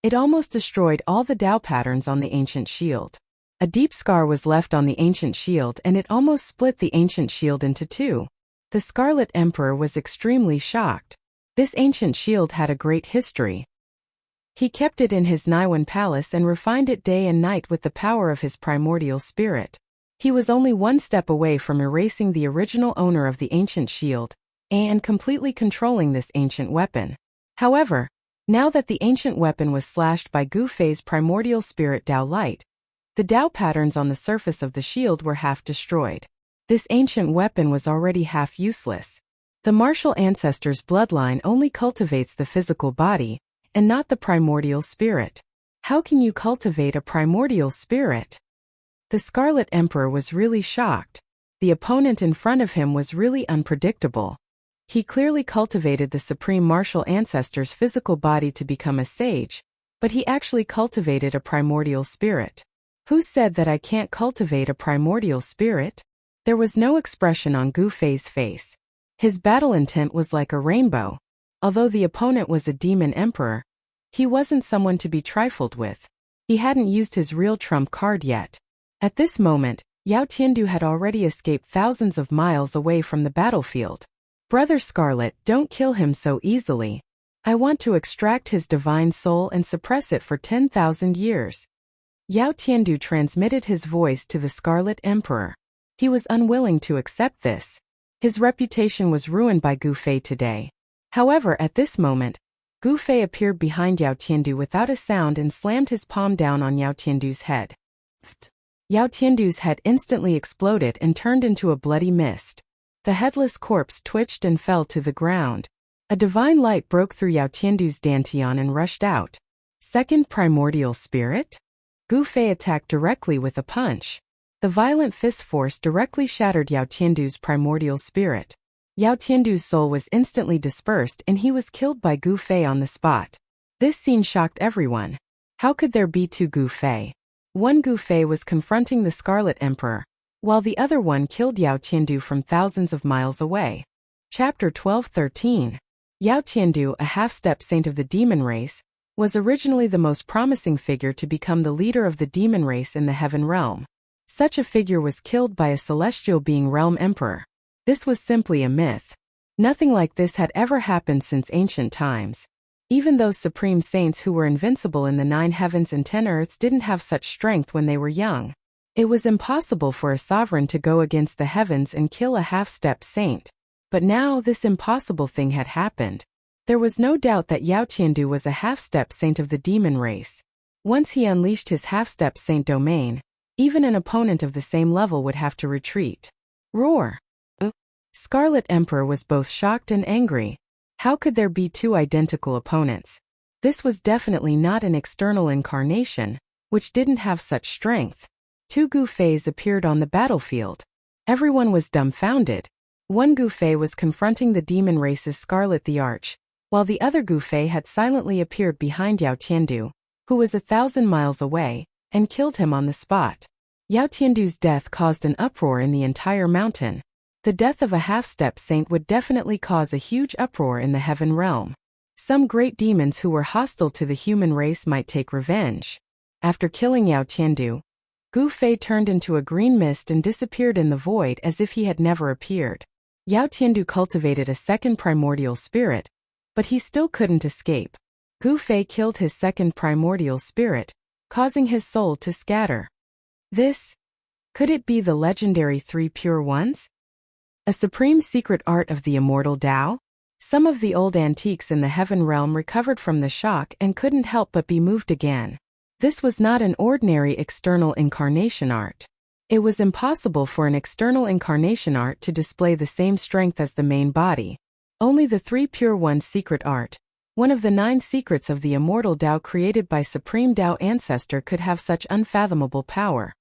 it almost destroyed all the Dao patterns on the ancient shield. A deep scar was left on the ancient shield and it almost split the ancient shield into two. The Scarlet Emperor was extremely shocked. This ancient shield had a great history. He kept it in his Niwan palace and refined it day and night with the power of his primordial spirit. He was only one step away from erasing the original owner of the ancient shield and completely controlling this ancient weapon. However, now that the ancient weapon was slashed by Gu Fei's primordial spirit Dao Light, the Dao patterns on the surface of the shield were half destroyed. This ancient weapon was already half useless. The martial ancestor's bloodline only cultivates the physical body, and not the primordial spirit. How can you cultivate a primordial spirit? The Scarlet Emperor was really shocked. The opponent in front of him was really unpredictable. He clearly cultivated the supreme martial ancestor's physical body to become a sage, but he actually cultivated a primordial spirit. Who said that I can't cultivate a primordial spirit? There was no expression on Gu Fei's face. His battle intent was like a rainbow. Although the opponent was a demon emperor, he wasn't someone to be trifled with. He hadn't used his real trump card yet. At this moment, Yao Tiandu had already escaped thousands of miles away from the battlefield. Brother Scarlet, don't kill him so easily. I want to extract his divine soul and suppress it for 10,000 years. Yao Tiandu transmitted his voice to the Scarlet Emperor. He was unwilling to accept this. His reputation was ruined by Gu Fei today. However, at this moment, Gu Fei appeared behind Yao Tiandu without a sound and slammed his palm down on Yao Tiandu's head. Yao Tiandu's head instantly exploded and turned into a bloody mist. The headless corpse twitched and fell to the ground. A divine light broke through Yao Tiandu's dantian and rushed out. Second primordial spirit? Gu Fei attacked directly with a punch. The violent fist force directly shattered Yao Tiandu's primordial spirit. Yao Tiandu's soul was instantly dispersed and he was killed by Gu Fei on the spot. This scene shocked everyone. How could there be two Gu Fei? One Gu Fei was confronting the Scarlet Emperor, while the other one killed Yao Tiandu from thousands of miles away. Chapter 12-13. Yao Tiandu, a half-step saint of the demon race, was originally the most promising figure to become the leader of the demon race in the heaven realm. Such a figure was killed by a celestial being realm emperor. This was simply a myth. Nothing like this had ever happened since ancient times. Even those supreme saints who were invincible in the 9 heavens and 10 earths didn't have such strength when they were young. It was impossible for a sovereign to go against the heavens and kill a half-step saint. But now this impossible thing had happened. There was no doubt that Yao Tiandu was a half-step saint of the demon race. Once he unleashed his half-step saint domain, even an opponent of the same level would have to retreat. Roar! Scarlet Emperor was both shocked and angry. How could there be two identical opponents? This was definitely not an external incarnation, which didn't have such strength. Two Gu Feis appeared on the battlefield. Everyone was dumbfounded. One Gu Fei was confronting the demon race's Scarlet the Arch, while the other Gu Fei had silently appeared behind Yao Tiandu, who was 1,000 miles away, and killed him on the spot. Yao Tiandu's death caused an uproar in the entire mountain. The death of a half-step saint would definitely cause a huge uproar in the heaven realm. Some great demons who were hostile to the human race might take revenge. After killing Yao Tiandu, Gu Fei turned into a green mist and disappeared in the void as if he had never appeared. Yao Tiandu cultivated a second primordial spirit, but he still couldn't escape. Gu Fei killed his second primordial spirit, causing his soul to scatter. Could it be the legendary 3 pure ones? A supreme secret art of the immortal Tao? Some of the old antiques in the heaven realm recovered from the shock and couldn't help but be moved again. This was not an ordinary external incarnation art. It was impossible for an external incarnation art to display the same strength as the main body. Only the 3 pure ones secret art, one of the 9 secrets of the immortal Tao created by Supreme Tao Ancestor, could have such unfathomable power.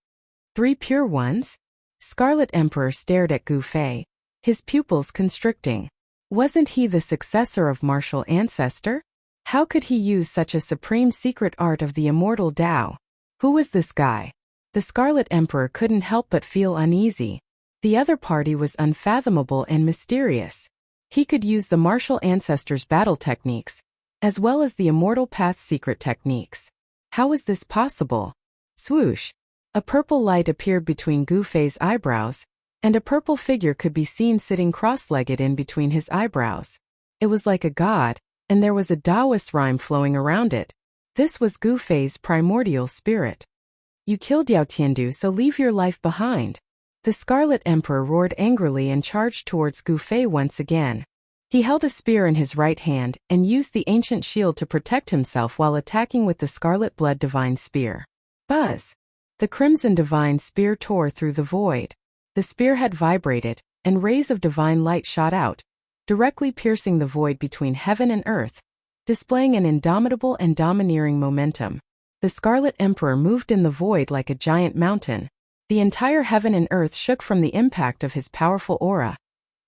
3 pure ones? Scarlet Emperor stared at Gu Fei, his pupils constricting. Wasn't he the successor of martial ancestor? How could he use such a supreme secret art of the immortal Tao? Who was this guy? The Scarlet Emperor couldn't help but feel uneasy. The other party was unfathomable and mysterious. He could use the martial ancestor's battle techniques, as well as the immortal path's secret techniques. How was this possible? Swoosh! A purple light appeared between Gu Fei's eyebrows, and a purple figure could be seen sitting cross-legged in between his eyebrows. It was like a god, and there was a Taoist rhyme flowing around it. This was Gu Fei's primordial spirit. You killed Yao Tiandu, so leave your life behind. The Scarlet Emperor roared angrily and charged towards Gu Fei once again. He held a spear in his right hand and used the ancient shield to protect himself while attacking with the Scarlet Blood Divine Spear. Buzz! The Crimson Divine Spear tore through the void. The spearhead vibrated, and rays of divine light shot out, directly piercing the void between heaven and earth, displaying an indomitable and domineering momentum. The Scarlet Emperor moved in the void like a giant mountain. The entire heaven and earth shook from the impact of his powerful aura,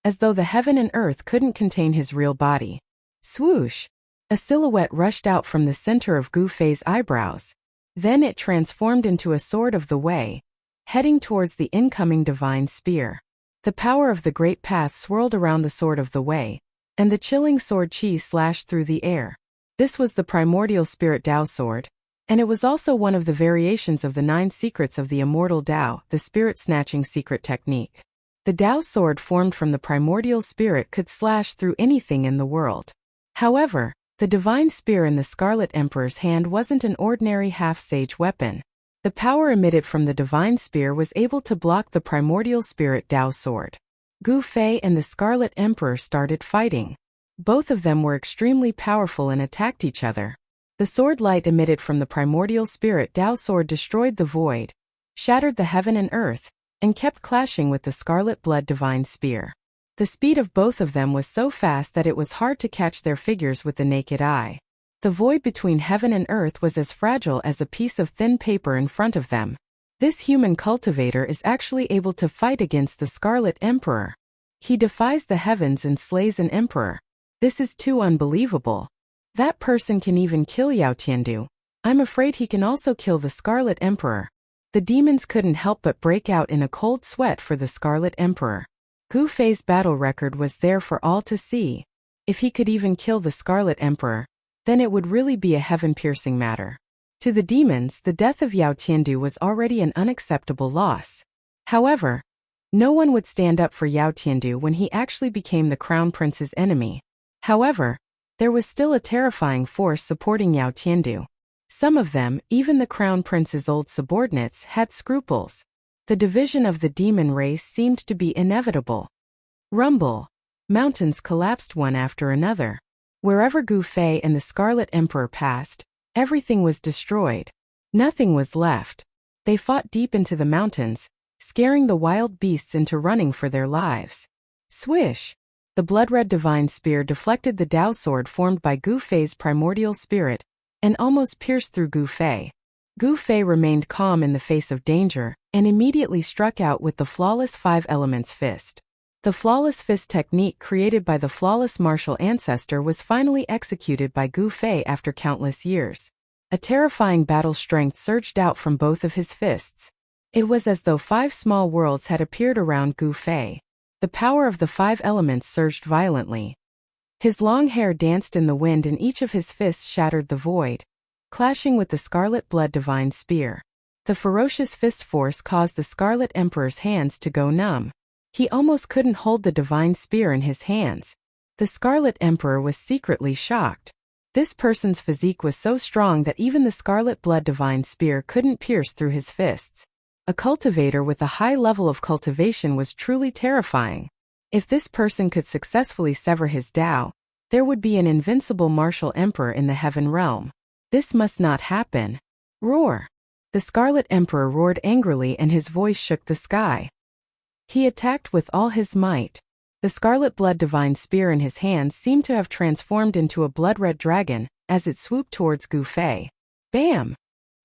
as though the heaven and earth couldn't contain his real body. Swoosh! A silhouette rushed out from the center of Gu Fei's eyebrows. Then it transformed into a sword of the way, heading towards the incoming divine spear. The power of the great path swirled around the sword of the way, and the chilling sword chi slashed through the air. This was the primordial spirit Tao sword, and it was also one of the variations of the 9 secrets of the immortal Tao, the spirit-snatching secret technique. The Tao sword formed from the primordial spirit could slash through anything in the world. However, the divine spear in the Scarlet Emperor's hand wasn't an ordinary half-sage weapon. The power emitted from the divine spear was able to block the primordial spirit Tao sword. Gu Fei and the Scarlet Emperor started fighting. Both of them were extremely powerful and attacked each other. The sword light emitted from the primordial spirit Tao sword destroyed the void, shattered the heaven and earth, and kept clashing with the Scarlet Blood Divine Spear. The speed of both of them was so fast that it was hard to catch their figures with the naked eye. The void between heaven and earth was as fragile as a piece of thin paper in front of them. This human cultivator is actually able to fight against the Scarlet Emperor. He defies the heavens and slays an emperor. This is too unbelievable. That person can even kill Yao Tiandu. I'm afraid he can also kill the Scarlet Emperor. The demons couldn't help but break out in a cold sweat for the Scarlet Emperor. Gu Fei's battle record was there for all to see. If he could even kill the Scarlet Emperor, then it would really be a heaven-piercing matter. To the demons, the death of Yao Tiandu was already an unacceptable loss. However, no one would stand up for Yao Tiandu when he actually became the Crown Prince's enemy. However, there was still a terrifying force supporting Yao Tiandu. Some of them, even the Crown Prince's old subordinates, had scruples. The division of the demon race seemed to be inevitable. Rumble. Mountains collapsed one after another. Wherever Gu Fei and the Scarlet Emperor passed, everything was destroyed. Nothing was left. They fought deep into the mountains, scaring the wild beasts into running for their lives. Swish! The blood-red divine spear deflected the Tao sword formed by Gu Fei's primordial spirit, and almost pierced through Gu Fei. Gu Fei remained calm in the face of danger, and immediately struck out with the flawless 5 elements fist. The flawless fist technique created by the flawless martial ancestor was finally executed by Gu Fei after countless years. A terrifying battle strength surged out from both of his fists. It was as though 5 small worlds had appeared around Gu Fei. The power of the 5 elements surged violently. His long hair danced in the wind and each of his fists shattered the void, clashing with the Scarlet Blood Divine Spear. The ferocious fist force caused the Scarlet Emperor's hands to go numb. He almost couldn't hold the divine spear in his hands. The Scarlet Emperor was secretly shocked. This person's physique was so strong that even the Scarlet Blood Divine Spear couldn't pierce through his fists. A cultivator with a high level of cultivation was truly terrifying. If this person could successfully sever his Tao, there would be an invincible martial emperor in the heaven realm. This must not happen. Roar! The Scarlet Emperor roared angrily and his voice shook the sky. He attacked with all his might. The Scarlet Blood Divine Spear in his hands seemed to have transformed into a blood-red dragon as it swooped towards Gu Fei. Bam!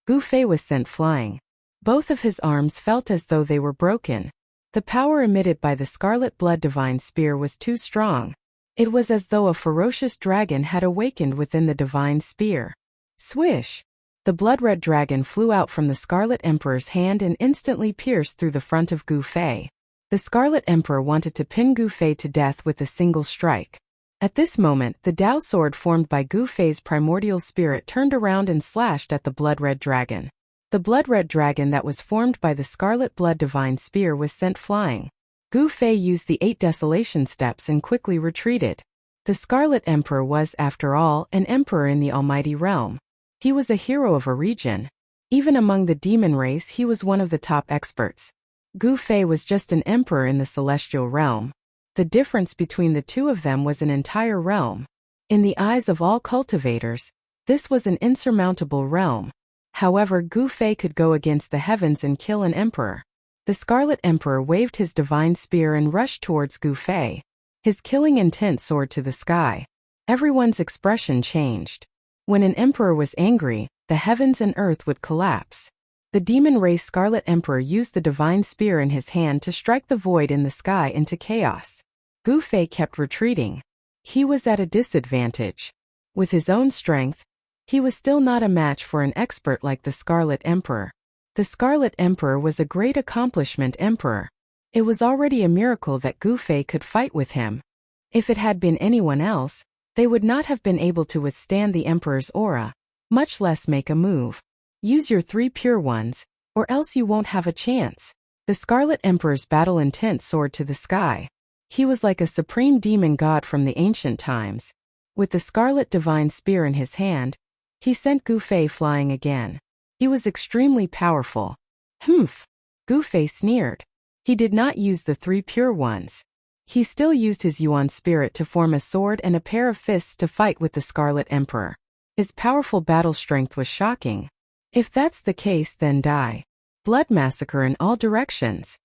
Gu Fei was sent flying. Both of his arms felt as though they were broken. The power emitted by the Scarlet Blood Divine Spear was too strong. It was as though a ferocious dragon had awakened within the divine spear. Swish! The blood-red dragon flew out from the Scarlet Emperor's hand and instantly pierced through the front of Gu Fei. The Scarlet Emperor wanted to pin Gu Fei to death with a single strike. At this moment, the Tao sword formed by Gu Fei's primordial spirit turned around and slashed at the blood-red dragon. The blood-red dragon that was formed by the scarlet blood divine spear was sent flying. Gu Fei used the 8 desolation steps and quickly retreated. The Scarlet Emperor was, after all, an emperor in the almighty realm. He was a hero of a region. Even among the demon race he was one of the top experts. Gu Fei was just an emperor in the celestial realm. The difference between the two of them was an entire realm. In the eyes of all cultivators, this was an insurmountable realm. However, Gu Fei could go against the heavens and kill an emperor. The Scarlet Emperor waved his divine spear and rushed towards Gu Fei. His killing intent soared to the sky. Everyone's expression changed. When an emperor was angry, the heavens and earth would collapse. The demon race Scarlet Emperor used the divine spear in his hand to strike the void in the sky into chaos. Gu Fei kept retreating. He was at a disadvantage. With his own strength, he was still not a match for an expert like the Scarlet Emperor. The Scarlet Emperor was a great accomplishment emperor. It was already a miracle that Gu Fei could fight with him. If it had been anyone else, they would not have been able to withstand the emperor's aura, much less make a move. Use your 3 pure ones, or else you won't have a chance. The Scarlet Emperor's battle intent soared to the sky. He was like a supreme demon god from the ancient times. With the Scarlet Divine Spear in his hand, he sent Gu Fei flying again. He was extremely powerful. Humph! Gu Fei sneered. He did not use the 3 pure ones. He still used his Yuan spirit to form a sword and a pair of fists to fight with the Scarlet Emperor. His powerful battle strength was shocking. If that's the case, then die. Blood massacre in all directions.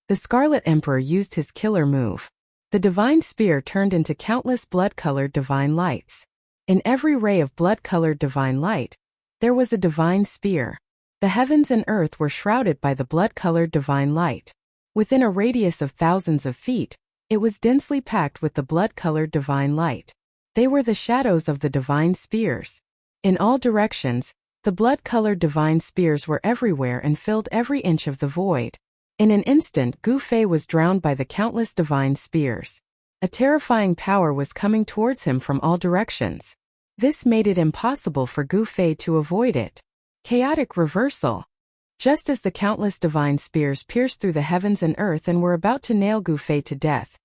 The Scarlet Emperor used his killer move. The divine spear turned into countless blood-colored divine lights. In every ray of blood-colored divine light, there was a divine spear. The heavens and earth were shrouded by the blood-colored divine light. Within a radius of thousands of feet, it was densely packed with the blood-colored divine light. They were the shadows of the divine spears. In all directions, the blood-colored divine spears were everywhere and filled every inch of the void. In an instant, Gu Fei was drowned by the countless divine spears. A terrifying power was coming towards him from all directions. This made it impossible for Gu Fei to avoid it. Chaotic reversal. Just as the countless divine spears pierced through the heavens and earth and were about to nail Gu Fei to death,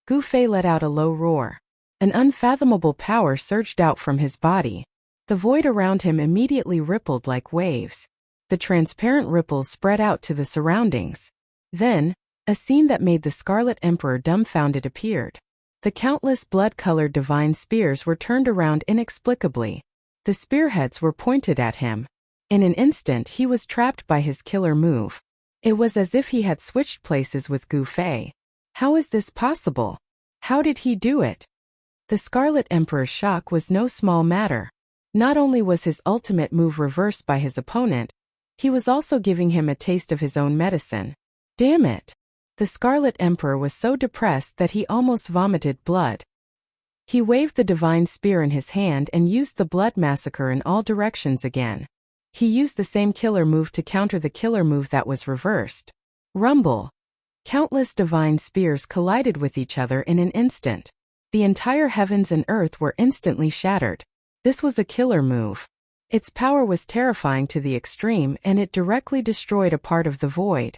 Gu Fei let out a low roar. An unfathomable power surged out from his body. The void around him immediately rippled like waves. The transparent ripples spread out to the surroundings. Then, a scene that made the Scarlet Emperor dumbfounded appeared. The countless blood-colored divine spears were turned around inexplicably. The spearheads were pointed at him. In an instant he was trapped by his killer move. It was as if he had switched places with Gu Fei. How is this possible? How did he do it? The Scarlet Emperor's shock was no small matter. Not only was his ultimate move reversed by his opponent, he was also giving him a taste of his own medicine. Damn it! The Scarlet Emperor was so depressed that he almost vomited blood. He waved the divine spear in his hand and used the blood massacre in all directions again. He used the same killer move to counter the killer move that was reversed. Rumble. Countless divine spears collided with each other in an instant. The entire heavens and earth were instantly shattered. This was a killer move. Its power was terrifying to the extreme and it directly destroyed a part of the void.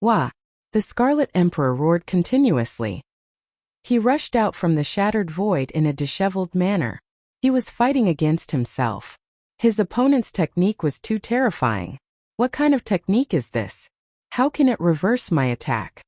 Wah! The Scarlet Emperor roared continuously. He rushed out from the shattered void in a disheveled manner. He was fighting against himself. His opponent's technique was too terrifying. What kind of technique is this? How can it reverse my attack?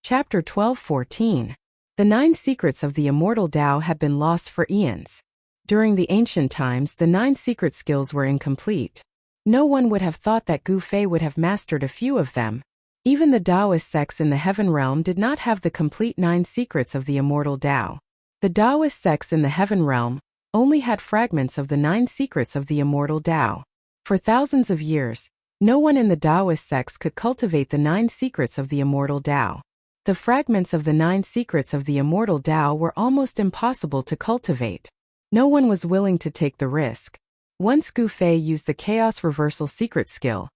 Chapter 12:14. The 9 secrets of the immortal Tao had been lost for eons. During the ancient times, the 9 secret skills were incomplete. No one would have thought that Gu Fei would have mastered a few of them. Even the Taoist sects in the heaven realm did not have the complete 9 secrets of the immortal Tao. The Taoist sects in the heaven realm only had fragments of the 9 secrets of the immortal Tao. For thousands of years, no one in the Taoist sects could cultivate the 9 secrets of the immortal Tao. The fragments of the 9 secrets of the immortal Tao were almost impossible to cultivate. No one was willing to take the risk. Once Gu Fei used the Chaos Reversal secret skill,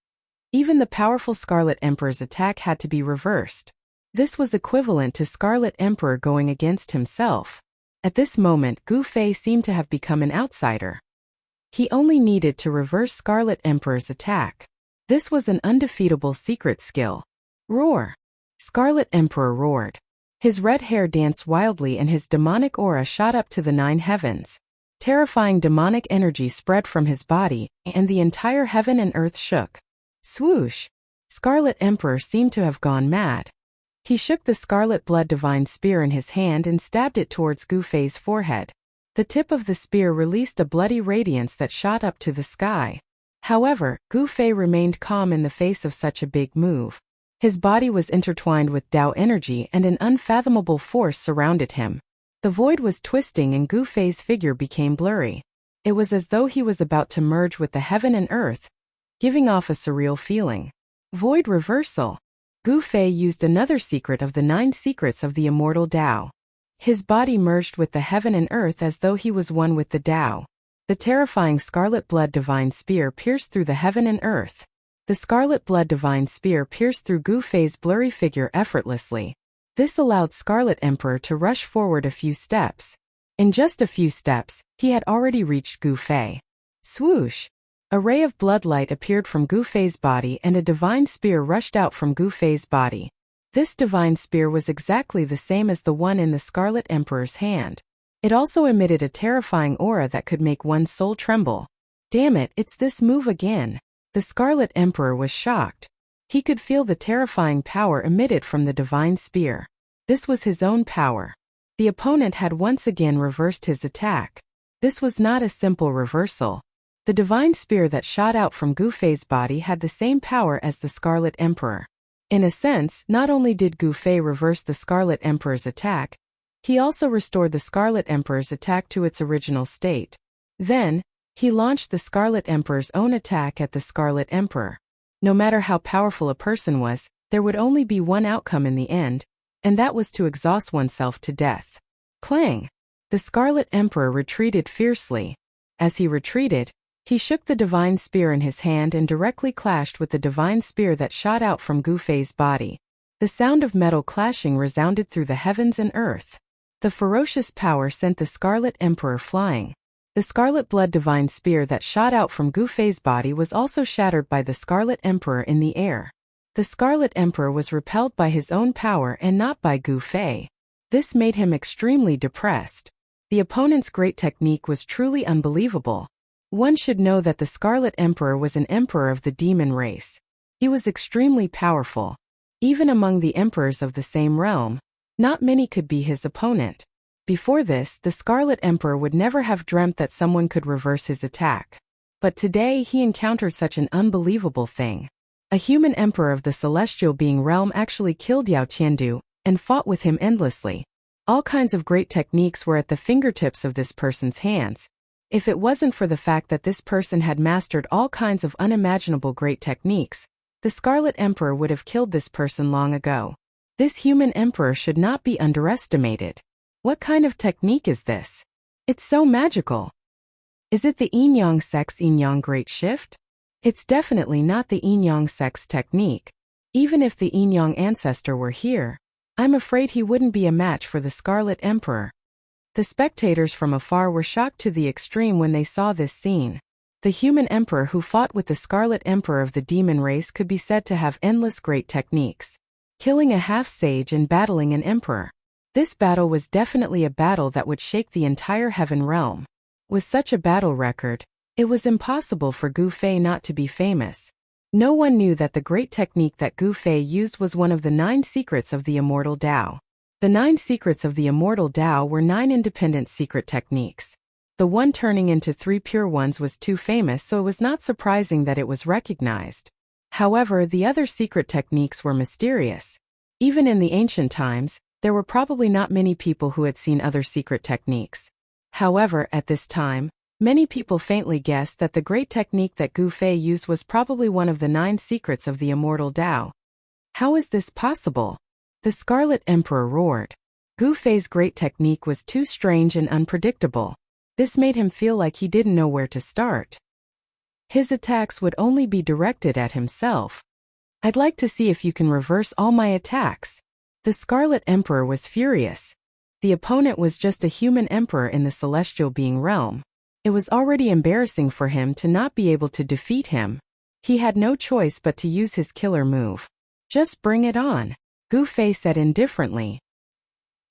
even the powerful Scarlet Emperor's attack had to be reversed. This was equivalent to Scarlet Emperor going against himself. At this moment, Gu Fei seemed to have become an outsider. He only needed to reverse Scarlet Emperor's attack. This was an undefeatable secret skill. Roar! Scarlet Emperor roared. His red hair danced wildly and his demonic aura shot up to the 9 heavens. Terrifying demonic energy spread from his body, and the entire heaven and earth shook. Swoosh! Scarlet Emperor seemed to have gone mad. He shook the scarlet blood divine spear in his hand and stabbed it towards Gu Fei's forehead. The tip of the spear released a bloody radiance that shot up to the sky. However, Gu Fei remained calm in the face of such a big move. His body was intertwined with Tao energy and an unfathomable force surrounded him. The void was twisting and Gu Fei's figure became blurry. It was as though he was about to merge with the heaven and earth, giving off a surreal feeling. Void reversal. Gu Fei used another secret of the 9 secrets of the immortal Tao. His body merged with the heaven and earth as though he was one with the Tao. The terrifying scarlet blood divine spear pierced through the heaven and earth. The scarlet blood divine spear pierced through Gu Fei's blurry figure effortlessly. This allowed Scarlet Emperor to rush forward a few steps. In just a few steps, he had already reached Gu Fei. Swoosh! A ray of bloodlight appeared from Gu Fei's body and a divine spear rushed out from Gu Fei's body. This divine spear was exactly the same as the one in the Scarlet Emperor's hand. It also emitted a terrifying aura that could make one's soul tremble. Damn it, it's this move again. The Scarlet Emperor was shocked. He could feel the terrifying power emitted from the divine spear. This was his own power. The opponent had once again reversed his attack. This was not a simple reversal. The divine spear that shot out from Gu Fei's body had the same power as the Scarlet Emperor. In a sense, not only did Gu Fei reverse the Scarlet Emperor's attack, he also restored the Scarlet Emperor's attack to its original state. Then, he launched the Scarlet Emperor's own attack at the Scarlet Emperor. No matter how powerful a person was, there would only be one outcome in the end, and that was to exhaust oneself to death. Clang! The Scarlet Emperor retreated fiercely. As he retreated, he shook the divine spear in his hand and directly clashed with the divine spear that shot out from Gu Fei's body. The sound of metal clashing resounded through the heavens and earth. The ferocious power sent the Scarlet Emperor flying. The scarlet blood divine spear that shot out from Gu Fei's body was also shattered by the Scarlet Emperor in the air. The Scarlet Emperor was repelled by his own power and not by Gu Fei. This made him extremely depressed. The opponent's great technique was truly unbelievable. One should know that the Scarlet Emperor was an emperor of the demon race. He was extremely powerful. Even among the emperors of the same realm, not many could be his opponent. Before this, the Scarlet Emperor would never have dreamt that someone could reverse his attack. But today he encountered such an unbelievable thing. A human emperor of the celestial being realm actually killed Yao Qiandu and fought with him endlessly. All kinds of great techniques were at the fingertips of this person's hands. If it wasn't for the fact that this person had mastered all kinds of unimaginable great techniques, the Scarlet Emperor would have killed this person long ago. This human emperor should not be underestimated. What kind of technique is this? It's so magical. Is it the yin-yang sex yin-yang great shift? It's definitely not the yin-yang sex technique. Even if the yin-yang ancestor were here, I'm afraid he wouldn't be a match for the Scarlet Emperor. The spectators from afar were shocked to the extreme when they saw this scene. The human emperor who fought with the Scarlet Emperor of the demon race could be said to have endless great techniques. Killing a half-sage and battling an emperor. This battle was definitely a battle that would shake the entire heaven realm. With such a battle record, it was impossible for Gu Fei not to be famous. No one knew that the great technique that Gu Fei used was one of the 9 secrets of the immortal Tao. The 9 secrets of the immortal Tao were 9 independent secret techniques. The one turning into 3 pure ones was too famous, so it was not surprising that it was recognized. However, the other secret techniques were mysterious. Even in the ancient times, there were probably not many people who had seen other secret techniques. However, at this time, many people faintly guessed that the great technique that Gu Fei used was probably one of the 9 secrets of the immortal Tao. How is this possible? The Scarlet Emperor roared. Gu Fei's great technique was too strange and unpredictable. This made him feel like he didn't know where to start. His attacks would only be directed at himself. I'd like to see if you can reverse all my attacks. The Scarlet Emperor was furious. The opponent was just a human emperor in the celestial being realm. It was already embarrassing for him to not be able to defeat him. He had no choice but to use his killer move. Just bring it on, Gu Fei said indifferently.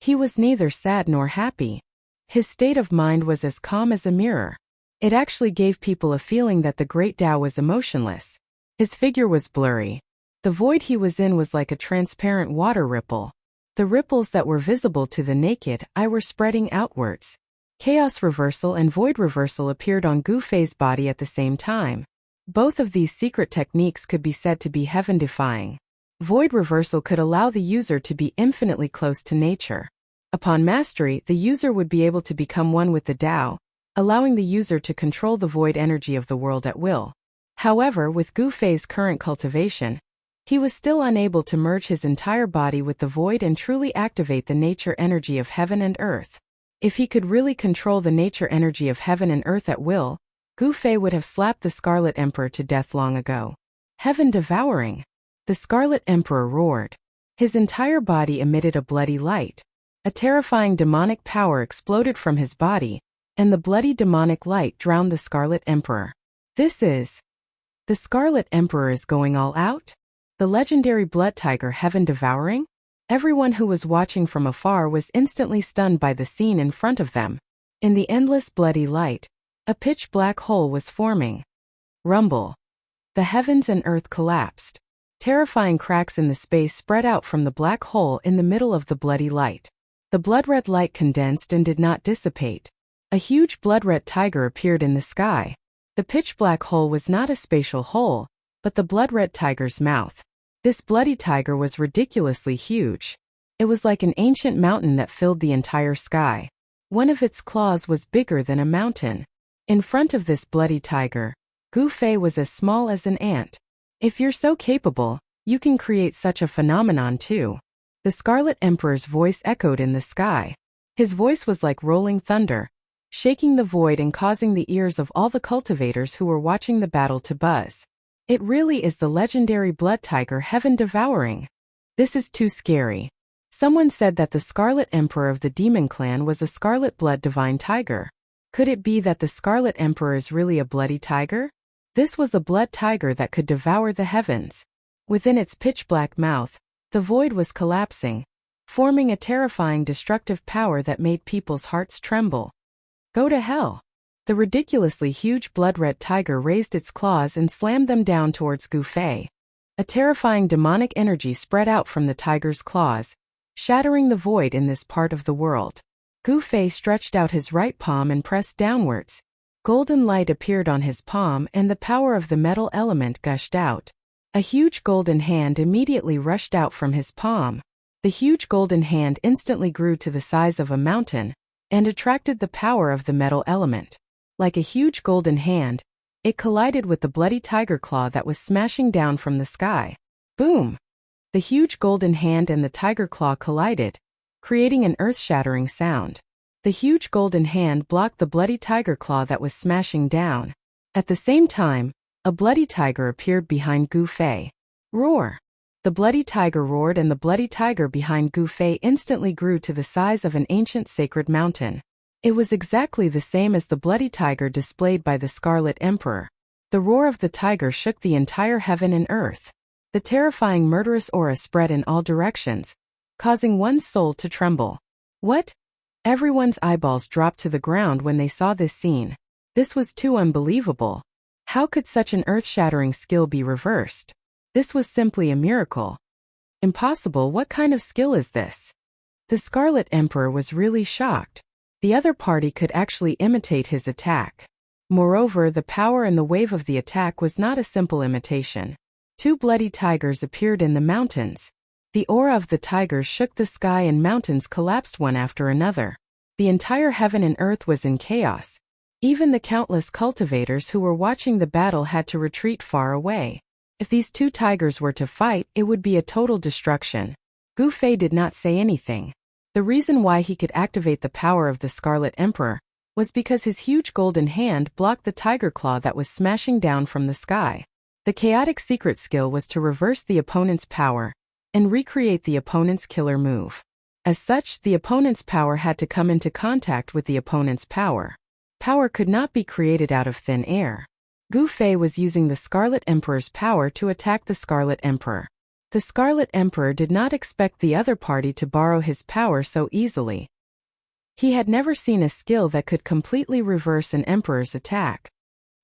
He was neither sad nor happy. His state of mind was as calm as a mirror. It actually gave people a feeling that the great Tao was emotionless. His figure was blurry. The void he was in was like a transparent water ripple. The ripples that were visible to the naked eye were spreading outwards. Chaos reversal and void reversal appeared on Gu Fei's body at the same time. Both of these secret techniques could be said to be heaven-defying. Void reversal could allow the user to be infinitely close to nature. Upon mastery, the user would be able to become one with the Tao, allowing the user to control the void energy of the world at will. However, with Gu Fei's current cultivation, he was still unable to merge his entire body with the void and truly activate the nature energy of heaven and earth. If he could really control the nature energy of heaven and earth at will, Gu Fei would have slapped the Scarlet Emperor to death long ago. Heaven devouring! The Scarlet Emperor roared. His entire body emitted a bloody light. A terrifying demonic power exploded from his body, and the bloody demonic light drowned the Scarlet Emperor. This is... The Scarlet Emperor is going all out? The legendary blood tiger heaven devouring? Everyone who was watching from afar was instantly stunned by the scene in front of them. In the endless bloody light, a pitch-black hole was forming. Rumble. The heavens and earth collapsed. Terrifying cracks in the space spread out from the black hole in the middle of the bloody light. The blood-red light condensed and did not dissipate. A huge blood-red tiger appeared in the sky. The pitch-black hole was not a spatial hole, but the blood-red tiger's mouth. This bloody tiger was ridiculously huge. It was like an ancient mountain that filled the entire sky. One of its claws was bigger than a mountain. In front of this bloody tiger, Gu Fei was as small as an ant. If you're so capable, you can create such a phenomenon too. The Scarlet Emperor's voice echoed in the sky. His voice was like rolling thunder, shaking the void and causing the ears of all the cultivators who were watching the battle to buzz. It really is the legendary blood tiger heaven devouring. This is too scary. Someone said that the Scarlet Emperor of the Demon Clan was a scarlet blood divine tiger. Could it be that the Scarlet Emperor is really a bloody tiger? This was a blood tiger that could devour the heavens. Within its pitch-black mouth, the void was collapsing, forming a terrifying destructive power that made people's hearts tremble. Go to hell. The ridiculously huge blood-red tiger raised its claws and slammed them down towards Gu Fei. A terrifying demonic energy spread out from the tiger's claws, shattering the void in this part of the world. Gu Fei stretched out his right palm and pressed downwards. Golden light appeared on his palm and the power of the metal element gushed out. A huge golden hand immediately rushed out from his palm. The huge golden hand instantly grew to the size of a mountain and attracted the power of the metal element. Like a huge golden hand, it collided with the bloody tiger claw that was smashing down from the sky. Boom! The huge golden hand and the tiger claw collided, creating an earth-shattering sound. The huge golden hand blocked the bloody tiger claw that was smashing down. At the same time, a bloody tiger appeared behind Gu Fei. Roar! The bloody tiger roared and the bloody tiger behind Gu Fei instantly grew to the size of an ancient sacred mountain. It was exactly the same as the bloody tiger displayed by the Scarlet Emperor. The roar of the tiger shook the entire heaven and earth. The terrifying murderous aura spread in all directions, causing one's soul to tremble. What? Everyone's eyeballs dropped to the ground when they saw this scene. This was too unbelievable. How could such an earth-shattering skill be reversed? This was simply a miracle. Impossible. What kind of skill is this? The Scarlet Emperor was really shocked. The other party could actually imitate his attack. Moreover, the power and the wave of the attack was not a simple imitation. Two bloody tigers appeared in the mountains. The aura of the tigers shook the sky and mountains collapsed one after another. The entire heaven and earth was in chaos. Even the countless cultivators who were watching the battle had to retreat far away. If these two tigers were to fight, it would be a total destruction. Gu Fei did not say anything. The reason why he could activate the power of the Scarlet Emperor was because his huge golden hand blocked the tiger claw that was smashing down from the sky. The chaotic secret skill was to reverse the opponent's power and recreate the opponent's killer move. As such, the opponent's power had to come into contact with the opponent's power. Power could not be created out of thin air. Gu Fei was using the Scarlet Emperor's power to attack the Scarlet Emperor. The Scarlet Emperor did not expect the other party to borrow his power so easily. He had never seen a skill that could completely reverse an emperor's attack.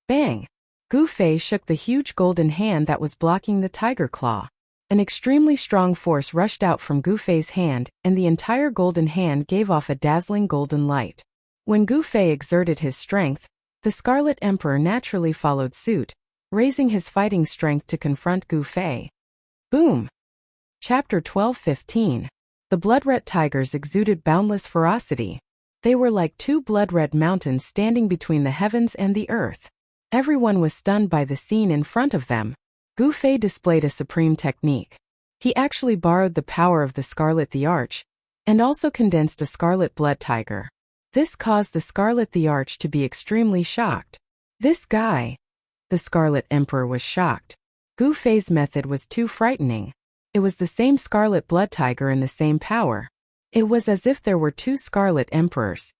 Bang! Gu Fei shook the huge golden hand that was blocking the tiger claw. An extremely strong force rushed out from Gu Fei's hand, and the entire golden hand gave off a dazzling golden light. When Gu Fei exerted his strength, the Scarlet Emperor naturally followed suit, raising his fighting strength to confront Gu Fei. Boom! Chapter 12-15. The blood-red tigers exuded boundless ferocity. They were like two blood-red mountains standing between the heavens and the earth. Everyone was stunned by the scene in front of them. Gu Fei displayed a supreme technique. He actually borrowed the power of the Scarlet the Arch, and also condensed a scarlet blood tiger. This caused the Scarlet the Arch to be extremely shocked. This guy! The Scarlet Emperor was shocked. Gu Fei's method was too frightening. It was the same scarlet blood tiger and the same power. It was as if there were two Scarlet Emperors.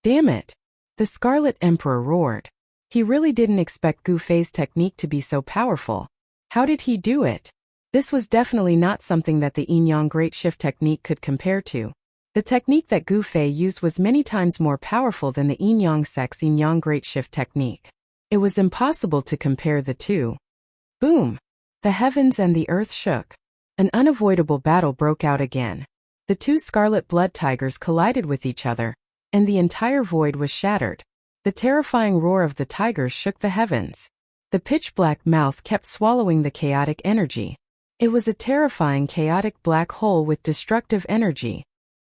Damn it! The Scarlet Emperor roared. He really didn't expect Gu Fei's technique to be so powerful. How did he do it? This was definitely not something that the Yin-Yang Great Shift technique could compare to. The technique that Gu Fei used was many times more powerful than the Yin-Yang Sect's Yin-Yang Great Shift technique. It was impossible to compare the two. Boom! The heavens and the earth shook. An unavoidable battle broke out again. The two scarlet blood tigers collided with each other, and the entire void was shattered. The terrifying roar of the tigers shook the heavens. The pitch-black mouth kept swallowing the chaotic energy. It was a terrifying chaotic black hole with destructive energy.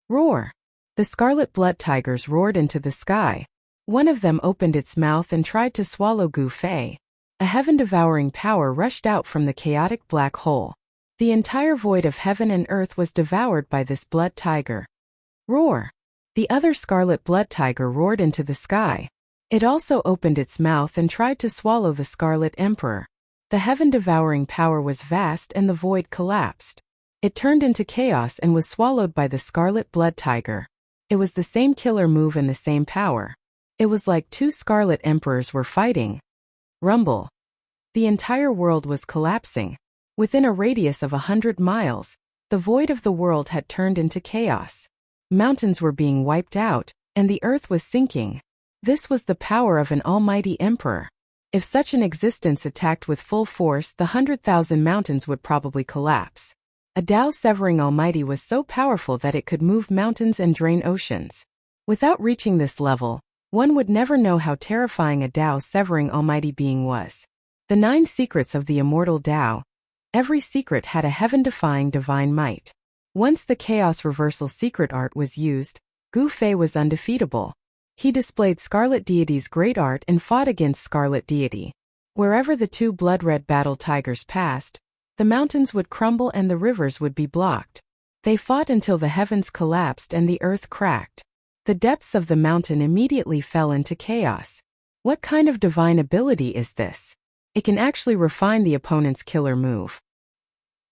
Roar! The scarlet blood tigers roared into the sky. One of them opened its mouth and tried to swallow Gu Fei. A heaven-devouring power rushed out from the chaotic black hole. The entire void of heaven and earth was devoured by this blood tiger. Roar! The other scarlet blood tiger roared into the sky. It also opened its mouth and tried to swallow the Scarlet Emperor. The heaven-devouring power was vast and the void collapsed. It turned into chaos and was swallowed by the Scarlet Blood Tiger. It was the same killer move and the same power. It was like two Scarlet Emperors were fighting. Rumble. The entire world was collapsing. Within a radius of 100 miles, the void of the world had turned into chaos. Mountains were being wiped out, and the earth was sinking. This was the power of an almighty emperor. If such an existence attacked with full force, the 100,000 mountains would probably collapse. A Tao-severing almighty was so powerful that it could move mountains and drain oceans. Without reaching this level, one would never know how terrifying a Tao-severing almighty being was. The 9 secrets of the immortal Tao. Every secret had a heaven-defying divine might. Once the chaos reversal secret art was used, Gu Fei was undefeatable. He displayed Scarlet Deity's great art and fought against Scarlet Deity. Wherever the two blood-red battle tigers passed, the mountains would crumble and the rivers would be blocked. They fought until the heavens collapsed and the earth cracked. The depths of the mountain immediately fell into chaos. What kind of divine ability is this? It can actually refine the opponent's killer move.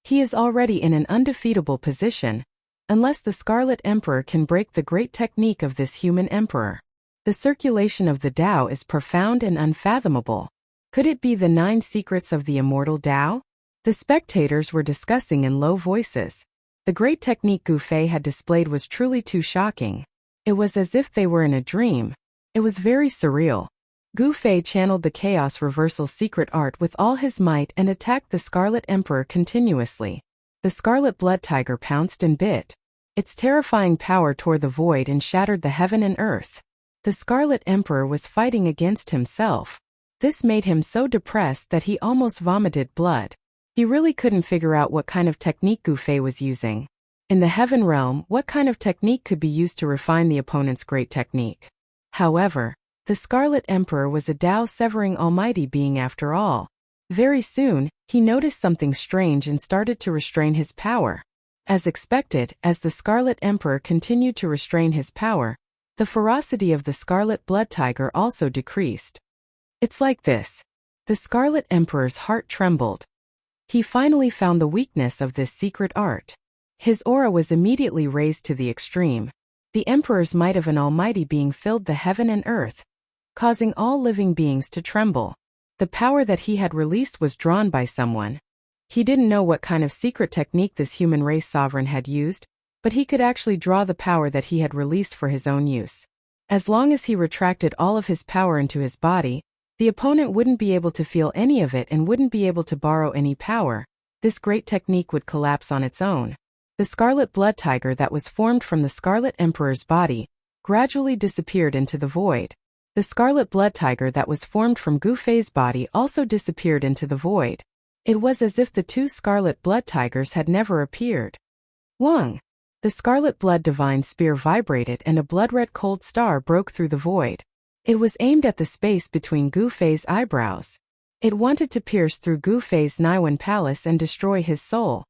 He is already in an undefeatable position, unless the Scarlet Emperor can break the great technique of this human emperor. The circulation of the Tao is profound and unfathomable. Could it be the 9 secrets of the immortal Tao? The spectators were discussing in low voices. The great technique Gu Fei had displayed was truly too shocking. It was as if they were in a dream. It was very surreal. Gu Fei channeled the chaos reversal secret art with all his might and attacked the Scarlet Emperor continuously. The Scarlet Blood Tiger pounced and bit. Its terrifying power tore the void and shattered the heaven and earth. The Scarlet Emperor was fighting against himself. This made him so depressed that he almost vomited blood. He really couldn't figure out what kind of technique Gu Fei was using. In the heaven realm, what kind of technique could be used to refine the opponent's great technique? However, the Scarlet Emperor was a Tao-severing almighty being after all. Very soon, he noticed something strange and started to restrain his power. As expected, as the Scarlet Emperor continued to restrain his power, the ferocity of the Scarlet Blood Tiger also decreased. It's like this. The Scarlet Emperor's heart trembled. He finally found the weakness of this secret art. His aura was immediately raised to the extreme. The Emperor's might of an almighty being filled the heaven and earth, causing all living beings to tremble. The power that he had released was drawn by someone. He didn't know what kind of secret technique this human race sovereign had used, but he could actually draw the power that he had released for his own use. As long as he retracted all of his power into his body, the opponent wouldn't be able to feel any of it and wouldn't be able to borrow any power. This great technique would collapse on its own. The scarlet blood tiger that was formed from the Scarlet Emperor's body gradually disappeared into the void. The scarlet blood tiger that was formed from Gu Fei's body also disappeared into the void. It was as if the two scarlet blood tigers had never appeared. Wang! The scarlet blood divine spear vibrated and a blood-red cold star broke through the void. It was aimed at the space between Gu Fei's eyebrows. It wanted to pierce through Gu Fei's Niwen palace and destroy his soul.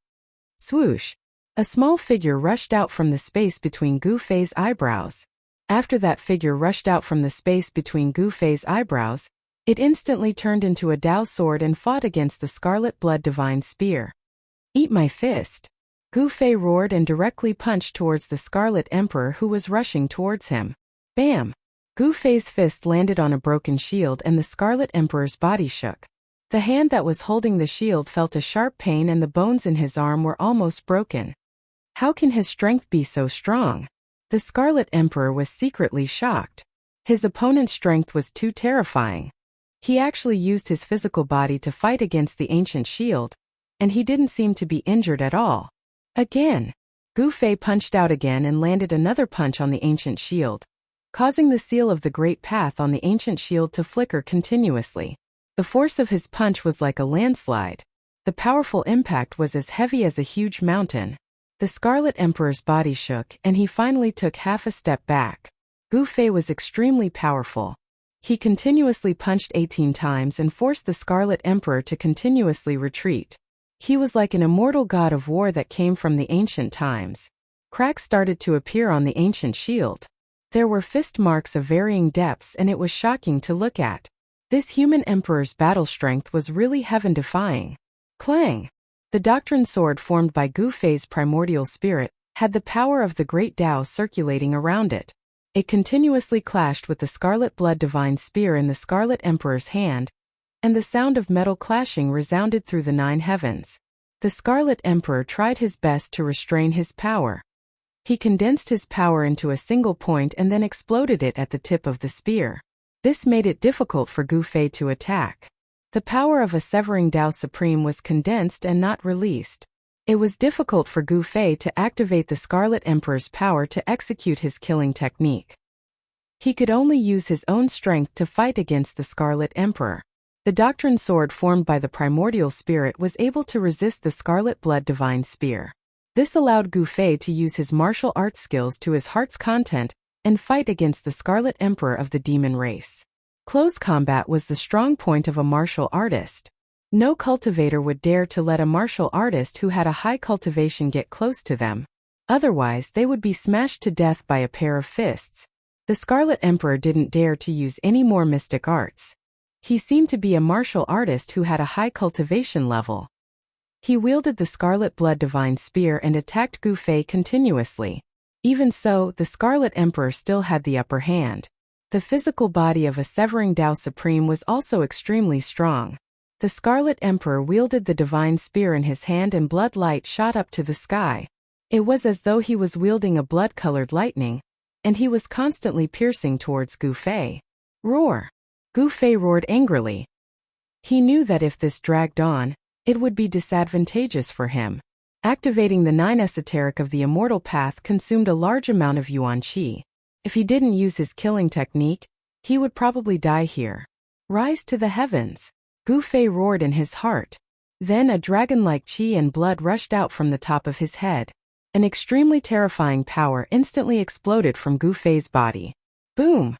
Swoosh! A small figure rushed out from the space between Gu Fei's eyebrows. After that figure rushed out from the space between Gu Fei's eyebrows, it instantly turned into a Dao sword and fought against the scarlet blood divine spear. Eat my fist! Gu Fei roared and directly punched towards the Scarlet Emperor who was rushing towards him. Bam! Gu Fei's fist landed on a broken shield and the Scarlet Emperor's body shook. The hand that was holding the shield felt a sharp pain and the bones in his arm were almost broken. How can his strength be so strong? The Scarlet Emperor was secretly shocked. His opponent's strength was too terrifying. He actually used his physical body to fight against the ancient shield, and he didn't seem to be injured at all. Again, Gu Fei punched out again and landed another punch on the ancient shield, causing the seal of the Great Path on the ancient shield to flicker continuously. The force of his punch was like a landslide. The powerful impact was as heavy as a huge mountain. The Scarlet Emperor's body shook and he finally took half a step back. Gu Fei was extremely powerful. He continuously punched 18 times and forced the Scarlet Emperor to continuously retreat. He was like an immortal god of war that came from the ancient times. Cracks started to appear on the ancient shield. There were fist marks of varying depths and it was shocking to look at. This human emperor's battle strength was really heaven-defying. Clang! The doctrine sword formed by Gu Fei's primordial spirit had the power of the great Tao circulating around it. It continuously clashed with the scarlet blood divine spear in the Scarlet Emperor's hand, and the sound of metal clashing resounded through the 9 heavens. The Scarlet Emperor tried his best to restrain his power. He condensed his power into a single point and then exploded it at the tip of the spear. This made it difficult for Gu Fei to attack. The power of a severing Tao Supreme was condensed and not released. It was difficult for Gu Fei to activate the Scarlet Emperor's power to execute his killing technique. He could only use his own strength to fight against the Scarlet Emperor. The doctrine sword formed by the primordial spirit was able to resist the scarlet blood divine spear. This allowed Gu Fei to use his martial arts skills to his heart's content and fight against the Scarlet Emperor of the demon race. Close combat was the strong point of a martial artist. No cultivator would dare to let a martial artist who had a high cultivation get close to them. Otherwise, they would be smashed to death by a pair of fists. The Scarlet Emperor didn't dare to use any more mystic arts. He seemed to be a martial artist who had a high cultivation level. He wielded the Scarlet Blood Divine Spear and attacked Gu Fei continuously. Even so, the Scarlet Emperor still had the upper hand. The physical body of a Severing Tao Supreme was also extremely strong. The Scarlet Emperor wielded the Divine Spear in his hand and blood light shot up to the sky. It was as though he was wielding a blood-colored lightning, and he was constantly piercing towards Gu Fei. Roar! Gu Fei roared angrily. He knew that if this dragged on, it would be disadvantageous for him. Activating the 9 esoteric of the immortal path consumed a large amount of yuan qi. If he didn't use his killing technique, he would probably die here. Rise to the heavens! Gu Fei roared in his heart. Then a dragon-like qi and blood rushed out from the top of his head. An extremely terrifying power instantly exploded from Gu Fei's body. Boom!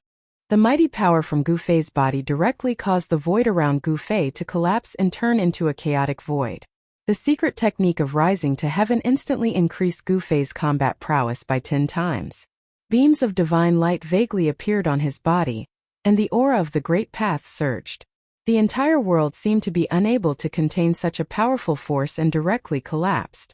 The mighty power from Gu Fei's body directly caused the void around Gu Fei to collapse and turn into a chaotic void. The secret technique of rising to heaven instantly increased Gu Fei's combat prowess by 10 times. Beams of divine light vaguely appeared on his body, and the aura of the Great Path surged. The entire world seemed to be unable to contain such a powerful force and directly collapsed.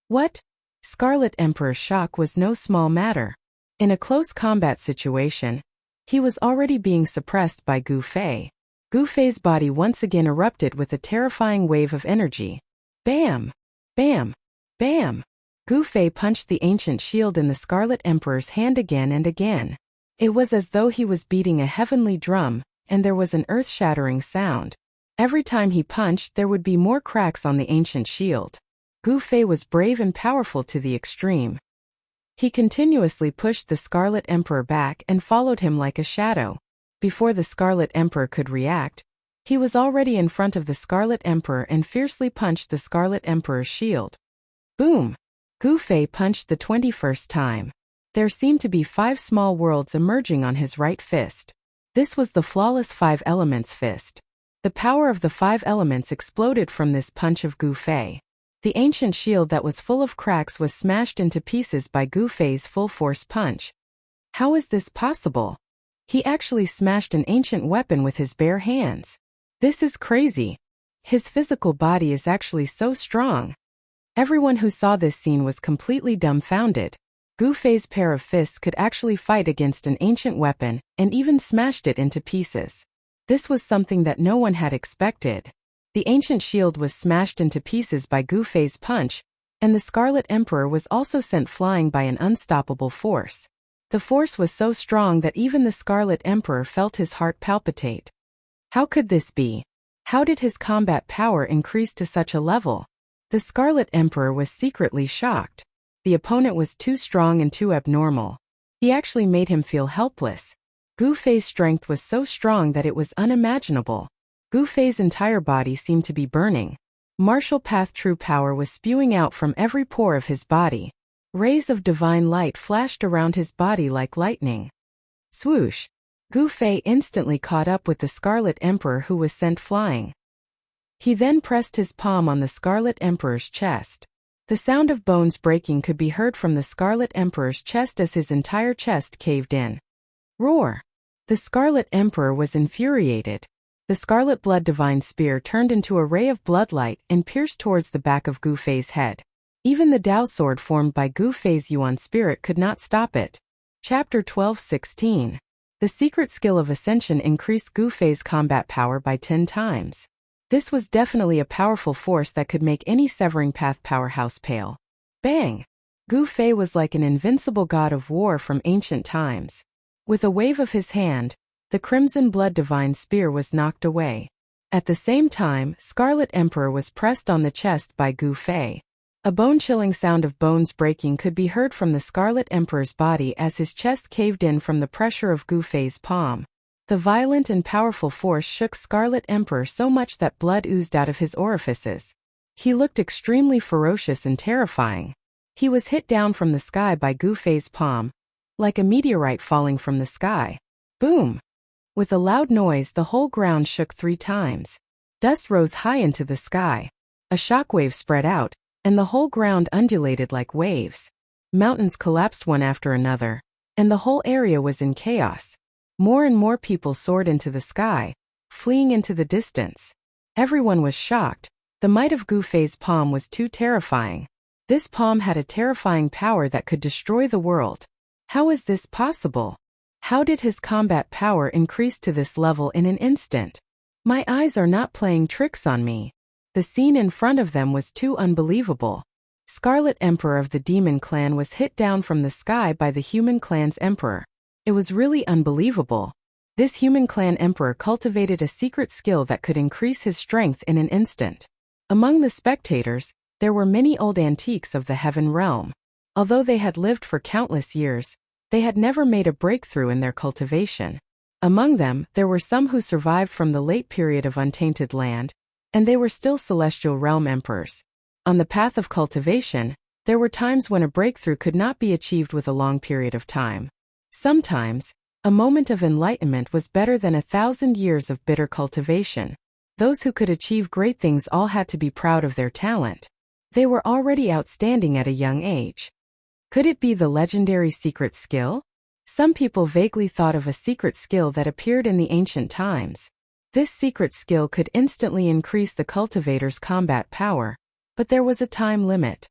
What? Scarlet Emperor's shock was no small matter. In a close combat situation, he was already being suppressed by Gu Fei. Gu Fei's body once again erupted with a terrifying wave of energy. Bam! Bam! Bam! Gu Fei punched the ancient shield in the Scarlet Emperor's hand again and again. It was as though he was beating a heavenly drum, and there was an earth-shattering sound. Every time he punched, there would be more cracks on the ancient shield. Gu Fei was brave and powerful to the extreme. He continuously pushed the Scarlet Emperor back and followed him like a shadow. Before the Scarlet Emperor could react, he was already in front of the Scarlet Emperor and fiercely punched the Scarlet Emperor's shield. Boom! Gu Fei punched the 21st time. There seemed to be 5 small worlds emerging on his right fist. This was the flawless 5 elements fist. The power of the 5 elements exploded from this punch of Gu Fei. The ancient shield that was full of cracks was smashed into pieces by Gu Fei's full-force punch. How is this possible? He actually smashed an ancient weapon with his bare hands. This is crazy. His physical body is actually so strong. Everyone who saw this scene was completely dumbfounded. Gu Fei's pair of fists could actually fight against an ancient weapon, and even smashed it into pieces. This was something that no one had expected. The ancient shield was smashed into pieces by Gu Fei's punch, and the Scarlet Emperor was also sent flying by an unstoppable force. The force was so strong that even the Scarlet Emperor felt his heart palpitate. How could this be? How did his combat power increase to such a level? The Scarlet Emperor was secretly shocked. The opponent was too strong and too abnormal. He actually made him feel helpless. Gu Fei's strength was so strong that it was unimaginable. Gu Fei's entire body seemed to be burning. Martial path true power was spewing out from every pore of his body. Rays of divine light flashed around his body like lightning. Swoosh! Gu Fei instantly caught up with the Scarlet Emperor who was sent flying. He then pressed his palm on the Scarlet Emperor's chest. The sound of bones breaking could be heard from the Scarlet Emperor's chest as his entire chest caved in. Roar! The Scarlet Emperor was infuriated. The Scarlet Blood Divine Spear turned into a ray of bloodlight and pierced towards the back of Gu Fei's head. Even the Dao sword formed by Gu Fei's Yuan spirit could not stop it. Chapter 12:16. The secret skill of Ascension increased Gu Fei's combat power by 10 times. This was definitely a powerful force that could make any Severing Path powerhouse pale. Bang! Gu Fei was like an invincible god of war from ancient times. With a wave of his hand, the Crimson Blood Divine Spear was knocked away. At the same time, Scarlet Emperor was pressed on the chest by Gu Fei. A bone-chilling sound of bones breaking could be heard from the Scarlet Emperor's body as his chest caved in from the pressure of Gu Fei's palm. The violent and powerful force shook Scarlet Emperor so much that blood oozed out of his orifices. He looked extremely ferocious and terrifying. He was hit down from the sky by Gu Fei's palm, like a meteorite falling from the sky. Boom! With a loud noise, the whole ground shook 3 times. Dust rose high into the sky. A shockwave spread out, and the whole ground undulated like waves. Mountains collapsed one after another, and the whole area was in chaos. More and more people soared into the sky, fleeing into the distance. Everyone was shocked. The might of Gu Fei's palm was too terrifying. This palm had a terrifying power that could destroy the world. How is this possible? How did his combat power increase to this level in an instant? My eyes are not playing tricks on me. The scene in front of them was too unbelievable. Scarlet Emperor of the Demon Clan was hit down from the sky by the Human Clan's Emperor. It was really unbelievable. This Human Clan Emperor cultivated a secret skill that could increase his strength in an instant. Among the spectators, there were many old antiques of the Heaven Realm. Although they had lived for countless years, they had never made a breakthrough in their cultivation. Among them, there were some who survived from the late period of Untainted Land, and they were still Celestial Realm Emperors. On the path of cultivation, there were times when a breakthrough could not be achieved with a long period of time. Sometimes, a moment of enlightenment was better than 1,000 years of bitter cultivation. Those who could achieve great things all had to be proud of their talent. They were already outstanding at a young age. Could it be the legendary secret skill? Some people vaguely thought of a secret skill that appeared in the ancient times. This secret skill could instantly increase the cultivator's combat power, but there was a time limit.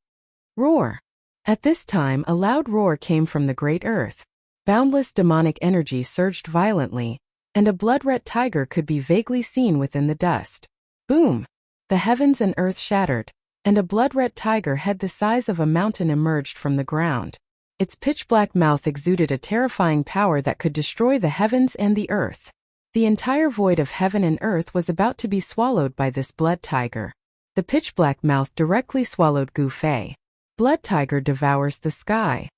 Roar! At this time, a loud roar came from the great earth. Boundless demonic energy surged violently, and a blood-red tiger could be vaguely seen within the dust. Boom! The heavens and earth shattered, and a blood-red tiger head the size of a mountain emerged from the ground. Its pitch-black mouth exuded a terrifying power that could destroy the heavens and the earth. The entire void of heaven and earth was about to be swallowed by this blood tiger. The pitch-black mouth directly swallowed Gu Fei. Blood tiger devours the sky.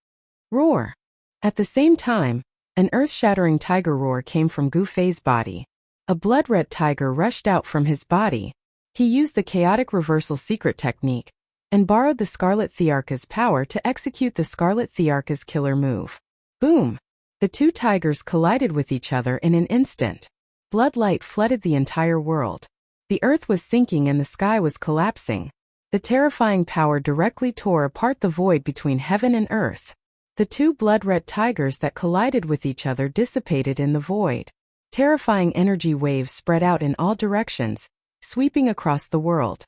Roar! At the same time, an earth-shattering tiger roar came from Gu Fei's body. A blood-red tiger rushed out from his body. He used the chaotic reversal secret technique and borrowed the Scarlet Thearka's power to execute the Scarlet Thearka's killer move. Boom! The two tigers collided with each other in an instant. Blood light flooded the entire world. The earth was sinking and the sky was collapsing. The terrifying power directly tore apart the void between heaven and earth. The two blood-red tigers that collided with each other dissipated in the void. Terrifying energy waves spread out in all directions, sweeping across the world.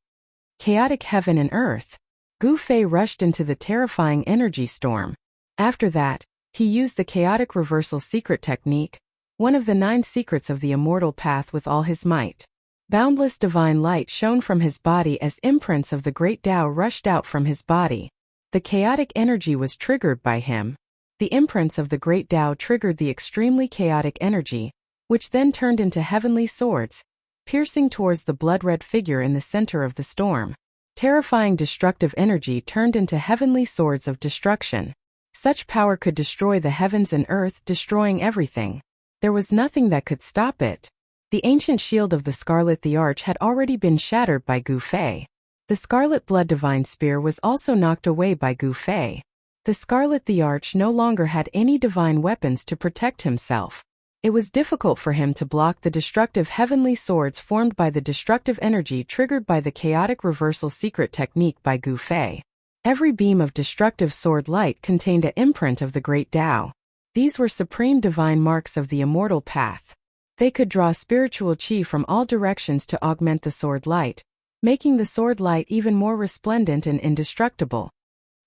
Chaotic heaven and earth. Gu Fei rushed into the terrifying energy storm. After that, he used the chaotic reversal secret technique, one of the 9 secrets of the immortal path, with all his might. Boundless divine light shone from his body as imprints of the great Tao rushed out from his body. The chaotic energy was triggered by him. The imprints of the great Tao triggered the extremely chaotic energy, which then turned into heavenly swords, piercing towards the blood-red figure in the center of the storm. Terrifying destructive energy turned into heavenly swords of destruction. Such power could destroy the heavens and earth, destroying everything. There was nothing that could stop it. The ancient shield of the Scarlet the Arch had already been shattered by Gu Fei. The Scarlet Blood Divine Spear was also knocked away by Gu Fei. The Scarlet the Arch no longer had any divine weapons to protect himself. It was difficult for him to block the destructive heavenly swords formed by the destructive energy triggered by the chaotic reversal secret technique by Gu Fei. Every beam of destructive sword light contained an imprint of the great Tao. These were supreme divine marks of the immortal path. They could draw spiritual chi from all directions to augment the sword light, making the sword light even more resplendent and indestructible.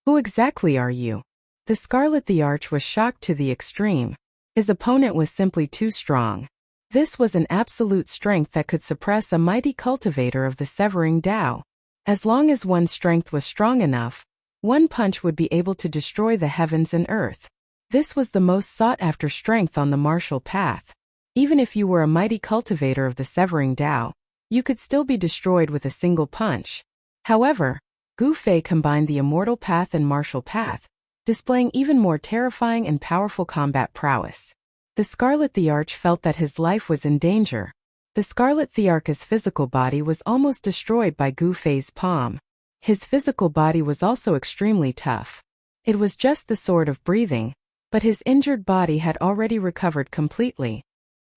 Who exactly are you? The Scarlet the Arch was shocked to the extreme. His opponent was simply too strong. This was an absolute strength that could suppress a mighty cultivator of the severing Tao. As long as one's strength was strong enough, one punch would be able to destroy the heavens and earth. This was the most sought-after strength on the martial path. Even if you were a mighty cultivator of the severing Tao, you could still be destroyed with a single punch. However, Gu Fei combined the immortal path and martial path, displaying even more terrifying and powerful combat prowess. The Scarlet the Arch felt that his life was in danger. The Scarlet Thearka's physical body was almost destroyed by Gu Fei's palm. His physical body was also extremely tough. It was just the sword of breathing, but his injured body had already recovered completely.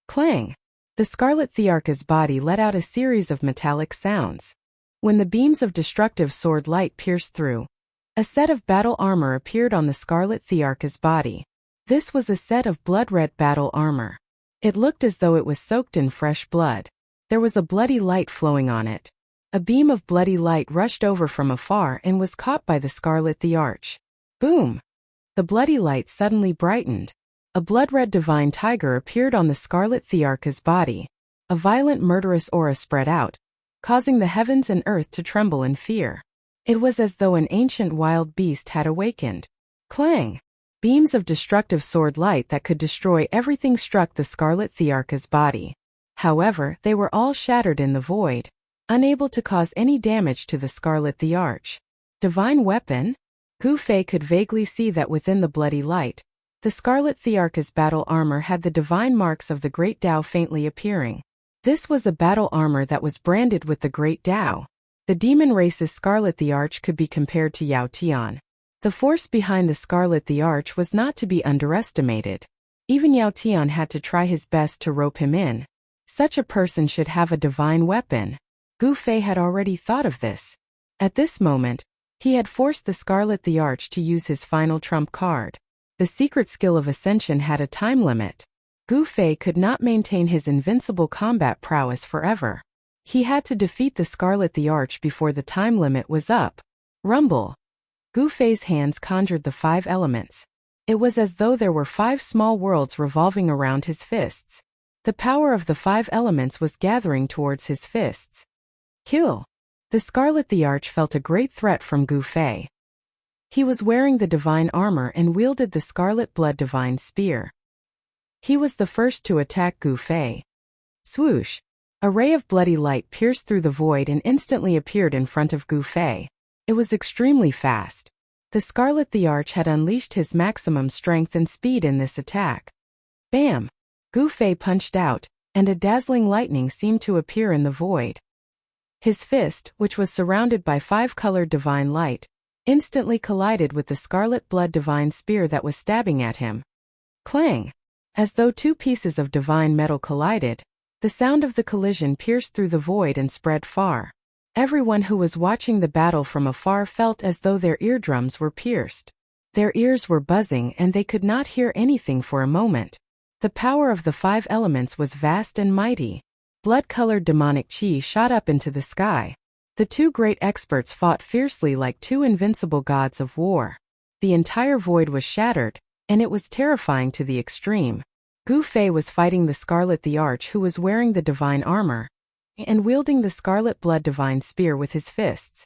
Clang! The Scarlet Thearka's body let out a series of metallic sounds. When the beams of destructive sword light pierced through, a set of battle armor appeared on the Scarlet Thearka's body. This was a set of blood-red battle armor. It looked as though it was soaked in fresh blood. There was a bloody light flowing on it. A beam of bloody light rushed over from afar and was caught by the Scarlet the Arch. Boom! The bloody light suddenly brightened. A blood-red divine tiger appeared on the Scarlet Thearka's body. A violent murderous aura spread out, causing the heavens and earth to tremble in fear. It was as though an ancient wild beast had awakened. Clang! Beams of destructive sword light that could destroy everything struck the Scarlet Thearka's body. However, they were all shattered in the void, unable to cause any damage to the Scarlet the Arch. Divine weapon? Gu Fei could vaguely see that within the bloody light, the Scarlet Thearka's battle armor had the divine marks of the Great Tao faintly appearing. This was a battle armor that was branded with the Great Tao. The demon race's Scarlet the Arch could be compared to Yao Tian. The force behind the Scarlet the Arch was not to be underestimated. Even Yao Tian had to try his best to rope him in. Such a person should have a divine weapon. Gu Fei had already thought of this. At this moment, he had forced the Scarlet the Arch to use his final trump card. The secret skill of Ascension had a time limit. Gu Fei could not maintain his invincible combat prowess forever. He had to defeat the Scarlet the Arch before the time limit was up. Rumble! Gu Fei's hands conjured the 5 elements. It was as though there were 5 small worlds revolving around his fists. The power of the 5 elements was gathering towards his fists. Kill! The Scarlet the Arch felt a great threat from Gu Fei. He was wearing the divine armor and wielded the Scarlet Blood Divine Spear. He was the first to attack Gu Fei. Swoosh! A ray of bloody light pierced through the void and instantly appeared in front of Gu Fei. It was extremely fast. The Scarlet the Arch had unleashed his maximum strength and speed in this attack. Bam! Gu Fei punched out, and a dazzling lightning seemed to appear in the void. His fist, which was surrounded by 5-colored divine light, instantly collided with the Scarlet Blood Divine Spear that was stabbing at him. Clang! As though 2 pieces of divine metal collided, the sound of the collision pierced through the void and spread far. Everyone who was watching the battle from afar felt as though their eardrums were pierced. Their ears were buzzing and they could not hear anything for a moment. The power of the 5 elements was vast and mighty. Blood-colored demonic chi shot up into the sky. The 2 great experts fought fiercely like 2 invincible gods of war. The entire void was shattered, and it was terrifying to the extreme. Gu Fei was fighting the Scarlet the Arch, who was wearing the divine armor and wielding the Scarlet Blood Divine Spear with his fists.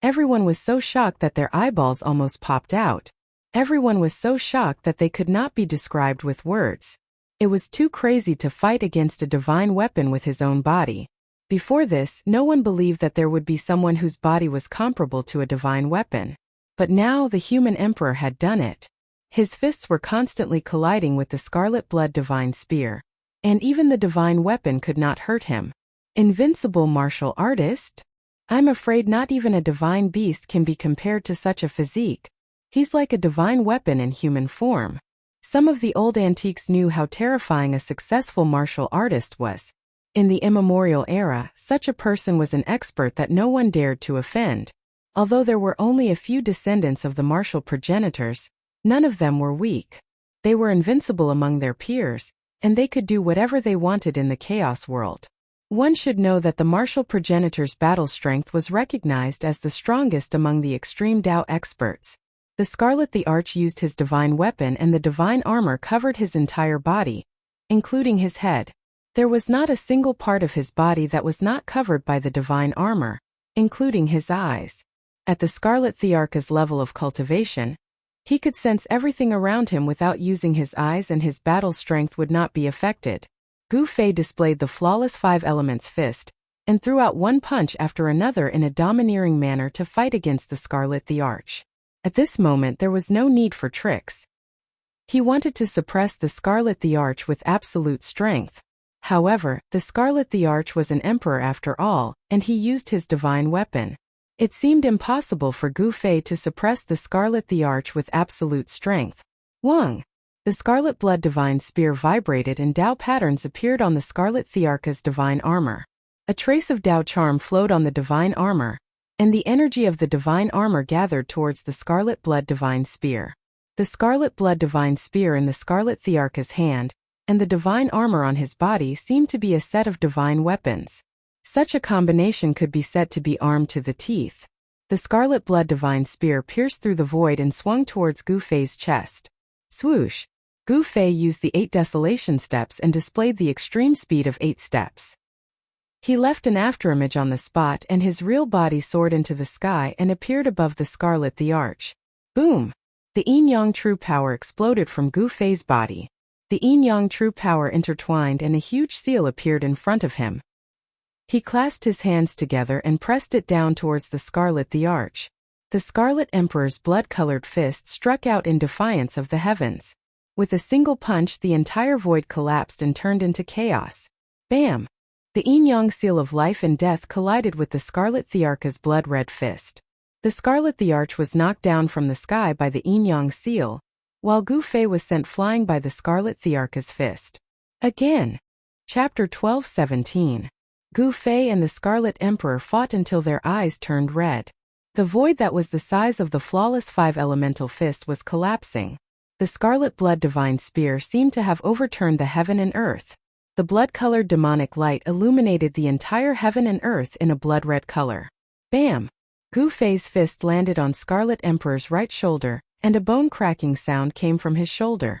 Everyone was so shocked that their eyeballs almost popped out. Everyone was so shocked that they could not be described with words. It was too crazy to fight against a divine weapon with his own body. Before this, no one believed that there would be someone whose body was comparable to a divine weapon. But now the human emperor had done it. His fists were constantly colliding with the Scarlet Blood Divine Spear, and even the divine weapon could not hurt him. Invincible martial artist? I'm afraid not even a divine beast can be compared to such a physique. He's like a divine weapon in human form. Some of the old antiques knew how terrifying a successful martial artist was. In the immemorial era, such a person was an expert that no one dared to offend. Although there were only a few descendants of the martial progenitors, none of them were weak. They were invincible among their peers, and they could do whatever they wanted in the chaos world. One should know that the martial progenitors' battle strength was recognized as the strongest among the extreme Dao experts. The Scarlet the Arch used his divine weapon, and the divine armor covered his entire body, including his head. There was not a single part of his body that was not covered by the divine armor, including his eyes. At the Scarlet Thearch's level of cultivation, he could sense everything around him without using his eyes, and his battle strength would not be affected. Gu Fei displayed the flawless 5 elements fist, and threw out one punch after another in a domineering manner to fight against the Scarlet the Arch. At this moment there was no need for tricks. He wanted to suppress the Scarlet the Arch with absolute strength. However, the Scarlet the Arch was an emperor after all, and he used his divine weapon. It seemed impossible for Gu Fei to suppress the Scarlet the Arch with absolute strength. Wang! The Scarlet Blood Divine Spear vibrated and Dao patterns appeared on the Scarlet Thearch's divine armor. A trace of Dao charm flowed on the divine armor, and the energy of the divine armor gathered towards the Scarlet Blood Divine Spear. The Scarlet Blood Divine Spear in the Scarlet Thearch's hand, and the divine armor on his body seemed to be a set of divine weapons. Such a combination could be said to be armed to the teeth. The Scarlet Blood Divine Spear pierced through the void and swung towards Gu Fei's chest. Swoosh! Gu Fei used the 8 desolation steps and displayed the extreme speed of 8 steps. He left an afterimage on the spot, and his real body soared into the sky and appeared above the Scarlet the Arch. Boom! The yin-yang true power exploded from Gu Fei's body. The yin-yang true power intertwined and a huge seal appeared in front of him. He clasped his hands together and pressed it down towards the Scarlet the Arch. The Scarlet Emperor's blood-colored fist struck out in defiance of the heavens. With a single punch, the entire void collapsed and turned into chaos. Bam! The yin-yang seal of life and death collided with the Scarlet Thearch's blood-red fist. The Scarlet the Arch was knocked down from the sky by the yin-yang seal, while Gu Fei was sent flying by the Scarlet Thearch's fist. Again. Chapter 12:17. Gu Fei and the Scarlet Emperor fought until their eyes turned red. The void that was the size of the flawless 5 elemental fist was collapsing. The Scarlet Blood Divine Spear seemed to have overturned the heaven and earth. The blood-colored demonic light illuminated the entire heaven and earth in a blood-red color. Bam! Gu Fei's fist landed on Scarlet Emperor's right shoulder, and a bone-cracking sound came from his shoulder.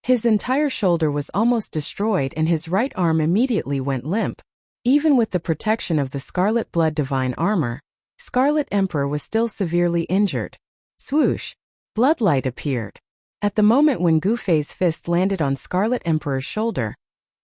His entire shoulder was almost destroyed and his right arm immediately went limp. Even with the protection of the Scarlet Blood Divine armor, Scarlet Emperor was still severely injured. Swoosh! Bloodlight appeared. At the moment when Gu Fei's fist landed on Scarlet Emperor's shoulder,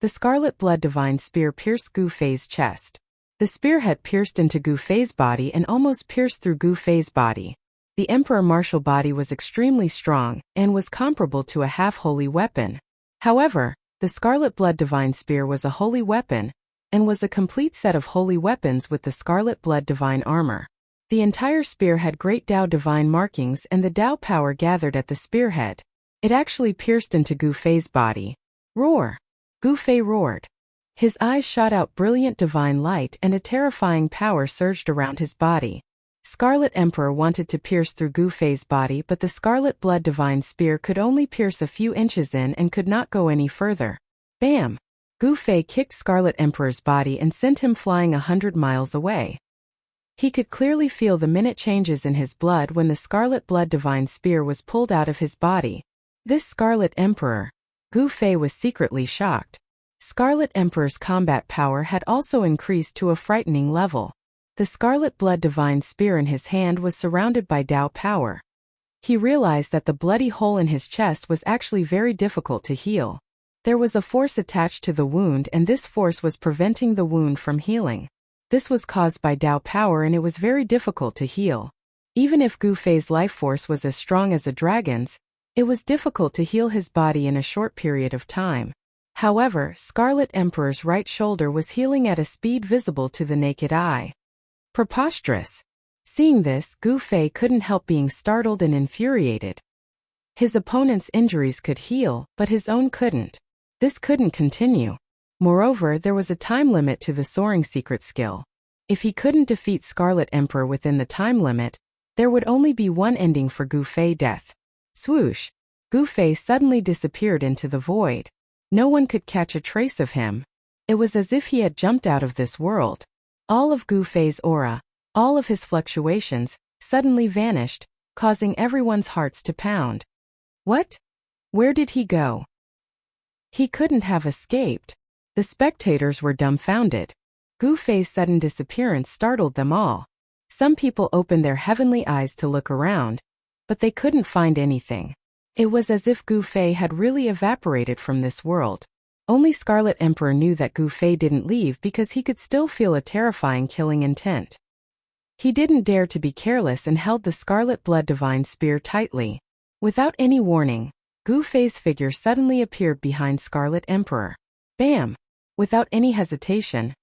the Scarlet Blood Divine spear pierced Gu Fei's chest. The spearhead pierced into Gu Fei's body and almost pierced through Gu Fei's body. The Emperor Martial body was extremely strong and was comparable to a half-holy weapon. However, the Scarlet Blood Divine spear was a holy weapon and was a complete set of holy weapons with the Scarlet Blood Divine armor. The entire spear had great Dao Divine markings and the Dao power gathered at the spearhead. It actually pierced into Gu Fei's body. Roar! Gu Fei roared. His eyes shot out brilliant divine light and a terrifying power surged around his body. Scarlet Emperor wanted to pierce through Gu Fei's body, but the Scarlet Blood Divine spear could only pierce a few inches in and could not go any further. Bam! Gu Fei kicked Scarlet Emperor's body and sent him flying 100 miles away. He could clearly feel the minute changes in his blood when the Scarlet Blood Divine spear was pulled out of his body. This Scarlet Emperor. Gu Fei was secretly shocked. Scarlet Emperor's combat power had also increased to a frightening level. The Scarlet Blood Divine spear in his hand was surrounded by Dao power. He realized that the bloody hole in his chest was actually very difficult to heal. There was a force attached to the wound and this force was preventing the wound from healing. This was caused by Dao power and it was very difficult to heal. Even if Gu Fei's life force was as strong as a dragon's, it was difficult to heal his body in a short period of time. However, Scarlet Emperor's right shoulder was healing at a speed visible to the naked eye. Preposterous! Seeing this, Gu Fei couldn't help being startled and infuriated. His opponent's injuries could heal, but his own couldn't. This couldn't continue. Moreover, there was a time limit to the soaring secret skill. If he couldn't defeat Scarlet Emperor within the time limit, there would only be one ending for Gu Fei: death. Swoosh! Gu Fei suddenly disappeared into the void. No one could catch a trace of him. It was as if he had jumped out of this world. All of Gu Fei's aura, all of his fluctuations, suddenly vanished, causing everyone's hearts to pound. What? Where did he go? He couldn't have escaped. The spectators were dumbfounded. Gu Fei's sudden disappearance startled them all. Some people opened their heavenly eyes to look around, but they couldn't find anything. It was as if Gu Fei had really evaporated from this world. Only Scarlet Emperor knew that Gu Fei didn't leave because he could still feel a terrifying killing intent. He didn't dare to be careless and held the Scarlet Blood Divine spear tightly. Without any warning, Gu Fei's figure suddenly appeared behind Scarlet Emperor. Bam! Without any hesitation,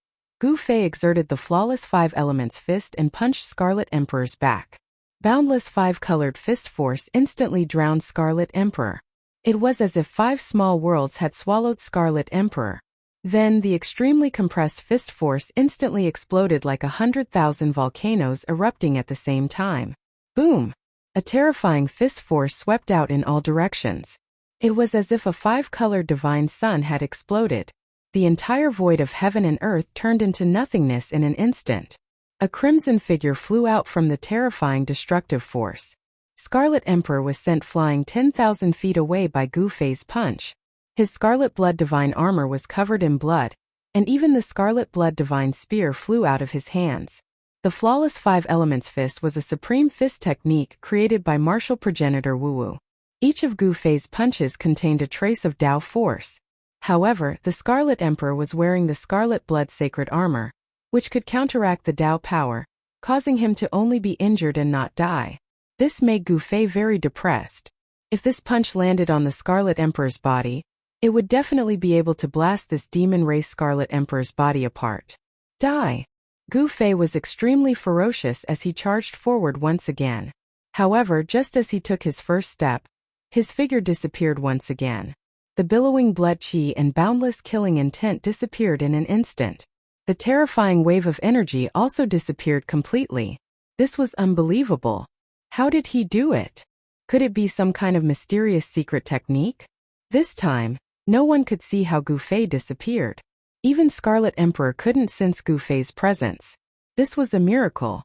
Gu Fei exerted the flawless 5 elements fist and punched Scarlet Emperor's back. Boundless 5-colored fist force instantly drowned Scarlet Emperor. It was as if 5 small worlds had swallowed Scarlet Emperor. Then the extremely compressed fist force instantly exploded like 100,000 volcanoes erupting at the same time. Boom! A terrifying fist force swept out in all directions. It was as if a 5-colored divine sun had exploded. The entire void of heaven and earth turned into nothingness in an instant. A crimson figure flew out from the terrifying destructive force. Scarlet Emperor was sent flying 10,000 feet away by Gu Fei's punch. His Scarlet Blood Divine armor was covered in blood, and even the Scarlet Blood Divine spear flew out of his hands. The flawless 5 elements fist was a supreme fist technique created by martial progenitor Wu Wu. Each of Gu Fei's punches contained a trace of Dao force. However, the Scarlet Emperor was wearing the Scarlet Blood Sacred armor, which could counteract the Dao power, causing him to only be injured and not die. This made Gu Fei very depressed. If this punch landed on the Scarlet Emperor's body, it would definitely be able to blast this demon race Scarlet Emperor's body apart. Die! Gu Fei was extremely ferocious as he charged forward once again. However, just as he took his first step, his figure disappeared once again. The billowing blood chi and boundless killing intent disappeared in an instant. The terrifying wave of energy also disappeared completely. This was unbelievable. How did he do it? Could it be some kind of mysterious secret technique? This time, no one could see how Gu Fei disappeared. Even Scarlet Emperor couldn't sense Gu Fei's presence. This was a miracle.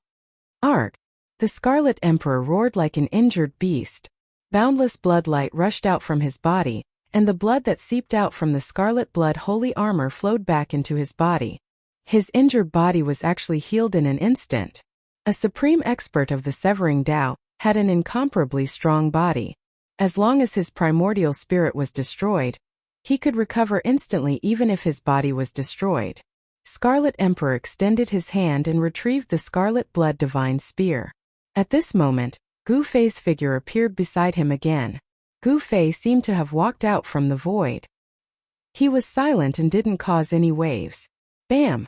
Arg! The Scarlet Emperor roared like an injured beast. Boundless blood light rushed out from his body, and the blood that seeped out from the scarlet blood holy armor flowed back into his body. His injured body was actually healed in an instant. A supreme expert of the severing Tao had an incomparably strong body. As long as his primordial spirit was destroyed, he could recover instantly even if his body was destroyed. Scarlet Emperor extended his hand and retrieved the scarlet blood divine spear. At this moment, Gu Fei's figure appeared beside him again. Gu Fei seemed to have walked out from the void. He was silent and didn't cause any waves. Bam!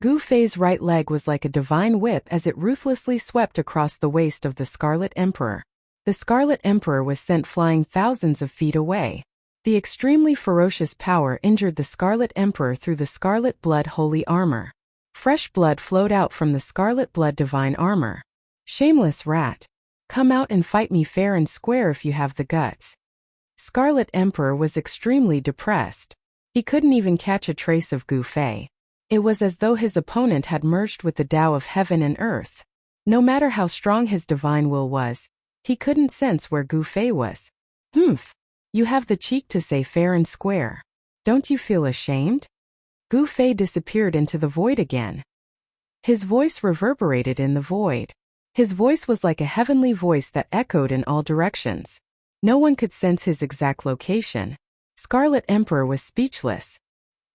Gu Fei's right leg was like a divine whip as it ruthlessly swept across the waist of the Scarlet Emperor. The Scarlet Emperor was sent flying thousands of feet away. The extremely ferocious power injured the Scarlet Emperor through the scarlet blood holy armor. Fresh blood flowed out from the scarlet blood divine armor. Shameless rat. Come out and fight me fair and square if you have the guts. Scarlet Emperor was extremely depressed. He couldn't even catch a trace of Gu Fei. It was as though his opponent had merged with the Tao of heaven and earth. No matter how strong his divine will was, he couldn't sense where Gu Fei was. Humph! You have the cheek to say fair and square. Don't you feel ashamed? Gu Fei disappeared into the void again. His voice reverberated in the void. His voice was like a heavenly voice that echoed in all directions. No one could sense his exact location. Scarlet Emperor was speechless.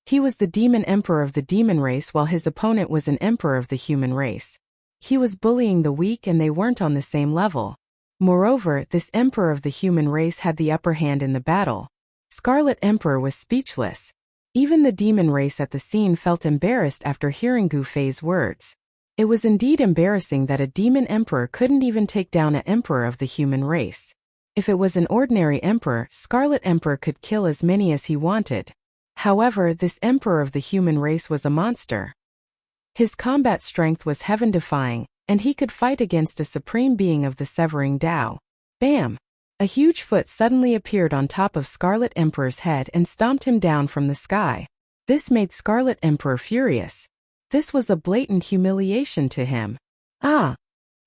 He was the demon emperor of the demon race while his opponent was an emperor of the human race. He was bullying the weak and they weren't on the same level. Moreover, this emperor of the human race had the upper hand in the battle. Scarlet Emperor was speechless. Even the demon race at the scene felt embarrassed after hearing Gu Fei's words. It was indeed embarrassing that a demon emperor couldn't even take down an emperor of the human race. If it was an ordinary emperor, Scarlet Emperor could kill as many as he wanted. However, this emperor of the human race was a monster. His combat strength was heaven-defying, and he could fight against a supreme being of the severing Tao. Bam! A huge foot suddenly appeared on top of Scarlet Emperor's head and stomped him down from the sky. This made Scarlet Emperor furious. This was a blatant humiliation to him. Ah!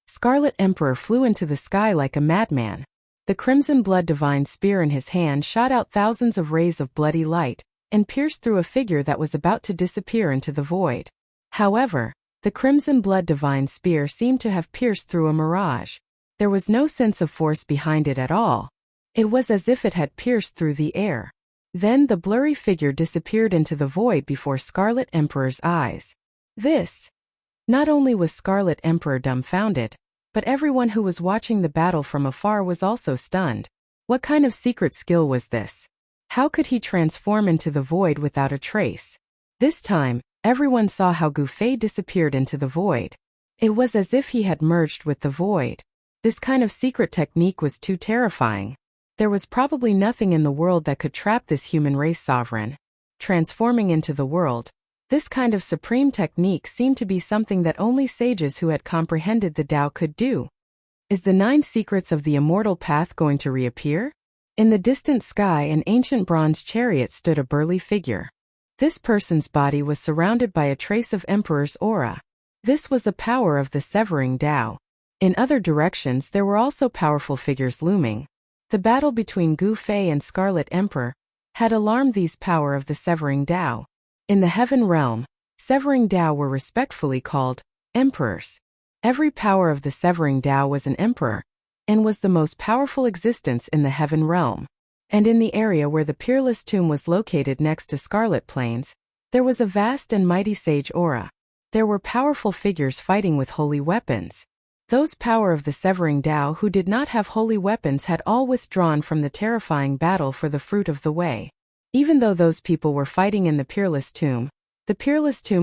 Scarlet Emperor flew into the sky like a madman. The crimson blood divine spear in his hand shot out thousands of rays of bloody light, and pierced through a figure that was about to disappear into the void. However, the crimson blood divine spear seemed to have pierced through a mirage. There was no sense of force behind it at all. It was as if it had pierced through the air. Then the blurry figure disappeared into the void before Scarlet Emperor's eyes. This! Not only was Scarlet Emperor dumbfounded, but everyone who was watching the battle from afar was also stunned. What kind of secret skill was this? How could he transform into the void without a trace? This time, everyone saw how Gu Fei disappeared into the void. It was as if he had merged with the void. This kind of secret technique was too terrifying. There was probably nothing in the world that could trap this human race sovereign. Transforming into the world, this kind of supreme technique seemed to be something that only sages who had comprehended the Tao could do. Is the 9 secrets of the immortal path going to reappear? In the distant sky, an ancient bronze chariot stood a burly figure. This person's body was surrounded by a trace of Emperor's aura. This was a power of the severing Tao. In other directions there were also powerful figures looming. The battle between Gu Fei and Scarlet Emperor had alarmed these power of the severing Tao. In the heaven realm, severing Tao were respectfully called emperors. Every power of the severing Tao was an emperor, and was the most powerful existence in the heaven realm. And in the area where the peerless tomb was located next to Scarlet Plains, there was a vast and mighty sage aura. There were powerful figures fighting with holy weapons. Those power of the severing Tao who did not have holy weapons had all withdrawn from the terrifying battle for the fruit of the way. Even though those people were fighting in the peerless tomb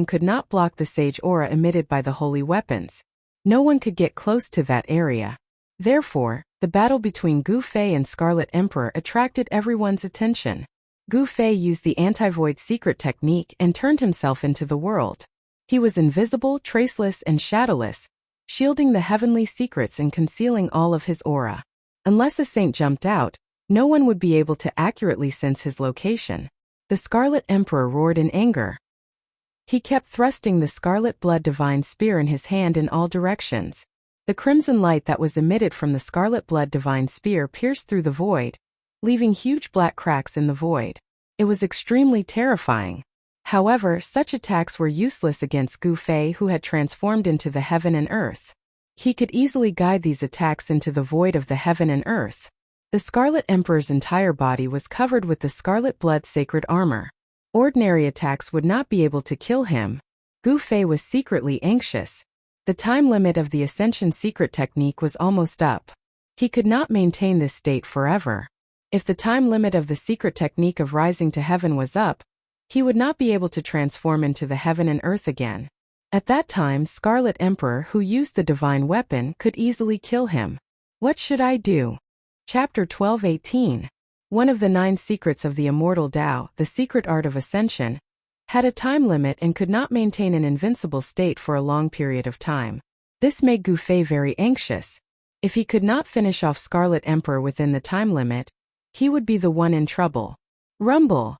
could not block the sage aura emitted by the holy weapons. No one could get close to that area. Therefore, the battle between Gu Fei and Scarlet Emperor attracted everyone's attention. Gu Fei used the anti-void secret technique and turned himself into the world. He was invisible, traceless, and shadowless, shielding the heavenly secrets and concealing all of his aura. Unless a saint jumped out, no one would be able to accurately sense his location. The Scarlet Emperor roared in anger. He kept thrusting the scarlet blood divine spear in his hand in all directions. The crimson light that was emitted from the scarlet blood divine spear pierced through the void, leaving huge black cracks in the void. It was extremely terrifying. However, such attacks were useless against Gu Fei, who had transformed into the heaven and earth. He could easily guide these attacks into the void of the heaven and earth. The Scarlet Emperor's entire body was covered with the scarlet blood sacred armor. Ordinary attacks would not be able to kill him. Gu Fei was secretly anxious. The time limit of the Ascension secret technique was almost up. He could not maintain this state forever. If the time limit of the secret technique of rising to heaven was up, he would not be able to transform into the heaven and earth again. At that time, Scarlet Emperor, who used the divine weapon, could easily kill him. What should I do? Chapter 12:18. One of the 9 secrets of the immortal Tao, the secret art of ascension, had a time limit and could not maintain an invincible state for a long period of time. This made Gu Fei very anxious. If he could not finish off Scarlet Emperor within the time limit, he would be the one in trouble. Rumble!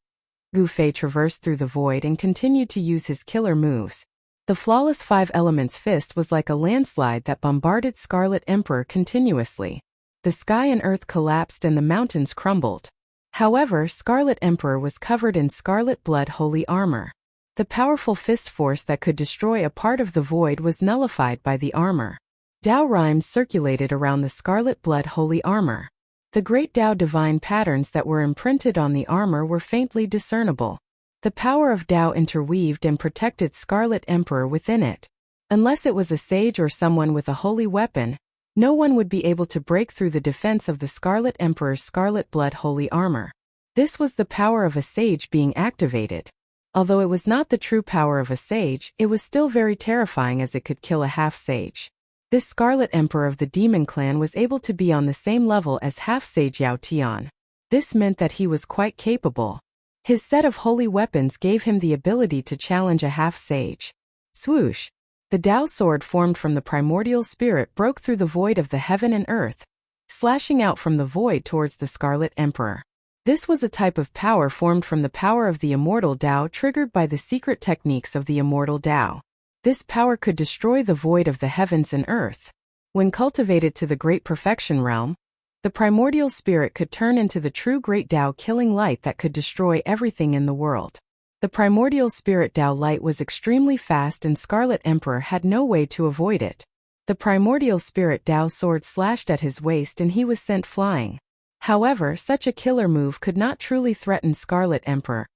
Gu Fei traversed through the void and continued to use his killer moves. The flawless 5 elements fist was like a landslide that bombarded Scarlet Emperor continuously. The sky and earth collapsed and the mountains crumbled. However, Scarlet Emperor was covered in scarlet blood holy armor. The powerful fist force that could destroy a part of the void was nullified by the armor. Tao rhymes circulated around the scarlet blood holy armor. The great Tao divine patterns that were imprinted on the armor were faintly discernible. The power of Tao interweaved and protected Scarlet Emperor within it. Unless it was a sage or someone with a holy weapon, no one would be able to break through the defense of the Scarlet Emperor's scarlet blood holy armor. This was the power of a sage being activated. Although it was not the true power of a sage, it was still very terrifying as it could kill a half-sage. This Scarlet Emperor of the Demon Clan was able to be on the same level as half-sage Yao Tian. This meant that he was quite capable. His set of holy weapons gave him the ability to challenge a half-sage. Swoosh! The Tao sword formed from the primordial spirit broke through the void of the heaven and earth, slashing out from the void towards the Scarlet Emperor. This was a type of power formed from the power of the immortal Tao triggered by the secret techniques of the immortal Tao. This power could destroy the void of the heavens and earth. When cultivated to the great perfection realm, the primordial spirit could turn into the true great Tao killing light that could destroy everything in the world. The primordial spirit Tao light was extremely fast and Scarlet Emperor had no way to avoid it. The primordial spirit Tao sword slashed at his waist and he was sent flying. However, such a killer move could not truly threaten Scarlet Emperor,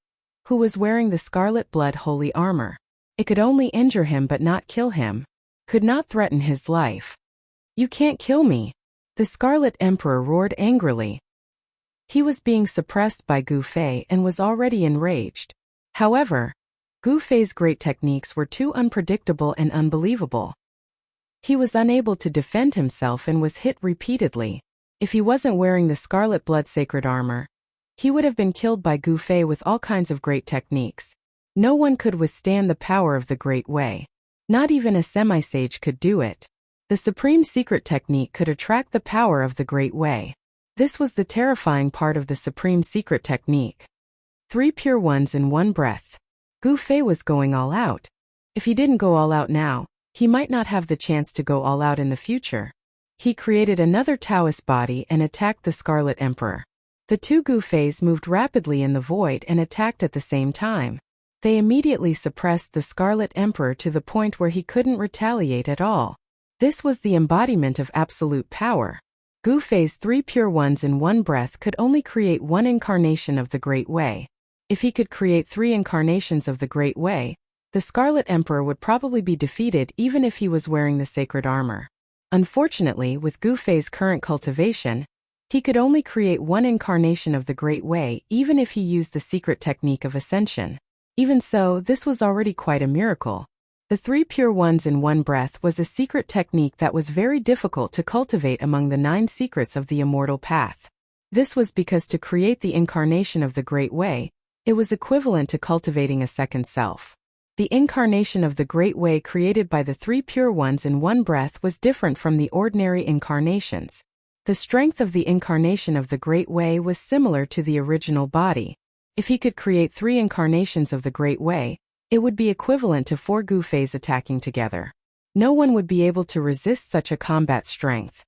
who was wearing the scarlet blood holy armor. It could only injure him but not kill him. Could not threaten his life. You can't kill me! The Scarlet Emperor roared angrily. He was being suppressed by Gu Fei and was already enraged. However, Gu Fei's great techniques were too unpredictable and unbelievable. He was unable to defend himself and was hit repeatedly. If he wasn't wearing the scarlet blood sacred armor, he would have been killed by Gu Fei with all kinds of great techniques. No one could withstand the power of the Great Way. Not even a semi-sage could do it. The supreme secret technique could attract the power of the Great Way. This was the terrifying part of the supreme secret technique. 3 pure ones in one breath. Gu Fei was going all out. If he didn't go all out now, he might not have the chance to go all out in the future. He created another Taoist body and attacked the Scarlet Emperor. The 2 Gu Feis moved rapidly in the void and attacked at the same time. They immediately suppressed the Scarlet Emperor to the point where he couldn't retaliate at all. This was the embodiment of absolute power. Gu Fei's 3 pure ones in one breath could only create one incarnation of the Great Way. If he could create 3 incarnations of the Great Way, the Scarlet Emperor would probably be defeated even if he was wearing the sacred armor. Unfortunately, with Gu Fei's current cultivation, he could only create one incarnation of the Great Way even if he used the secret technique of ascension. Even so, this was already quite a miracle. The 3 pure ones in one breath was a secret technique that was very difficult to cultivate among the 9 secrets of the immortal path. This was because to create the incarnation of the Great Way, it was equivalent to cultivating a second self. The incarnation of the Great Way created by the 3 pure ones in one breath was different from the ordinary incarnations. The strength of the incarnation of the Great Way was similar to the original body. If he could create 3 incarnations of the Great Way, it would be equivalent to 4 Gu Feis attacking together. No one would be able to resist such a combat strength.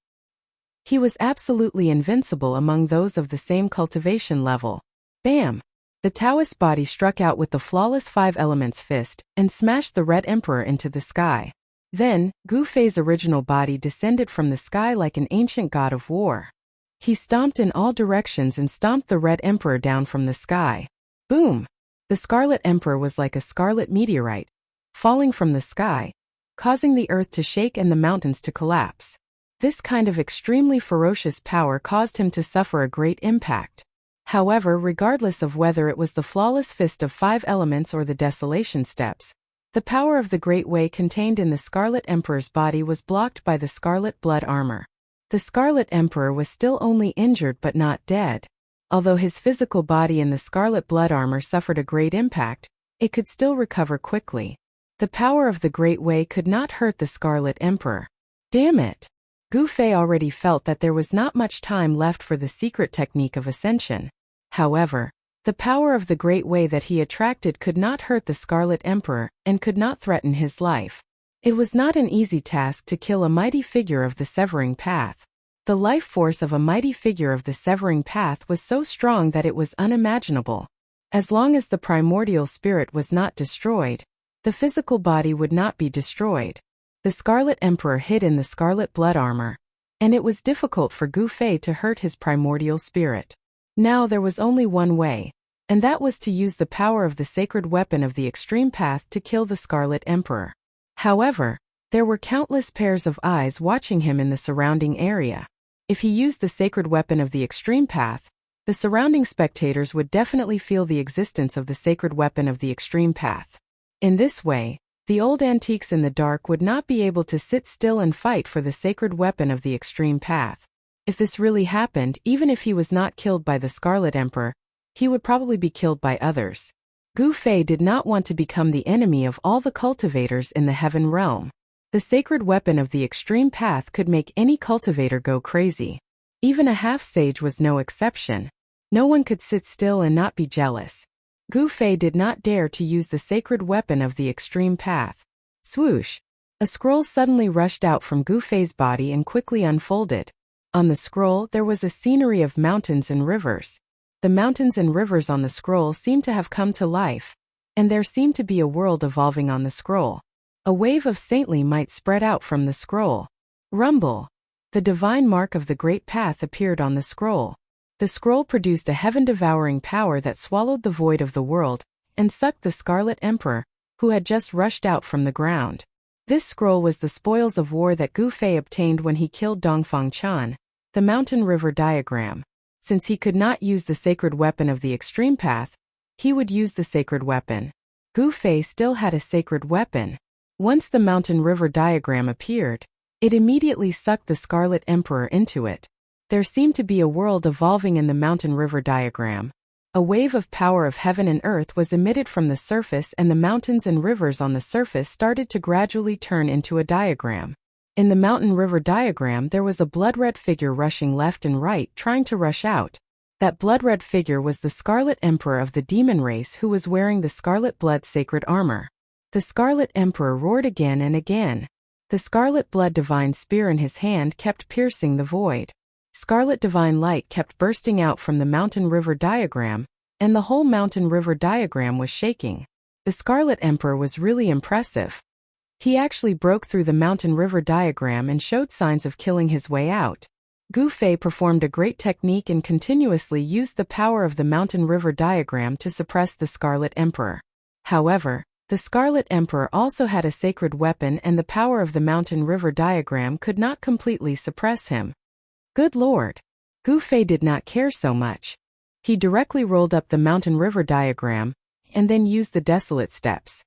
He was absolutely invincible among those of the same cultivation level. Bam! The Taoist body struck out with the flawless five elements fist and smashed the Red Emperor into the sky. Then, Gu Fei's original body descended from the sky like an ancient god of war. He stomped in all directions and stomped the Red Emperor down from the sky. Boom! The Scarlet Emperor was like a scarlet meteorite, falling from the sky, causing the earth to shake and the mountains to collapse. This kind of extremely ferocious power caused him to suffer a great impact. However, regardless of whether it was the flawless fist of five elements or the desolation steps, the power of the Great Way contained in the Scarlet Emperor's body was blocked by the Scarlet Blood armor. The Scarlet Emperor was still only injured but not dead. Although his physical body in the Scarlet Blood armor suffered a great impact, it could still recover quickly. The power of the Great Way could not hurt the Scarlet Emperor. Damn it! Gu Fei already felt that there was not much time left for the secret technique of ascension. However, the power of the Great Way that he attracted could not hurt the Scarlet Emperor and could not threaten his life. It was not an easy task to kill a mighty figure of the Severing Path. The life force of a mighty figure of the Severing Path was so strong that it was unimaginable. As long as the primordial spirit was not destroyed, the physical body would not be destroyed. The Scarlet Emperor hid in the Scarlet Blood armor, and it was difficult for Gu Fei to hurt his primordial spirit. Now there was only one way, and that was to use the power of the sacred weapon of the Extreme Path to kill the Scarlet Emperor. However, there were countless pairs of eyes watching him in the surrounding area. If he used the sacred weapon of the Extreme Path, the surrounding spectators would definitely feel the existence of the sacred weapon of the Extreme Path. In this way, the old antiques in the dark would not be able to sit still and fight for the sacred weapon of the Extreme Path. If this really happened, even if he was not killed by the Scarlet Emperor, he would probably be killed by others. Gu Fei did not want to become the enemy of all the cultivators in the Heaven Realm. The sacred weapon of the Extreme Path could make any cultivator go crazy. Even a half-sage was no exception. No one could sit still and not be jealous. Gu Fei did not dare to use the sacred weapon of the Extreme Path. Swoosh! A scroll suddenly rushed out from Gu Fei's body and quickly unfolded. On the scroll there was a scenery of mountains and rivers. The mountains and rivers on the scroll seemed to have come to life, and there seemed to be a world evolving on the scroll. A wave of saintly might spread out from the scroll. Rumble! The divine mark of the Great Path appeared on the scroll. The scroll produced a heaven-devouring power that swallowed the void of the world and sucked the Scarlet Emperor, who had just rushed out from the ground. This scroll was the spoils of war that Gu Fei obtained when he killed Dongfang Chan, the mountain river diagram. Since he could not use the sacred weapon of the Extreme Path, he would use the sacred weapon. Gu Fei still had a sacred weapon. Once the mountain river diagram appeared, it immediately sucked the Scarlet Emperor into it. There seemed to be a world evolving in the mountain river diagram. A wave of power of heaven and earth was emitted from the surface, and the mountains and rivers on the surface started to gradually turn into a diagram. In the mountain river diagram there was a blood-red figure rushing left and right, trying to rush out. That blood-red figure was the Scarlet Emperor of the demon race, who was wearing the Scarlet Blood sacred armor. The Scarlet Emperor roared again and again. The Scarlet Blood divine spear in his hand kept piercing the void. Scarlet divine light kept bursting out from the mountain river diagram, and the whole mountain river diagram was shaking. The Scarlet Emperor was really impressive. He actually broke through the mountain river diagram and showed signs of killing his way out. Gu Fei performed a great technique and continuously used the power of the mountain river diagram to suppress the Scarlet Emperor. However, the Scarlet Emperor also had a sacred weapon, and the power of the mountain river diagram could not completely suppress him. Good Lord! Gu Fei did not care so much. He directly rolled up the mountain river diagram, and then used the desolate steps.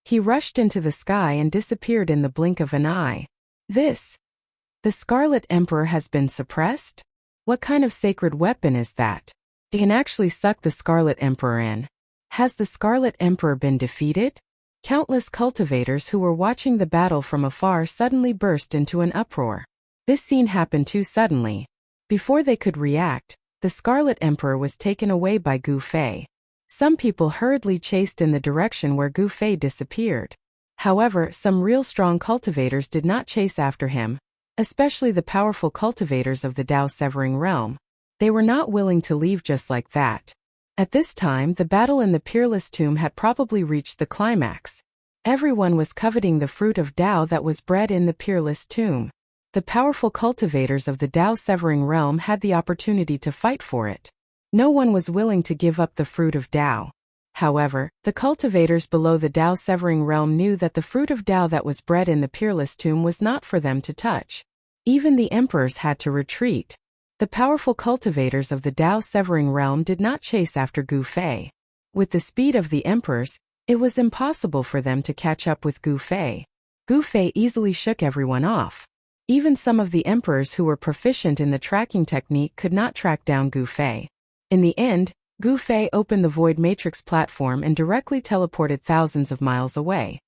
He rushed into the sky and disappeared in the blink of an eye. The Scarlet Emperor has been suppressed? What kind of sacred weapon is that? It can actually suck the Scarlet Emperor in. Has the Scarlet Emperor been defeated? Countless cultivators who were watching the battle from afar suddenly burst into an uproar. This scene happened too suddenly. Before they could react, the Scarlet Emperor was taken away by Gu Fei. Some people hurriedly chased in the direction where Gu Fei disappeared. However, some real strong cultivators did not chase after him, especially the powerful cultivators of the Dao-severing realm. They were not willing to leave just like that. At this time, the battle in the Peerless Tomb had probably reached the climax. Everyone was coveting the fruit of Dao that was bred in the Peerless Tomb. The powerful cultivators of the Dao-severing realm had the opportunity to fight for it. No one was willing to give up the fruit of Dao. However, the cultivators below the Dao-severing realm knew that the fruit of Dao that was bred in the Peerless Tomb was not for them to touch. Even the emperors had to retreat. The powerful cultivators of the Dao-severing realm did not chase after Gu Fei. With the speed of the emperors, it was impossible for them to catch up with Gu Fei. Gu Fei easily shook everyone off. Even some of the emperors who were proficient in the tracking technique could not track down Gu Fei. In the end, Gu Fei opened the Void Matrix platform and directly teleported thousands of miles away.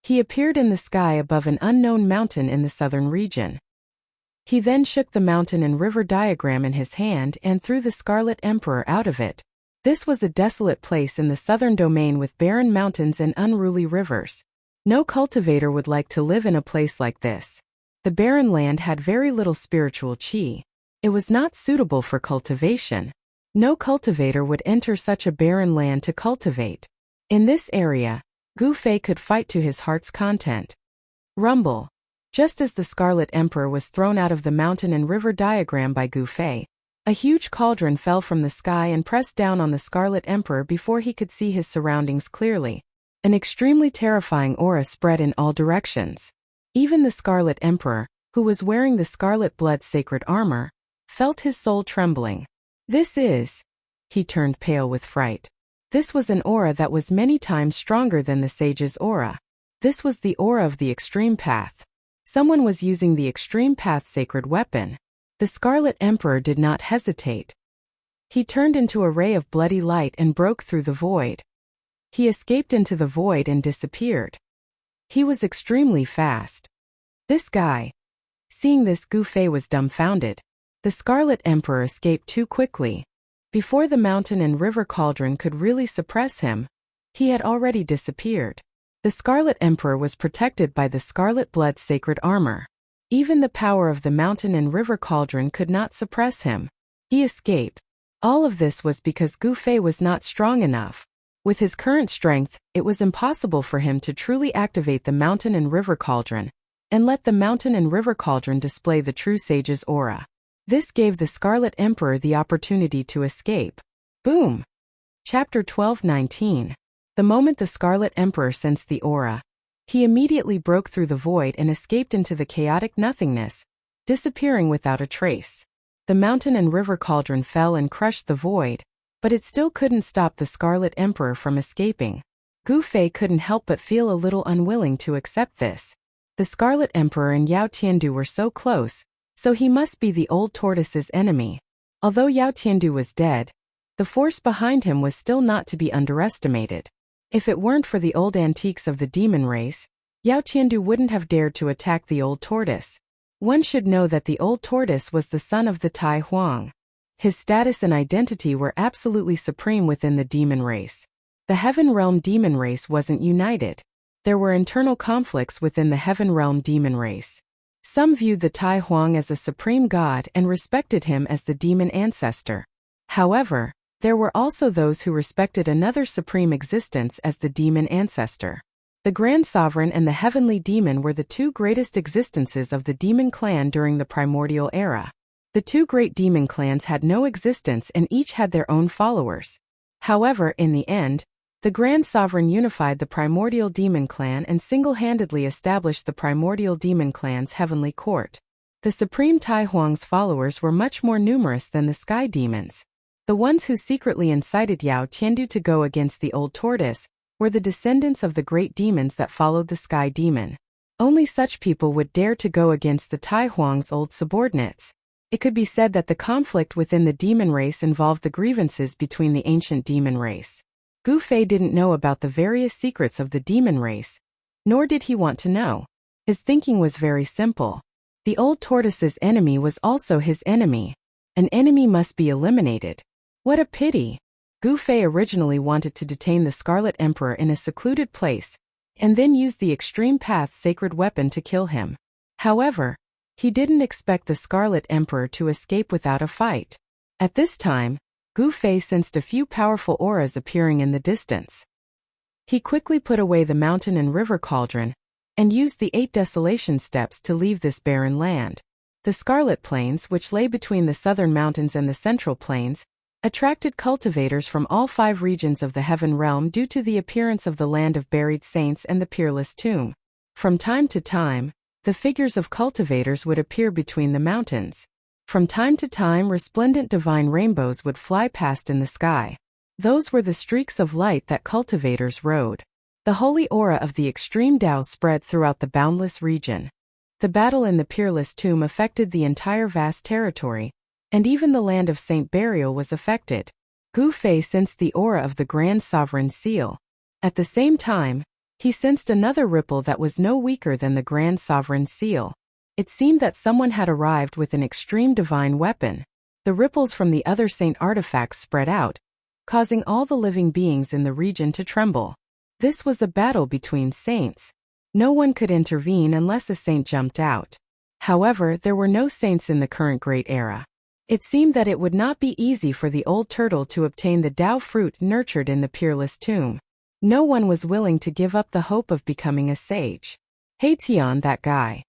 He appeared in the sky above an unknown mountain in the southern region. He then shook the mountain and river diagram in his hand and threw the Scarlet Emperor out of it. This was a desolate place in the southern domain with barren mountains and unruly rivers. No cultivator would like to live in a place like this. The barren land had very little spiritual qi. It was not suitable for cultivation. No cultivator would enter such a barren land to cultivate. In this area, Gu Fei could fight to his heart's content. Rumble. Just as the Scarlet Emperor was thrown out of the mountain and river diagram by Gu Fei, a huge cauldron fell from the sky and pressed down on the Scarlet Emperor before he could see his surroundings clearly. An extremely terrifying aura spread in all directions. Even the Scarlet Emperor, who was wearing the Scarlet Blood sacred armor, felt his soul trembling. He turned pale with fright. This was an aura that was many times stronger than the sage's aura. This was the aura of the Extreme Path. Someone was using the Extreme Path sacred weapon. The Scarlet Emperor did not hesitate. He turned into a ray of bloody light and broke through the void. He escaped into the void and disappeared. He was extremely fast. This guy. Seeing this, Gu Fei was dumbfounded. The Scarlet Emperor escaped too quickly. Before the mountain and river cauldron could really suppress him, he had already disappeared. The Scarlet Emperor was protected by the Scarlet Blood sacred armor. Even the power of the mountain and river cauldron could not suppress him. He escaped. All of this was because Gu Fei was not strong enough. With his current strength, it was impossible for him to truly activate the mountain and river cauldron, and let the mountain and river cauldron display the true sage's aura. This gave the Scarlet Emperor the opportunity to escape. Boom! Chapter 12:19. The moment the Scarlet Emperor sensed the aura, he immediately broke through the void and escaped into the chaotic nothingness, disappearing without a trace. The mountain and river cauldron fell and crushed the void, but it still couldn't stop the Scarlet Emperor from escaping. Gu Fei couldn't help but feel a little unwilling to accept this. The Scarlet Emperor and Yao Tiandu were so close, so he must be the old tortoise's enemy. Although Yao Tiandu was dead, the force behind him was still not to be underestimated. If it weren't for the old antiques of the demon race, Yao Tiandu wouldn't have dared to attack the old tortoise. One should know that the old tortoise was the son of the Tai Huang. His status and identity were absolutely supreme within the demon race. The Heaven Realm demon race wasn't united. There were internal conflicts within the Heaven Realm demon race. Some viewed the Tai Huang as a supreme god and respected him as the demon ancestor. However, there were also those who respected another supreme existence as the demon ancestor. The Grand Sovereign and the Heavenly Demon were the two greatest existences of the demon clan during the primordial era. The two great demon clans had no existence and each had their own followers. However, in the end, the Grand Sovereign unified the primordial demon clan and single-handedly established the primordial demon clan's heavenly court. The Supreme Tai Huang's followers were much more numerous than the sky demons. The ones who secretly incited Yao Tiandu to go against the old tortoise were the descendants of the great demons that followed the sky demon. Only such people would dare to go against the Tai Huang's old subordinates. It could be said that the conflict within the demon race involved the grievances between the ancient demon race. Gu Fei didn't know about the various secrets of the demon race, nor did he want to know. His thinking was very simple. The old tortoise's enemy was also his enemy. An enemy must be eliminated. What a pity! Gu Fei originally wanted to detain the Scarlet Emperor in a secluded place, and then use the Extreme Path sacred weapon to kill him. However, He didn't expect the Scarlet Emperor to escape without a fight. At this time, Gu Fei sensed a few powerful auras appearing in the distance. He quickly put away the mountain and river cauldron, and used the 8 desolation steps to leave this barren land. The Scarlet Plains, which lay between the southern mountains and the central plains, attracted cultivators from all 5 regions of the Heaven Realm due to the appearance of the land of buried saints and the peerless tomb. From time to time, the figures of cultivators would appear between the mountains. From time to time, resplendent divine rainbows would fly past in the sky. Those were the streaks of light that cultivators rode. The holy aura of the extreme Tao spread throughout the boundless region. The battle in the peerless tomb affected the entire vast territory, and even the land of Saint Burial was affected. Gu Fei sensed the aura of the Grand Sovereign Seal. At the same time, he sensed another ripple that was no weaker than the Grand Sovereign Seal. It seemed that someone had arrived with an extreme divine weapon. The ripples from the other saint artifacts spread out, causing all the living beings in the region to tremble. This was a battle between saints. No one could intervene unless a saint jumped out. However, there were no saints in the current Great Era. It seemed that it would not be easy for the old turtle to obtain the Tao fruit nurtured in the peerless tomb. No one was willing to give up the hope of becoming a sage. Hey Tian, that guy.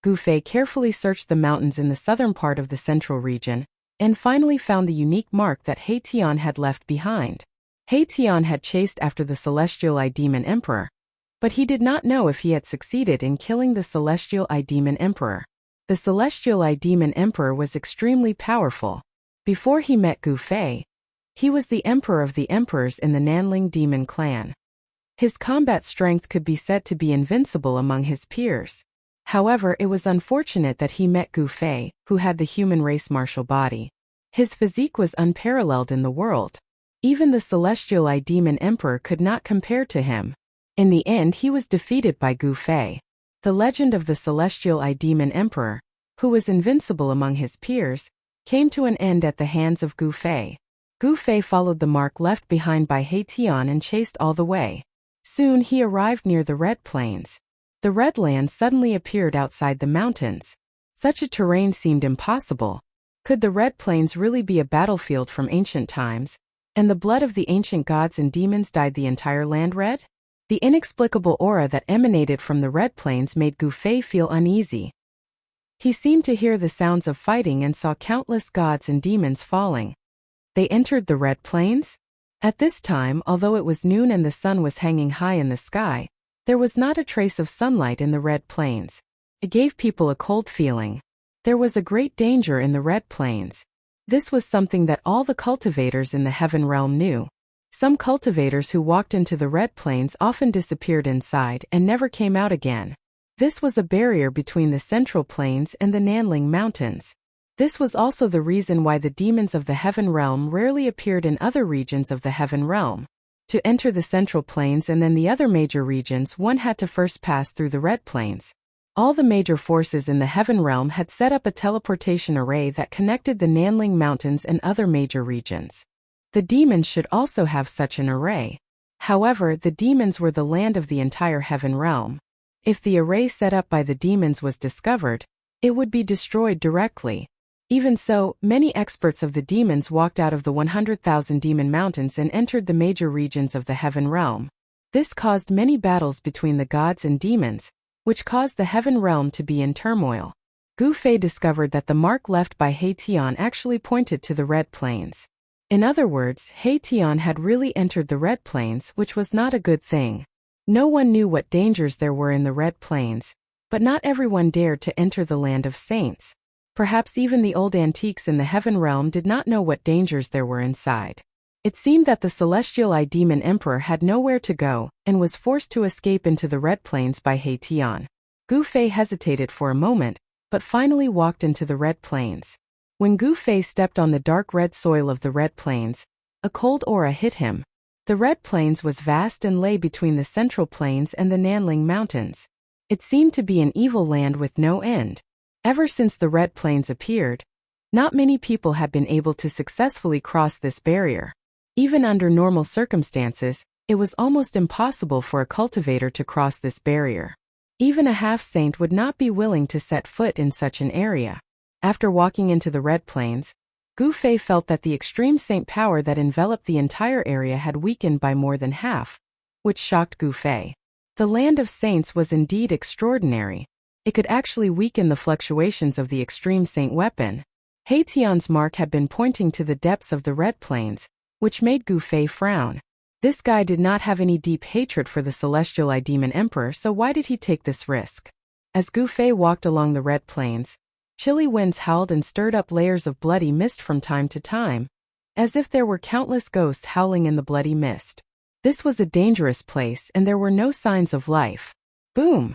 Gu Fei carefully searched the mountains in the southern part of the central region, and finally found the unique mark that He Tian had left behind. He Tian had chased after the Celestial Eye Demon Emperor, but he did not know if he had succeeded in killing the Celestial Eye Demon Emperor. The Celestial Eye Demon Emperor was extremely powerful. Before he met Gu Fei, he was the Emperor of the Emperors in the Nanling Demon clan. His combat strength could be said to be invincible among his peers. However, it was unfortunate that he met Gu Fei, who had the human race martial body. His physique was unparalleled in the world. Even the Celestial Eye Demon Emperor could not compare to him. In the end, he was defeated by Gu Fei. The legend of the Celestial Eye Demon Emperor, who was invincible among his peers, came to an end at the hands of Gu Fei. Gu Fei followed the mark left behind by He Tian and chased all the way. Soon he arrived near the Red Plains. The Red Land suddenly appeared outside the mountains. Such a terrain seemed impossible. Could the Red Plains really be a battlefield from ancient times, and the blood of the ancient gods and demons dyed the entire land red? The inexplicable aura that emanated from the Red Plains made Gu Fei feel uneasy. He seemed to hear the sounds of fighting and saw countless gods and demons falling. They entered the Red Plains? At this time, although it was noon and the sun was hanging high in the sky, there was not a trace of sunlight in the Red Plains. It gave people a cold feeling. There was a great danger in the Red Plains. This was something that all the cultivators in the Heaven Realm knew. Some cultivators who walked into the Red Plains often disappeared inside and never came out again. This was a barrier between the Central Plains and the Nanling Mountains. This was also the reason why the demons of the Heaven Realm rarely appeared in other regions of the Heaven Realm. To enter the Central Plains and then the other major regions, one had to first pass through the Red Plains. All the major forces in the Heaven Realm had set up a teleportation array that connected the Nanling Mountains and other major regions. The demons should also have such an array. However, the demons were the land of the entire Heaven Realm. If the array set up by the demons was discovered, it would be destroyed directly. Even so, many experts of the demons walked out of the 100,000 demon mountains and entered the major regions of the Heaven Realm. This caused many battles between the gods and demons, which caused the Heaven Realm to be in turmoil. Gu Fei discovered that the mark left by He Tian actually pointed to the Red Plains. In other words, He Tian had really entered the Red Plains, which was not a good thing. No one knew what dangers there were in the Red Plains, but not everyone dared to enter the land of saints. Perhaps even the old antiques in the Heaven Realm did not know what dangers there were inside. It seemed that the Celestial Eye Demon Emperor had nowhere to go and was forced to escape into the Red Plains by He Tian. Gu Fei hesitated for a moment, but finally walked into the Red Plains. When Gu Fei stepped on the dark red soil of the Red Plains, a cold aura hit him. The Red Plains was vast and lay between the Central Plains and the Nanling Mountains. It seemed to be an evil land with no end. Ever since the Red Plains appeared, not many people had been able to successfully cross this barrier. Even under normal circumstances, it was almost impossible for a cultivator to cross this barrier. Even a half-saint would not be willing to set foot in such an area. After walking into the Red Plains, Gu Fei felt that the extreme saint power that enveloped the entire area had weakened by more than half, which shocked Gu Fei. The land of saints was indeed extraordinary. It could actually weaken the fluctuations of the extreme saint weapon. He Tian's mark had been pointing to the depths of the Red Plains, which made Gu Fei frown. This guy did not have any deep hatred for the celestial demon emperor, so why did he take this risk? As Gu Fei walked along the Red Plains, chilly winds howled and stirred up layers of bloody mist from time to time, as if there were countless ghosts howling in the bloody mist. This was a dangerous place and there were no signs of life. Boom!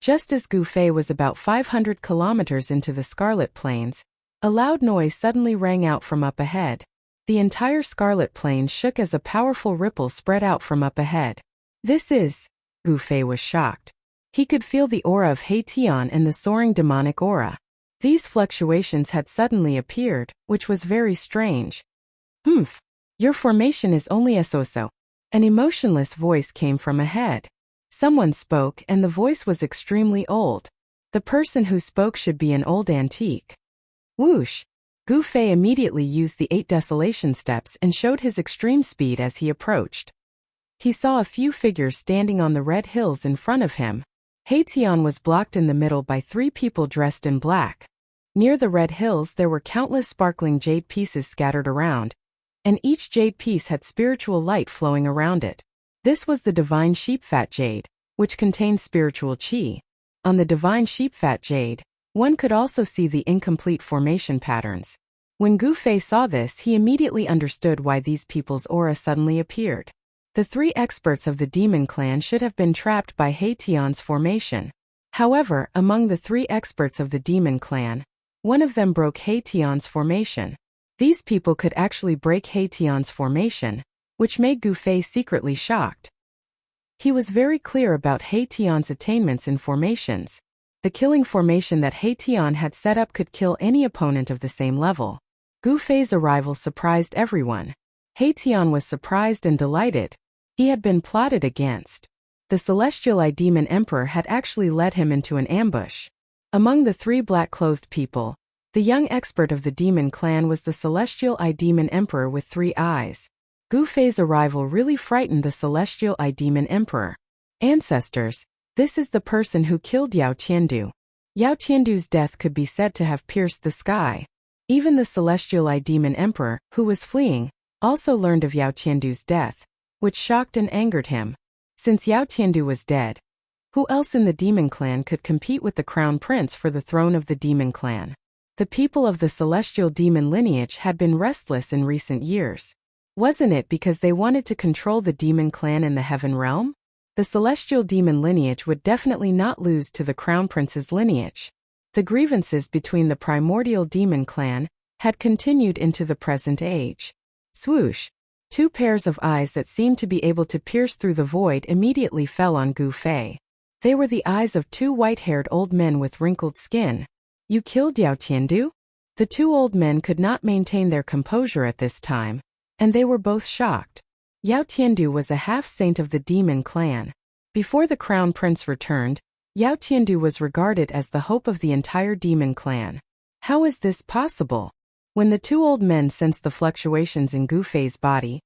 Just as Gu Fei was about 500 kilometers into the Scarlet Plains, a loud noise suddenly rang out from up ahead. The entire Scarlet Plain shook as a powerful ripple spread out from up ahead. This is... Gu Fei was shocked. He could feel the aura of He Tian and the soaring demonic aura. These fluctuations had suddenly appeared, which was very strange. Humph! Your formation is only a so-so. An emotionless voice came from ahead. Someone spoke and the voice was extremely old. The person who spoke should be an old antique. Whoosh! Gu Fei immediately used the 8 desolation steps and showed his extreme speed as he approached. He saw a few figures standing on the red hills in front of him. He Tian was blocked in the middle by 3 people dressed in black. Near the red hills there were countless sparkling jade pieces scattered around, and each jade piece had spiritual light flowing around it. This was the divine sheepfat jade, which contained spiritual qi. On the divine sheepfat jade, one could also see the incomplete formation patterns. When Gu Fei saw this, he immediately understood why these people's aura suddenly appeared. The 3 experts of the demon clan should have been trapped by He Tian's formation. However, among the 3 experts of the demon clan, one of them broke He Tian's formation. These people could actually break He Tian's formation, which made Gu Fei secretly shocked. He was very clear about He Tian's attainments in formations. The killing formation that He Tian had set up could kill any opponent of the same level. Gu Fei's arrival surprised everyone. He Tian was surprised and delighted. He had been plotted against. The celestial demon emperor had actually led him into an ambush. Among the 3 black-clothed people, the young expert of the demon clan was the celestial demon emperor with 3 eyes. Gu Fei's arrival really frightened the celestial demon emperor. Ancestors, this is the person who killed Yao Qiandu. Yao Qiandu's death could be said to have pierced the sky. Even the celestial demon emperor, who was fleeing, also learned of Yao Qiandu's death, which shocked and angered him. Since Yao Qiandu was dead, who else in the demon clan could compete with the crown prince for the throne of the demon clan? The people of the celestial demon lineage had been restless in recent years. Wasn't it because they wanted to control the demon clan in the heaven realm? The celestial demon lineage would definitely not lose to the crown prince's lineage. The grievances between the primordial demon clan had continued into the present age. Swoosh! 2 pairs of eyes that seemed to be able to pierce through the void immediately fell on Gu Fei. They were the eyes of 2 white-haired old men with wrinkled skin. You killed Yao Qiandu? The 2 old men could not maintain their composure at this time, and they were both shocked. Yao Qiandu was a half-saint of the demon clan. Before the crown prince returned, Yao Qiandu was regarded as the hope of the entire demon clan. How is this possible? When the 2 old men sensed the fluctuations in Gu Fei's body,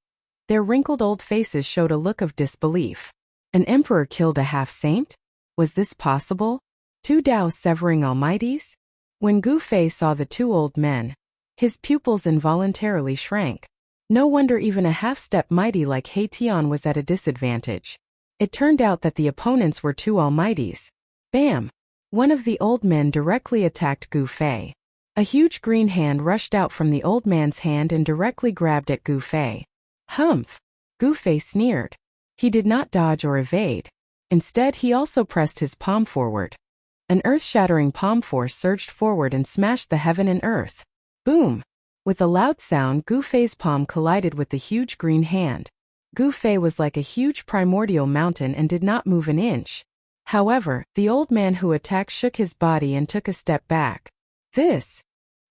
their wrinkled old faces showed a look of disbelief. An emperor killed a half-saint? Was this possible? 2 Dao severing almighties? When Gu Fei saw the 2 old men, his pupils involuntarily shrank. No wonder even a half-step mighty like He Tian was at a disadvantage. It turned out that the opponents were 2 almighties. Bam! One of the old men directly attacked Gu Fei. A huge green hand rushed out from the old man's hand and directly grabbed at Gu Fei. Humph! Gu Fei sneered. He did not dodge or evade. Instead, he also pressed his palm forward. An earth-shattering palm force surged forward and smashed the heaven and earth. Boom! With a loud sound, Gu Fei's palm collided with the huge green hand. Gu Fei was like a huge primordial mountain and did not move an inch. However, the old man who attacked shook his body and took a step back. This.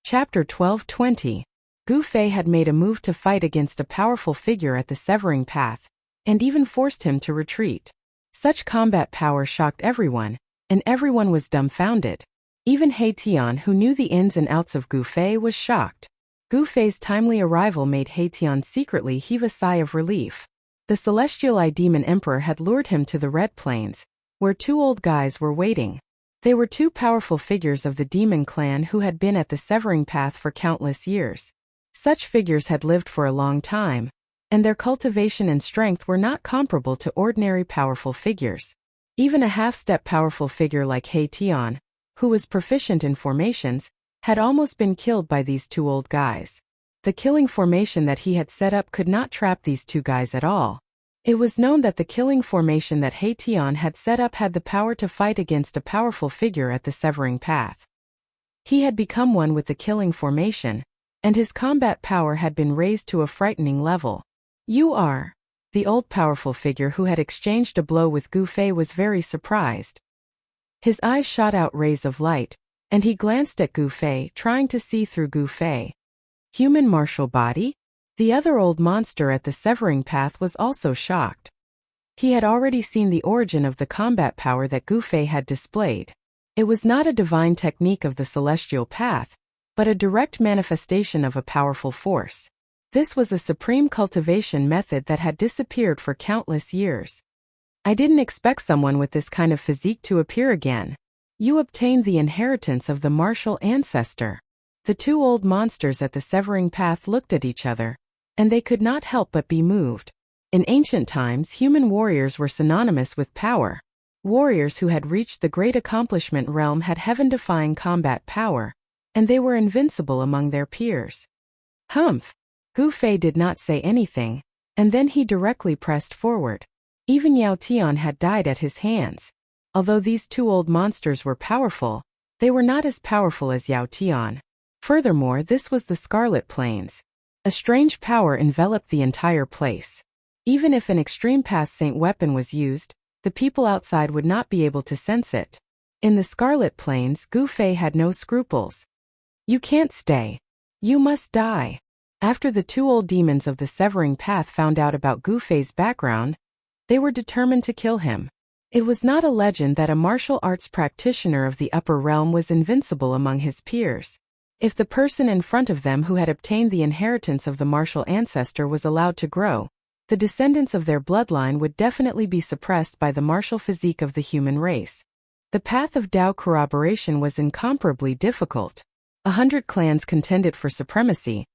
Chapter 12:20. Gu Fei had made a move to fight against a powerful figure at the severing path, and even forced him to retreat. Such combat power shocked everyone, and everyone was dumbfounded. Even Haitian, who knew the ins and outs of Gu Fei, was shocked. Gu Fei's timely arrival made Haitian secretly heave a sigh of relief. The celestial demon emperor had lured him to the Red Plains, where two old guys were waiting. They were two powerful figures of the demon clan who had been at the severing path for countless years. Such figures had lived for a long time, and their cultivation and strength were not comparable to ordinary powerful figures. Even a half-step powerful figure like Haitian, who was proficient in formations, had almost been killed by these two old guys. The killing formation that he had set up could not trap these two guys at all. It was known that the killing formation that Haitian had set up had the power to fight against a powerful figure at the severing path. He had become one with the killing formation, and his combat power had been raised to a frightening level. "You are." The old powerful figure who had exchanged a blow with Gu Fei was very surprised. His eyes shot out rays of light, and he glanced at Gu Fei, trying to see through Gu Fei. Human martial body? The other old monster at the severing path was also shocked. He had already seen the origin of the combat power that Gu Fei had displayed. It was not a divine technique of the celestial path, but a direct manifestation of a powerful force. This was a supreme cultivation method that had disappeared for countless years. "I didn't expect someone with this kind of physique to appear again. You obtained the inheritance of the martial ancestor." The two old monsters at the severing path looked at each other, and they could not help but be moved. In ancient times, human warriors were synonymous with power. Warriors who had reached the great accomplishment realm had heaven-defying combat power, and they were invincible among their peers. "Humph!" Gu Fei did not say anything, and then he directly pressed forward. Even Yao Tian had died at his hands. Although these two old monsters were powerful, they were not as powerful as Yao Tian. Furthermore, this was the Scarlet Plains. A strange power enveloped the entire place. Even if an extreme path saint weapon was used, the people outside would not be able to sense it. In the Scarlet Plains, Gu Fei had no scruples. "You can't stay. You must die." After the two old demons of the severing path found out about Gu Fei's background, they were determined to kill him. It was not a legend that a martial arts practitioner of the upper realm was invincible among his peers. If the person in front of them who had obtained the inheritance of the martial ancestor was allowed to grow, the descendants of their bloodline would definitely be suppressed by the martial physique of the human race. The path of Dao corroboration was incomparably difficult. 100 clans contended for supremacy,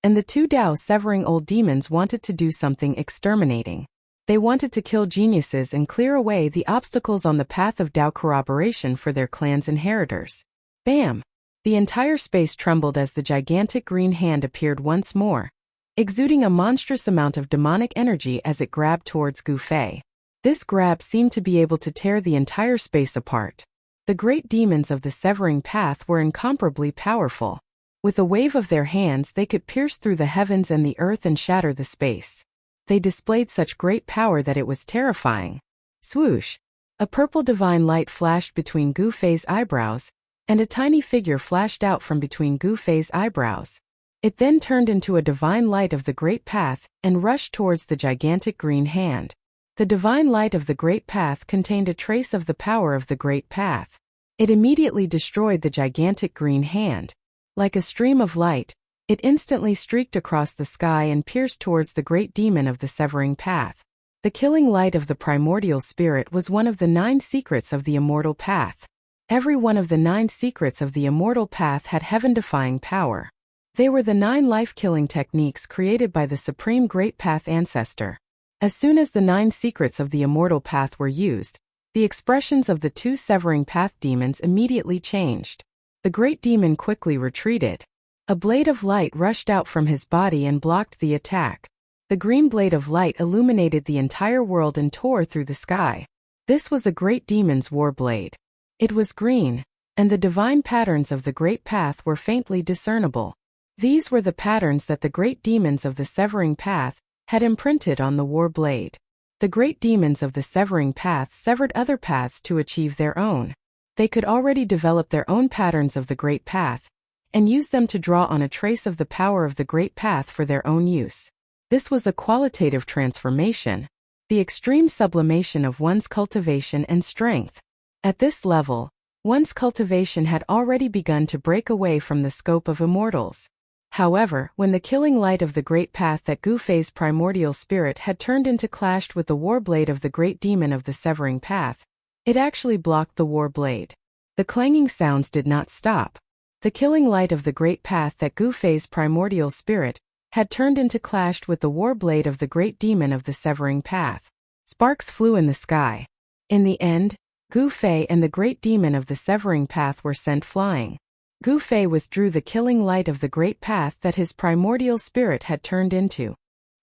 and the two Dao severing old demons wanted to do something exterminating. They wanted to kill geniuses and clear away the obstacles on the path of Dao corroboration for their clan's inheritors. Bam! The entire space trembled as the gigantic green hand appeared once more, exuding a monstrous amount of demonic energy as it grabbed towards Gu Fei. This grab seemed to be able to tear the entire space apart. The great demons of the severing path were incomparably powerful. With a wave of their hands, they could pierce through the heavens and the earth and shatter the space. They displayed such great power that it was terrifying. Swoosh! A purple divine light flashed between Gu Fei's eyebrows, and a tiny figure flashed out from between Gu Fei's eyebrows. It then turned into a divine light of the great path and rushed towards the gigantic green hand. The divine light of the great path contained a trace of the power of the great path. It immediately destroyed the gigantic green hand. Like a stream of light, it instantly streaked across the sky and pierced towards the great demon of the severing path. The killing light of the primordial spirit was one of the 9 secrets of the immortal path. Every one of the 9 secrets of the immortal path had heaven-defying power. They were the 9 life-killing techniques created by the supreme great path ancestor. As soon as the 9 secrets of the immortal path were used, the expressions of the 2 severing path demons immediately changed. The great demon quickly retreated. A blade of light rushed out from his body and blocked the attack. The green blade of light illuminated the entire world and tore through the sky. This was a great demon's war blade. It was green, and the divine patterns of the great path were faintly discernible. These were the patterns that the great demons of the severing path had imprinted on the war blade. The great demons of the severing path severed other paths to achieve their own. They could already develop their own patterns of the great path, and use them to draw on a trace of the power of the great path for their own use. This was a qualitative transformation, the extreme sublimation of one's cultivation and strength. At this level, one's cultivation had already begun to break away from the scope of immortals. However, when the killing light of the great path that Gu Fei's primordial spirit had turned into clashed with the war blade of the great demon of the severing path, it actually blocked the war blade. The clanging sounds did not stop. The killing light of the great path that Gu Fei's primordial spirit had turned into clashed with the war blade of the great demon of the severing path. Sparks flew in the sky. In the end, Gu Fei and the great demon of the severing path were sent flying. Gu Fei withdrew the killing light of the great path that his primordial spirit had turned into.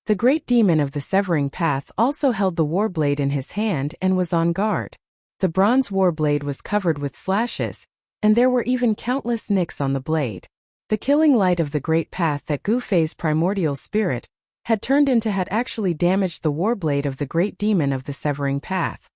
The great demon of the severing path also held the war blade in his hand and was on guard. The bronze war blade was covered with slashes, and there were even countless nicks on the blade. The killing light of the great path that Gu Fei's primordial spirit had turned into had actually damaged the war blade of the great demon of the severing path.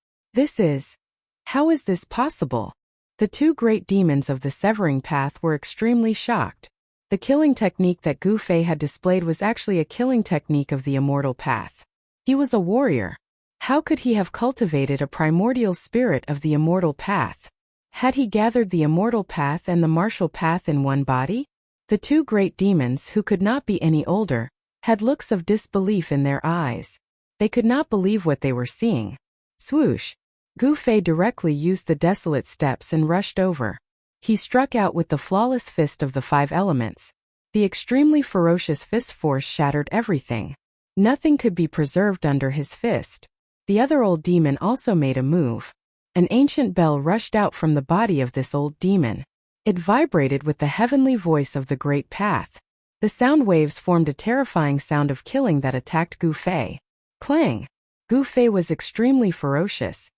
How is this possible? The two great demons of the severing path were extremely shocked. The killing technique that Gu Fei had displayed was actually a killing technique of the immortal path. He was a warrior. How could he have cultivated a primordial spirit of the immortal path? Had he gathered the immortal path and the martial path in one body? The two great demons, who could not be any older, had looks of disbelief in their eyes. They could not believe what they were seeing. Swoosh! Gu Fei directly used the desolate steps and rushed over. He struck out with the flawless fist of the 5 elements. The extremely ferocious fist force shattered everything. Nothing could be preserved under his fist. The other old demon also made a move. An ancient bell rushed out from the body of this old demon. It vibrated with the heavenly voice of the great path. The sound waves formed a terrifying sound of killing that attacked Gu Fei. Clang! Gu Fei was extremely ferocious.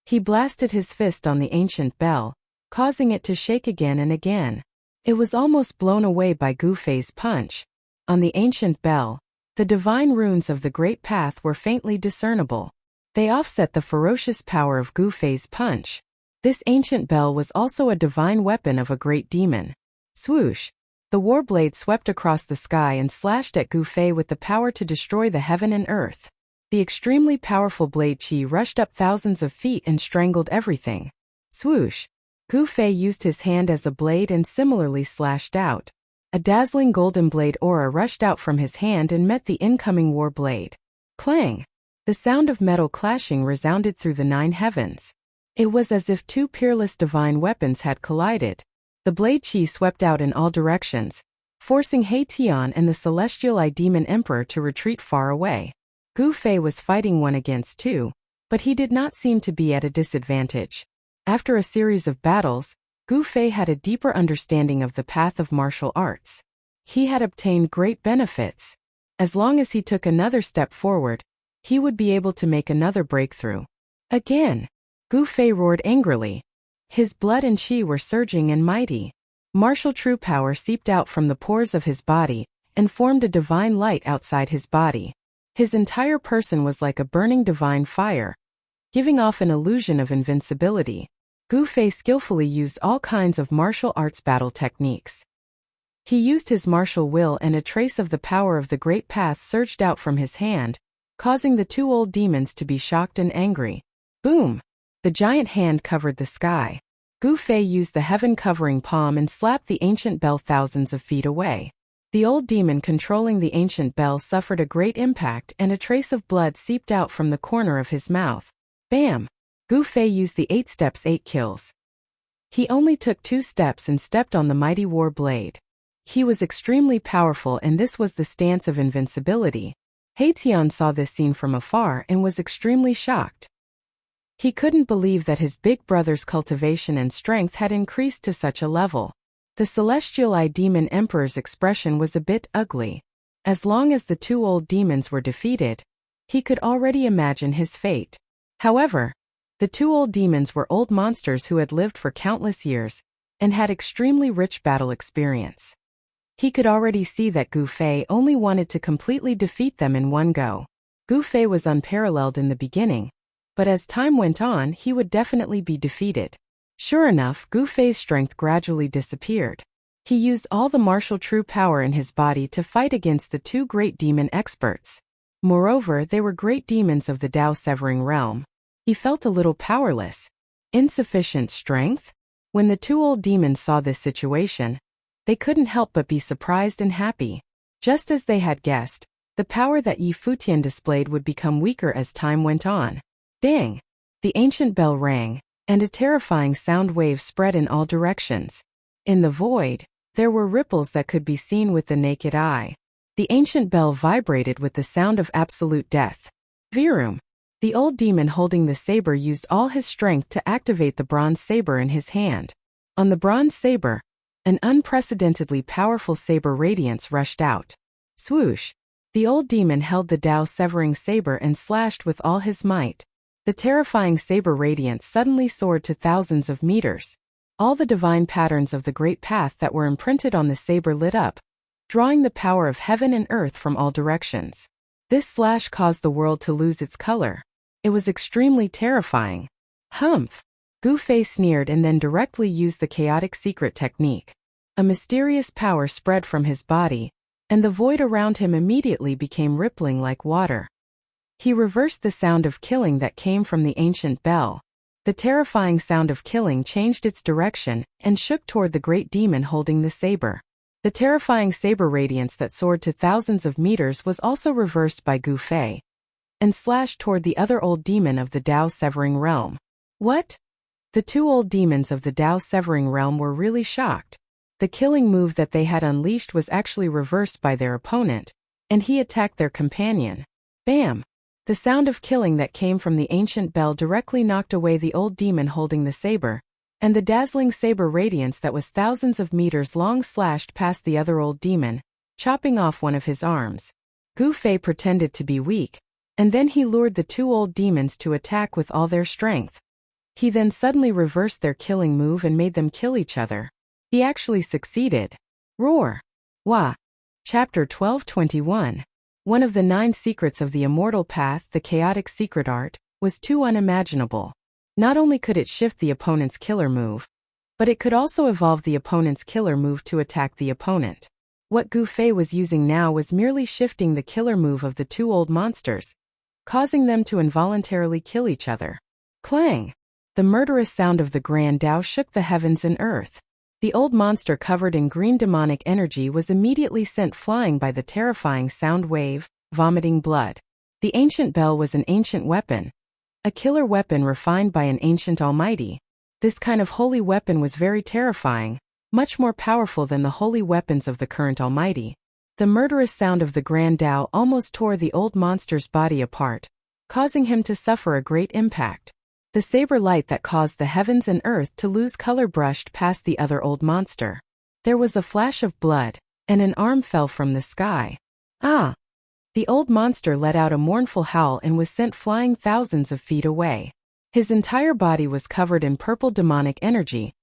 He blasted his fist on the ancient bell, causing it to shake again and again. It was almost blown away by Gu Fei's punch. On the ancient bell, the divine runes of the great path were faintly discernible. They offset the ferocious power of Gu Fei's punch. This ancient bell was also a divine weapon of a great demon. Swoosh! The war blade swept across the sky and slashed at Gu Fei with the power to destroy the heaven and earth. The extremely powerful blade qi rushed up thousands of feet and strangled everything. Swoosh! Gu Fei used his hand as a blade and similarly slashed out. A dazzling golden blade aura rushed out from his hand and met the incoming war blade. Clang! The sound of metal clashing resounded through the 9 heavens. It was as if two peerless divine weapons had collided. The blade qi swept out in all directions, forcing He Tian and the celestial eye demon emperor to retreat far away. Gu Fei was fighting 1 against 2, but he did not seem to be at a disadvantage. After a series of battles, Gu Fei had a deeper understanding of the path of martial arts. He had obtained great benefits. As long as he took another step forward, he would be able to make another breakthrough. Again! Gu Fei roared angrily. His blood and qi were surging and mighty. Martial true power seeped out from the pores of his body and formed a divine light outside his body. His entire person was like a burning divine fire, giving off an illusion of invincibility. Gu Fei skillfully used all kinds of martial arts battle techniques. He used his martial will, and a trace of the power of the great path surged out from his hand, causing the 2 old demons to be shocked and angry. Boom! The giant hand covered the sky. Gu Fei used the heaven-covering palm and slapped the ancient bell thousands of feet away. The old demon controlling the ancient bell suffered a great impact, and a trace of blood seeped out from the corner of his mouth. Bam! Gu Fei used the 8 steps 8 kills. He only took 2 steps and stepped on the mighty war blade. He was extremely powerful, and this was the stance of invincibility. He Tian saw this scene from afar and was extremely shocked. He couldn't believe that his big brother's cultivation and strength had increased to such a level. The celestial eye demon emperor's expression was a bit ugly. As long as the 2 old demons were defeated, he could already imagine his fate. However, the 2 old demons were old monsters who had lived for countless years and had extremely rich battle experience. He could already see that Gu Fei only wanted to completely defeat them in one go. Gu Fei was unparalleled in the beginning, but as time went on, he would definitely be defeated. Sure enough, Gu Fei's strength gradually disappeared. He used all the martial true power in his body to fight against the 2 great demon experts. Moreover, they were great demons of the Tao severing realm. He felt a little powerless. Insufficient strength? When the two old demons saw this situation, they couldn't help but be surprised and happy. Just as they had guessed, the power that Yi Futian displayed would become weaker as time went on. Ding! The ancient bell rang, and a terrifying sound wave spread in all directions. In the void, there were ripples that could be seen with the naked eye. The ancient bell vibrated with the sound of absolute death. Virum! The old demon holding the saber used all his strength to activate the bronze saber in his hand. On the bronze saber, an unprecedentedly powerful saber radiance rushed out. Swoosh! The old demon held the Tao-severing saber and slashed with all his might. The terrifying saber radiance suddenly soared to thousands of meters. All the divine patterns of the great path that were imprinted on the saber lit up, drawing the power of heaven and earth from all directions. This slash caused the world to lose its color. It was extremely terrifying. Humph! Gu Fei sneered and then directly used the chaotic secret technique. A mysterious power spread from his body, and the void around him immediately became rippling like water. He reversed the sound of killing that came from the ancient bell. The terrifying sound of killing changed its direction and shook toward the great demon holding the saber. The terrifying saber radiance that soared to thousands of meters was also reversed by Gu Fei and slashed toward the other old demon of the Tao-severing realm. What? The two old demons of the Tao-severing realm were really shocked. The killing move that they had unleashed was actually reversed by their opponent, and he attacked their companion. Bam! The sound of killing that came from the ancient bell directly knocked away the old demon holding the saber, and the dazzling saber radiance that was thousands of meters long slashed past the other old demon, chopping off one of his arms. Gu Fei pretended to be weak, and then he lured the two old demons to attack with all their strength. He then suddenly reversed their killing move and made them kill each other. He actually succeeded. Roar! Wah! Chapter 1221. One of the 9 secrets of the immortal path, the chaotic secret art, was too unimaginable. Not only could it shift the opponent's killer move, but it could also evolve the opponent's killer move to attack the opponent. What Gu Fei was using now was merely shifting the killer move of the two old monsters, causing them to involuntarily kill each other. Clang! The murderous sound of the Grand Tao shook the heavens and earth. The old monster covered in green demonic energy was immediately sent flying by the terrifying sound wave, vomiting blood. The ancient bell was an ancient weapon, a killer weapon refined by an ancient almighty. This kind of holy weapon was very terrifying, much more powerful than the holy weapons of the current almighty. The murderous sound of the Grand Tao almost tore the old monster's body apart, causing him to suffer a great impact. The saber light that caused the heavens and earth to lose color brushed past the other old monster. There was a flash of blood, and an arm fell from the sky. Ah! The old monster let out a mournful howl and was sent flying thousands of feet away. His entire body was covered in purple demonic energy,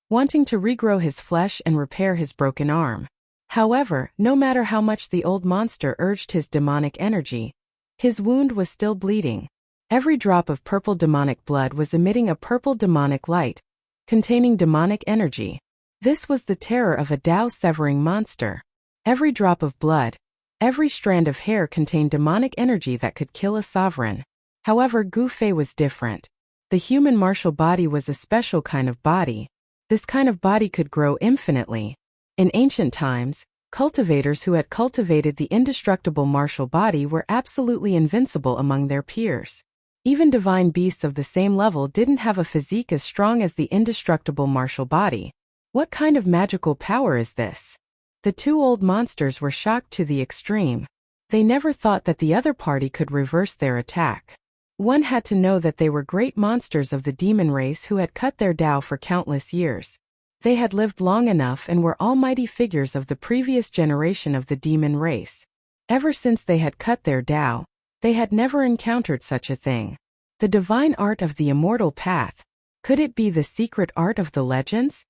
wanting to regrow his flesh and repair his broken arm. However, no matter how much the old monster urged his demonic energy, his wound was still bleeding. Every drop of purple demonic blood was emitting a purple demonic light, containing demonic energy. This was the terror of a Tao-severing monster. Every drop of blood, every strand of hair contained demonic energy that could kill a sovereign. However, Gu Fei was different. The human martial body was a special kind of body. This kind of body could grow infinitely. In ancient times, cultivators who had cultivated the indestructible martial body were absolutely invincible among their peers. Even divine beasts of the same level didn't have a physique as strong as the indestructible martial body. What kind of magical power is this? The two old monsters were shocked to the extreme. They never thought that the other party could reverse their attack. One had to know that they were great monsters of the demon race who had cut their Tao for countless years. They had lived long enough and were almighty figures of the previous generation of the demon race. Ever since they had cut their Tao, they had never encountered such a thing. The divine art of the immortal path. Could it be the secret art of the legends?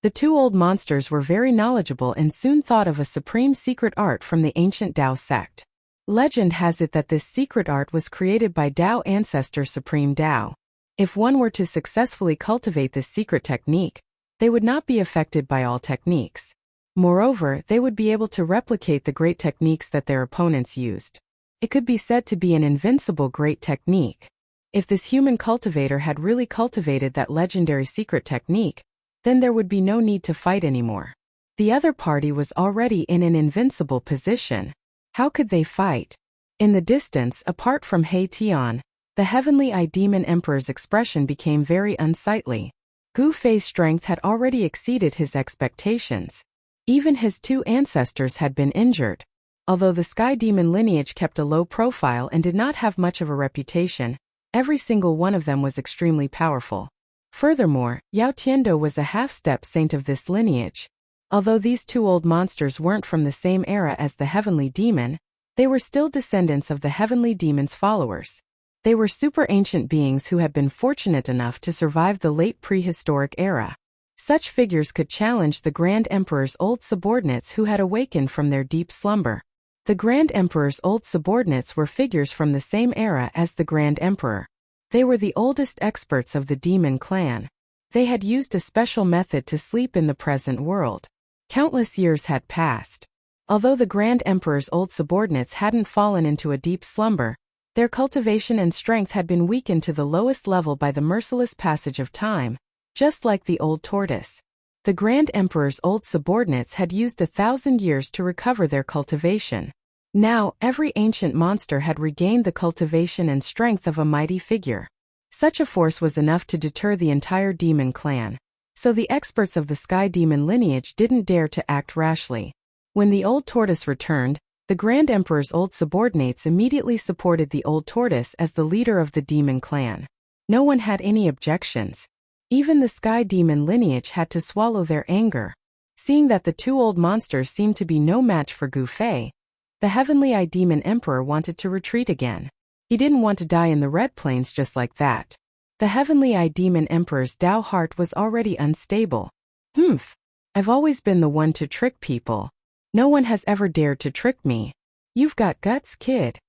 The two old monsters were very knowledgeable and soon thought of a supreme secret art from the ancient Tao sect. Legend has it that this secret art was created by Tao ancestor Supreme Tao. If one were to successfully cultivate this secret technique, they would not be affected by all techniques. Moreover, they would be able to replicate the great techniques that their opponents used. It could be said to be an invincible great technique. If this human cultivator had really cultivated that legendary secret technique, then there would be no need to fight anymore. The other party was already in an invincible position. How could they fight? In the distance, apart from He Tian, the heavenly eye demon emperor's expression became very unsightly. Gu Fei's strength had already exceeded his expectations. Even his two ancestors had been injured. Although the sky demon lineage kept a low profile and did not have much of a reputation, every single one of them was extremely powerful. Furthermore, Yao Tiando was a half-step saint of this lineage. Although these two old monsters weren't from the same era as the heavenly demon, they were still descendants of the heavenly demon's followers. They were super ancient beings who had been fortunate enough to survive the late prehistoric era. Such figures could challenge the Grand Emperor's old subordinates who had awakened from their deep slumber. The Grand Emperor's old subordinates were figures from the same era as the Grand Emperor. They were the oldest experts of the demon clan. They had used a special method to sleep in the present world. Countless years had passed. Although the Grand Emperor's old subordinates hadn't fallen into a deep slumber, their cultivation and strength had been weakened to the lowest level by the merciless passage of time, just like the old tortoise. The Grand Emperor's old subordinates had used 1,000 years to recover their cultivation. Now, every ancient monster had regained the cultivation and strength of a mighty figure. Such a force was enough to deter the entire demon clan. So the experts of the sky demon lineage didn't dare to act rashly. When the old tortoise returned, the Grand Emperor's old subordinates immediately supported the old tortoise as the leader of the demon clan. No one had any objections. Even the sky demon lineage had to swallow their anger. Seeing that the two old monsters seemed to be no match for Gu Fei, the heavenly eye demon emperor wanted to retreat again. He didn't want to die in the Red Plains just like that. The heavenly eye demon emperor's Tao heart was already unstable. I've always been the one to trick people. No one has ever dared to trick me. You've got guts, kid.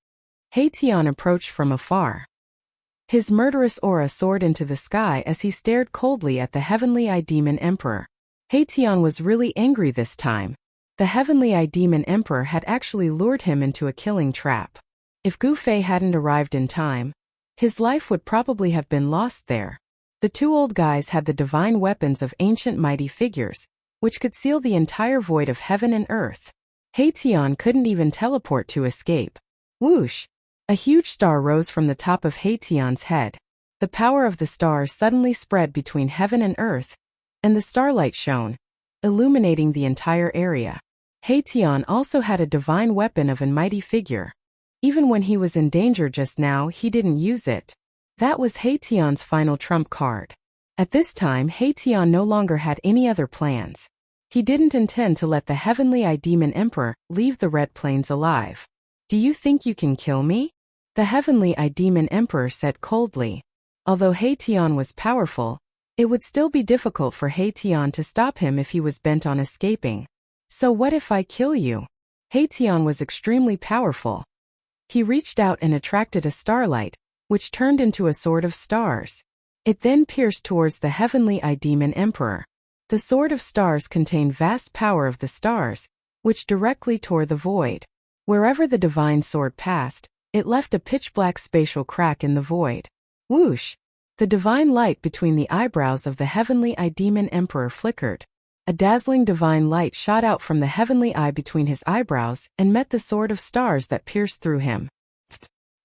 He Tian approached from afar. His murderous aura soared into the sky as he stared coldly at the heavenly eye demon emperor. He Tian was really angry this time. The heavenly eye demon emperor had actually lured him into a killing trap. If Gu Fei hadn't arrived in time, his life would probably have been lost there. The two old guys had the divine weapons of ancient mighty figures, which could seal the entire void of heaven and earth. He Tian couldn't even teleport to escape. Whoosh! A huge star rose from the top of He Tian's head. The power of the stars suddenly spread between heaven and earth, and the starlight shone, illuminating the entire area. He Tian also had a divine weapon of a mighty figure. Even when he was in danger just now, he didn't use it. That was He Tian's final trump card. At this time, He Tian no longer had any other plans. He didn't intend to let the heavenly eye demon emperor leave the Red Plains alive. Do you think you can kill me? The heavenly eye demon emperor said coldly. Although He Tian was powerful, it would still be difficult for He Tian to stop him if he was bent on escaping. So what if I kill you? He Tian was extremely powerful. He reached out and attracted a starlight, which turned into a sword of stars. It then pierced towards the heavenly eye demon emperor. The sword of stars contained vast power of the stars, which directly tore the void. Wherever the divine sword passed, it left a pitch-black spatial crack in the void. Whoosh! The divine light between the eyebrows of the heavenly eye demon emperor flickered. A dazzling divine light shot out from the heavenly eye between his eyebrows and met the sword of stars that pierced through him.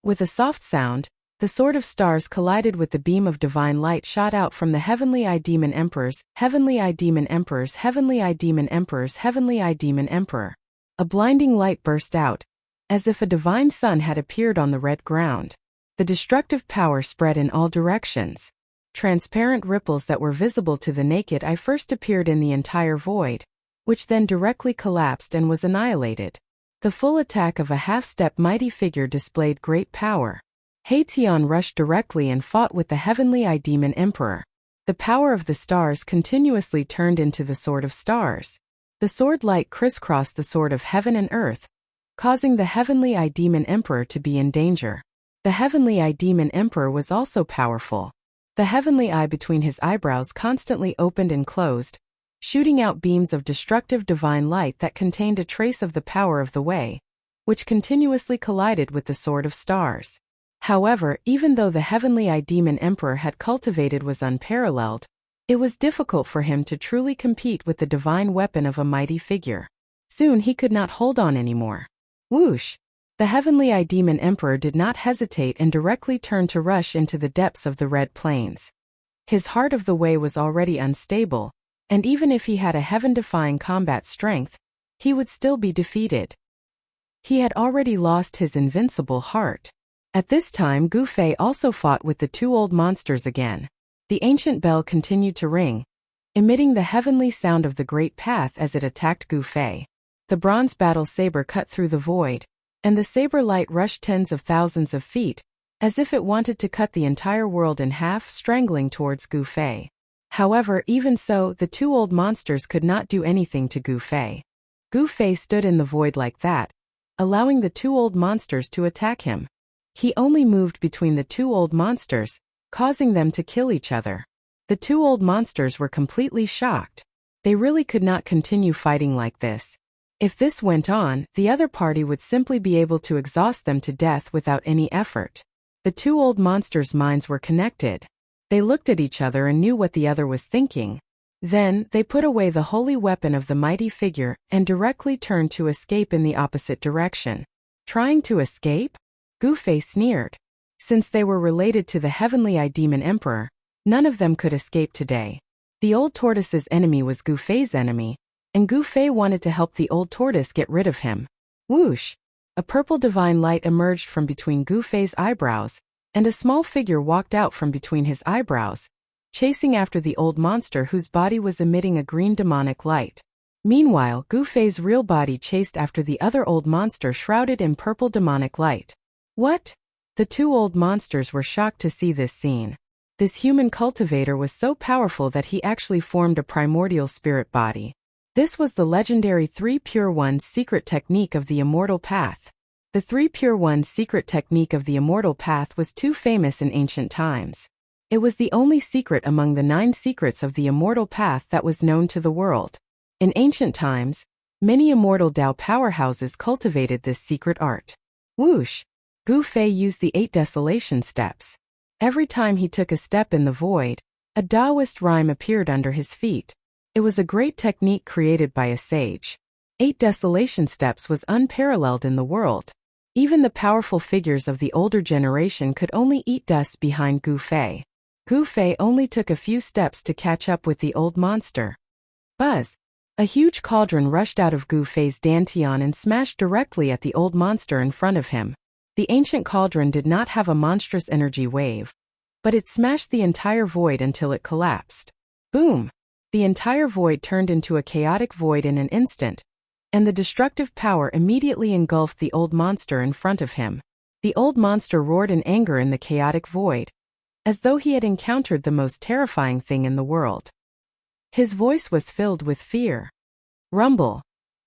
With a soft sound, the sword of stars collided with the beam of divine light shot out from the heavenly eye demon emperor's heavenly eye demon emperor's heavenly eye demon emperor's heavenly eye demon emperor. A blinding light burst out, as if a divine sun had appeared on the red ground. The destructive power spread in all directions. Transparent ripples that were visible to the naked eye first appeared in the entire void, which then directly collapsed and was annihilated. The full attack of a half-step mighty figure displayed great power. He Tian rushed directly and fought with the heavenly eye demon emperor. The power of the stars continuously turned into the sword of stars. The sword light crisscrossed the sword of heaven and earth, causing the heavenly eye demon emperor to be in danger. The heavenly eye demon emperor was also powerful. The heavenly eye between his eyebrows constantly opened and closed, shooting out beams of destructive divine light that contained a trace of the power of the way, which continuously collided with the sword of stars. However, even though the heavenly demon emperor had cultivated was unparalleled, it was difficult for him to truly compete with the divine weapon of a mighty figure. Soon he could not hold on anymore. Whoosh! The heavenly demon emperor did not hesitate and directly turned to rush into the depths of the Red Plains. His heart of the way was already unstable, and even if he had a heaven-defying combat strength, he would still be defeated. He had already lost his invincible heart. At this time Gu Fei also fought with the two old monsters again. The ancient bell continued to ring, emitting the heavenly sound of the great path as it attacked Gu Fei. The bronze battle saber cut through the void, and the saber light rushed tens of thousands of feet, as if it wanted to cut the entire world in half, strangling towards Gu Fei. However, even so, the two old monsters could not do anything to Gu Fei. Gu Fei stood in the void like that, allowing the two old monsters to attack him. He only moved between the two old monsters, causing them to kill each other. The two old monsters were completely shocked. They really could not continue fighting like this. If this went on, the other party would simply be able to exhaust them to death without any effort. The two old monsters' minds were connected. They looked at each other and knew what the other was thinking. Then, they put away the holy weapon of the mighty figure and directly turned to escape in the opposite direction. Trying to escape? Gu Fei sneered. Since they were related to the heavenly demon emperor, none of them could escape today. The old tortoise's enemy was Gu Fei's enemy, and Gu Fei wanted to help the old tortoise get rid of him. Whoosh! A purple divine light emerged from between Gu Fei's eyebrows, and a small figure walked out from between his eyebrows, chasing after the old monster whose body was emitting a green demonic light. Meanwhile, Gu Fei's real body chased after the other old monster shrouded in purple demonic light. What? The two old monsters were shocked to see this scene. This human cultivator was so powerful that he actually formed a primordial spirit body. This was the legendary 3 Pure One's secret technique of the Immortal Path. The 3 Pure One's secret technique of the Immortal Path was too famous in ancient times. It was the only secret among the 9 secrets of the Immortal Path that was known to the world. In ancient times, many immortal Dao powerhouses cultivated this secret art. Whoosh! Gu Fei used the 8 desolation steps. Every time he took a step in the void, a Taoist rhyme appeared under his feet. It was a great technique created by a sage. 8 desolation steps was unparalleled in the world. Even the powerful figures of the older generation could only eat dust behind Gu Fei. Gu Fei only took a few steps to catch up with the old monster. Buzz! A huge cauldron rushed out of Gu Fei's dantian and smashed directly at the old monster in front of him. The ancient cauldron did not have a monstrous energy wave, but it smashed the entire void until it collapsed. Boom! The entire void turned into a chaotic void in an instant, and the destructive power immediately engulfed the old monster in front of him. The old monster roared in anger in the chaotic void, as though he had encountered the most terrifying thing in the world. His voice was filled with fear. Rumble!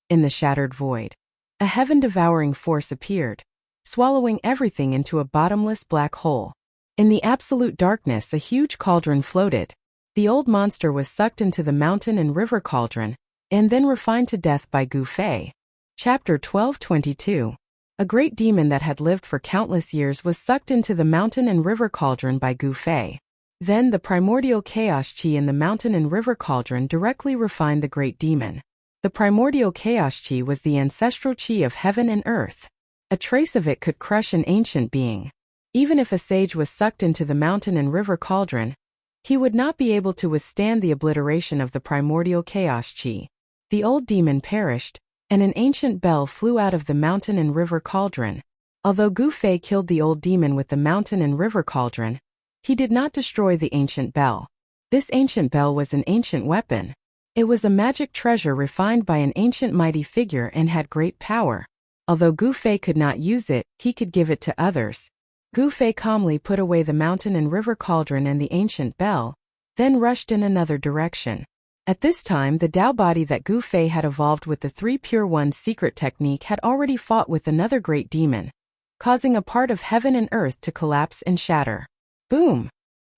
In the shattered void, a heaven-devouring force appeared, swallowing everything into a bottomless black hole. In the absolute darkness, a huge cauldron floated. The old monster was sucked into the mountain and river cauldron, and then refined to death by Gu Fei. Chapter 12:22. A great demon that had lived for countless years was sucked into the mountain and river cauldron by Gu Fei. Then the primordial chaos chi in the mountain and river cauldron directly refined the great demon. The primordial chaos chi was the ancestral chi of heaven and earth. A trace of it could crush an ancient being. Even if a sage was sucked into the mountain and river cauldron, he would not be able to withstand the obliteration of the primordial chaos chi. The old demon perished, and an ancient bell flew out of the mountain and river cauldron. Although Gu Fei killed the old demon with the mountain and river cauldron, he did not destroy the ancient bell. This ancient bell was an ancient weapon. It was a magic treasure refined by an ancient mighty figure and had great power. Although Gu Fei could not use it, he could give it to others. Gu Fei calmly put away the mountain and river cauldron and the ancient bell, then rushed in another direction. At this time, the Tao body that Gu Fei had evolved with the 3 Pure One's secret technique had already fought with another great demon, causing a part of heaven and earth to collapse and shatter. Boom!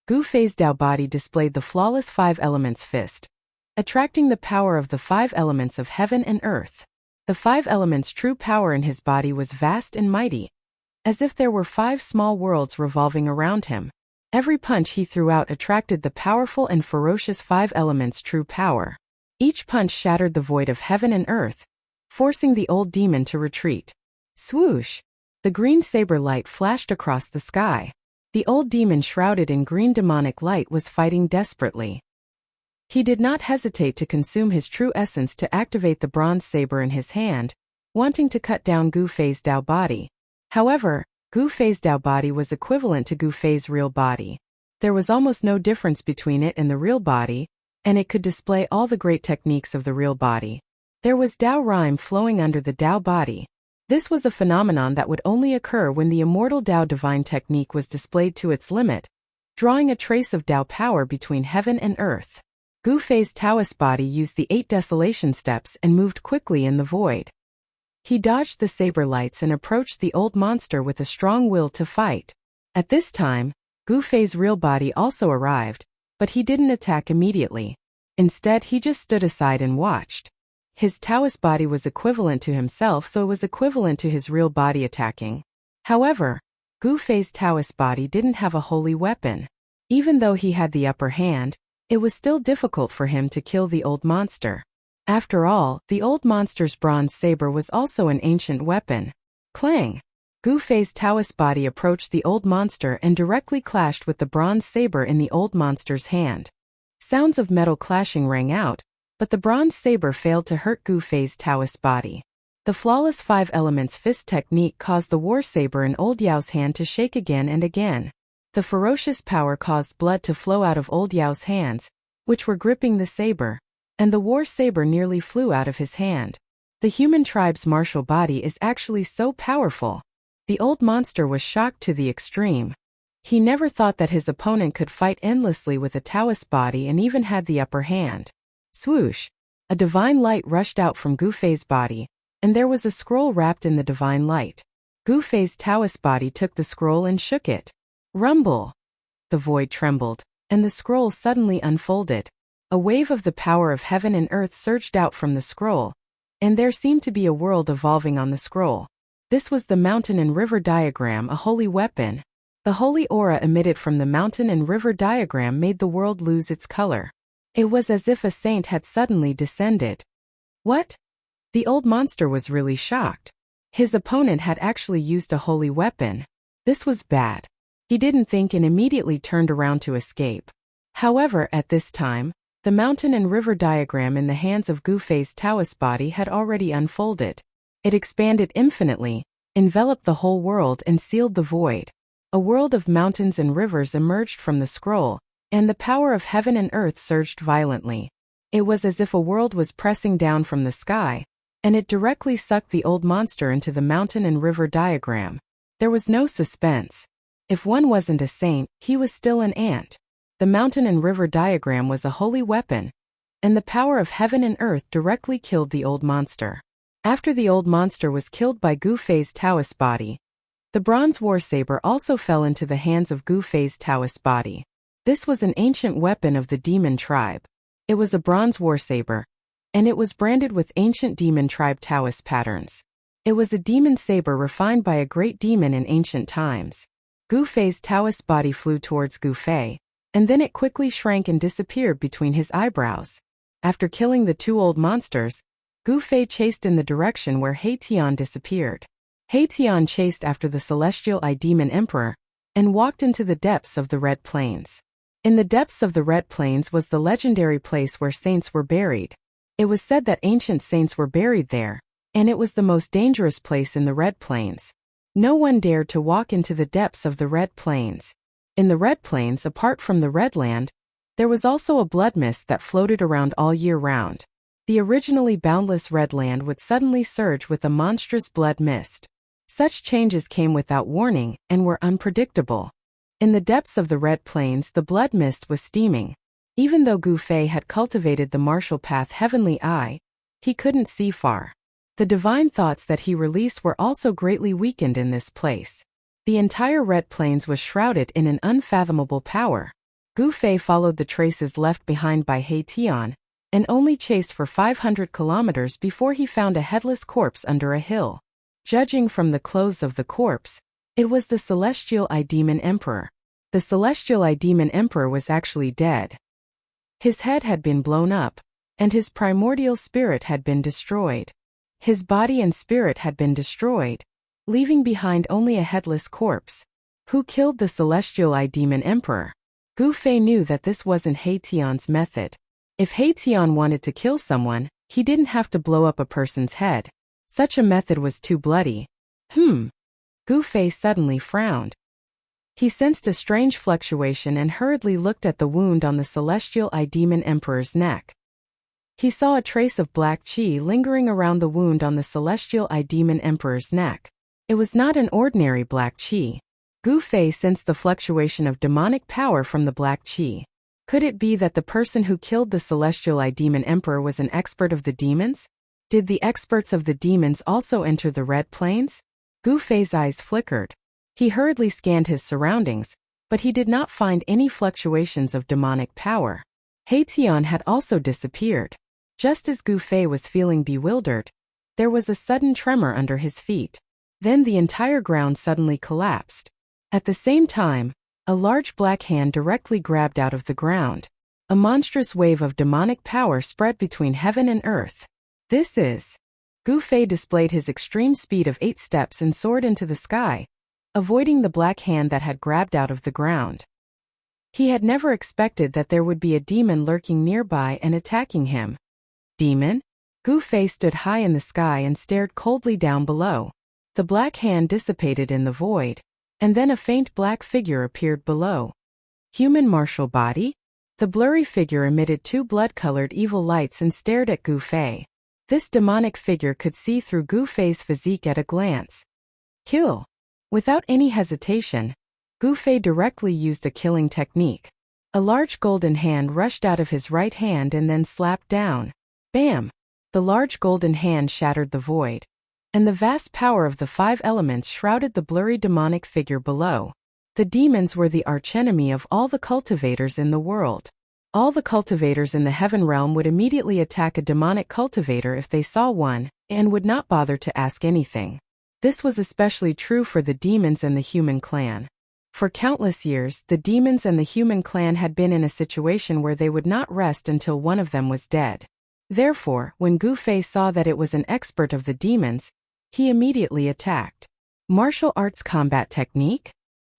Gu Fei's Tao body displayed the flawless 5 elements fist, attracting the power of the 5 elements of heaven and earth. The 5 elements' true power in his body was vast and mighty. as if there were 5 small worlds revolving around him. Every punch he threw out attracted the powerful and ferocious 5 elements' true power. Each punch shattered the void of heaven and earth, forcing the old demon to retreat. Swoosh! The green saber light flashed across the sky. The old demon, shrouded in green demonic light, was fighting desperately. He did not hesitate to consume his true essence to activate the bronze saber in his hand, wanting to cut down Gu Fei's Dao body. However, Gu Fei's Dao body was equivalent to Gu Fei's real body. There was almost no difference between it and the real body, and it could display all the great techniques of the real body. There was Dao rhyme flowing under the Dao body. This was a phenomenon that would only occur when the immortal Dao divine technique was displayed to its limit, drawing a trace of Dao power between heaven and earth. Gu Fei's Taoist body used the 8 desolation steps and moved quickly in the void. He dodged the saber lights and approached the old monster with a strong will to fight. At this time, Gu Fei's real body also arrived, but he didn't attack immediately. Instead, he just stood aside and watched. His Taoist body was equivalent to himself, so it was equivalent to his real body attacking. However, Gu Fei's Taoist body didn't have a holy weapon. Even though he had the upper hand, it was still difficult for him to kill the old monster. After all, the old monster's bronze saber was also an ancient weapon. Clang! Gu Fei's Taoist body approached the old monster and directly clashed with the bronze saber in the old monster's hand. Sounds of metal clashing rang out, but the bronze saber failed to hurt Gu Fei's Taoist body. The flawless 5 elements fist technique caused the war saber in Old Yao's hand to shake again and again. The ferocious power caused blood to flow out of Old Yao's hands, which were gripping the saber, and the war saber nearly flew out of his hand. The human tribe's martial body is actually so powerful. The old monster was shocked to the extreme. He never thought that his opponent could fight endlessly with a Taoist body and even had the upper hand. Swoosh! A divine light rushed out from Gu Fei's body, and there was a scroll wrapped in the divine light. Gu Fei's Taoist body took the scroll and shook it. Rumble! The void trembled, and the scroll suddenly unfolded. A wave of the power of heaven and earth surged out from the scroll, and there seemed to be a world evolving on the scroll. This was the mountain and river diagram, a holy weapon. The holy aura emitted from the mountain and river diagram made the world lose its color. It was as if a saint had suddenly descended. What? The old monster was really shocked. His opponent had actually used a holy weapon. This was bad. He didn't think and immediately turned around to escape. However, at this time, the mountain and river diagram in the hands of Gu Fei's Taoist body had already unfolded. It expanded infinitely, enveloped the whole world and sealed the void. A world of mountains and rivers emerged from the scroll, and the power of heaven and earth surged violently. It was as if a world was pressing down from the sky, and it directly sucked the old monster into the mountain and river diagram. There was no suspense. If one wasn't a saint, he was still an ant. The mountain and river diagram was a holy weapon, and the power of heaven and earth directly killed the old monster. After the old monster was killed by Gu Fei's Taoist body, the bronze war saber also fell into the hands of Gu Fei's Taoist body. This was an ancient weapon of the demon tribe. It was a bronze war saber, and it was branded with ancient demon tribe Taoist patterns. It was a demon saber refined by a great demon in ancient times. Gu Fei's Taoist body flew towards Gu Fei, and then it quickly shrank and disappeared between his eyebrows. After killing the 2 old monsters, Gu Fei chased in the direction where He Tian disappeared. He Tian chased after the celestial Eye Demon Emperor, and walked into the depths of the Red Plains. In the depths of the Red Plains was the legendary place where saints were buried. It was said that ancient saints were buried there, and it was the most dangerous place in the Red Plains. No one dared to walk into the depths of the Red Plains. In the Red Plains, apart from the Red Land, there was also a blood mist that floated around all year round. The originally boundless Red Land would suddenly surge with a monstrous blood mist. Such changes came without warning and were unpredictable. In the depths of the Red Plains, the blood mist was steaming. Even though Gu Fei had cultivated the martial path Heavenly Eye, he couldn't see far. The divine thoughts that he released were also greatly weakened in this place. The entire Red Plains was shrouded in an unfathomable power. Gu Fei followed the traces left behind by He Tian, and only chased for 500 kilometers before he found a headless corpse under a hill. Judging from the clothes of the corpse, It was the celestial Eye Demon Emperor. The celestial Eye Demon Emperor was actually dead. His head had been blown up, and his primordial spirit had been destroyed. His body and spirit had been destroyed, leaving behind only a headless corpse. Who killed the celestial Eye Demon Emperor? Gu Fei knew that this wasn't He Tian's method. If He Tian wanted to kill someone, he didn't have to blow up a person's head. Such a method was too bloody. Gu Fei suddenly frowned. He sensed a strange fluctuation and hurriedly looked at the wound on the celestial Eye Demon Emperor's neck. He saw a trace of black qi lingering around the wound on the celestial Eye Demon Emperor's neck. It was not an ordinary black qi. Gu Fei sensed the fluctuation of demonic power from the black qi. Could it be that the person who killed the celestial Eye Demon Emperor was an expert of the demons? Did the experts of the demons also enter the Red Plains? Gu Fei's eyes flickered. He hurriedly scanned his surroundings, but he did not find any fluctuations of demonic power. He Tian had also disappeared. Just as Gu Fei was feeling bewildered, there was a sudden tremor under his feet. Then the entire ground suddenly collapsed. At the same time, a large black hand directly grabbed out of the ground. A monstrous wave of demonic power spread between heaven and earth. This is... Gu Fei displayed his extreme speed of 8 steps and soared into the sky, avoiding the black hand that had grabbed out of the ground. He had never expected that there would be a demon lurking nearby and attacking him. Demon? Gu Fei stood high in the sky and stared coldly down below. The black hand dissipated in the void, and then a faint black figure appeared below. Human martial body? The blurry figure emitted 2 blood-colored evil lights and stared at Gu Fei. This demonic figure could see through Gu Fei's physique at a glance. Kill. Without any hesitation, Gu Fei directly used a killing technique. A large golden hand rushed out of his right hand and then slapped down. Bam! The large golden hand shattered the void, and the vast power of the 5 elements shrouded the blurry demonic figure below. The demons were the archenemy of all the cultivators in the world. All the cultivators in the heaven realm would immediately attack a demonic cultivator if they saw one, and would not bother to ask anything. This was especially true for the demons and the human clan. For countless years, the demons and the human clan had been in a situation where they would not rest until one of them was dead. Therefore, when Gu Fei saw that it was an expert of the demons, he immediately attacked. Martial arts combat technique?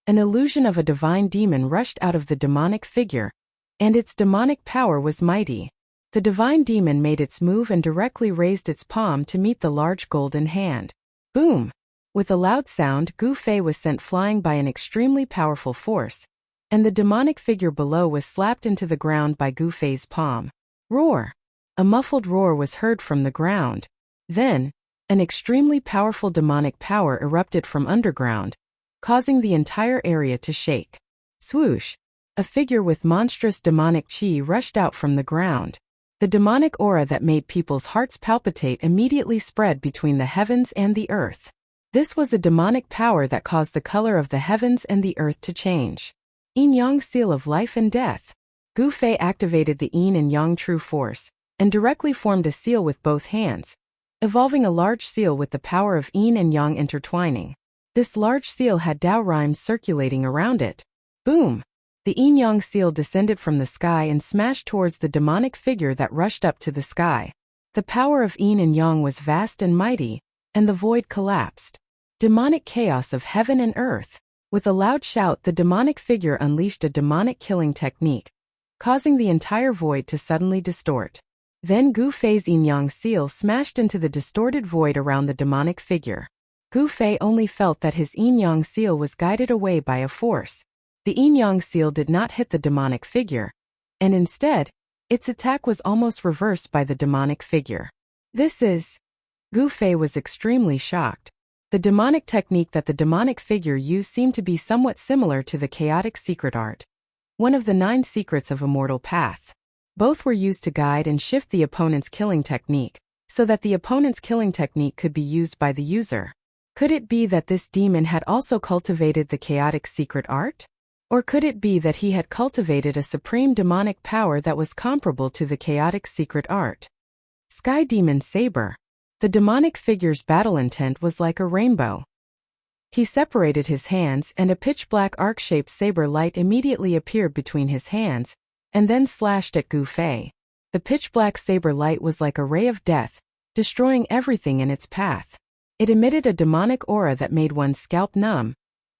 An illusion of a divine demon rushed out of the demonic figure, and its demonic power was mighty. The divine demon made its move and directly raised its palm to meet the large golden hand. Boom! With a loud sound, Gu Fei was sent flying by an extremely powerful force, and the demonic figure below was slapped into the ground by Gu Fei's palm. Roar! A muffled roar was heard from the ground. Then, an extremely powerful demonic power erupted from underground, causing the entire area to shake. Swoosh! A figure with monstrous demonic qi rushed out from the ground. The demonic aura that made people's hearts palpitate immediately spread between the heavens and the earth. This was a demonic power that caused the color of the heavens and the earth to change. Yin-Yang Seal of Life and Death. Gu Fei activated the Yin and Yang True Force, and directly formed a seal with both hands, evolving a large seal with the power of Yin and Yang intertwining. This large seal had Tao rhymes circulating around it. Boom! The Yin-Yang seal descended from the sky and smashed towards the demonic figure that rushed up to the sky. The power of Yin and Yang was vast and mighty, and the void collapsed. Demonic chaos of heaven and earth. With a loud shout, the demonic figure unleashed a demonic killing technique, causing the entire void to suddenly distort. Then Gu Fei's Yin-Yang seal smashed into the distorted void around the demonic figure. Gu Fei only felt that his Yin-Yang seal was guided away by a force. The Yin-Yang seal did not hit the demonic figure, and instead, its attack was almost reversed by the demonic figure. This is... Gu Fei was extremely shocked. The demonic technique that the demonic figure used seemed to be somewhat similar to the chaotic secret art, one of the 9 secrets of Immortal Path. Both were used to guide and shift the opponent's killing technique, so that the opponent's killing technique could be used by the user. Could it be that this demon had also cultivated the chaotic secret art? Or could it be that he had cultivated a supreme demonic power that was comparable to the chaotic secret art? Sky Demon Saber. The demonic figure's battle intent was like a rainbow. He separated his hands and a pitch-black arc-shaped saber light immediately appeared between his hands, and then slashed at Gu Fei. The pitch-black saber light was like a ray of death, destroying everything in its path. It emitted a demonic aura that made one's scalp numb,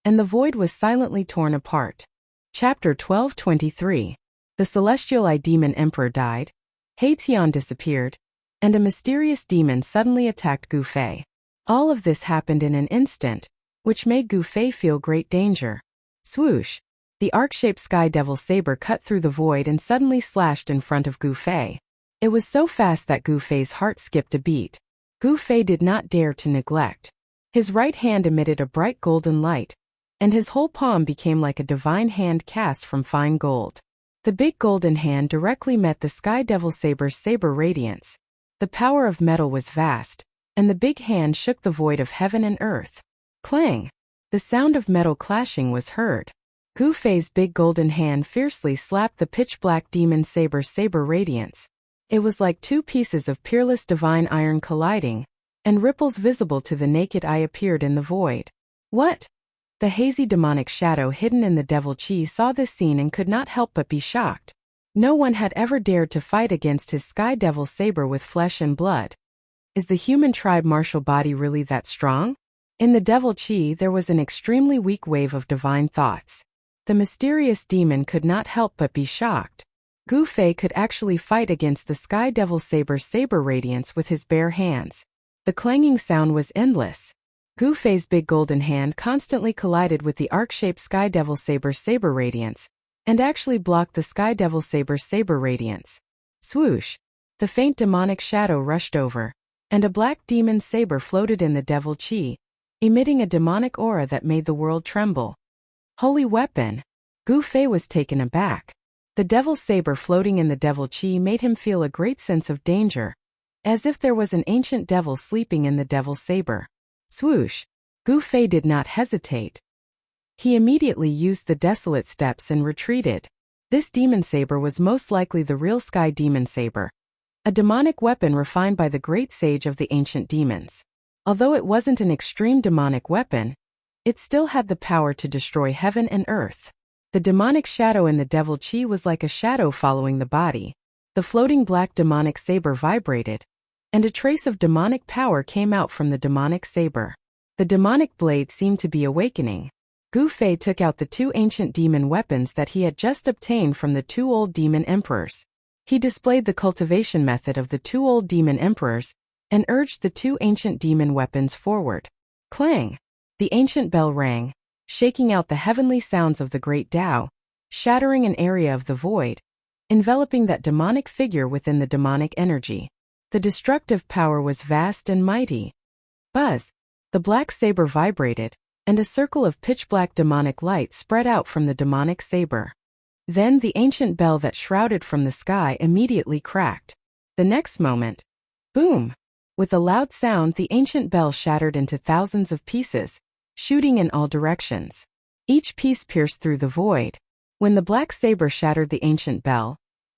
and the void was silently torn apart. Chapter 12:23. The Celestial Eye Demon Emperor died, Haitian disappeared, and a mysterious demon suddenly attacked Gu Fei. All of this happened in an instant, which made Gu Fei feel great danger. Swoosh! The arc-shaped Sky Devil saber cut through the void and suddenly slashed in front of Gu Fei. It was so fast that Gu Fei's heart skipped a beat. Gu Fei did not dare to neglect. His right hand emitted a bright golden light, and his whole palm became like a divine hand cast from fine gold. The big golden hand directly met the Sky Devil saber's saber radiance. The power of metal was vast, and the big hand shook the void of heaven and earth. Clang! The sound of metal clashing was heard. Gu Fei's big golden hand fiercely slapped the pitch-black demon saber's saber radiance. It was like two pieces of peerless divine iron colliding, and ripples visible to the naked eye appeared in the void. What? The hazy demonic shadow hidden in the devil chi saw this scene and could not help but be shocked. No one had ever dared to fight against his Sky Devil saber with flesh and blood. Is the human tribe martial body really that strong? In the devil chi there was an extremely weak wave of divine thoughts. The mysterious demon could not help but be shocked. Gu Fei could actually fight against the Sky Devil saber's saber radiance with his bare hands. The clanging sound was endless. Gu Fei's big golden hand constantly collided with the arc-shaped Sky Devil saber's saber radiance, and actually blocked the Sky Devil saber's saber radiance. Swoosh! The faint demonic shadow rushed over, and a black demon saber floated in the devil chi, emitting a demonic aura that made the world tremble. Holy weapon! Gu Fei was taken aback. The devil's saber floating in the devil chi made him feel a great sense of danger, as if there was an ancient devil sleeping in the devil's saber. Swoosh! Gu Fei did not hesitate. He immediately used the desolate steps and retreated. This demon saber was most likely the real Sky Demon Saber, a demonic weapon refined by the great sage of the ancient demons. Although it wasn't an extreme demonic weapon, it still had the power to destroy heaven and earth. The demonic shadow in the devil chi was like a shadow following the body. The floating black demonic saber vibrated, and a trace of demonic power came out from the demonic saber. The demonic blade seemed to be awakening. Gu Fei took out the two ancient demon weapons that he had just obtained from the two old demon emperors. He displayed the cultivation method of the two old demon emperors, and urged the two ancient demon weapons forward. Clang! The ancient bell rang, shaking out the heavenly sounds of the great Tao, shattering an area of the void, enveloping that demonic figure within the demonic energy. The destructive power was vast and mighty. Buzz! The black saber vibrated, and a circle of pitch-black demonic light spread out from the demonic saber. Then the ancient bell that shrouded from the sky immediately cracked. The next moment, boom! With a loud sound, the ancient bell shattered into thousands of pieces, shooting in all directions. Each piece pierced through the void. When the black saber shattered the ancient bell,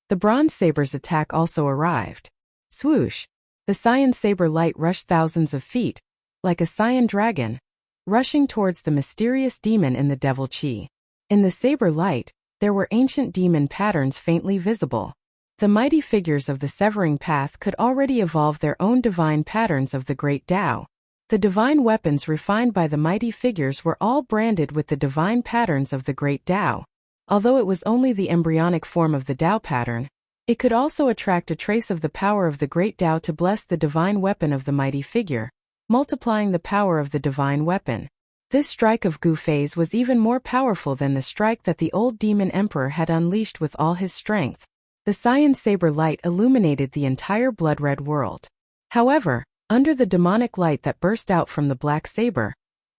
the bronze saber's attack also arrived. Swoosh! The cyan saber light rushed thousands of feet, like a cyan dragon, rushing towards the mysterious demon in the devil chi. In the saber light, there were ancient demon patterns faintly visible. The mighty figures of the severing path could already evolve their own divine patterns of the great Tao. The divine weapons refined by the mighty figures were all branded with the divine patterns of the great Tao. Although it was only the embryonic form of the Tao pattern, it could also attract a trace of the power of the great Tao to bless the divine weapon of the mighty figure, multiplying the power of the divine weapon. This strike of Gu Fei's was even more powerful than the strike that the old demon emperor had unleashed with all his strength. The cyan saber light illuminated the entire blood-red world. However, under the demonic light that burst out from the black saber,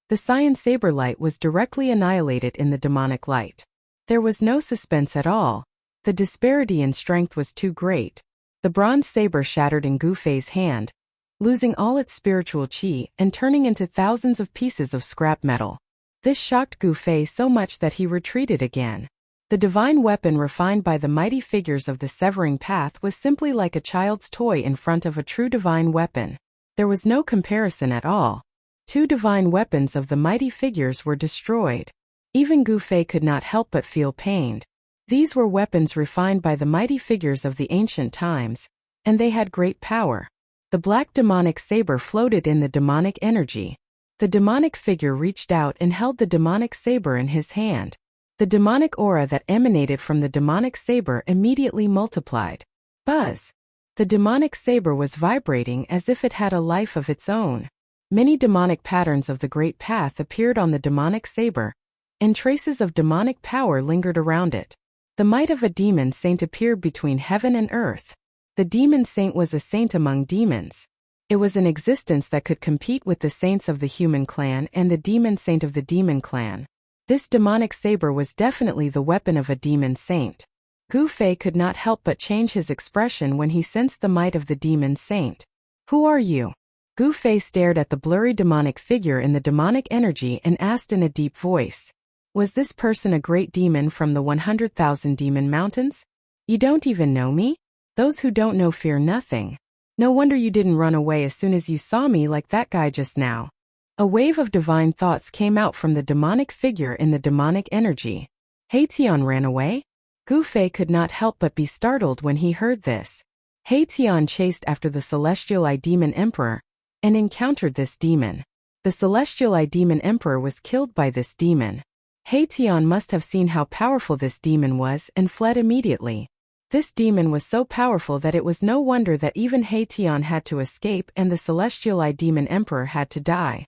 the cyan saber light was directly annihilated in the demonic light. There was no suspense at all. The disparity in strength was too great. The bronze saber shattered in Gu Fei's hand, losing all its spiritual chi and turning into thousands of pieces of scrap metal. This shocked Gu Fei so much that he retreated again. The divine weapon refined by the mighty figures of the severing path was simply like a child's toy in front of a true divine weapon. There was no comparison at all. Two divine weapons of the mighty figures were destroyed. Even Gu Fei could not help but feel pained. These were weapons refined by the mighty figures of the ancient times, and they had great power. The black demonic saber floated in the demonic energy. The demonic figure reached out and held the demonic saber in his hand. The demonic aura that emanated from the demonic saber immediately multiplied. Buzz! The demonic saber was vibrating as if it had a life of its own. Many demonic patterns of the Great Path appeared on the demonic saber, and traces of demonic power lingered around it. The might of a demon saint appeared between heaven and earth. The demon saint was a saint among demons. It was an existence that could compete with the saints of the human clan and the demon saint of the demon clan. This demonic saber was definitely the weapon of a demon saint. Gu Fei could not help but change his expression when he sensed the might of the demon saint. Who are you? Gu Fei stared at the blurry demonic figure in the demonic energy and asked in a deep voice. Was this person a great demon from the 100,000 demon mountains? You don't even know me? Those who don't know fear nothing. No wonder you didn't run away as soon as you saw me like that guy just now. A wave of divine thoughts came out from the demonic figure in the demonic energy. Tian ran away? Gu Fei could not help but be startled when he heard this. Tian chased after the Celestial Eye Demon Emperor and encountered this demon. The Celestial Eye Demon Emperor was killed by this demon. Tian must have seen how powerful this demon was and fled immediately. This demon was so powerful that it was no wonder that even Tian had to escape and the Celestial Eye Demon Emperor had to die.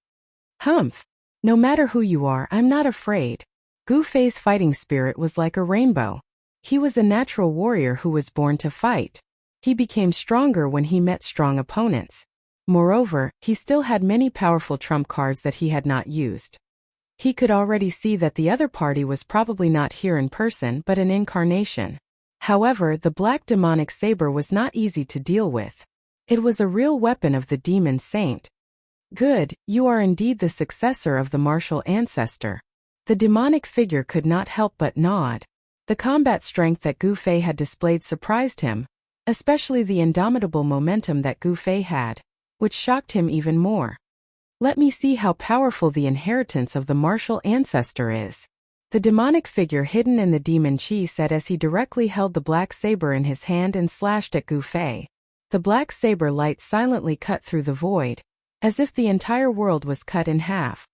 Humph! No matter who you are, I'm not afraid. Gu Fei's fighting spirit was like a rainbow. He was a natural warrior who was born to fight. He became stronger when he met strong opponents. Moreover, he still had many powerful trump cards that he had not used. He could already see that the other party was probably not here in person but an incarnation. However, the black demonic saber was not easy to deal with. It was a real weapon of the demon saint. Good, you are indeed the successor of the martial ancestor. The demonic figure could not help but nod. The combat strength that Gu Fei had displayed surprised him, especially the indomitable momentum that Gu Fei had, which shocked him even more. Let me see how powerful the inheritance of the martial ancestor is. The demonic figure hidden in the demon chi said as he directly held the black saber in his hand and slashed at Gu Fei. The black saber light silently cut through the void, as if the entire world was cut in half.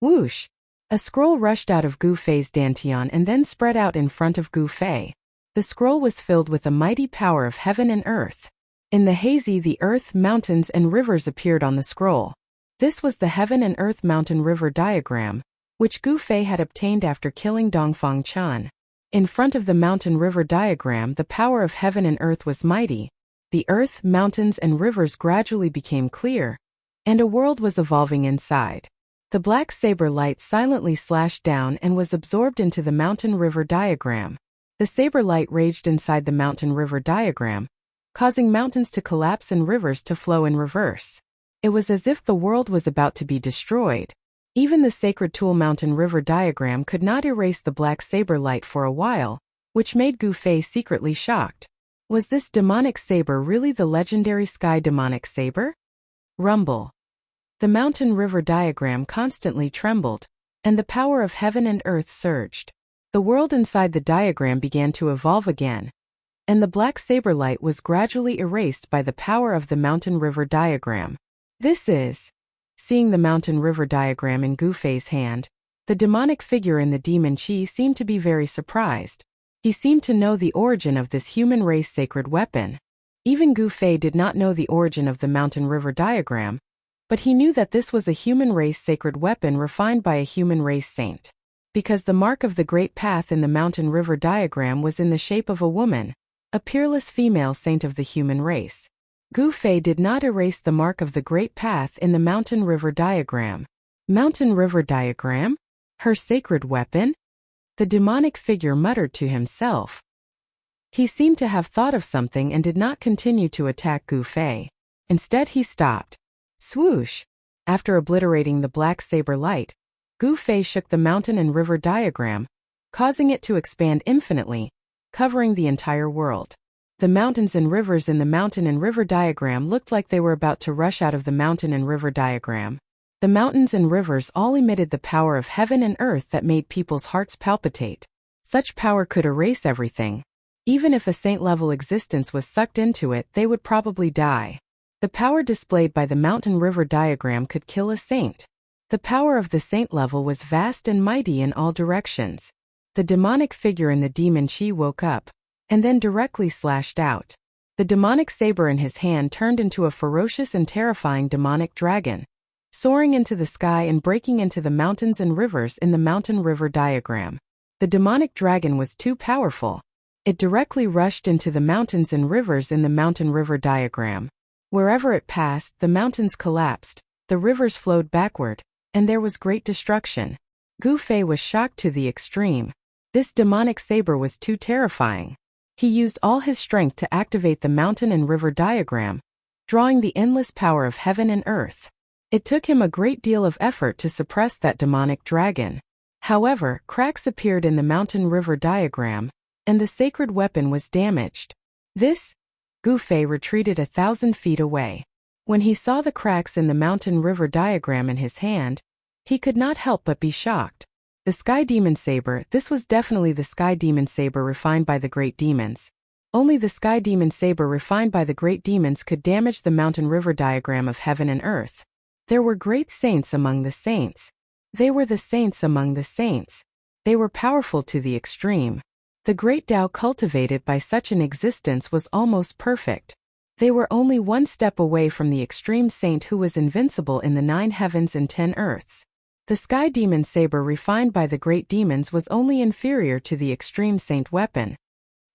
Whoosh! A scroll rushed out of Gu Fei's dantian and then spread out in front of Gu Fei. The scroll was filled with the mighty power of heaven and earth. In the hazy, the earth, mountains, and rivers appeared on the scroll. This was the heaven and earth mountain river diagram, which Gu Fei had obtained after killing Dongfang Chun. In front of the mountain river diagram, the power of heaven and earth was mighty. The earth, mountains, and rivers gradually became clear, and a world was evolving inside. The black saber light silently slashed down and was absorbed into the mountain river diagram. The saber light raged inside the mountain river diagram, causing mountains to collapse and rivers to flow in reverse. It was as if the world was about to be destroyed. Even the sacred tool mountain river diagram could not erase the black saber light for a while, which made Gu Fei secretly shocked. Was this demonic saber really the legendary sky demonic saber? Rumble. The mountain river diagram constantly trembled, and the power of heaven and earth surged. The world inside the diagram began to evolve again, and the black saber light was gradually erased by the power of the mountain river diagram. This is... Seeing the mountain river diagram in Gu Fei's hand, the demonic figure in the demon chi seemed to be very surprised. He seemed to know the origin of this human race sacred weapon. Even Gu Fei did not know the origin of the mountain river diagram, but he knew that this was a human race sacred weapon refined by a human race saint. Because the mark of the Great Path in the mountain river diagram was in the shape of a woman, a peerless female saint of the human race. Gu Fei did not erase the mark of the Great Path in the mountain river diagram. Mountain river diagram? Her sacred weapon? The demonic figure muttered to himself. He seemed to have thought of something and did not continue to attack Gu Fei. Instead he stopped. Swoosh! After obliterating the black saber light, Gu Fei shook the mountain and river diagram, causing it to expand infinitely, covering the entire world. The mountains and rivers in the mountain and river diagram looked like they were about to rush out of the mountain and river diagram. The mountains and rivers all emitted the power of heaven and earth that made people's hearts palpitate. Such power could erase everything. Even if a saint-level existence was sucked into it, they would probably die. The power displayed by the mountain-river diagram could kill a saint. The power of the saint level was vast and mighty in all directions. The demonic figure in the demon chi woke up, and then directly slashed out. The demonic saber in his hand turned into a ferocious and terrifying demonic dragon, soaring into the sky and breaking into the mountains and rivers in the mountain-river diagram. The demonic dragon was too powerful. It directly rushed into the mountains and rivers in the mountain-river diagram. Wherever it passed, the mountains collapsed, the rivers flowed backward, and there was great destruction. Gu Fei was shocked to the extreme. This demonic saber was too terrifying. He used all his strength to activate the mountain and river diagram, drawing the endless power of heaven and earth. It took him a great deal of effort to suppress that demonic dragon. However, cracks appeared in the mountain-river diagram, and the sacred weapon was damaged. Gu Fei retreated 1,000 feet away. When he saw the cracks in the mountain-river diagram in his hand, he could not help but be shocked. The Sky Demon Saber, this was definitely the Sky Demon Saber refined by the Great Demons. Only the Sky Demon Saber refined by the Great Demons could damage the mountain-river diagram of heaven and earth. There were great saints among the saints. They were the saints among the saints. They were powerful to the extreme. The great Tao cultivated by such an existence was almost perfect. They were only one step away from the extreme saint who was invincible in the 9 heavens and 10 earths. The Sky Demon Saber refined by the Great Demons was only inferior to the extreme saint weapon.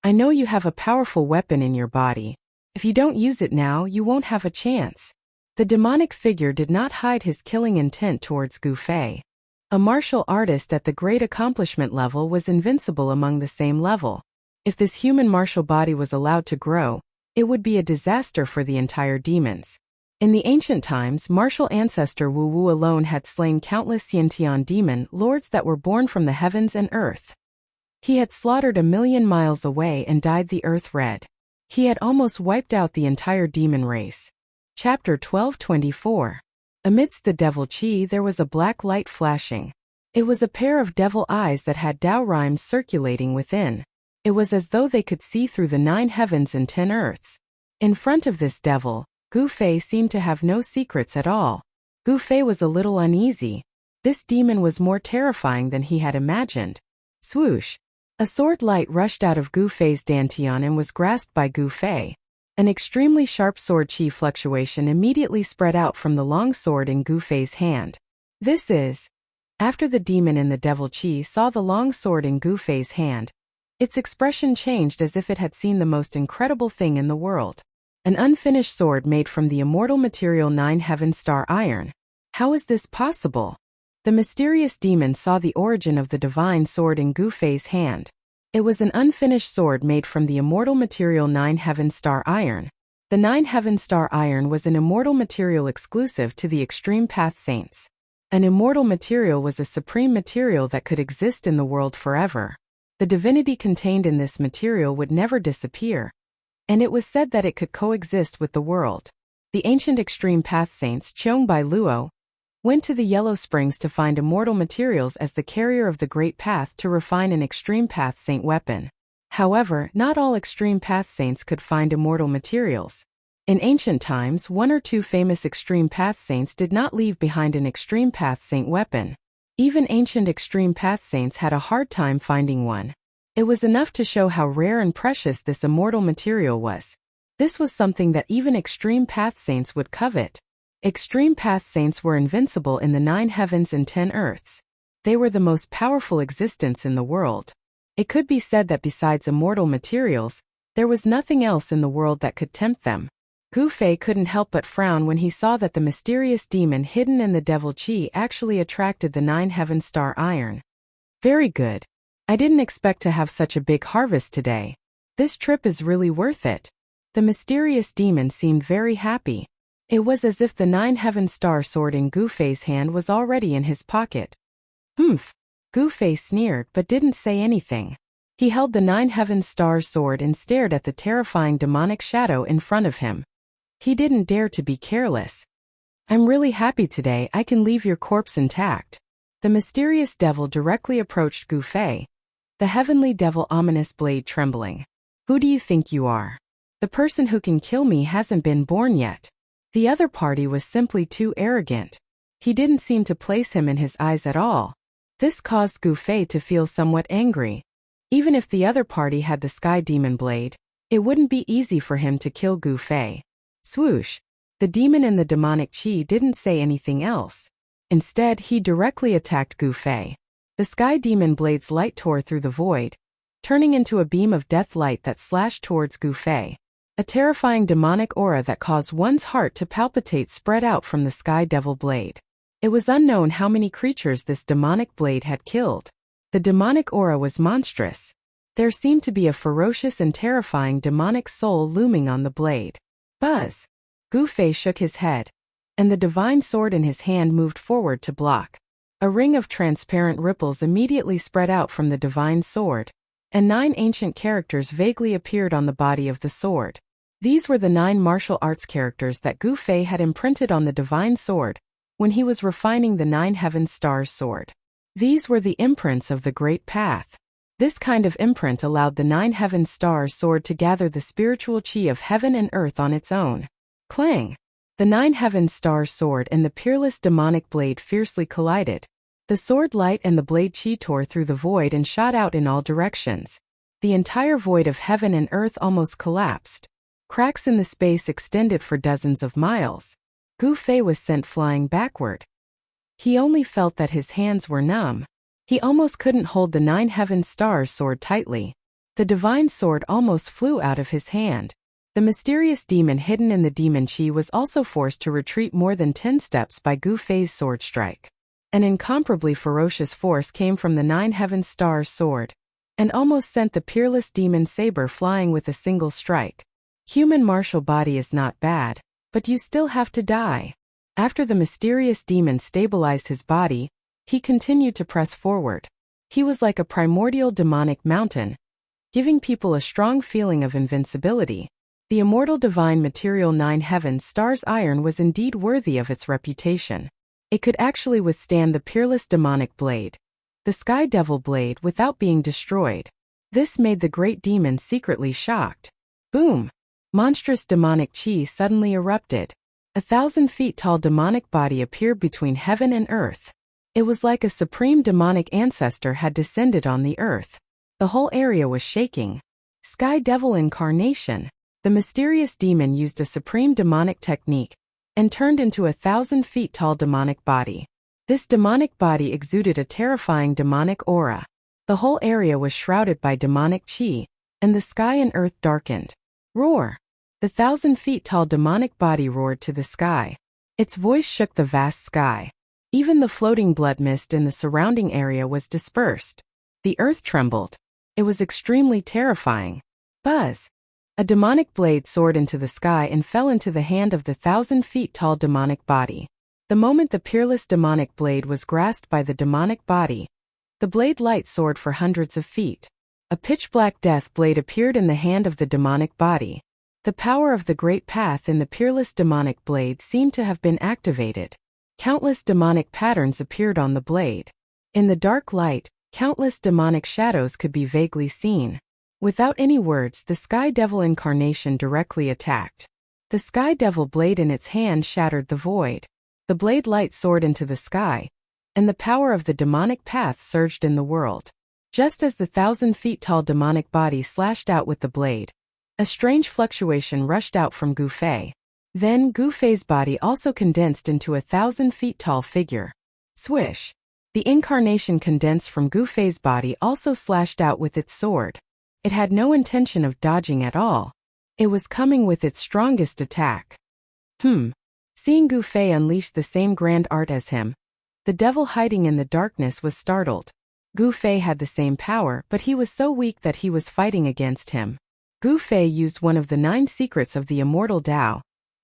I know you have a powerful weapon in your body. If you don't use it now, you won't have a chance. The demonic figure did not hide his killing intent towards Gu Fei. A martial artist at the great accomplishment level was invincible among the same level. If this human martial body was allowed to grow, it would be a disaster for the entire demons. In the ancient times, martial ancestor Wu Wu alone had slain countless Xiantian demon lords that were born from the heavens and earth. He had slaughtered 1,000,000 miles away and dyed the earth red. He had almost wiped out the entire demon race. Chapter 12:24. Amidst the devil chi there was a black light flashing. It was a pair of devil eyes that had Tao rhymes circulating within. It was as though they could see through the 9 heavens and 10 earths. In front of this devil, Gu Fei seemed to have no secrets at all. Gu Fei was a little uneasy. This demon was more terrifying than he had imagined. Swoosh! A sword light rushed out of Gu Fei's dantian and was grasped by Gu Fei. An extremely sharp sword chi fluctuation immediately spread out from the long sword in Gu Fei's hand. After the demon in the devil chi saw the long sword in Gu Fei's hand, its expression changed as if it had seen the most incredible thing in the world. An unfinished sword made from the immortal material 9 heaven star iron. How is this possible? The mysterious demon saw the origin of the divine sword in Gu Fei's hand. It was an unfinished sword made from the immortal material 9 heaven star iron. The 9 heaven star iron was an immortal material exclusive to the extreme path saints. An immortal material was a supreme material that could exist in the world forever. The divinity contained in this material would never disappear, and it was said that it could coexist with the world. The ancient extreme path saints Cheong Bai Luo went to the Yellow Springs to find immortal materials as the carrier of the Great Path to refine an extreme path saint weapon. However, not all extreme path saints could find immortal materials. In ancient times, 1 or 2 famous extreme path saints did not leave behind an extreme path saint weapon. Even ancient extreme path saints had a hard time finding one. It was enough to show how rare and precious this immortal material was. This was something that even extreme path saints would covet. Extreme path saints were invincible in the 9 heavens and 10 earths. They were the most powerful existence in the world. It could be said that besides immortal materials, there was nothing else in the world that could tempt them. Gu Fei couldn't help but frown when he saw that the mysterious demon hidden in the devil chi actually attracted the 9 heaven star iron. Very good. I didn't expect to have such a big harvest today. This trip is really worth it. The mysterious demon seemed very happy. It was as if the 9 heaven star sword in Gu Fei's hand was already in his pocket. Humph. Gu Fei sneered but didn't say anything. He held the 9 heaven star sword and stared at the terrifying demonic shadow in front of him. He didn't dare to be careless. I'm really happy today I can leave your corpse intact. The mysterious devil directly approached Gu Fei, the heavenly devil ominous blade trembling. Who do you think you are? The person who can kill me hasn't been born yet. The other party was simply too arrogant. He didn't seem to place him in his eyes at all. This caused Gu Fei to feel somewhat angry. Even if the other party had the sky demon blade, it wouldn't be easy for him to kill Gu Fei. Swoosh! The demon in the demonic chi didn't say anything else. Instead, he directly attacked Gu Fei. The sky demon blade's light tore through the void, turning into a beam of death light that slashed towards Gu Fei. A terrifying demonic aura that caused one's heart to palpitate spread out from the sky devil blade. It was unknown how many creatures this demonic blade had killed. The demonic aura was monstrous. There seemed to be a ferocious and terrifying demonic soul looming on the blade. Buzz! Gu Fei shook his head, and the divine sword in his hand moved forward to block. A ring of transparent ripples immediately spread out from the divine sword, and 9 ancient characters vaguely appeared on the body of the sword. These were the 9 martial arts characters that Gu Fei had imprinted on the divine sword when he was refining the 9 heaven stars sword. These were the imprints of the Great Path. This kind of imprint allowed the 9 heaven stars sword to gather the spiritual chi of heaven and earth on its own. Clang! The 9 heaven stars sword and the peerless demonic blade fiercely collided. The sword light and the blade chi tore through the void and shot out in all directions. The entire void of heaven and earth almost collapsed. Cracks in the space extended for dozens of miles. Gu Fei was sent flying backward. He only felt that his hands were numb. He almost couldn't hold the 9 heaven stars sword tightly. The divine sword almost flew out of his hand. The mysterious demon hidden in the demon chi was also forced to retreat more than 10 steps by Gu Fei's sword strike. An incomparably ferocious force came from the 9 heaven stars sword, and almost sent the peerless demon saber flying with a single strike. Human martial body is not bad, but you still have to die. After the mysterious demon stabilized his body, he continued to press forward. He was like a primordial demonic mountain, giving people a strong feeling of invincibility. The immortal divine material 9 heaven stars iron was indeed worthy of its reputation. It could actually withstand the peerless demonic blade, the sky devil blade, without being destroyed. This made the great demon secretly shocked. Boom! Monstrous demonic chi suddenly erupted. 1,000 feet tall demonic body appeared between heaven and earth. It was like a supreme demonic ancestor had descended on the earth. The whole area was shaking. Sky devil incarnation. The mysterious demon used a supreme demonic technique and turned into 1,000 feet tall demonic body. This demonic body exuded a terrifying demonic aura. The whole area was shrouded by demonic chi, and the sky and earth darkened. Roar! The 1,000 feet tall demonic body roared to the sky. Its voice shook the vast sky. Even the floating blood mist in the surrounding area was dispersed. The earth trembled. It was extremely terrifying. Buzz! A demonic blade soared into the sky and fell into the hand of the 1,000 feet tall demonic body. The moment the peerless demonic blade was grasped by the demonic body, the blade light soared for hundreds of feet. A pitch-black death blade appeared in the hand of the demonic body. The power of the Great Path in the peerless demonic blade seemed to have been activated. Countless demonic patterns appeared on the blade. In the dark light, countless demonic shadows could be vaguely seen. Without any words, the Sky Devil incarnation directly attacked. The Sky Devil blade in its hand shattered the void. The blade light soared into the sky, and the power of the demonic path surged in the world. Just as the 1,000 feet tall demonic body slashed out with the blade, a strange fluctuation rushed out from Gu Fei. Then Gu Fei's body also condensed into a 1,000 feet tall figure. Swish! The incarnation condensed from Gu Fei's body also slashed out with its sword. It had no intention of dodging at all. It was coming with its strongest attack. Seeing Gu Fei unleash the same grand art as him, the devil hiding in the darkness was startled. Gu Fei had the same power, but he was so weak that he was fighting against him. Gu Fei used one of the 9 secrets of the immortal Tao,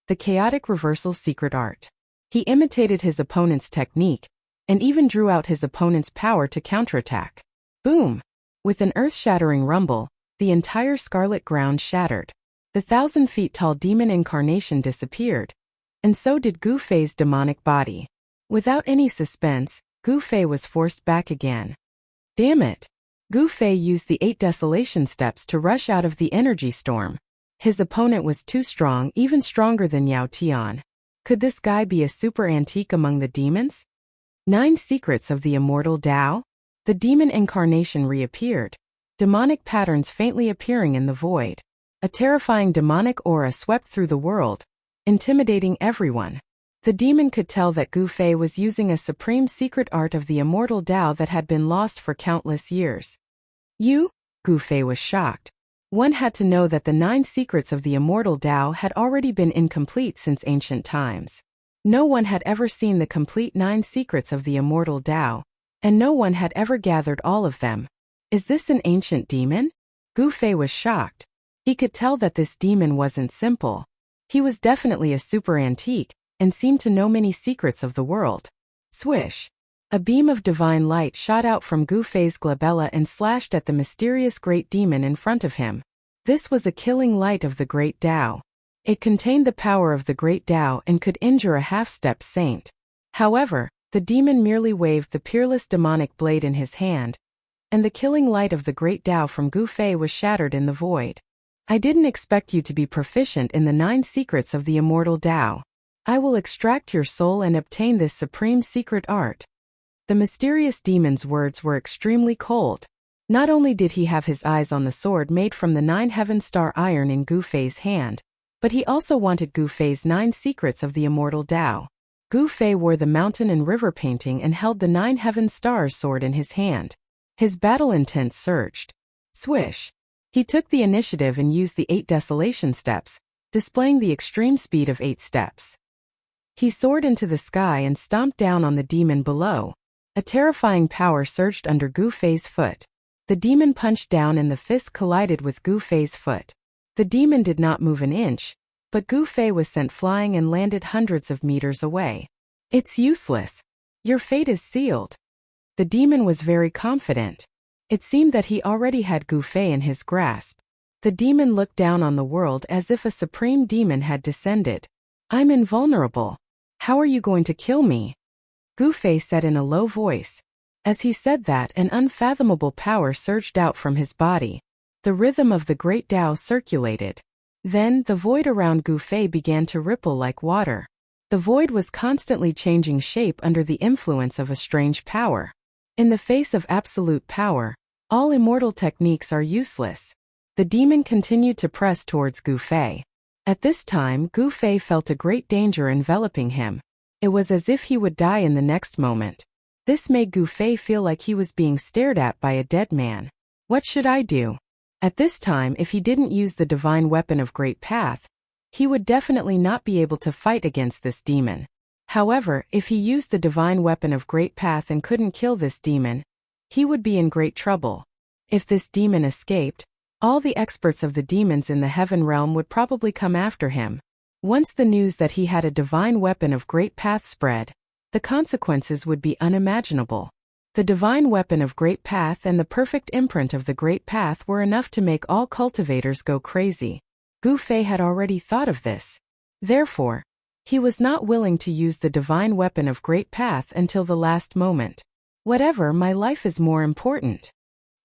the chaotic reversal secret art. He imitated his opponent's technique, and even drew out his opponent's power to counterattack. Boom! With an earth-shattering rumble, the entire scarlet ground shattered. The 1,000 feet tall demon incarnation disappeared, and so did Gu Fei's demonic body. Without any suspense, Gu Fei was forced back again. Damn it! Gu Fei used the 8 desolation steps to rush out of the energy storm. His opponent was too strong, even stronger than Yao Tian. Could this guy be a super antique among the demons? 9 Secrets of the Immortal Tao? The demon incarnation reappeared. Demonic patterns faintly appearing in the void. A terrifying demonic aura swept through the world, intimidating everyone. The demon could tell that Gu Fei was using a supreme secret art of the immortal Tao that had been lost for countless years. You? Gu Fei was shocked. One had to know that the 9 secrets of the immortal Tao had already been incomplete since ancient times. No one had ever seen the complete 9 secrets of the immortal Tao, and no one had ever gathered all of them. Is this an ancient demon? Gu Fei was shocked. He could tell that this demon wasn't simple. He was definitely a super antique, and seemed to know many secrets of the world. Swish! A beam of divine light shot out from Gu Fei's glabella and slashed at the mysterious great demon in front of him. This was a killing light of the great Tao. It contained the power of the great Tao and could injure a half-step saint. However, the demon merely waved the peerless demonic blade in his hand, and the killing light of the great Tao from Gu Fei was shattered in the void. I didn't expect you to be proficient in the 9 secrets of the immortal Tao. I will extract your soul and obtain this supreme secret art. The mysterious demon's words were extremely cold. Not only did he have his eyes on the sword made from the 9 heaven star iron in Gu Fei's hand, but he also wanted Gu Fei's 9 secrets of the immortal Tao. Gu Fei wore the mountain and river painting and held the 9 heaven stars sword in his hand. His battle intent surged. Swish! He took the initiative and used the 8 desolation steps, displaying the extreme speed of 8 steps. He soared into the sky and stomped down on the demon below. A terrifying power surged under Gu Fei's foot. The demon punched down and the fist collided with Gu Fei's foot. The demon did not move an inch, but Gu Fei was sent flying and landed hundreds of meters away. It's useless. Your fate is sealed. The demon was very confident. It seemed that he already had Gu Fei in his grasp. The demon looked down on the world as if a supreme demon had descended. I'm invulnerable. How are you going to kill me? Gu Fei said in a low voice. As he said that, an unfathomable power surged out from his body. The rhythm of the great Tao circulated. Then, the void around Gu Fei began to ripple like water. The void was constantly changing shape under the influence of a strange power. In the face of absolute power, all immortal techniques are useless. The demon continued to press towards Gu Fei. At this time, Gu Fei felt a great danger enveloping him. It was as if he would die in the next moment. This made Gu Fei feel like he was being stared at by a dead man. What should I do? At this time, if he didn't use the divine weapon of Great Path, he would definitely not be able to fight against this demon. However, if he used the divine weapon of Great Path and couldn't kill this demon, he would be in great trouble. If this demon escaped, all the experts of the demons in the heaven realm would probably come after him. Once the news that he had a divine weapon of Great Path spread, the consequences would be unimaginable. The divine weapon of Great Path and the perfect imprint of the Great Path were enough to make all cultivators go crazy. Gu Fei had already thought of this. Therefore, he was not willing to use the divine weapon of Great Path until the last moment. Whatever, my life is more important.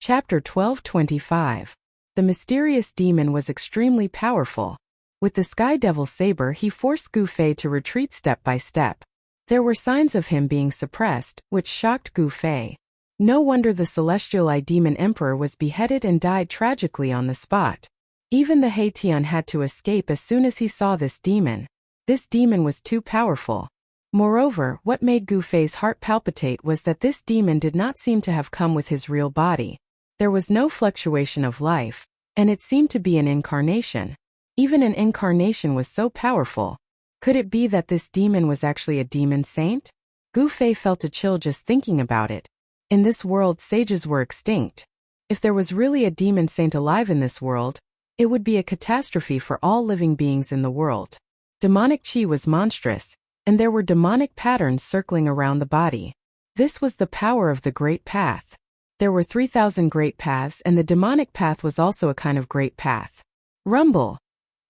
Chapter 12:25. The mysterious demon was extremely powerful. With the Sky Devil's saber, he forced Gu Fei to retreat step by step. There were signs of him being suppressed, which shocked Gu Fei. No wonder the Celestial Eye Demon Emperor was beheaded and died tragically on the spot. Even the Haitian had to escape as soon as he saw this demon. This demon was too powerful. Moreover, what made Gu Fei's heart palpitate was that this demon did not seem to have come with his real body. There was no fluctuation of life, and it seemed to be an incarnation. Even an incarnation was so powerful. Could it be that this demon was actually a demon saint? Gu Fei felt a chill just thinking about it. In this world, sages were extinct. If there was really a demon saint alive in this world, it would be a catastrophe for all living beings in the world. Demonic chi was monstrous, and there were demonic patterns circling around the body. This was the power of the Great Path. There were 3,000 great paths, and the demonic path was also a kind of great path. Rumble!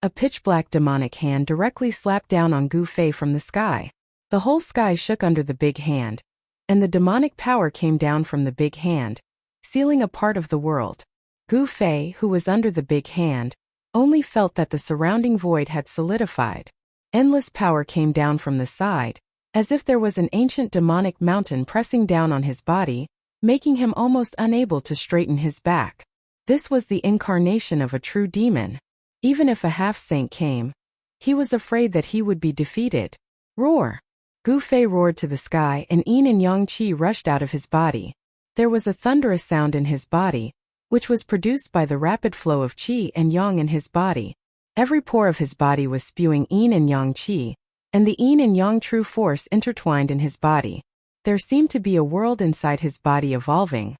A pitch-black demonic hand directly slapped down on Gu Fei from the sky. The whole sky shook under the big hand, and the demonic power came down from the big hand, sealing a part of the world. Gu Fei, who was under the big hand, only felt that the surrounding void had solidified. Endless power came down from the side, as if there was an ancient demonic mountain pressing down on his body, making him almost unable to straighten his back. This was the incarnation of a true demon. Even if a half-saint came, he was afraid that he would be defeated. Roar! Gu Fei roared to the sky and yin and yang qi rushed out of his body. There was a thunderous sound in his body, which was produced by the rapid flow of qi and yang in his body. Every pore of his body was spewing yin and yang qi, and the yin and yang true force intertwined in his body. There seemed to be a world inside his body evolving.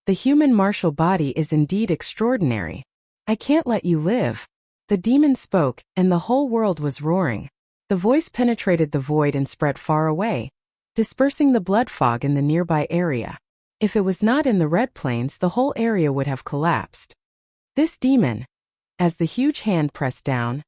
The human martial body is indeed extraordinary. I can't let you live. The demon spoke, and the whole world was roaring. The voice penetrated the void and spread far away, dispersing the blood fog in the nearby area. If it was not in the Red Plains, the whole area would have collapsed. This demon. As the huge hand pressed down,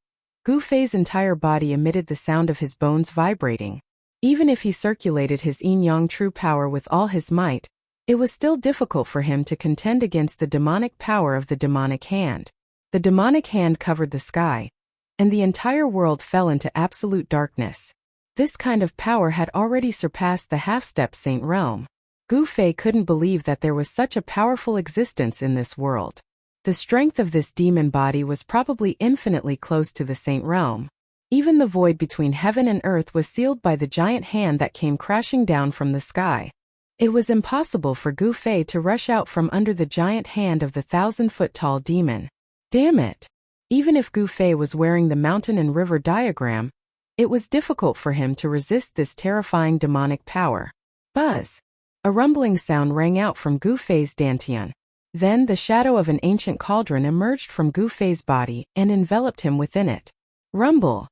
Gu Fei's entire body emitted the sound of his bones vibrating. Even if he circulated his yin-yang true power with all his might, it was still difficult for him to contend against the demonic power of the demonic hand. The demonic hand covered the sky, and the entire world fell into absolute darkness. This kind of power had already surpassed the half-step saint realm. Gu Fei couldn't believe that there was such a powerful existence in this world. The strength of this demon body was probably infinitely close to the saint realm. Even the void between heaven and earth was sealed by the giant hand that came crashing down from the sky. It was impossible for Gu Fei to rush out from under the giant hand of the 1,000-foot-tall demon. Damn it! Even if Gu Fei was wearing the mountain and river diagram, it was difficult for him to resist this terrifying demonic power. Buzz! A rumbling sound rang out from Gu Fei's dantian. Then the shadow of an ancient cauldron emerged from Gu Fei's body and enveloped him within it. Rumble!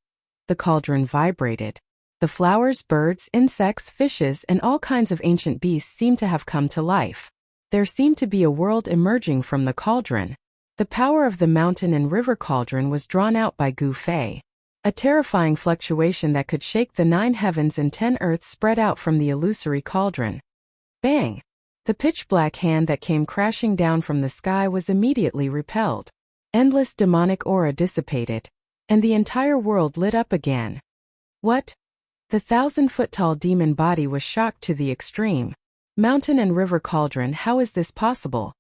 The cauldron vibrated. The flowers, birds, insects, fishes, and all kinds of ancient beasts seemed to have come to life. There seemed to be a world emerging from the cauldron. The power of the mountain and river cauldron was drawn out by Gu Fei. A terrifying fluctuation that could shake the 9 heavens and 10 earths spread out from the illusory cauldron. Bang! The pitch-black hand that came crashing down from the sky was immediately repelled. Endless demonic aura dissipated, and the entire world lit up again. What? The 1,000-foot-tall demon body was shocked to the extreme. Mountain and river cauldron, how is this possible?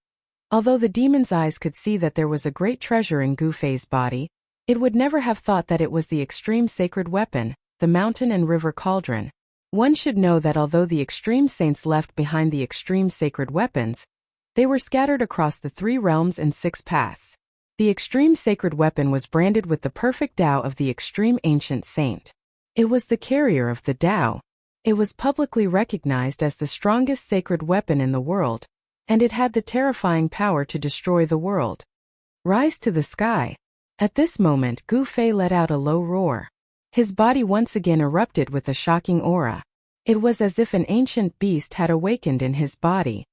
Although the demon's eyes could see that there was a great treasure in Gu Fei's body, it would never have thought that it was the extreme sacred weapon, the mountain and river cauldron. One should know that although the extreme saints left behind the extreme sacred weapons, they were scattered across the 3 realms and 6 paths. The extreme sacred weapon was branded with the perfect Tao of the extreme ancient saint. It was the carrier of the Tao. It was publicly recognized as the strongest sacred weapon in the world, and it had the terrifying power to destroy the world. Rise to the sky. At this moment, Gu Fei let out a low roar. His body once again erupted with a shocking aura. It was as if an ancient beast had awakened in his body.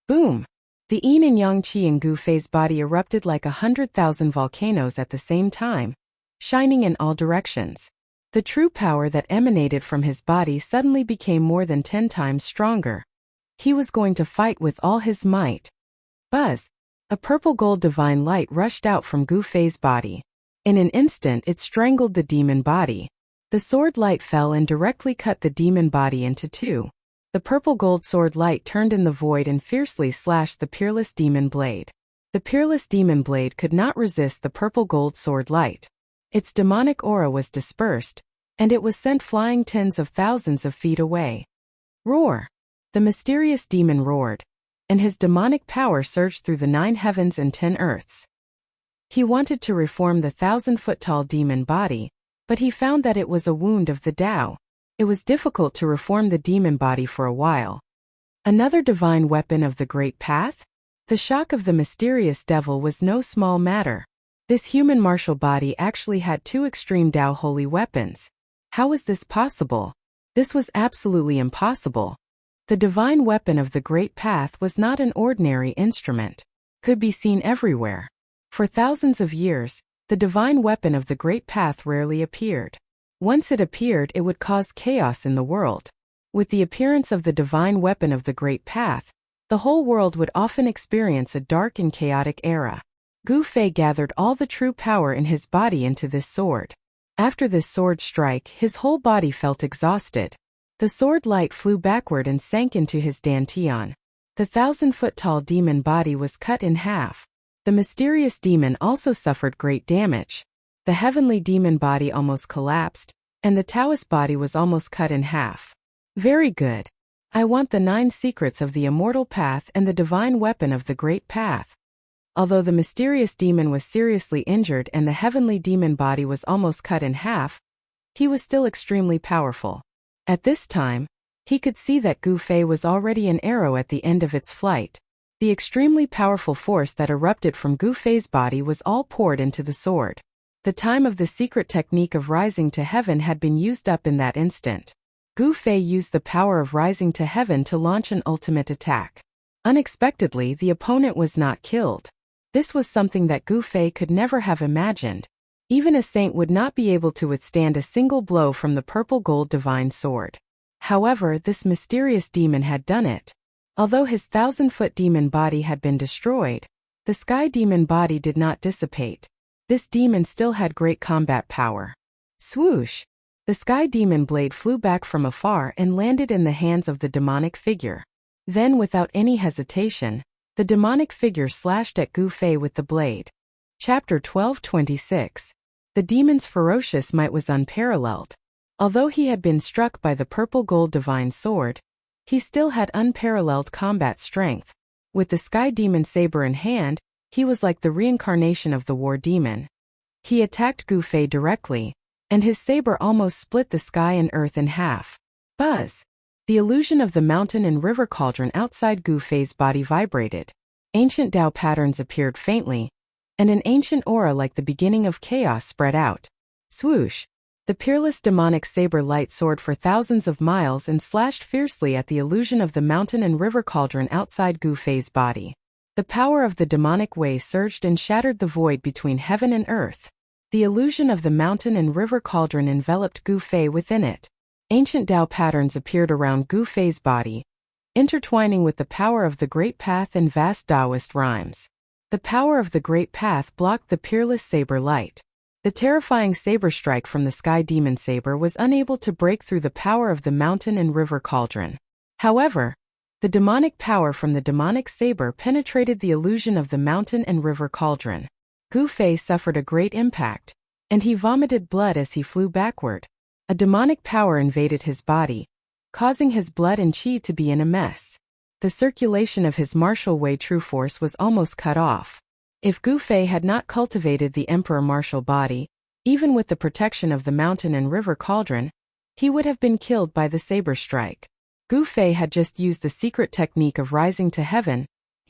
Boom! The yin and yang qi in Gu Fei's body erupted like 100,000 volcanoes at the same time, shining in all directions. The true power that emanated from his body suddenly became more than 10 times stronger. He was going to fight with all his might. Buzz! A purple-gold divine light rushed out from Gu Fei's body. In an instant it strangled the demon body. The sword light fell and directly cut the demon body into 2. The purple-gold sword light turned in the void and fiercely slashed the peerless demon blade. The peerless demon blade could not resist the purple-gold sword light. Its demonic aura was dispersed, and it was sent flying tens of thousands of feet away. Roar! The mysterious demon roared, and his demonic power surged through the 9 heavens and 10 earths. He wanted to reform the 1,000-foot-tall demon body, but he found that it was a wound of the Tao. It was difficult to reform the demon body for a while. Another divine weapon of the Great Path? The shock of the mysterious devil was no small matter. This human martial body actually had 2 extreme Tao holy weapons. How was this possible? This was absolutely impossible. The divine weapon of the Great Path was not an ordinary instrument. Could be seen everywhere. For thousands of years, the divine weapon of the Great Path rarely appeared. Once it appeared, it would cause chaos in the world. With the appearance of the divine weapon of the Great Path, the whole world would often experience a dark and chaotic era. Gu Fei gathered all the true power in his body into this sword. After this sword strike, his whole body felt exhausted. The sword light flew backward and sank into his dantian. The 1,000-foot-tall demon body was cut in half. The mysterious demon also suffered great damage. The heavenly demon body almost collapsed, and the Taoist body was almost cut in half. Very good. I want the 9 secrets of the immortal path and the divine weapon of the Great Path. Although the mysterious demon was seriously injured and the heavenly demon body was almost cut in half, he was still extremely powerful. At this time, he could see that Gu Fei was already an arrow at the end of its flight. The extremely powerful force that erupted from Gu Fei's body was all poured into the sword. The time of the secret technique of rising to heaven had been used up in that instant. Gu Fei used the power of rising to heaven to launch an ultimate attack. Unexpectedly, the opponent was not killed. This was something that Gu Fei could never have imagined. Even a saint would not be able to withstand a single blow from the purple gold divine sword. However, this mysterious demon had done it. Although his 1,000-foot demon body had been destroyed, the sky demon body did not dissipate. This demon still had great combat power. Swoosh! The sky demon blade flew back from afar and landed in the hands of the demonic figure. Then, without any hesitation, the demonic figure slashed at Gu Fei with the blade. Chapter 12:26. The demon's ferocious might was unparalleled. Although he had been struck by the purple gold divine sword, he still had unparalleled combat strength. With the sky demon saber in hand, he was like the reincarnation of the war demon. He attacked Gu Fei directly, and his saber almost split the sky and earth in half. Buzz! The illusion of the mountain and river cauldron outside Gu Fei's body vibrated. Ancient Tao patterns appeared faintly, and an ancient aura like the beginning of chaos spread out. Swoosh! The peerless demonic saber light soared for thousands of miles and slashed fiercely at the illusion of the mountain and river cauldron outside Gu Fei's body. The power of the demonic way surged and shattered the void between heaven and earth. The illusion of the mountain and river cauldron enveloped Gu Fei within it. Ancient Tao patterns appeared around Gu Fei's body, intertwining with the power of the Great Path and vast Taoist rhymes. The power of the Great Path blocked the peerless saber light. The terrifying saber strike from the sky demon saber was unable to break through the power of the mountain and river cauldron. However, the demonic power from the demonic saber penetrated the illusion of the mountain and river cauldron. Gu Fei suffered a great impact, and he vomited blood as he flew backward. A demonic power invaded his body, causing his blood and qi to be in a mess. The circulation of his martial way true force was almost cut off. If Gu Fei had not cultivated the emperor martial body, even with the protection of the mountain and river cauldron, he would have been killed by the saber strike. Gu Fei had just used the secret technique of rising to heaven,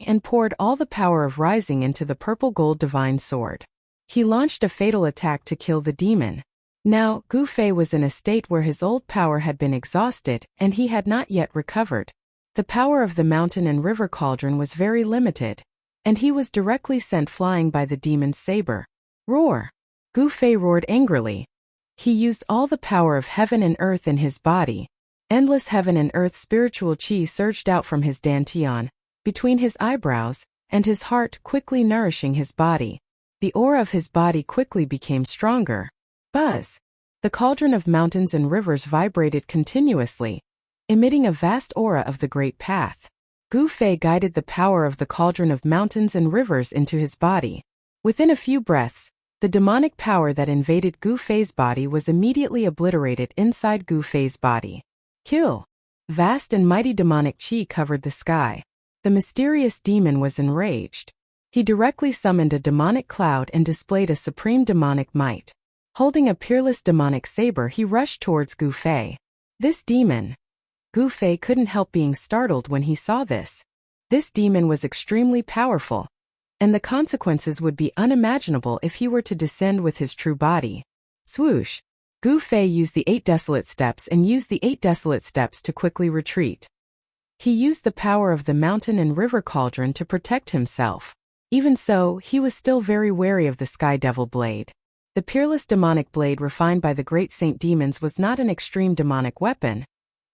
and poured all the power of rising into the purple gold divine sword. He launched a fatal attack to kill the demon. Now, Gu Fei was in a state where his old power had been exhausted and he had not yet recovered. The power of the mountain and river cauldron was very limited, and he was directly sent flying by the demon's saber. Roar! Gu Fei roared angrily. He used all the power of heaven and earth in his body. Endless heaven and earth spiritual qi surged out from his dantian, between his eyebrows, and his heart, quickly nourishing his body. The aura of his body quickly became stronger. Buzz! The cauldron of mountains and rivers vibrated continuously, emitting a vast aura of the Great Path. Gu Fei guided the power of the cauldron of mountains and rivers into his body. Within a few breaths, the demonic power that invaded Gu Fei's body was immediately obliterated inside Gu Fei's body. Kill! Vast and mighty demonic qi covered the sky. The mysterious demon was enraged. He directly summoned a demonic cloud and displayed a supreme demonic might. Holding a peerless demonic saber, he rushed towards Gu Fei. This demon! Gu Fei couldn't help being startled when he saw this. This demon was extremely powerful, and the consequences would be unimaginable if he were to descend with his true body. Swoosh! Gu Fei used the 8 desolate steps and used the 8 desolate steps to quickly retreat. He used the power of the mountain and river cauldron to protect himself. Even so, he was still very wary of the Sky Devil blade. The peerless demonic blade refined by the great saint demons was not an extreme demonic weapon,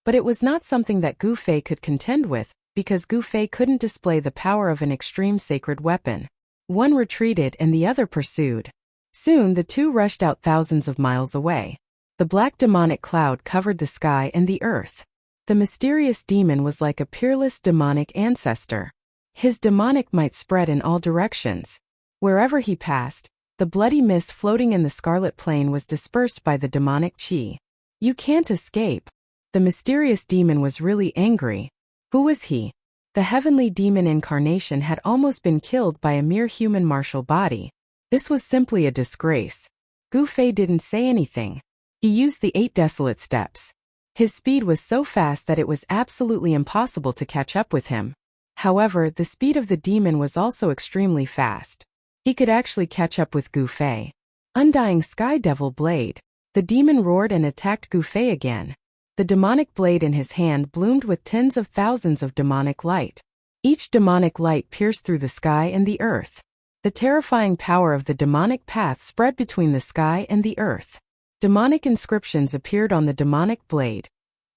but it was not something that Gu Fei could contend with, because Gu Fei couldn't display the power of an extreme sacred weapon. One retreated and the other pursued. Soon the two rushed out thousands of miles away. The black demonic cloud covered the sky and the earth. The mysterious demon was like a peerless demonic ancestor. His demonic might spread in all directions. Wherever he passed, the bloody mist floating in the scarlet plain was dispersed by the demonic chi. You can't escape. The mysterious demon was really angry. Who was he? The heavenly demon incarnation had almost been killed by a mere human martial body. This was simply a disgrace. Gu Fei didn't say anything. He used the 8 desolate steps. His speed was so fast that it was absolutely impossible to catch up with him. However, the speed of the demon was also extremely fast. He could actually catch up with Gu Fei. Undying Sky Devil Blade. The demon roared and attacked Gu Fei again. The demonic blade in his hand bloomed with tens of thousands of demonic light. Each demonic light pierced through the sky and the earth. The terrifying power of the demonic path spread between the sky and the earth. Demonic inscriptions appeared on the demonic blade,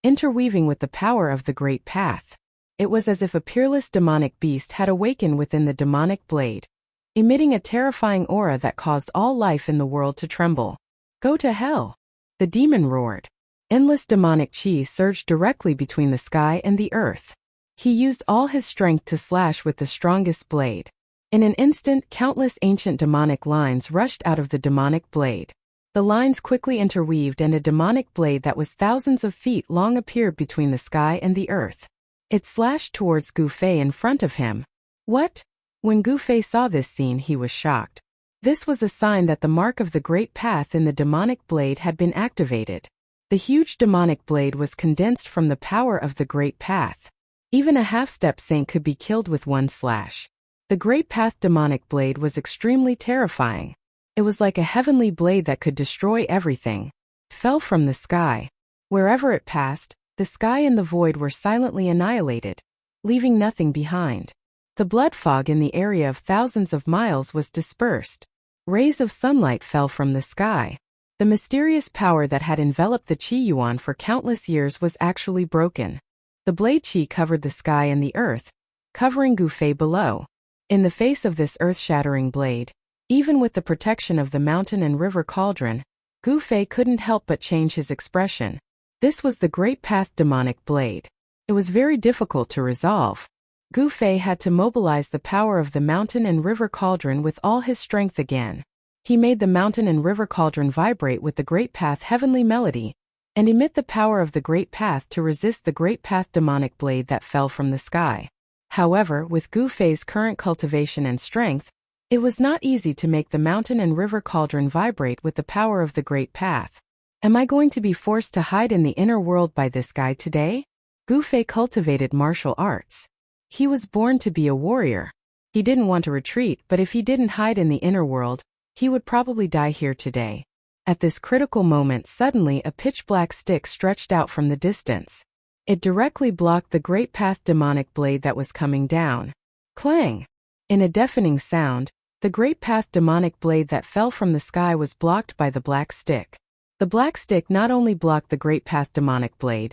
interweaving with the power of the great path. It was as if a peerless demonic beast had awakened within the demonic blade, emitting a terrifying aura that caused all life in the world to tremble. Go to hell! The demon roared. Endless demonic chi surged directly between the sky and the earth. He used all his strength to slash with the strongest blade. In an instant, countless ancient demonic lines rushed out of the demonic blade. The lines quickly interweaved and a demonic blade that was thousands of feet long appeared between the sky and the earth. It slashed towards Gu Fei in front of him. What? When Gu Fei saw this scene, he was shocked. This was a sign that the mark of the great path in the demonic blade had been activated. The huge demonic blade was condensed from the power of the great path. Even a half-step saint could be killed with one slash. The great path demonic blade was extremely terrifying. It was like a heavenly blade that could destroy everything. It fell from the sky. Wherever it passed, the sky and the void were silently annihilated, leaving nothing behind. The blood fog in the area of thousands of miles was dispersed. Rays of sunlight fell from the sky. The mysterious power that had enveloped the Qi Yuan for countless years was actually broken. The blade Qi covered the sky and the earth, covering Gu Fei below. In the face of this earth-shattering blade, even with the protection of the mountain and river cauldron, Gu Fei couldn't help but change his expression. This was the Great Path demonic blade. It was very difficult to resolve. Gu Fei had to mobilize the power of the mountain and river cauldron with all his strength again. He made the mountain and river cauldron vibrate with the Great Path heavenly melody, and emit the power of the Great Path to resist the Great Path demonic blade that fell from the sky. However, with Gu Fei's current cultivation and strength, it was not easy to make the mountain and river cauldron vibrate with the power of the Great Path. Am I going to be forced to hide in the inner world by this guy today? Gu Fei cultivated martial arts. He was born to be a warrior. He didn't want to retreat, but if he didn't hide in the inner world, he would probably die here today. At this critical moment, suddenly a pitch-black stick stretched out from the distance. It directly blocked the Great Path demonic blade that was coming down. Clang! In a deafening sound, the Great Path demonic blade that fell from the sky was blocked by the black stick. The black stick not only blocked the Great Path demonic blade,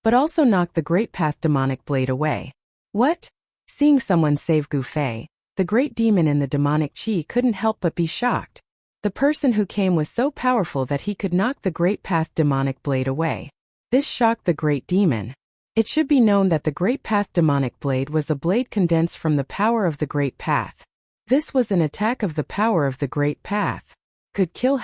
but also knocked the Great Path demonic blade away. What? Seeing someone save Gu Fei, the great demon in the demonic chi couldn't help but be shocked. The person who came was so powerful that he could knock the Great Path demonic blade away. This shocked the great demon. It should be known that the Great Path demonic blade was a blade condensed from the power of the Great Path. This was an attack of the power of the Great Path. Could kill